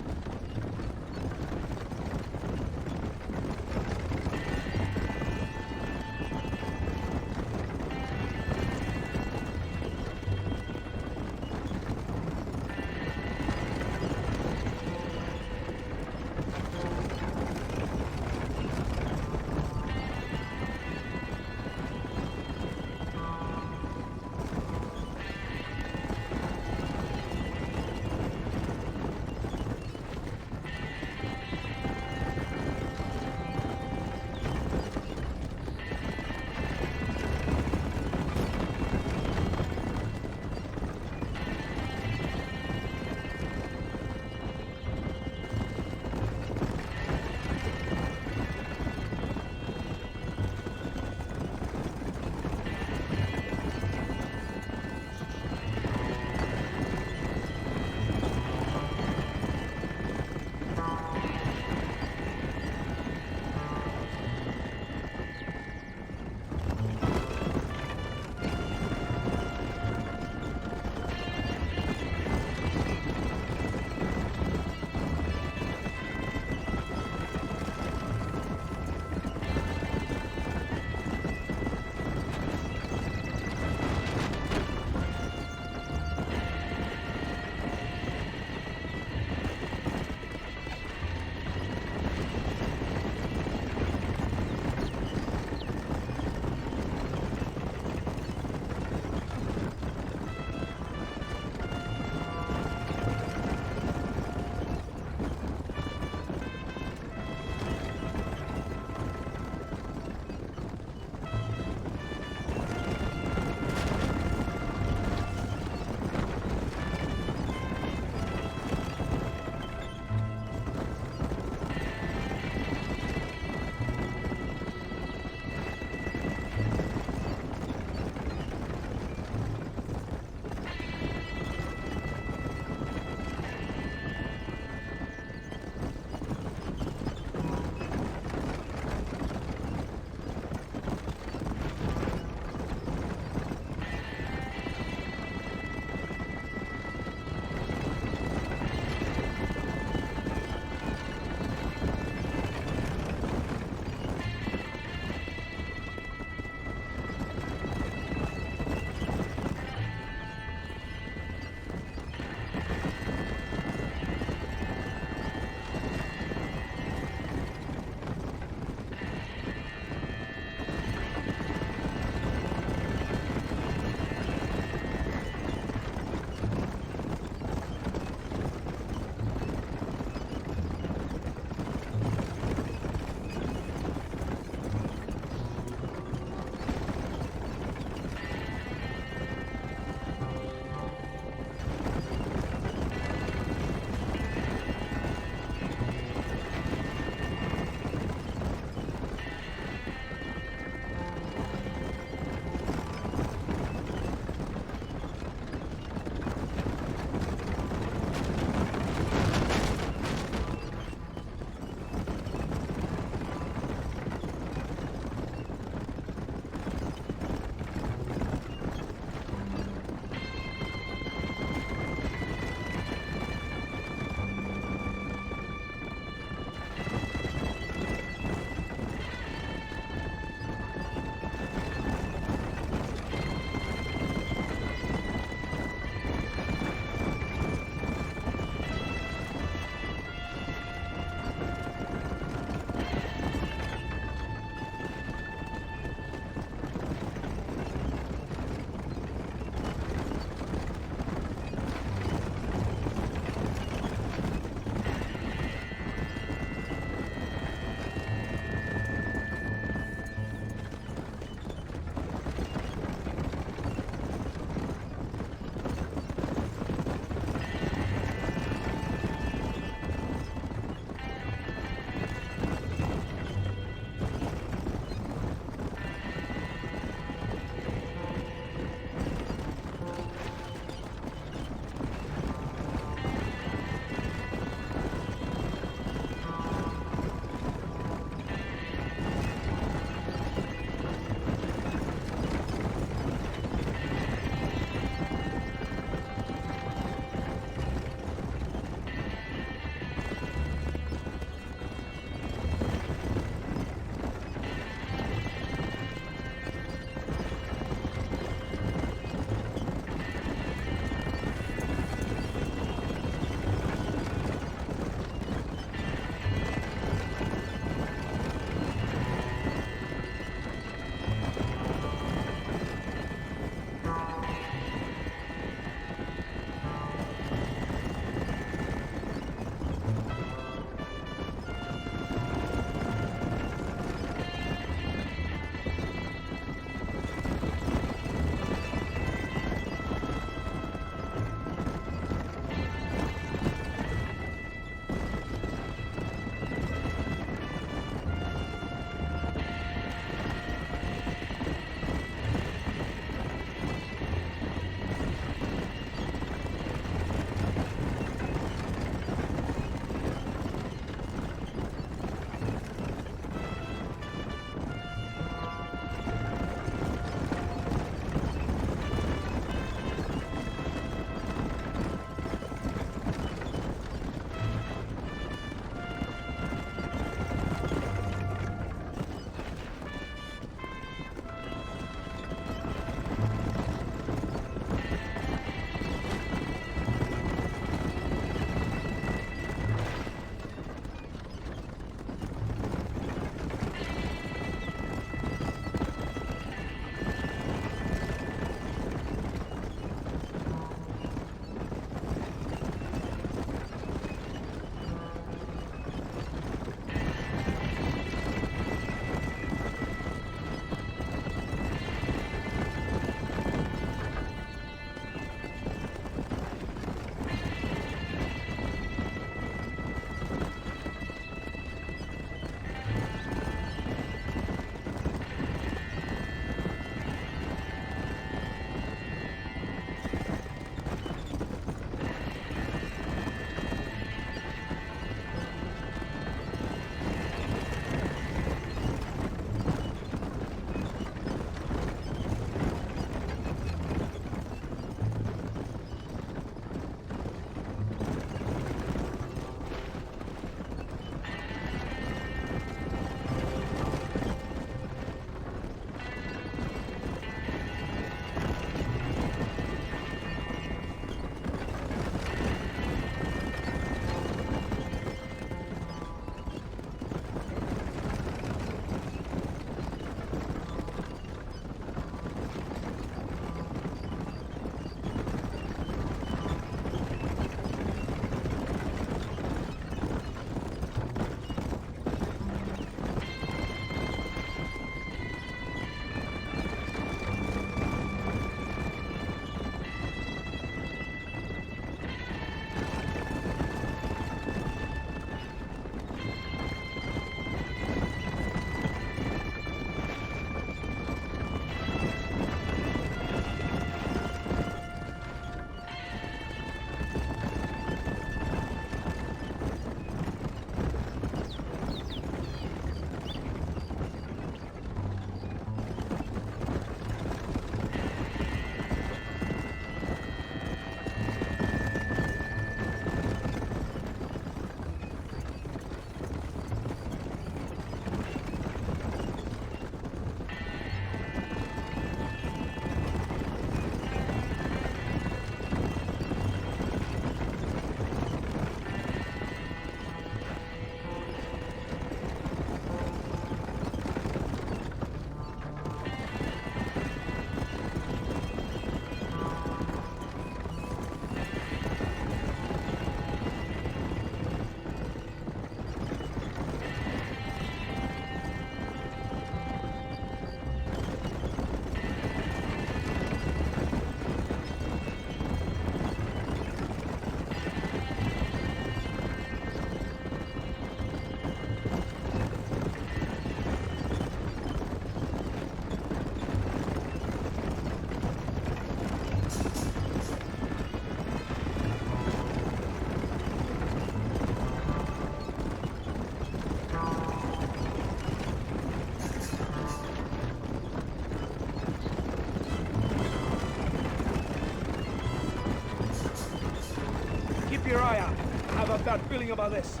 fire. I have a bad feeling about this.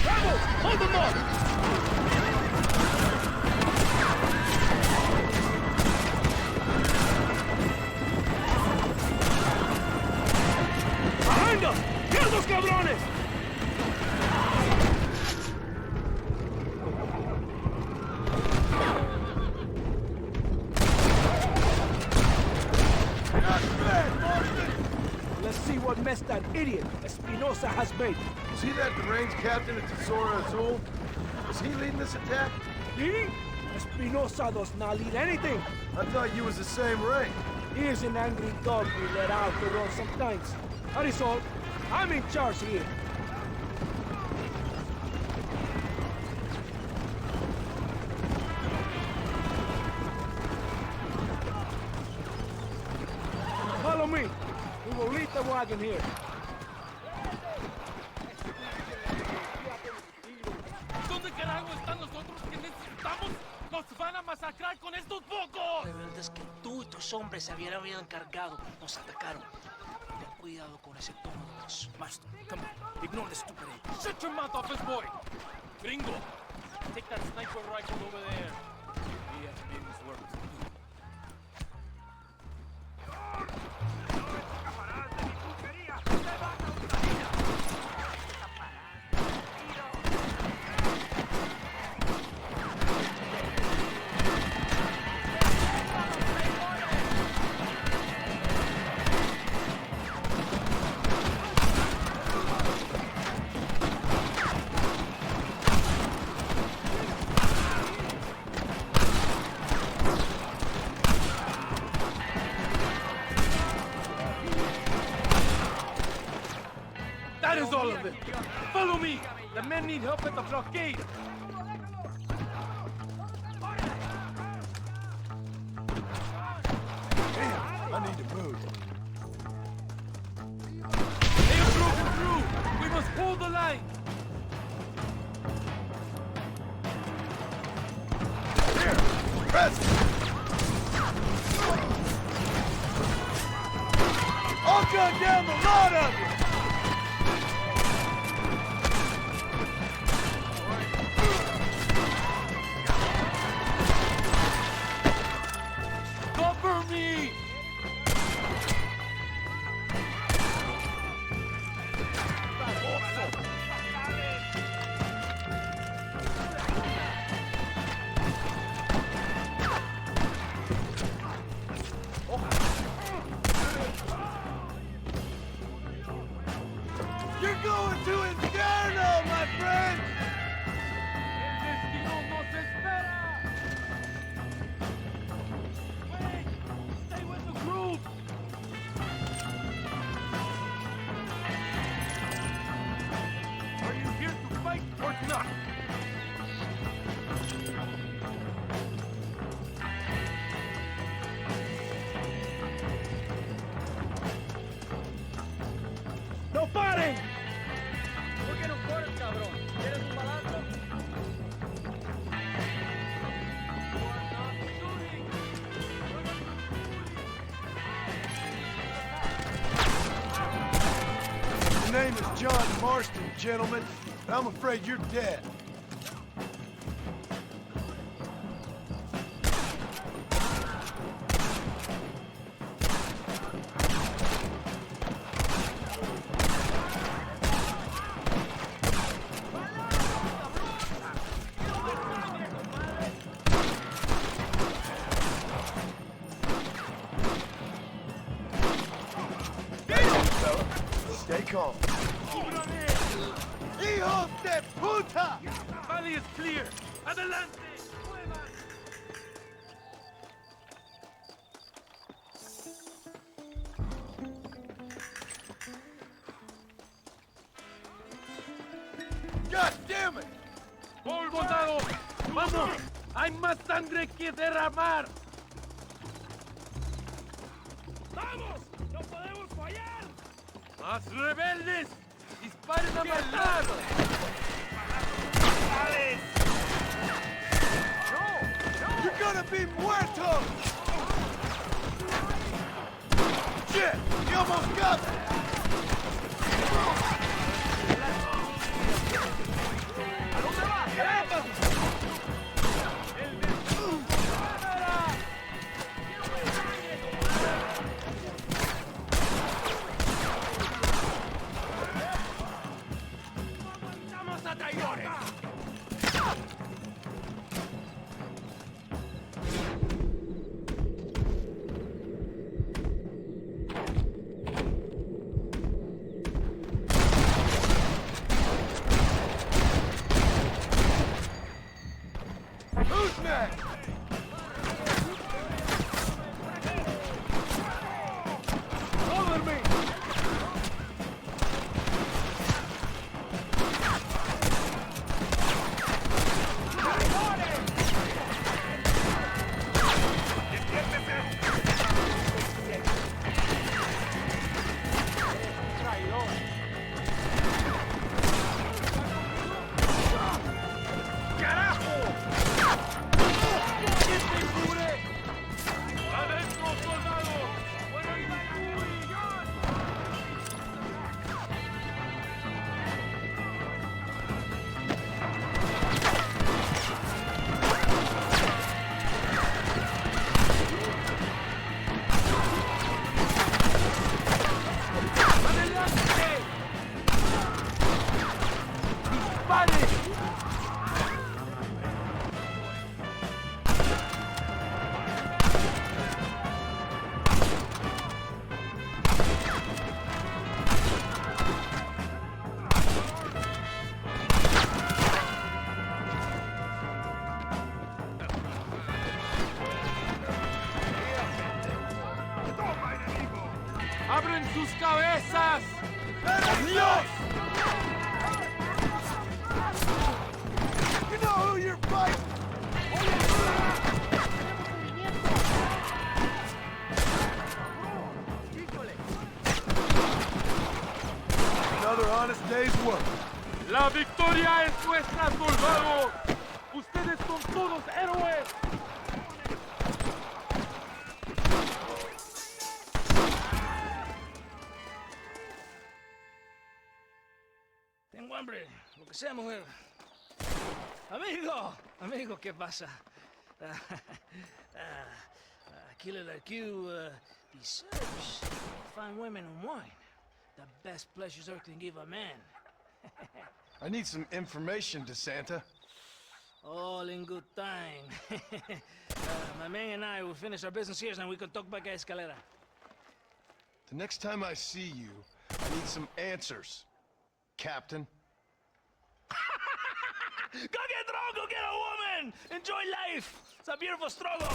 Rebels, hold them up! Behind us! Kill those cabrones! Not bad, Marston! Let's see what mess that idiot Espinosa has made. Is he that deranged captain at Tesoro Azul? Is he leading this attack? He? Espinosa does not lead anything. I thought you was the same rank. He is an angry dog we let out to run sometimes. That is all. I'm in charge here. Follow me. We will leave the wagon here. ¿Dónde carajo están los otros que necesitamos? ¡Nos van a masacrar con estos pocos! Rebeldes que tú y tus hombres se habían encargado nos atacaron. Ten cuidado con ese tono de voz. Marston, come on. Ignore the stupid ape. Shut your mouth, office boy! Gringo, take that sniper rifle over there. We have to make this work. That is all of it. Follow me. The men need help at the blockade. Damn, I need to move. They have broken through. We must hold the line. Here, press! I'll gun down the lot of you! Cover me! You're going to Inferno, my friend! El destino nos espera! Wait! Stay with the group! Are you here to fight or not? ¡No paren! ¿Por qué no corres, cabrón? ¿Tienes un balazo? The name is John Marston, gentlemen, but I'm afraid you're dead. Stay calm. ¡Hijos de puta! Valley is clear. Adelante. God damn it! ¡Polvo dado! ¡Vamos! ¡Hay más sangre que derramar! ¡Vamos! ¡No podemos fallar! ¡Más rebeldes! ¡Disparen a matar! You're gonna be muertos! Shit! You almost got me! ¡Abren sus cabezas! ¡Dios! You know who you're fighting! Another honest day's work. ¡La victoria es nuestra, soldados! ¡Ustedes son todos héroes! Tengo hambre, lo que sea, mujer. Amigo, ¿qué pasa? Killer like you deserves fine women and wine. The best pleasures earth can give a man. I need some information, DeSanta. All in good time. My man and I will finish our business here, and we can talk back at Escalera. The next time I see you, I need some answers, Captain. Go get drunk, go get a woman! Enjoy life! It's a beautiful struggle!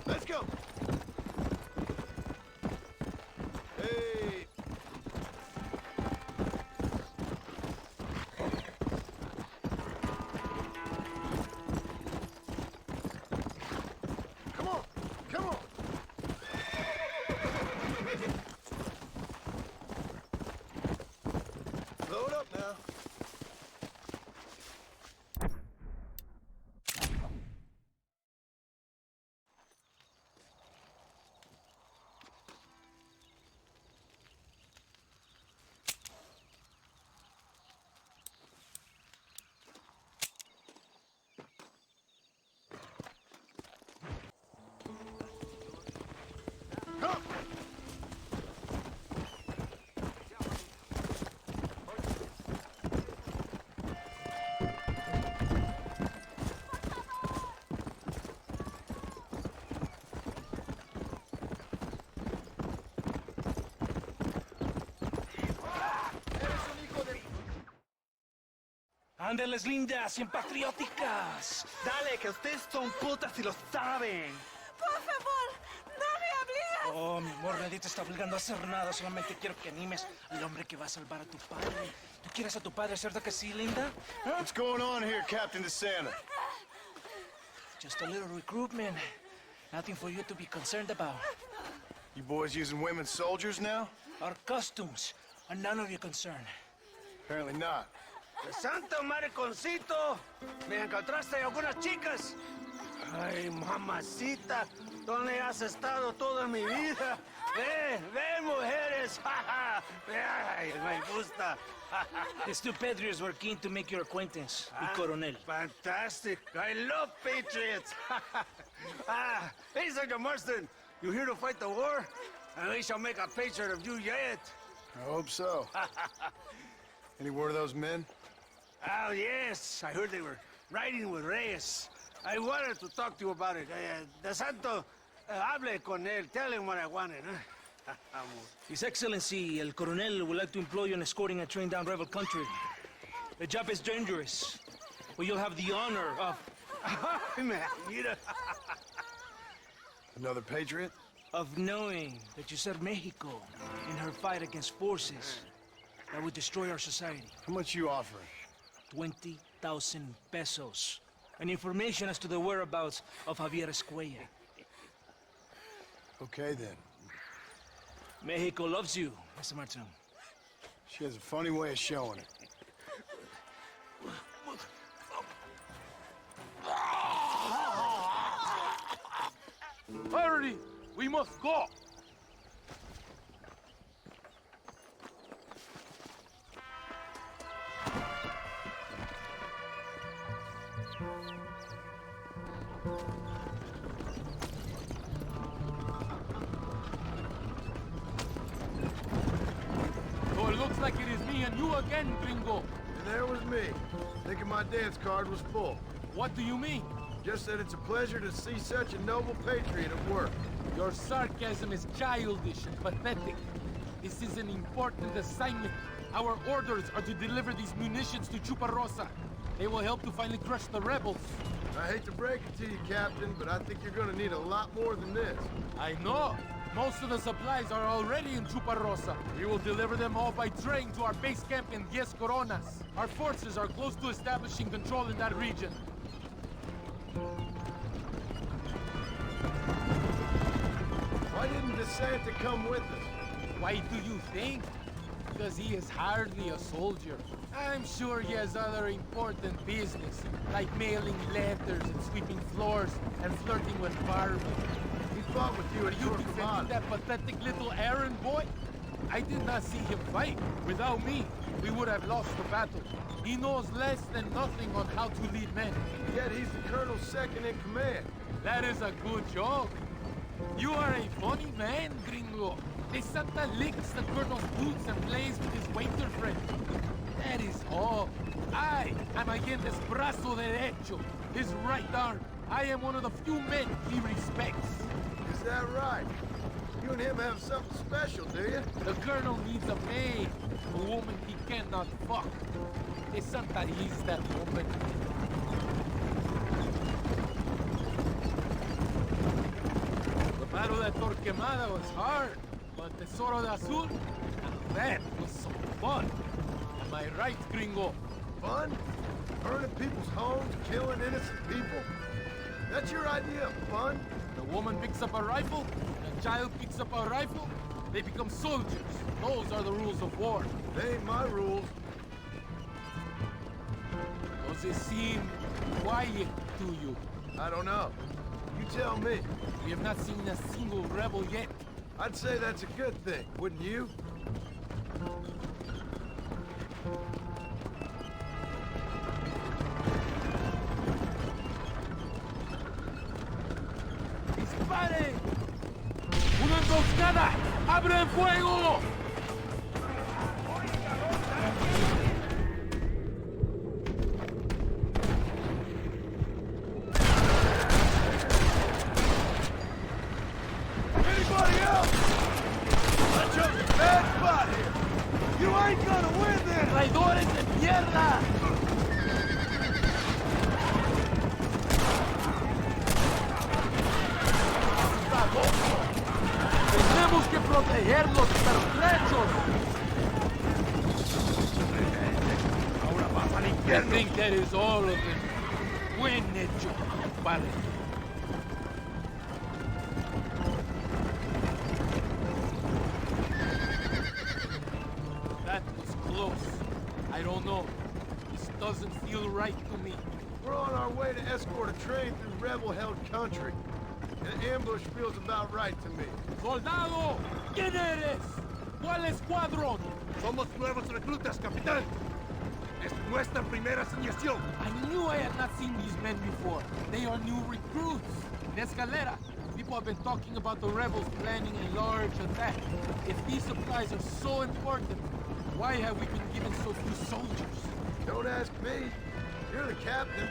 Let's go! Hey! Come on! Come on! Load up now. Ándeles, lindas, bien patrióticas. Dale, que ustedes son putas y lo saben. Por favor, no me obligan. Oh, mi amor, nadie te está obligando a hacer nada. Solamente quiero que animes al hombre que va a salvar a tu padre. ¿Tú quieres a tu padre, cierto que sí, linda? Huh? What's going on here, Captain DeSanta? Just a little recruitment. Nothing for you to be concerned about. You boys using women soldiers now? Our costumes are none of your concern. Apparently not. ¡Santo mariconcito! ¿Me encontraste algunas chicas? Ay, mamacita, ¿dónde has estado toda mi vida? Ven, mujeres. Ay, me gusta. These two patriots were keen to make your acquaintance, mi coronel. Fantastic. I love patriots. Hey, Sergeant Marston, you here to fight the war? And we shall make a patriot of you yet. I hope so. Any word of those men? Oh, yes. I heard they were riding with Reyes. I wanted to talk to you about it. De Santo, hable con él. Tell him what I wanted. His Excellency, El Coronel, would like to employ you in escorting a train down rebel country. The job is dangerous, but you'll have the honor of... Another patriot? Of knowing that you served Mexico in her fight against forces that would destroy our society. How much you offering? 20,000 pesos. And information as to the whereabouts of Javier Escuella. Okay, then. Mexico loves you, Mr. Martin. She has a funny way of showing it. Hurry! We must go! So it looks like it is me and you again, gringo. And there was me, thinking my dance card was full. What do you mean? Just that it's a pleasure to see such a noble patriot at work. Your sarcasm is childish and pathetic. This is an important assignment. Our orders are to deliver these munitions to Chuparosa. They will help to finally crush the rebels. I hate to break it to you, Captain, but I think you're gonna need a lot more than this. I know. Most of the supplies are already in Chuparosa. We will deliver them all by train to our base camp in Diez Coronas. Our forces are close to establishing control in that region. Why didn't DeSanta come with us? Why do you think? Because he is hardly a soldier. I'm sure he has other important business, like mailing letters and sweeping floors and flirting with Barbie. He fought with you at Are you defending that pathetic little errand boy? I did not see him fight. Without me, we would have lost the battle. He knows less than nothing on how to lead men. Yet he's the colonel's second in command. That is a good joke. You are a funny man, gringo. De Santa licks the colonel's boots and plays with his waiter friend. That is all. I am against brazo derecho, his right arm. I am one of the few men he respects. Is that right? You and him have something special, do you? The colonel needs a maid, a woman he cannot fuck. De Santa is that woman. The battle at Torquemada was hard, but Tesoro de Azul, now that was some fun. Am I right, gringo? Fun? Burning people's homes, killing innocent people? That's your idea of fun? The woman picks up a rifle, the child picks up a rifle, they become soldiers. Those are the rules of war. They ain't my rules. Does it seem quiet to you? I don't know. You tell me. We have not seen a single rebel yet. I'd say that's a good thing, wouldn't you? ¡Dispare! ¡Una emboscada! ¡Abren fuego! Anybody else? I chose a bad spot here. You ain't gonna win this! ¡Traidores de mierda! protegerlos, pertrechos! I think that is all of them. Buen hecho, compadre. That was close. I don't know. This doesn't feel right to me. We're on our way to escort a train through rebel-held country. An ambush feels about right to me. ¡Soldado! ¿Quién eres? ¿Cuál escuadrón? Somos nuevos reclutas, capitán. Es nuestra primera asignación. I knew I had not seen these men before. They are new recruits. In Escalera, people have been talking about the rebels planning a large attack. If these supplies are so important, why have we been given so few soldiers? Don't ask me. You're the captain.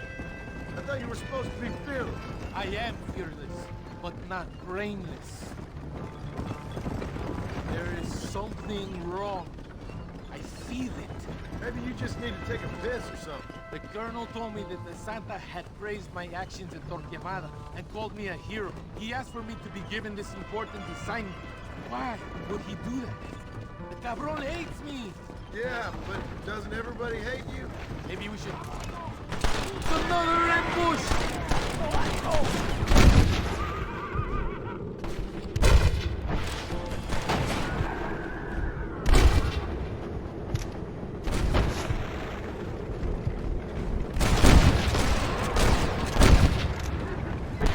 I thought you were supposed to be fearless. I am fearless, but not brainless. There is something wrong. I feel it. Maybe you just need to take a piss or something. The colonel told me that the Santa had praised my actions at Torquemada and called me a hero. He asked for me to be given this important assignment. Why would he do that? The cabron hates me. Yeah, but doesn't everybody hate you? Maybe we should... It's another ambush!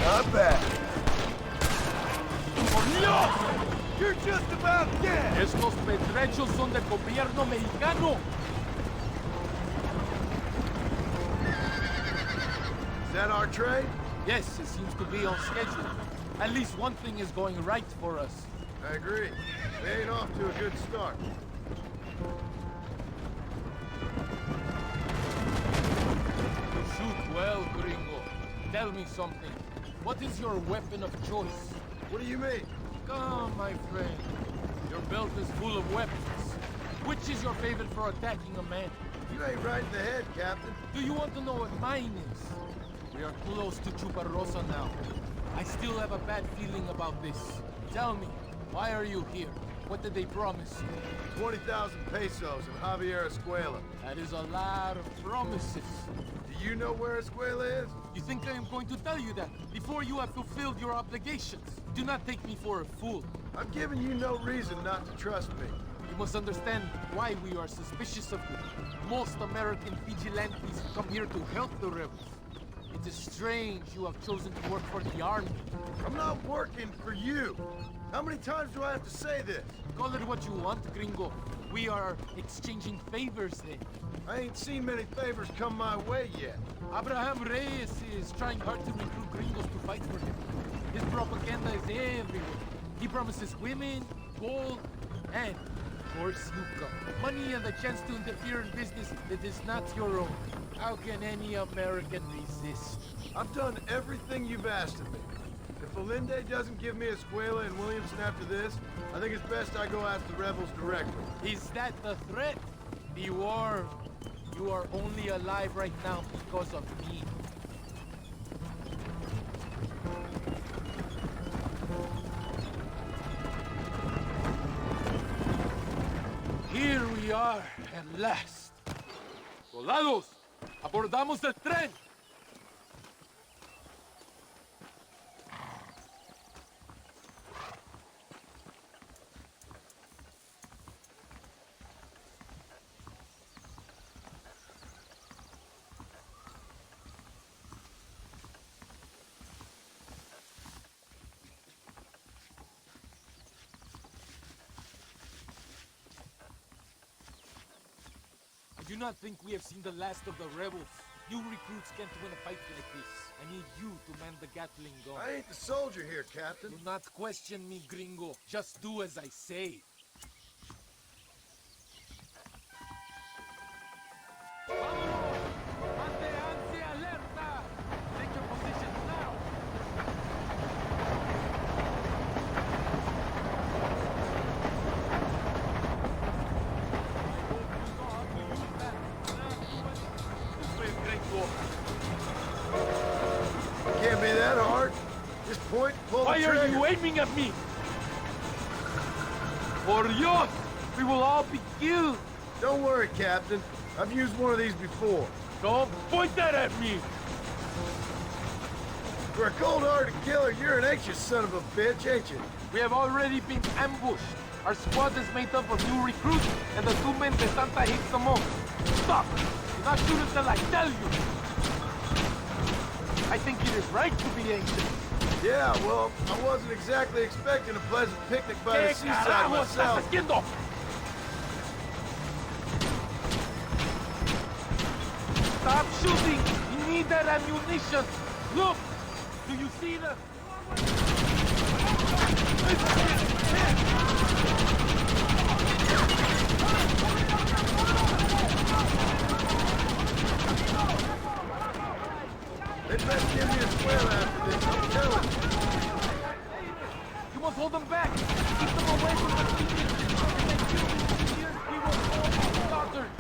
Not bad. ¡Por Dios! You're just about dead! Estos petrechos son del gobierno mexicano. Is that our train? Yes, it seems to be on schedule. At least one thing is going right for us. I agree. We ain't off to a good start. You shoot well, gringo. Tell me something. What is your weapon of choice? What do you mean? Come, my friend. Your belt is full of weapons. Which is your favorite for attacking a man? You ain't right in the head, Captain. Do you want to know what mine is? We are close to Chuparosa now. I still have a bad feeling about this. Tell me, why are you here? What did they promise you? 20,000 pesos in Javier Escuela. That is a lot of promises. Do you know where Escuela is? You think I am going to tell you that before you have fulfilled your obligations? Do not take me for a fool. I'm giving you no reason not to trust me. You must understand why we are suspicious of you. Most American vigilantes come here to help the rebels. It is strange you have chosen to work for the army. I'm not working for you. How many times do I have to say this? Call it what you want, gringo. We are exchanging favors then. I ain't seen many favors come my way yet. Abraham Reyes is trying hard to recruit gringos to fight for him. His propaganda is everywhere. He promises women, gold, and, of course, you come. Money and the chance to interfere in business that is not your own. How can any American resist? I've done everything you've asked of me. If Allende doesn't give me Escuela and Williamson after this, I think it's best I go ask the rebels directly. Is that the threat? Be warned. You are only alive right now because of me. Here we are, at last. Soldados, abordamos el tren. I do not think we have seen the last of the rebels. You recruits can't win a fight like this. I need you to man the Gatling gun. I ain't the soldier here, Captain. Do not question me, gringo. Just do as I say. Manténganse alerta! Take your positions now! Can't be that hard. Just point, pull Why the are trigger. you aiming at me? Por Dios! We will all be killed! Don't worry, Captain. I've used one of these before. Don't point that at me! For a cold-hearted killer, you're an anxious son of a bitch, ain't you? We have already been ambushed. Our squad is made up of new recruits and the 2 men de Santa hates the most. Stop! Do not shoot until I tell you! I think it is right to be anxious. Yeah, well, I wasn't exactly expecting a pleasant picnic by the seaside myself. Stop shooting! We need that ammunition! Look! Do you see the... They best give me a square after this, I'm telling you. You must hold them back! Keep them away from the Indians! If they kill these here, we will all be slaughtered!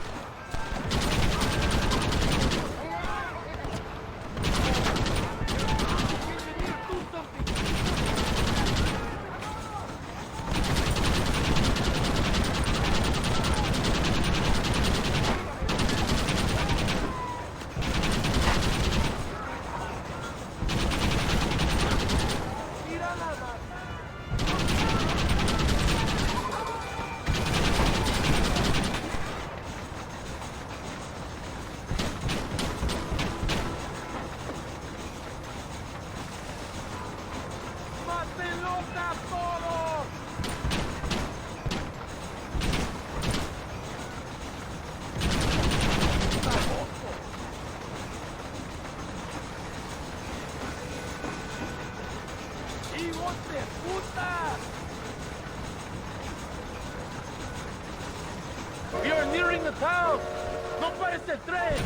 We are nearing the town! No pares el tren!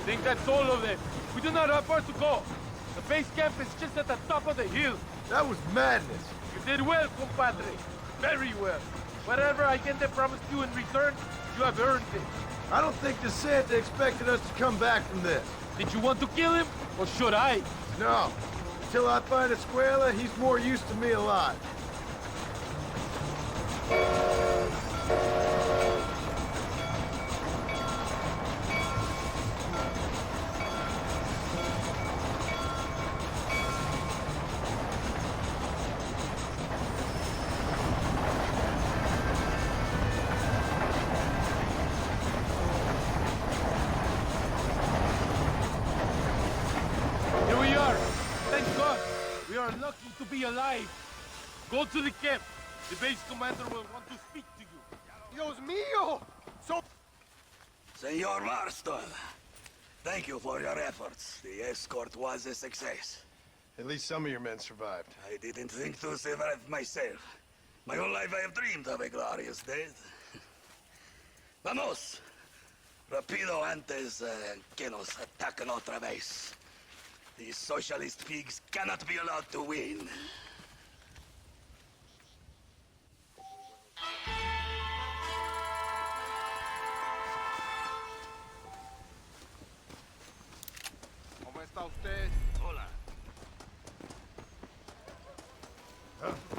think that's all of them. We do not have far to go. The base camp is just at the top of the hill. That was madness. You did well, compadre. Very well. Whatever I can promise you in return, you have earned it. I don't think the Santa expected us to come back from this. Did you want to kill him, or should I? No. Until I find Escuela, he's more use to me alive. Here we are. Thank God. We are lucky to be alive. Go to the camp. The base commander will want to speak to you. Dios mío! So... Senor Marston, thank you for your efforts. The escort was a success. At least some of your men survived. I didn't think to survive myself. My whole life I have dreamed of a glorious death. Vamos! Rapido antes que nos ataquen otra vez. These socialist pigs cannot be allowed to win. ¿Cómo está usted? Hola. Huh?